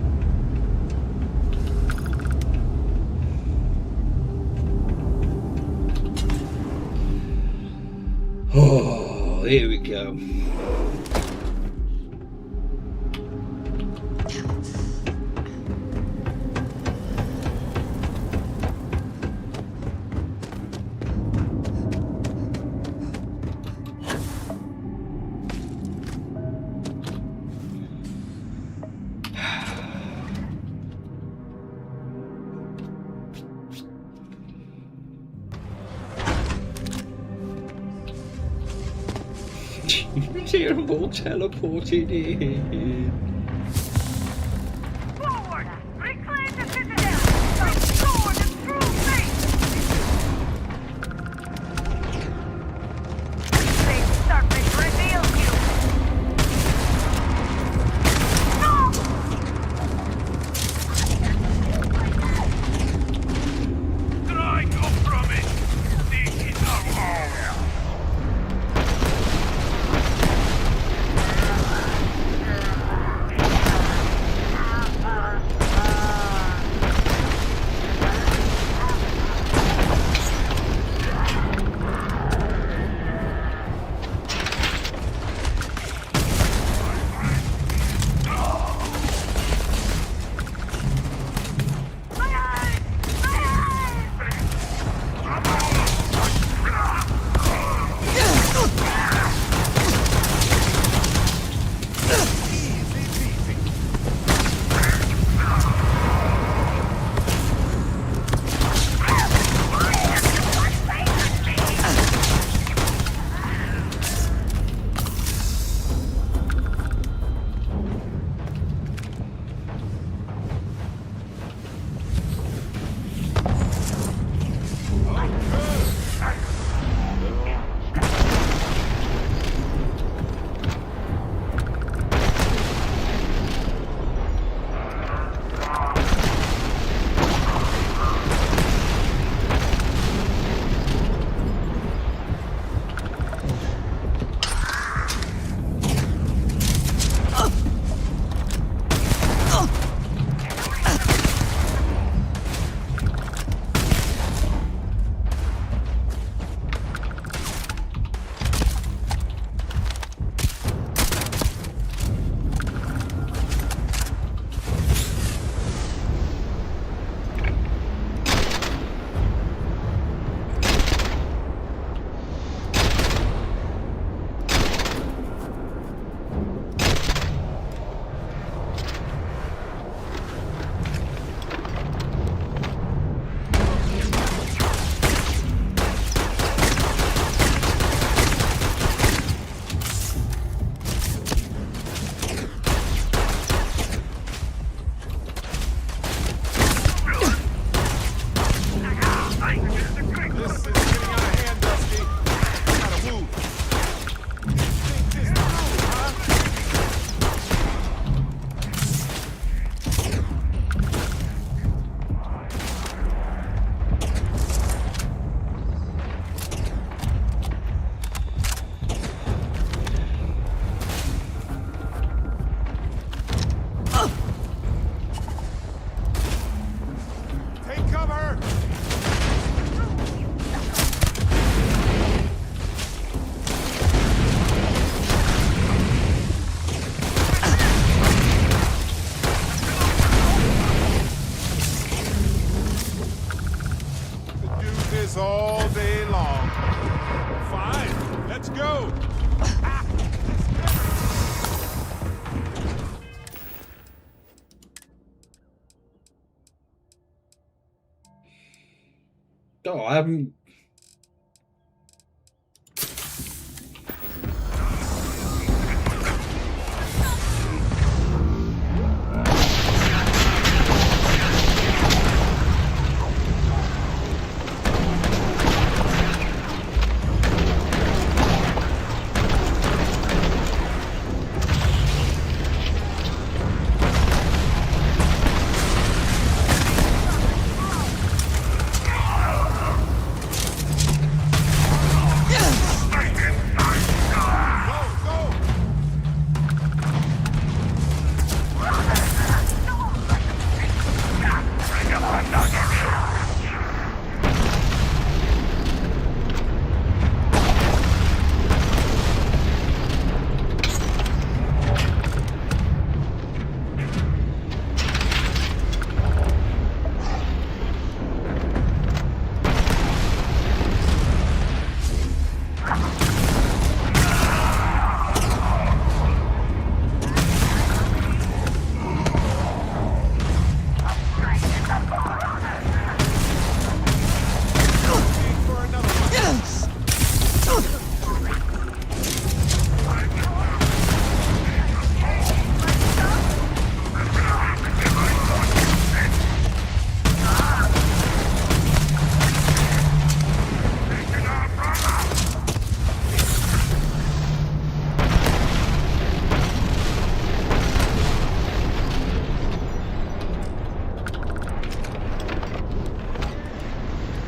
Oh, here we go. Terrible teleported in. Forward! Reclaim the Citadel! Restore the true faith! Safe Starfield reveals you! Try go from it! This is our home! So I haven't.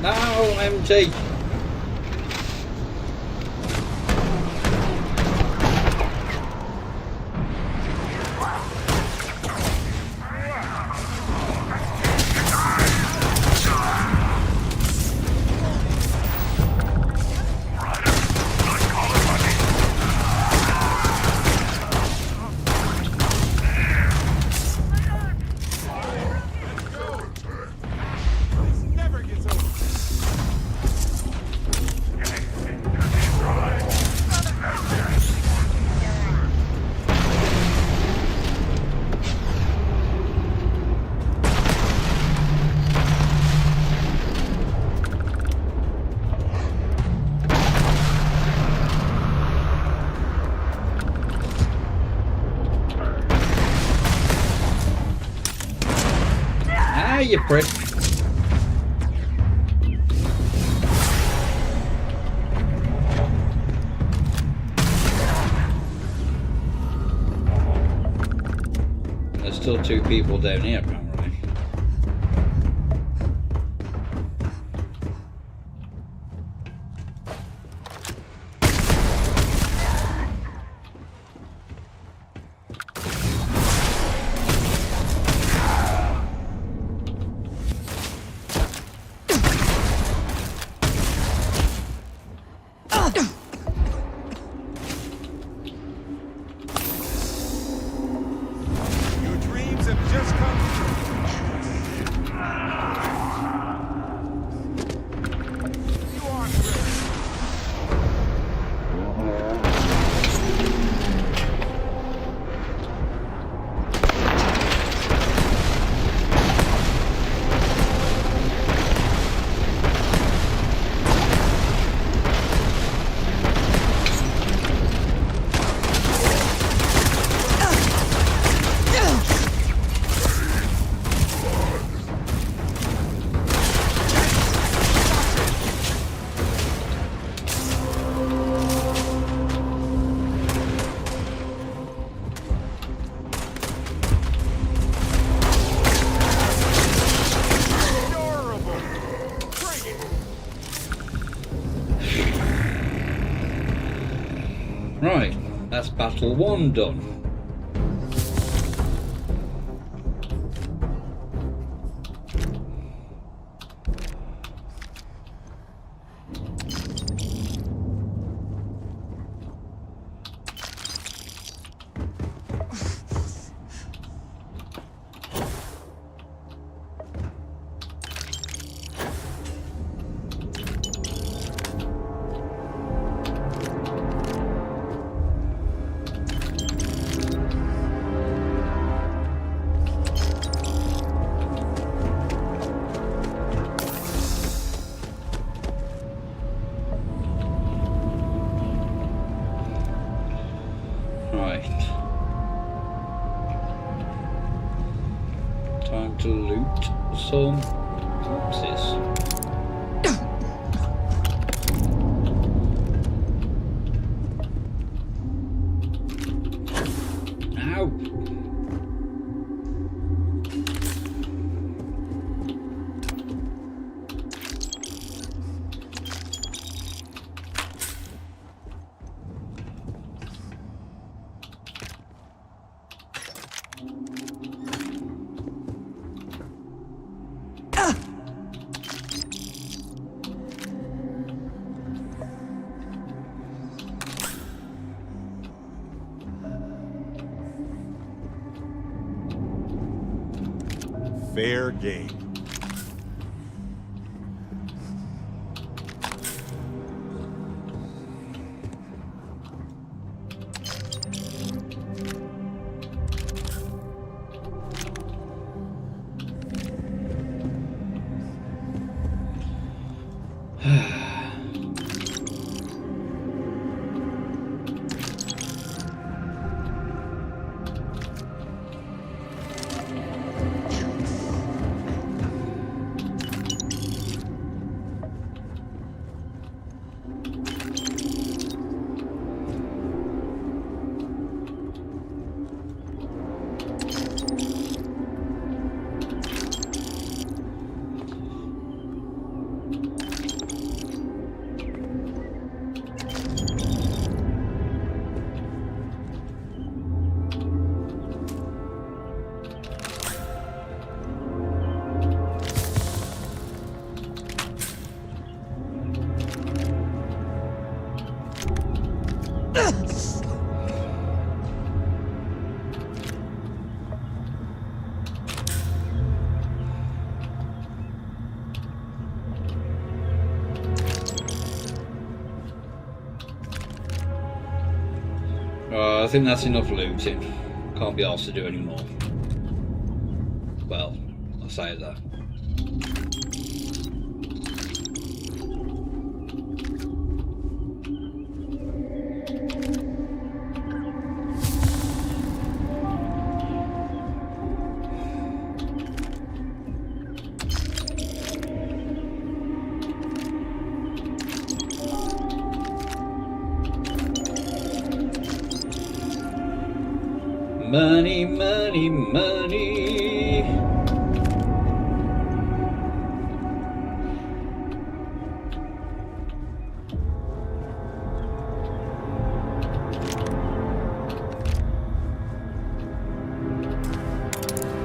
No, MG. You prick. There's still two people down here, apparently. Right, that's battle one done. to loot some. What's this? Ow! Fair game. I think that's enough looting. Can't be asked to do any more. Well, I'll say that. Money, money, money.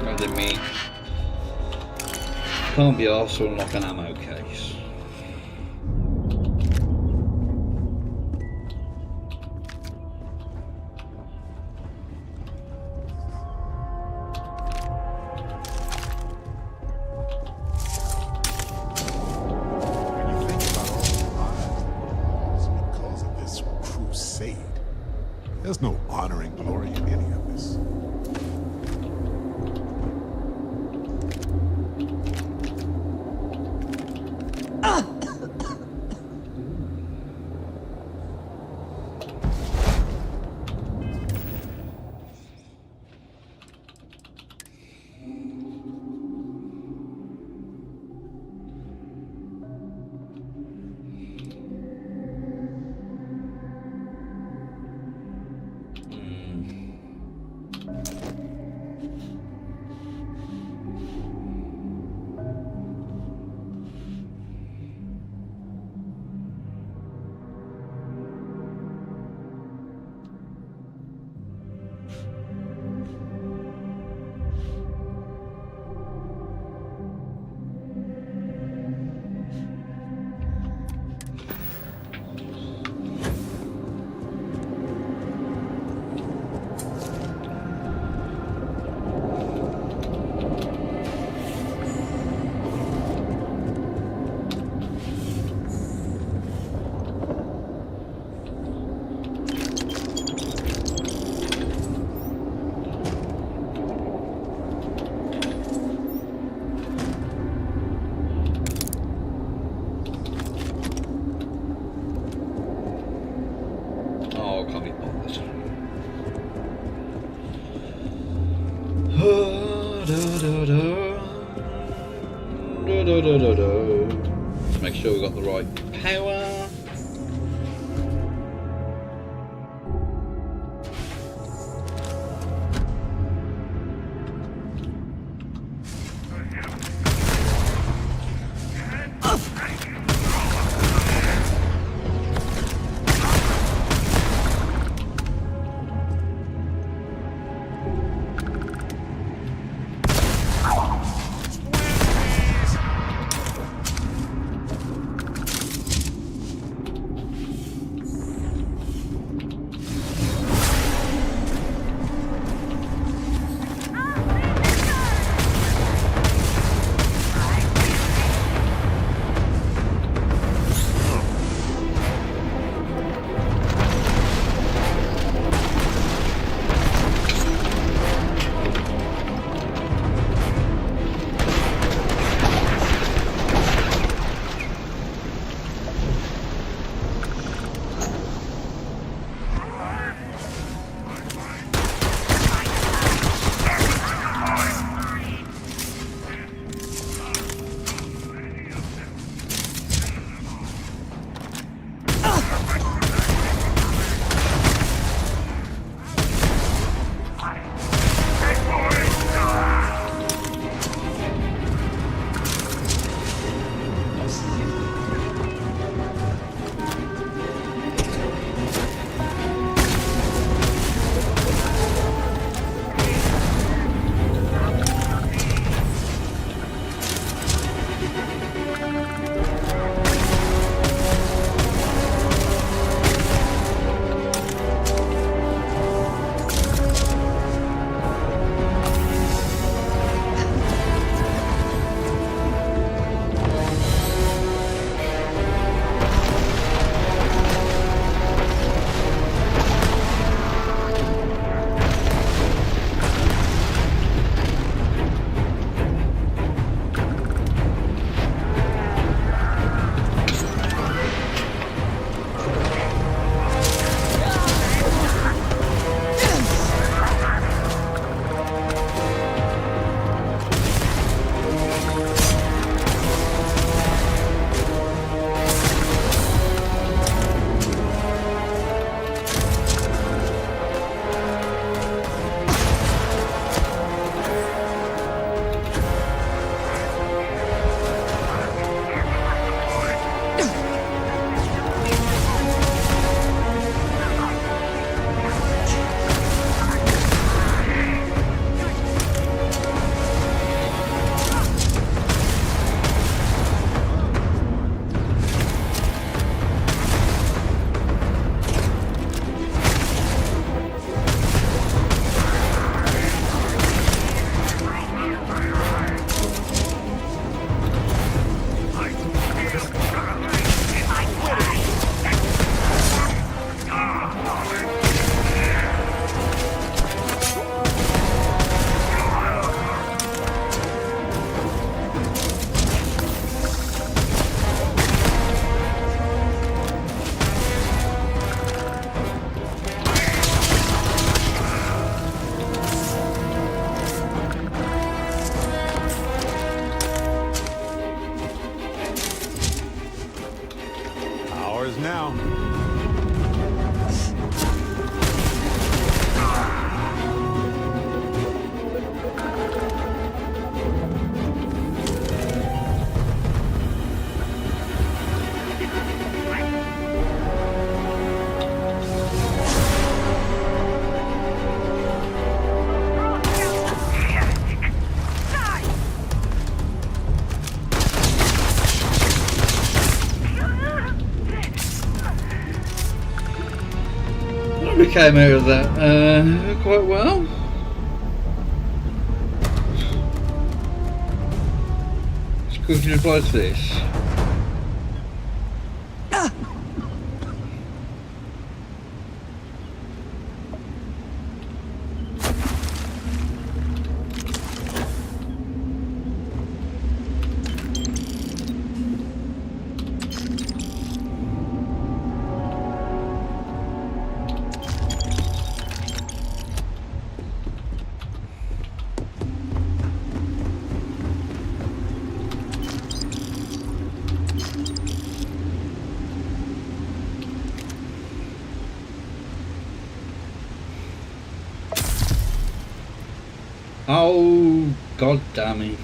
What did it mean? Can't be arsed to unlock an ammo case. There's no honor and glory in any of this. Da, da, da. Let's make sure we got the right power. now. We came out of that quite well. Let's quickly replace this. Oh, god damn it.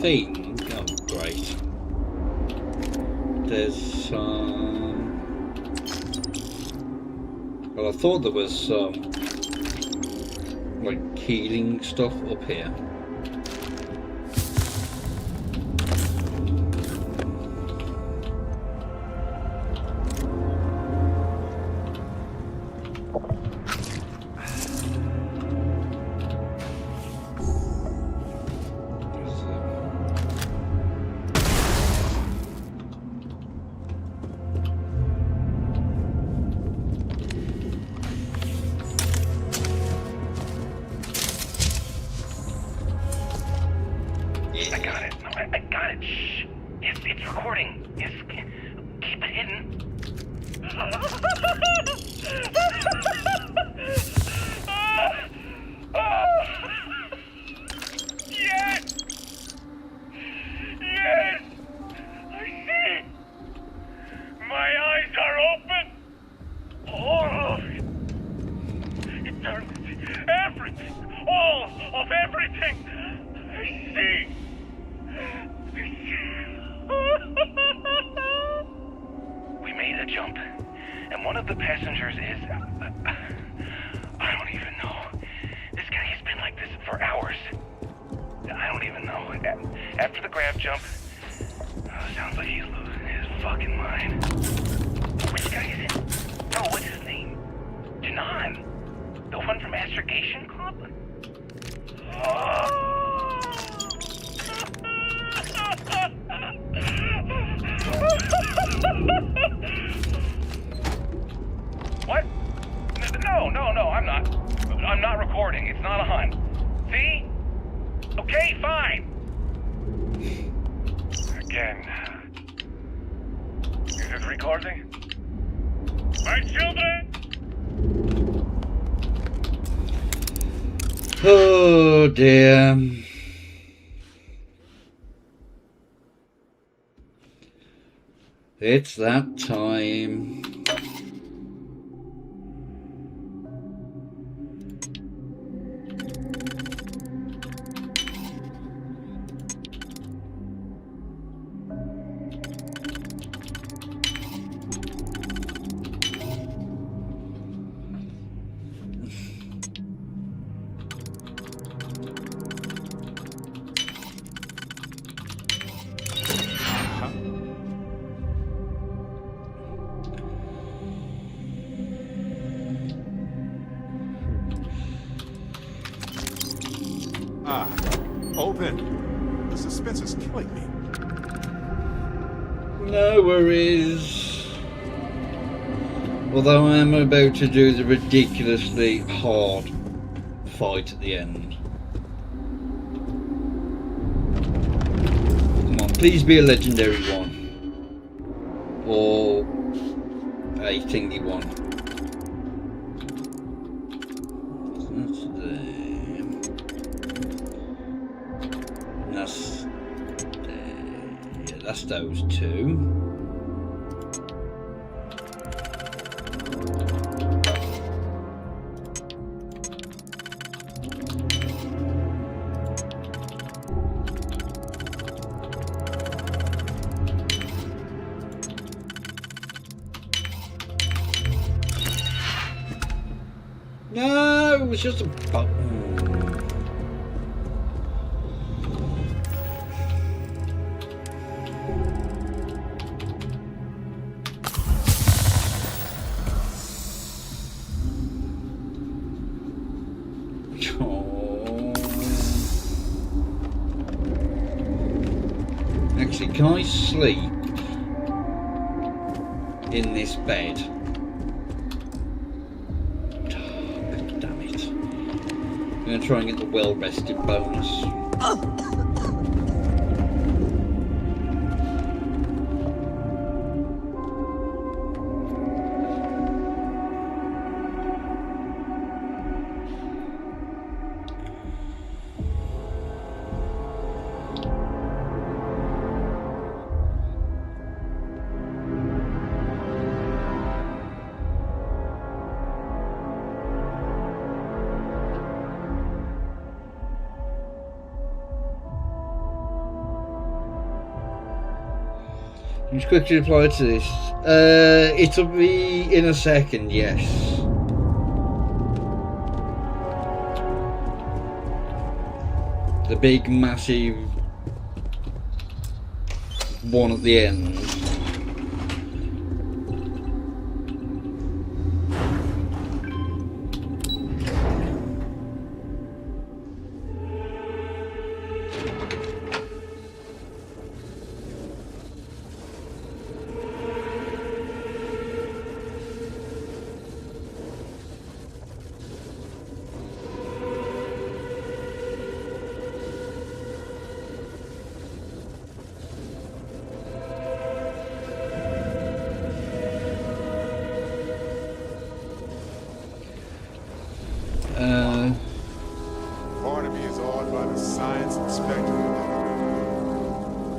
Oh, great. There's some. Well, I thought there was some like healing stuff up here. Oh dear. It's that time. Open. The suspense is killing me. No worries. Although I am about to do the ridiculously hard fight at the end. Come on, please be a legendary one. Or a thingy one. That's those two. No, it was just a button. actually, can I sleep in this bed? God damn it. I'm going to try and get the well-rested bonus. Just quickly reply to this. It'll be in a second, yes. The big, massive one at the end. Part of me is awed by the science and spectacle of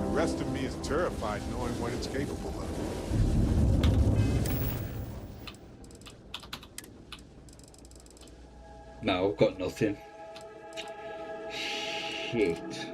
it. The rest of me is terrified knowing what it's capable of. No, I've got nothing. Shit.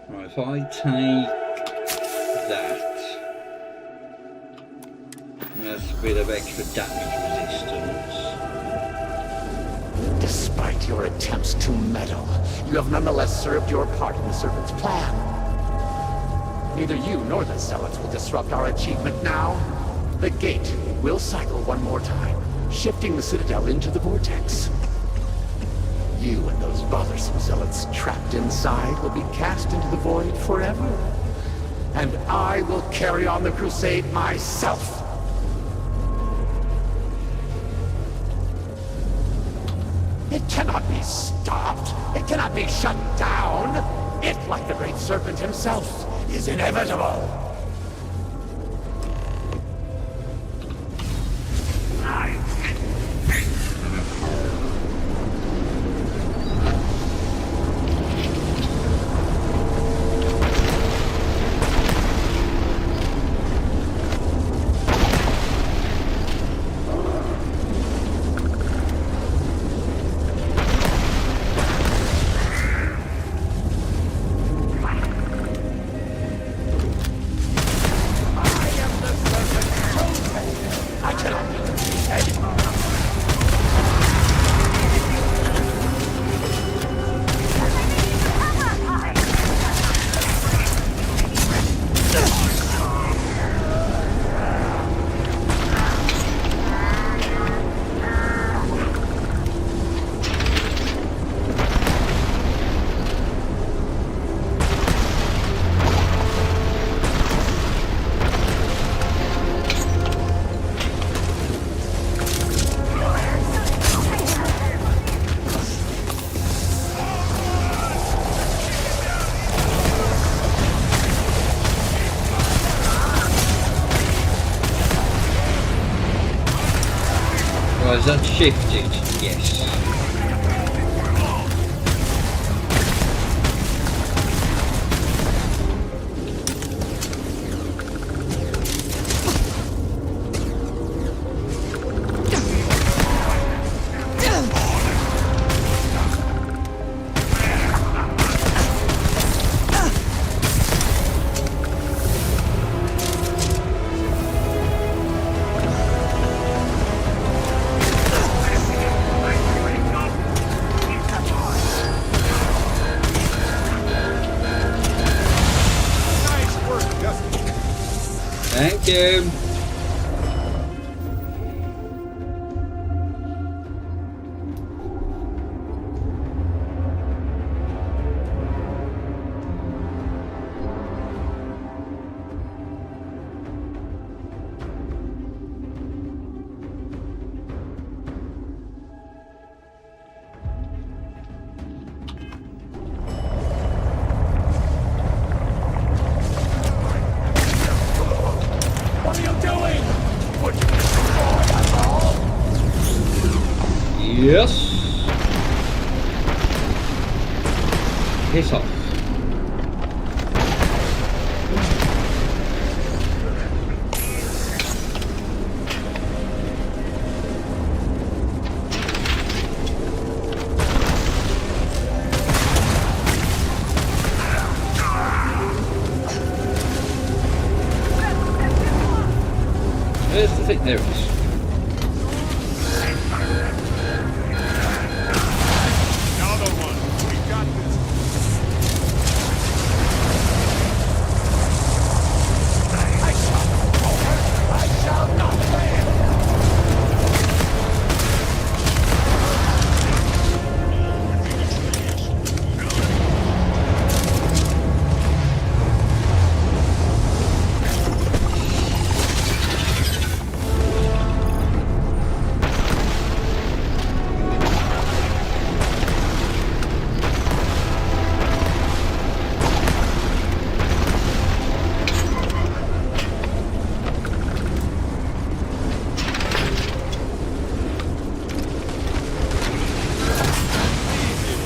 Right, if I take that, that's a bit of extra damage resistance. Despite your attempts to meddle, you have nonetheless served your part in the Serpent's plan. Neither you nor the Zealots will disrupt our achievement now. The gate will cycle one more time, shifting the Citadel into the vortex. You and those bothersome Zealots trapped inside will be cast into the void forever. And I will carry on the crusade myself. It cannot be stopped. It cannot be shut down. It, like the great serpent himself, is inevitable. Is that shifted? Yes. Thank you. What are you doing? Would you destroy us all? Yes. Piss off. Where's the thing? There it is. Another one. We got this. I shall not fail.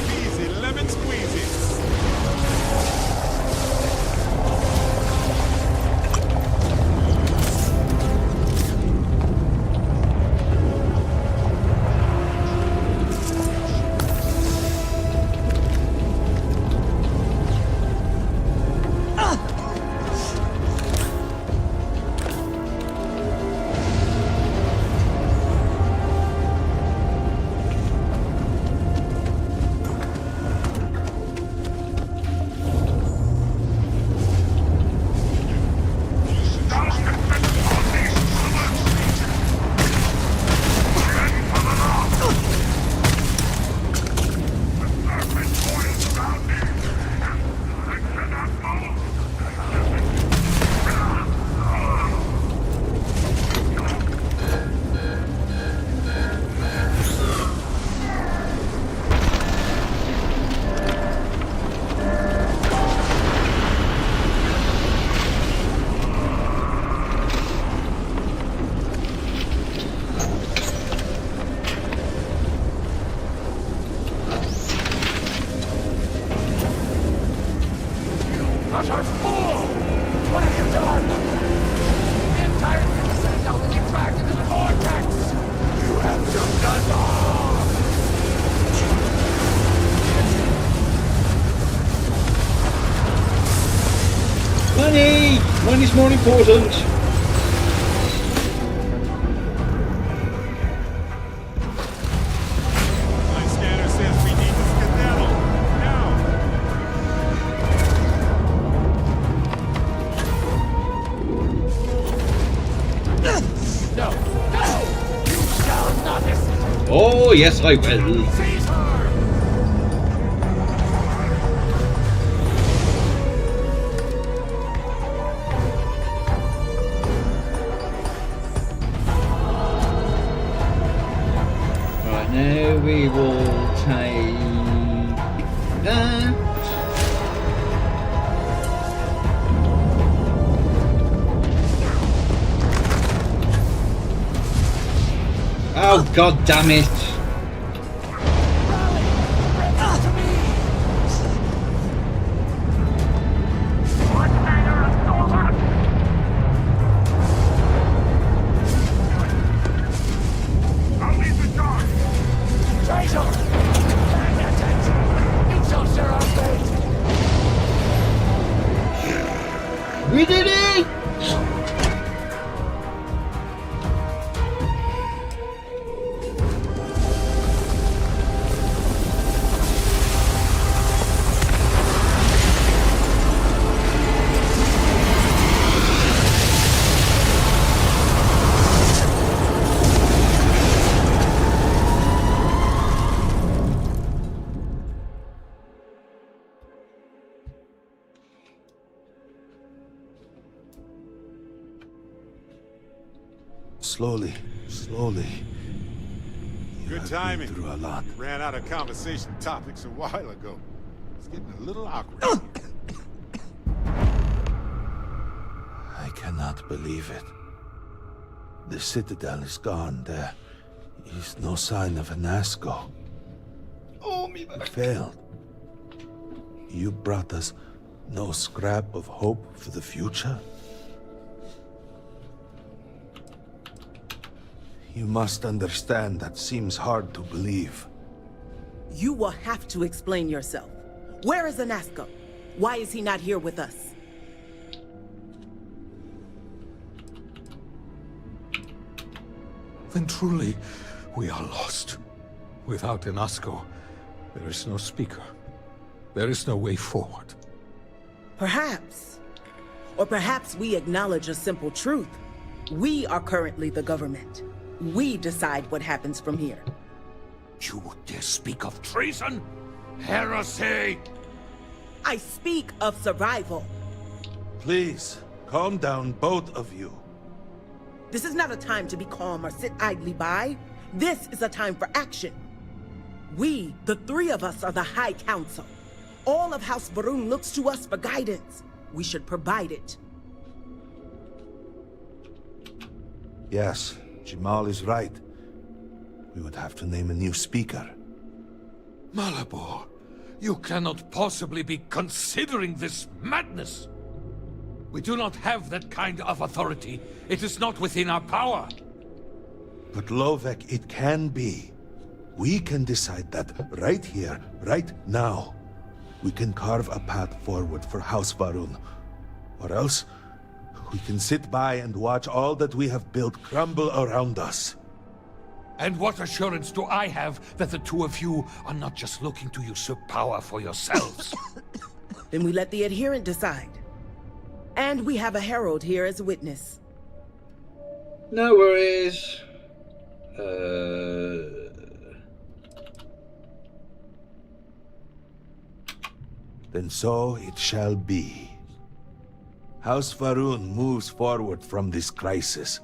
Easy, lemon squeezy. Utter fool! What have you done? The entire thing is now being dragged into the vortex! You have done us all! Money! Money's more important. My scanner says we need to skedaddle. Now. No! No! You shall not escape! Oh, yes, I will. Seize her! Right, now we will take that. Oh, god damn it. Traitor! Pay attention! You shall share our fate! We did it! Slowly, slowly. Good timing. Through a lot. Ran out of conversation topics a while ago. It's getting a little awkward. I cannot believe it. The Citadel is gone. There is no sign of Anasco. Oh, me back. We failed. You brought us no scrap of hope for the future? You must understand that seems hard to believe. You will have to explain yourself. Where is Anasco? Why is he not here with us? Then truly, we are lost. Without Anasco, there is no speaker. There is no way forward. Perhaps. Or perhaps we acknowledge a simple truth. We are currently the government. We decide what happens from here. You dare speak of treason? Heresy! I speak of survival. Please, calm down, both of you. This is not a time to be calm or sit idly by. This is a time for action. We, the three of us, are the High Council. All of House Varun looks to us for guidance. We should provide it. Yes, Jamal is right. We would have to name a new speaker. Motherboard, you cannot possibly be considering this madness. We do not have that kind of authority. It is not within our power. But Lovek, it can be. We can decide that right here, right now. We can carve a path forward for House Varun. Or else, we can sit by and watch all that we have built crumble around us. And what assurance do I have that the two of you are not just looking to usurp power for yourselves? Then we let the adherent decide. And we have a herald here as a witness. No worries. Then so it shall be. House Varun moves forward from this crisis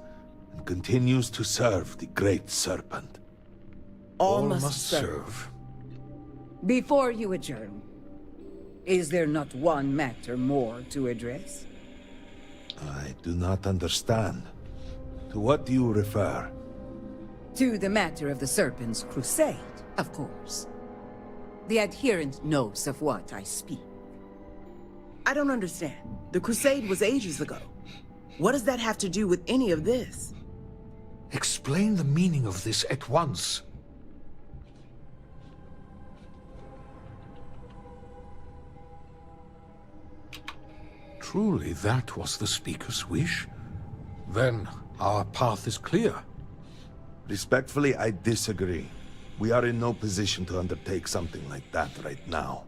and continues to serve the Great Serpent. All must serve. Before you adjourn, is there not one matter more to address? I do not understand. To what do you refer? To the matter of the Serpent's crusade, of course. The adherent knows of what I speak. I don't understand. The crusade was ages ago. What does that have to do with any of this? Explain the meaning of this at once. Truly, that was the Speaker's wish. Then our path is clear. Respectfully, I disagree. We are in no position to undertake something like that right now.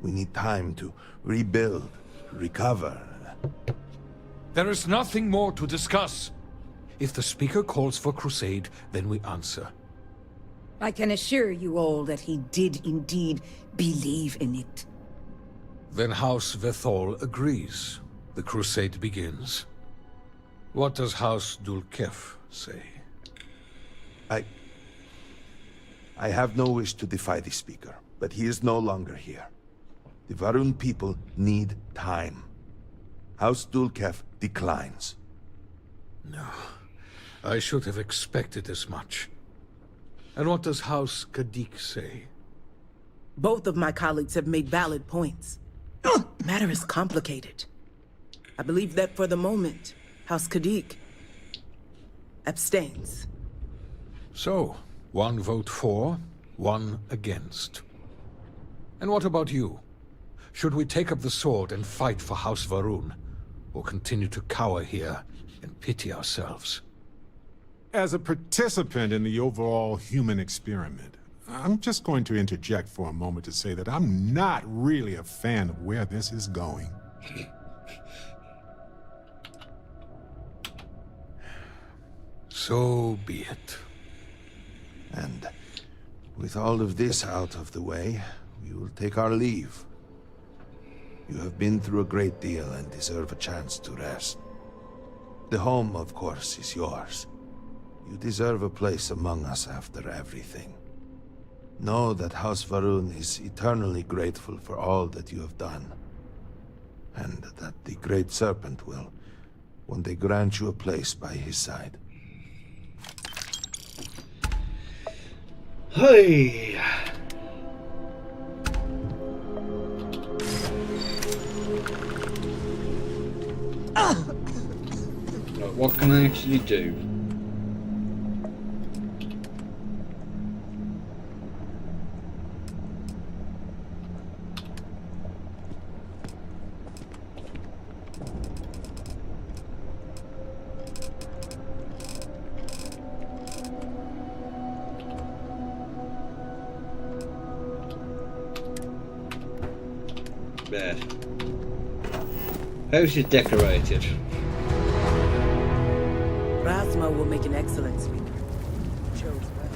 We need time to rebuild, recover. There is nothing more to discuss. If the Speaker calls for crusade, then we answer. I can assure you all that he did indeed believe in it. Then House Vethol agrees. The crusade begins. What does House Dulkef say? I have no wish to defy the Speaker, but he is no longer here. The Varun people need time. House Dulkef declines. No, I should have expected as much. And what does House Kadik say? Both of my colleagues have made valid points. The matter is complicated. I believe that for the moment, House Kadik abstains. So, one vote for, one against. And what about you? Should we take up the sword and fight for House Varun, or continue to cower here and pity ourselves? As a participant in the overall human experiment, I'm just going to interject for a moment to say that I'm not really a fan of where this is going. So be it. And with all of this out of the way, we will take our leave. You have been through a great deal and deserve a chance to rest. The home, of course, is yours. You deserve a place among us after everything. Know that House Varun is eternally grateful for all that you have done. And that the Great Serpent will one day grant you a place by his side. Hey! Right, what can I actually do? There. House is decorated. Rasmo will make an excellent sweeper. Chose well.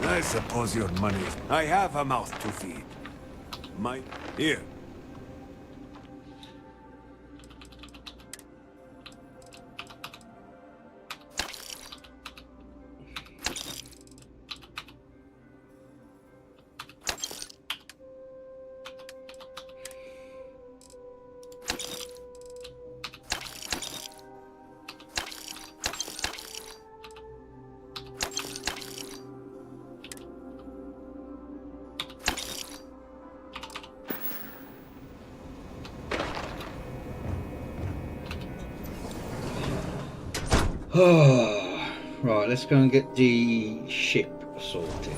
I suppose your money. I have a mouth to feed. Here. Right, let's go and get the ship sorted.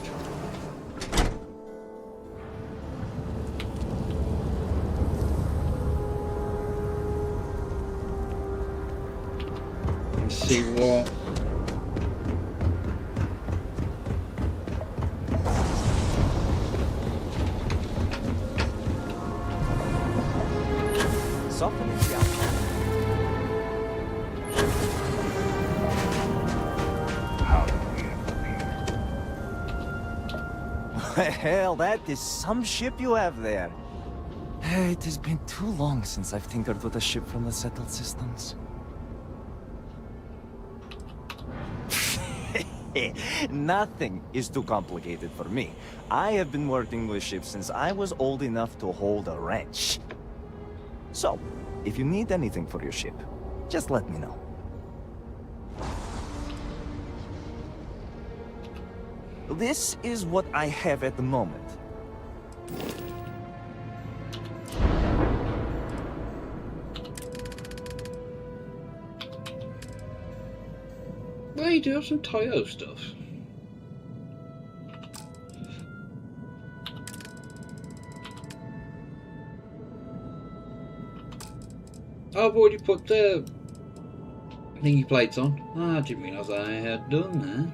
Let's see what... Supplements the outcome. Hell, that is some ship you have there. It has been too long since I've tinkered with a ship from the settled systems. Nothing is too complicated for me. I have been working with ships since I was old enough to hold a wrench. So, if you need anything for your ship, just let me know. This is what I have at the moment. Well, you do have some Tayo stuff. I've already put the thingy plates on. Oh, I didn't realise I had done that.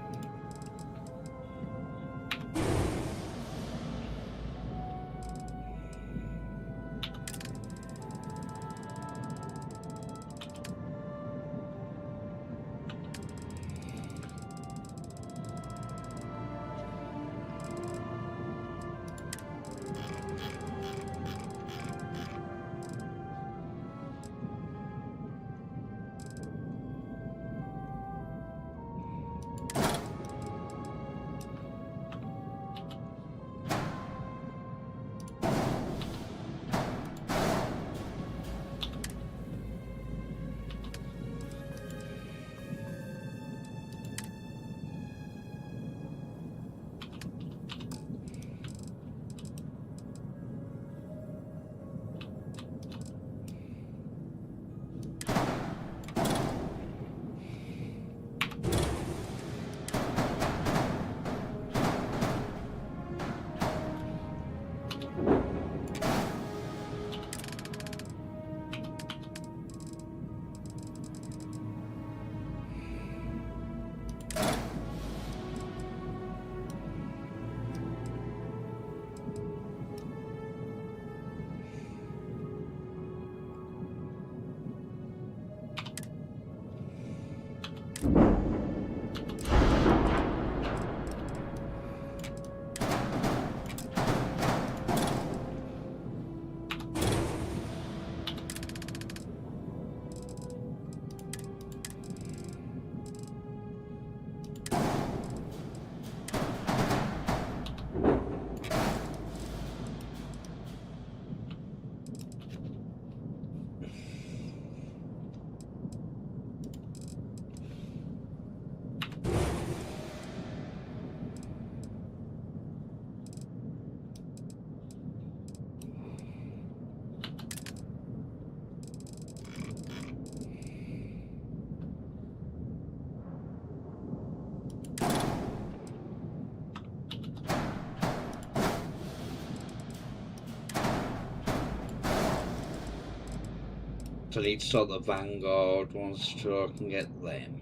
So I need to start the Vanguard ones so I can get them.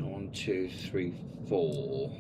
One, two, three, four.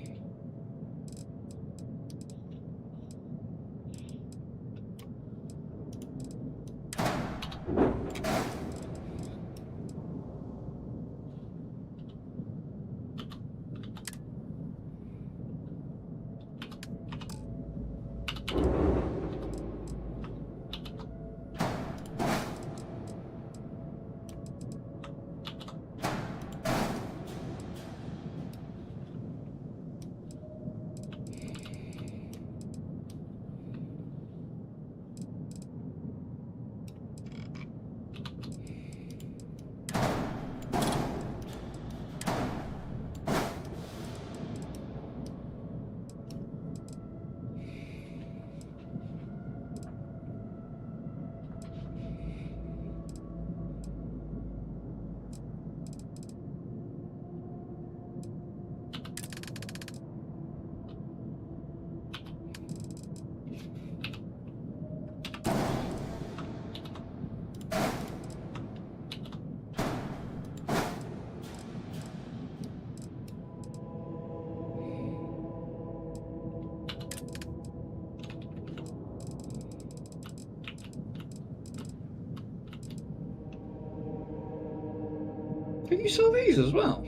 Can you sell these as well?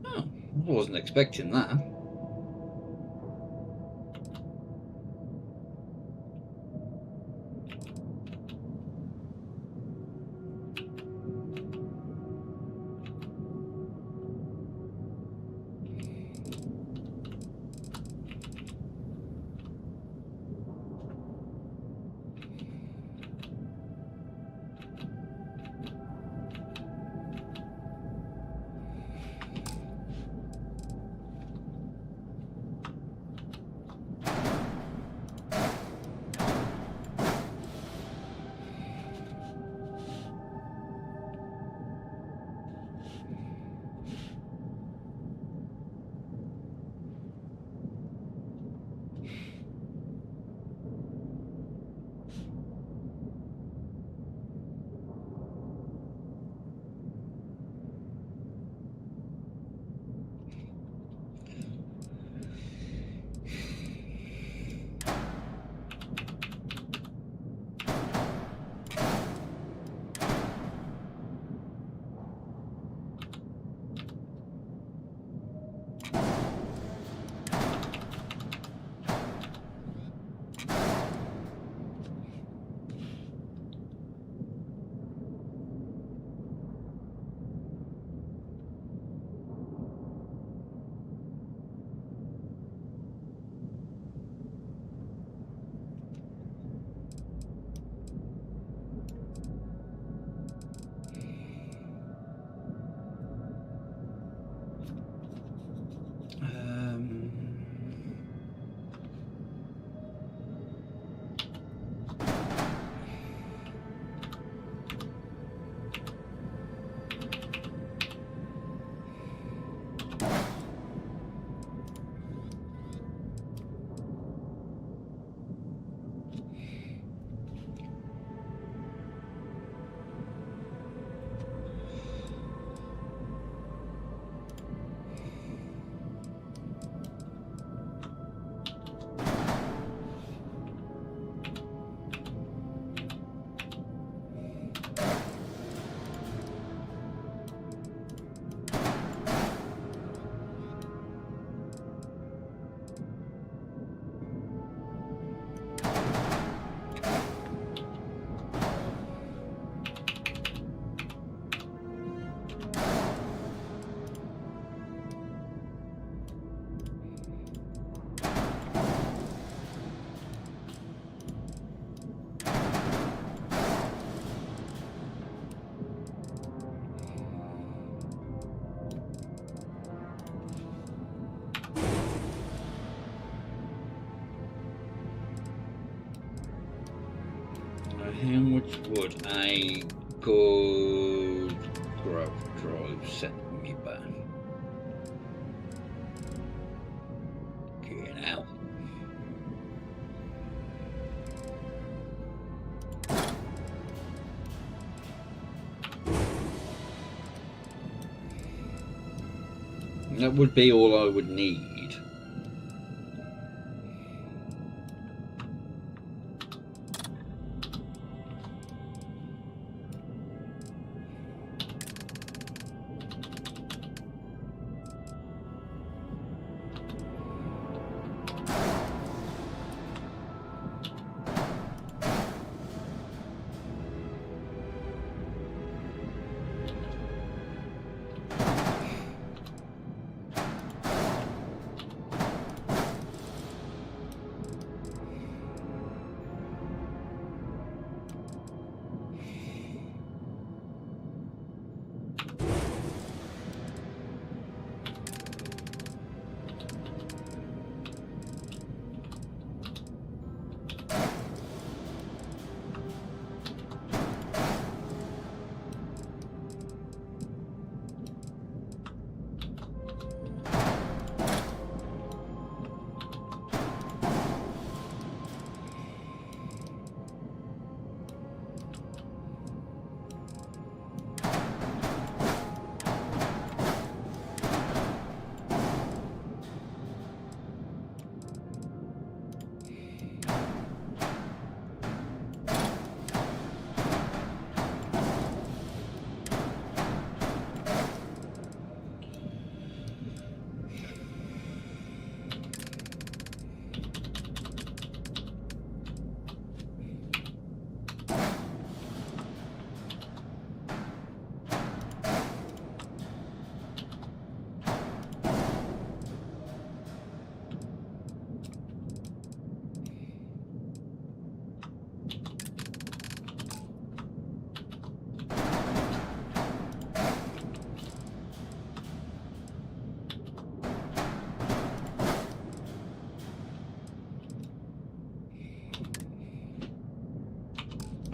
Oh, I wasn't expecting that. How much would a good growth drive set me back. Get out. That would be all I would need.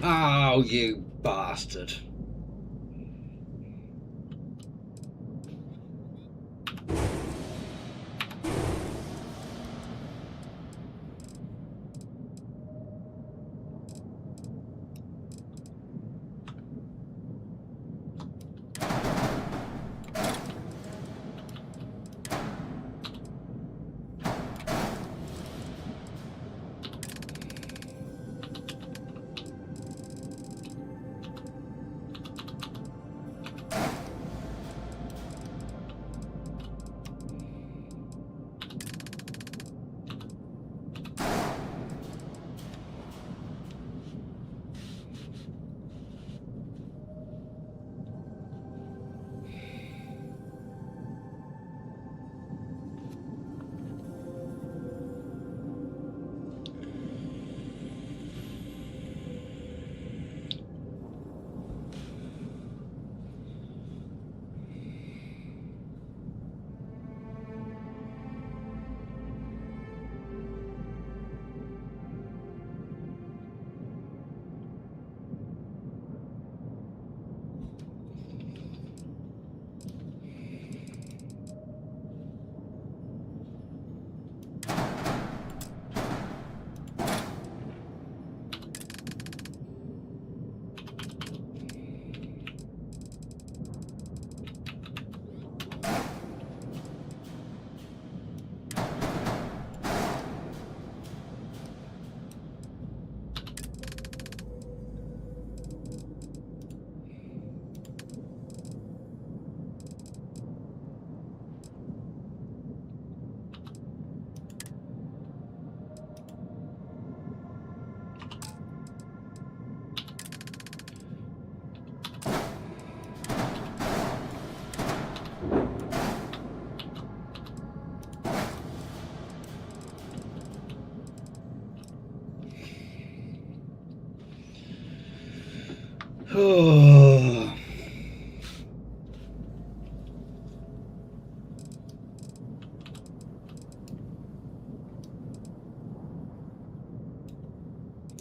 Oh, you bastard.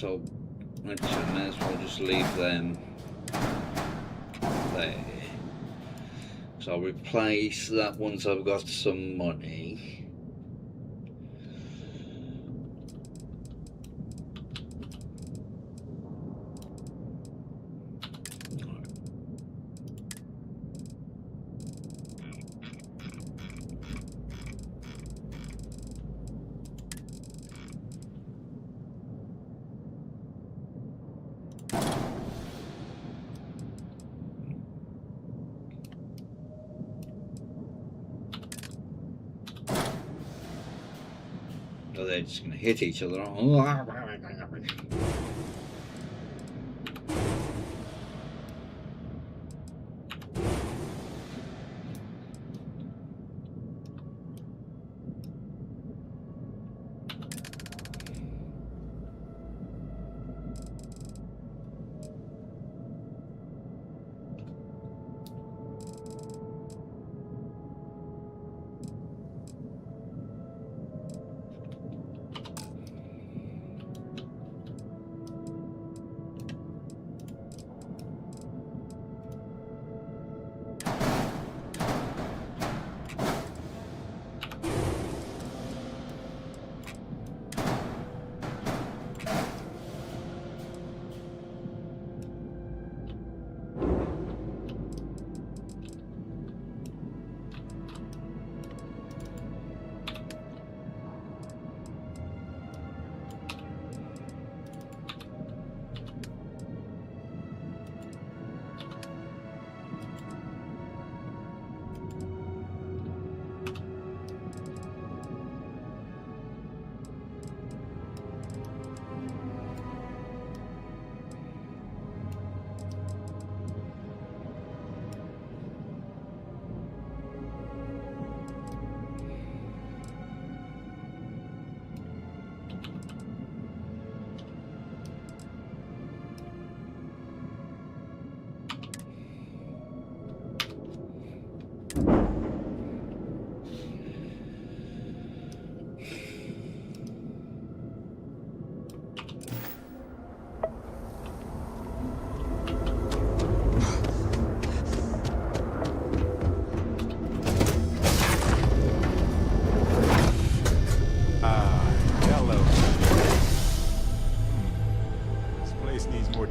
So, actually, may as well just leave them there. So I'll replace that once I've got some money. So they're just going to hit each other.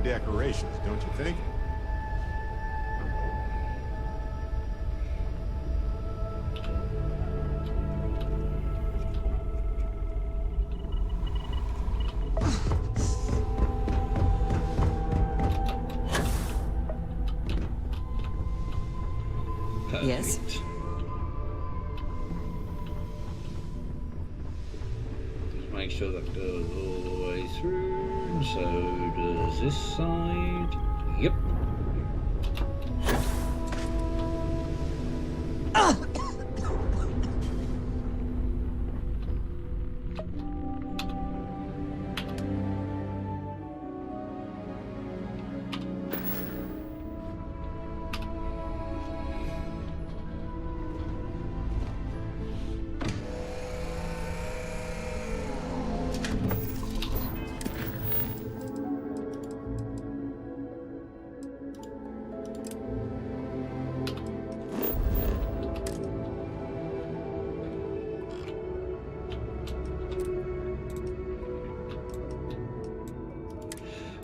Decorations, don't you think? Yes? Just make sure that goes all the way through, and so does this side. Yep.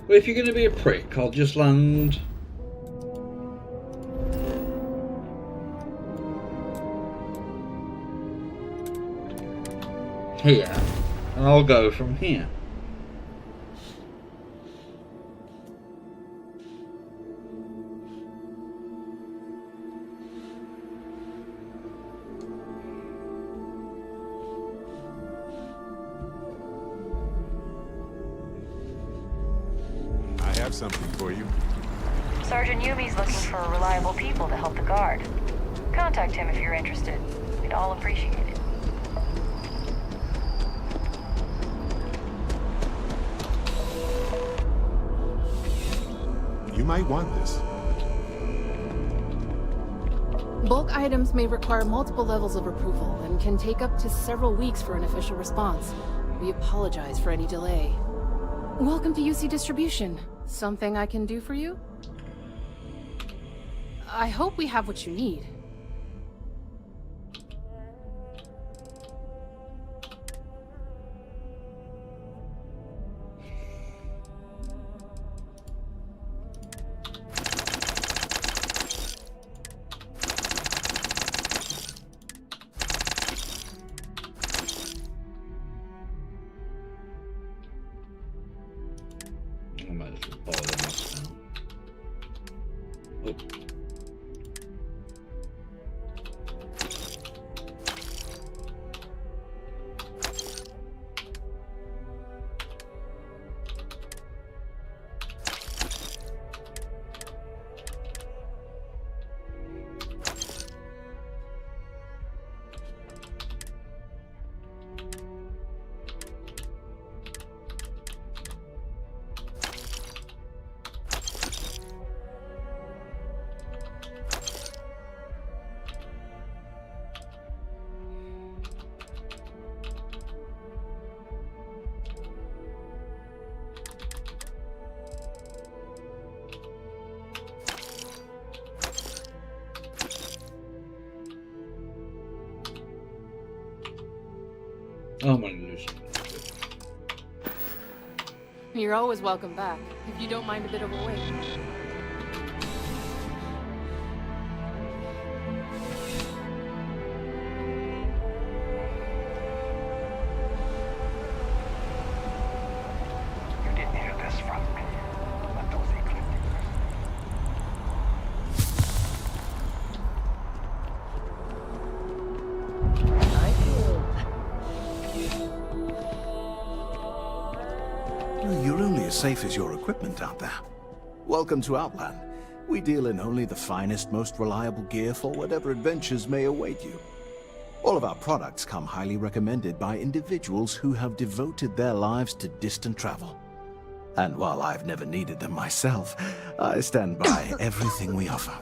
Well, if you're going to be a prick, I'll just land here, and I'll go from here. Something for you. Sergeant Yumi's looking for reliable people to help the guard. Contact him if you're interested. We'd all appreciate it. You might want this. Bulk items may require multiple levels of approval and can take up to several weeks for an official response. We apologize for any delay. Welcome to UC Distribution. Something I can do for you? I hope we have what you need. I'm only losing. You're always welcome back, if you don't mind a bit of a wait. You didn't hear this from me, but those ecliptic. You're only as safe as your equipment out there. Welcome to Outland. We deal in only the finest, most reliable gear for whatever adventures may await you. All of our products come highly recommended by individuals who have devoted their lives to distant travel. And while I've never needed them myself, I stand by everything we offer.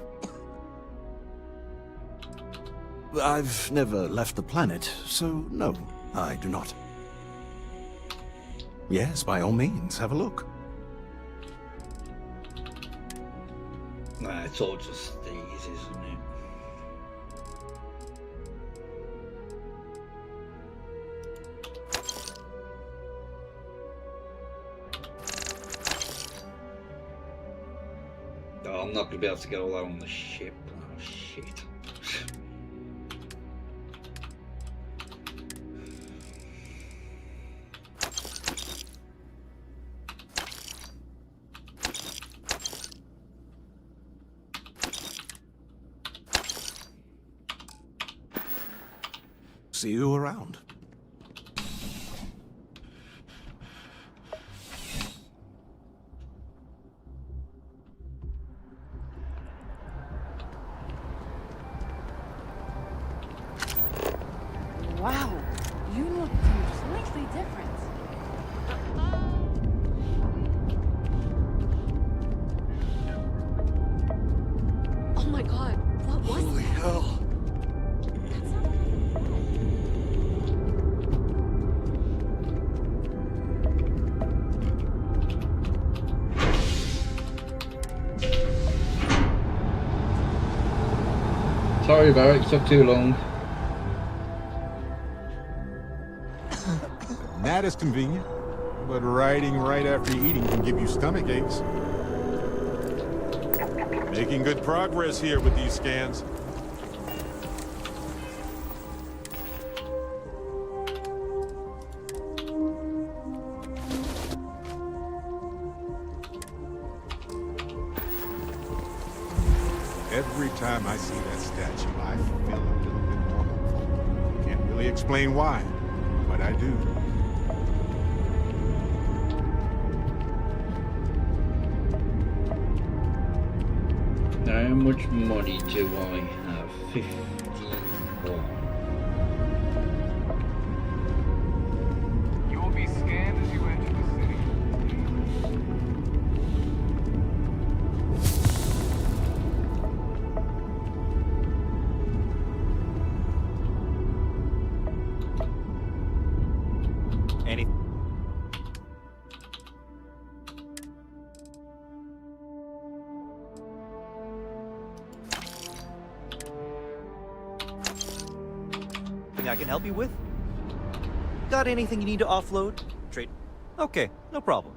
I've never left the planet, so no, I do not. Yes, by all means, have a look. Nah, it's all just these, isn't it? Oh, I'm not gonna be able to get all that on the ship. Oh shit. See you around. Wow, you look completely different. Oh my god, what was Holy that? hell. Sorry, Barrett, took too long. That is convenient, but riding right after eating can give you stomach aches. Making good progress here with these scans. Every time I see that statue, I feel a little bit more hopeful. Can't really explain why, but I do. How much money do I have? 51. You will be scanned as you enter the city. Any... I can help you with? Got anything you need to offload? Trade? Okay, no problem.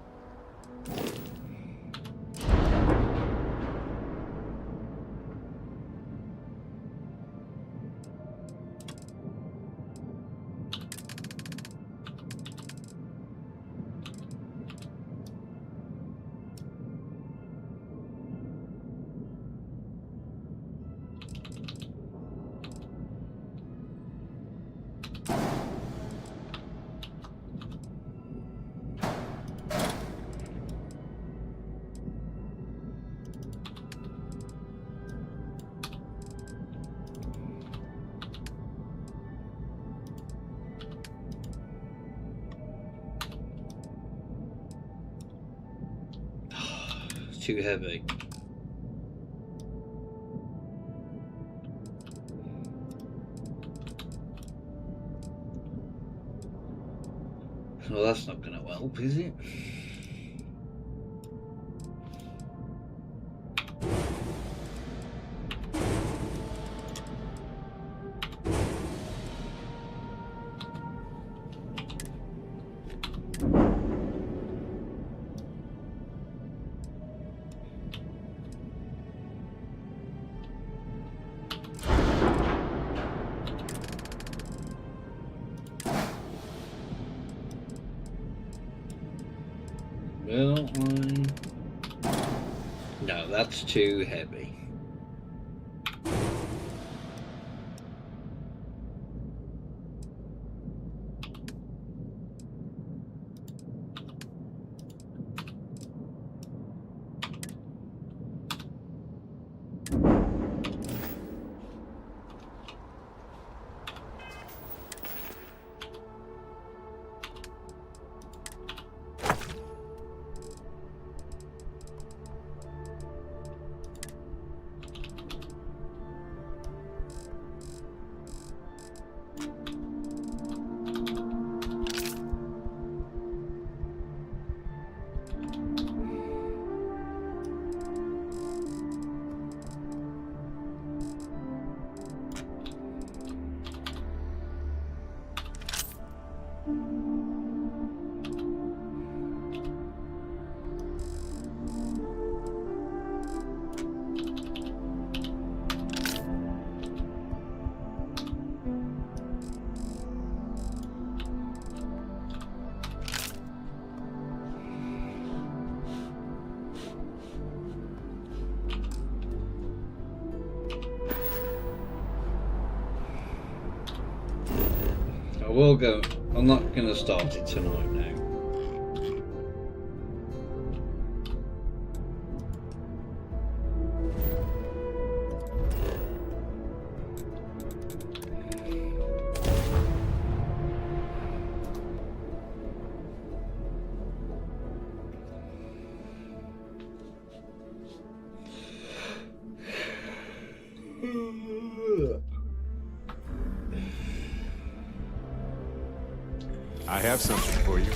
Too heavy. Well, that's not going to help, is it? Will I? No, that's too heavy. I will go. I'm not going to start it tonight now. I have something for you.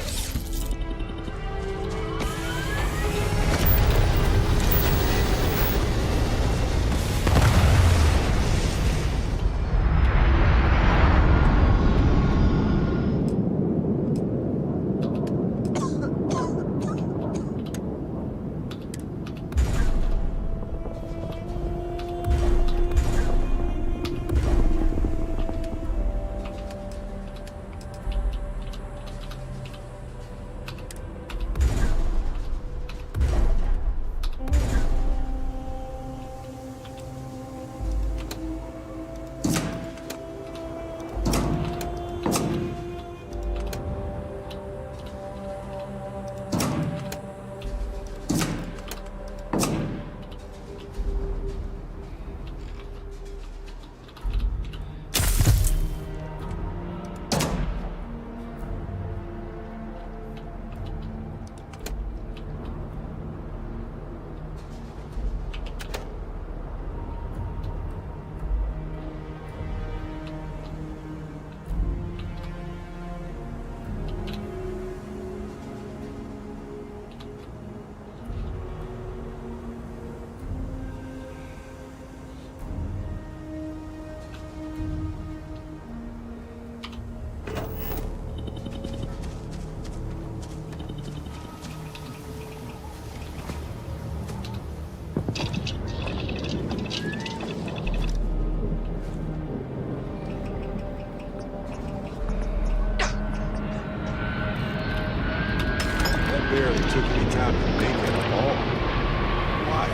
Barely took any time to make it at all. Why?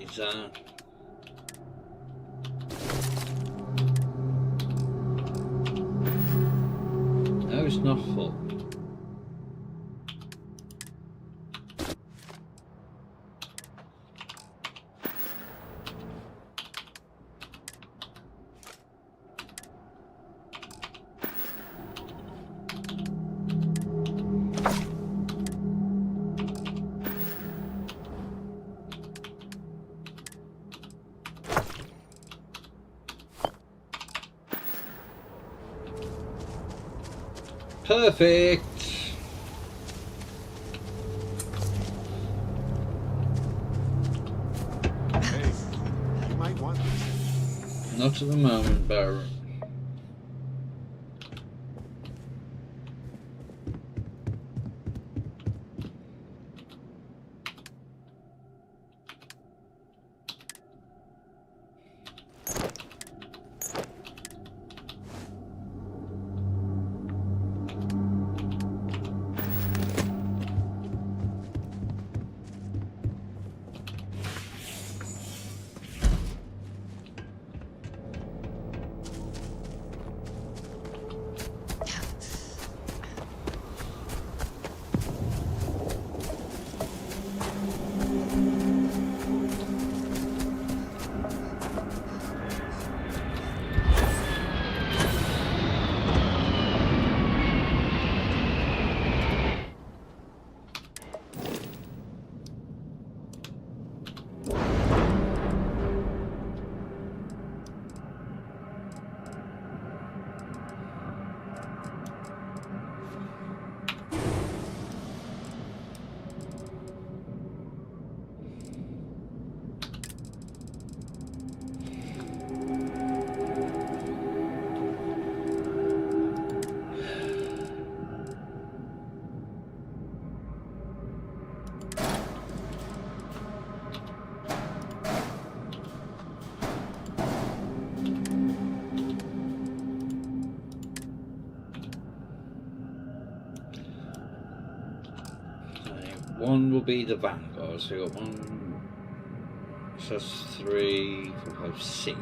is that? No, it's not full. Perfect. Hey, you might want this. Not at the moment, Barrett. One will be the Vanguard, so you got 1, so that's 3, 4, 5, 6.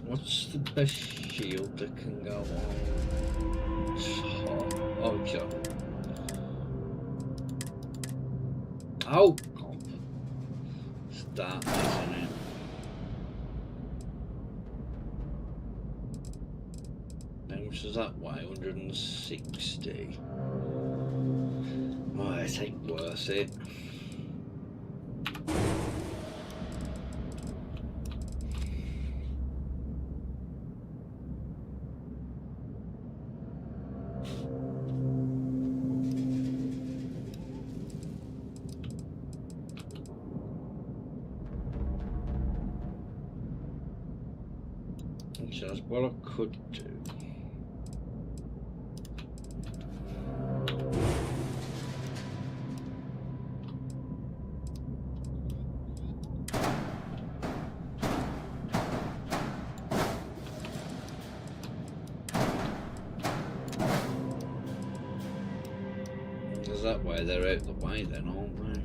What's the best shield that can go on top? Oh, God. Oh, God. It's that, isn't it? How much does that weigh? 160. Oh, it ain't worth it. So that's what I could do. Because that way they're out the way then, aren't they?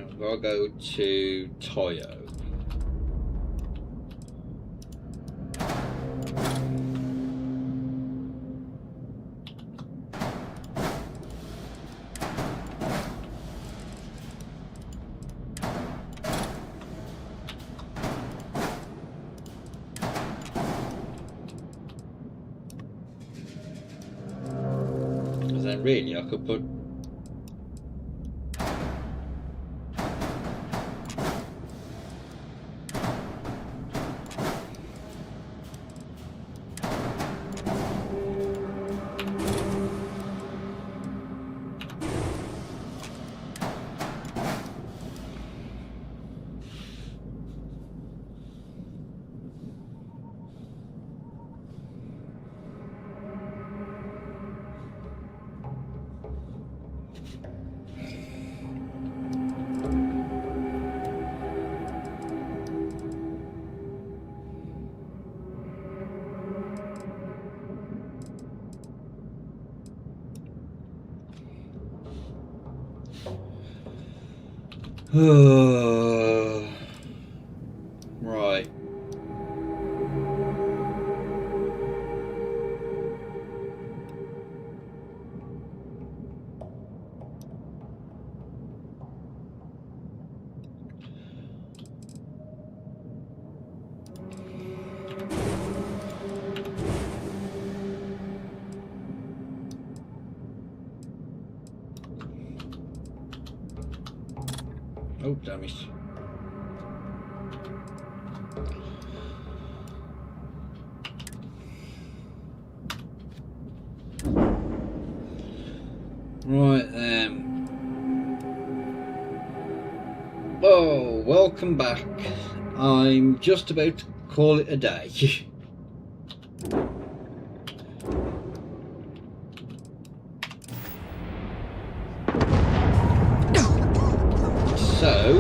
I've got to go to Toyo. Then really I could put right. Oh, damn it. Right then. Oh, welcome back. I'm just about to call it a day. So,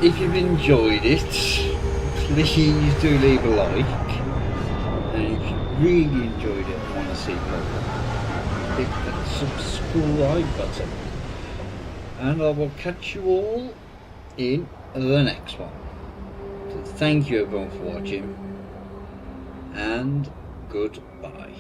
if you've enjoyed it, please do leave a like, and if you really enjoyed it and want to see more, hit that subscribe button, and I will catch you all in the next one. So thank you everyone for watching, and goodbye.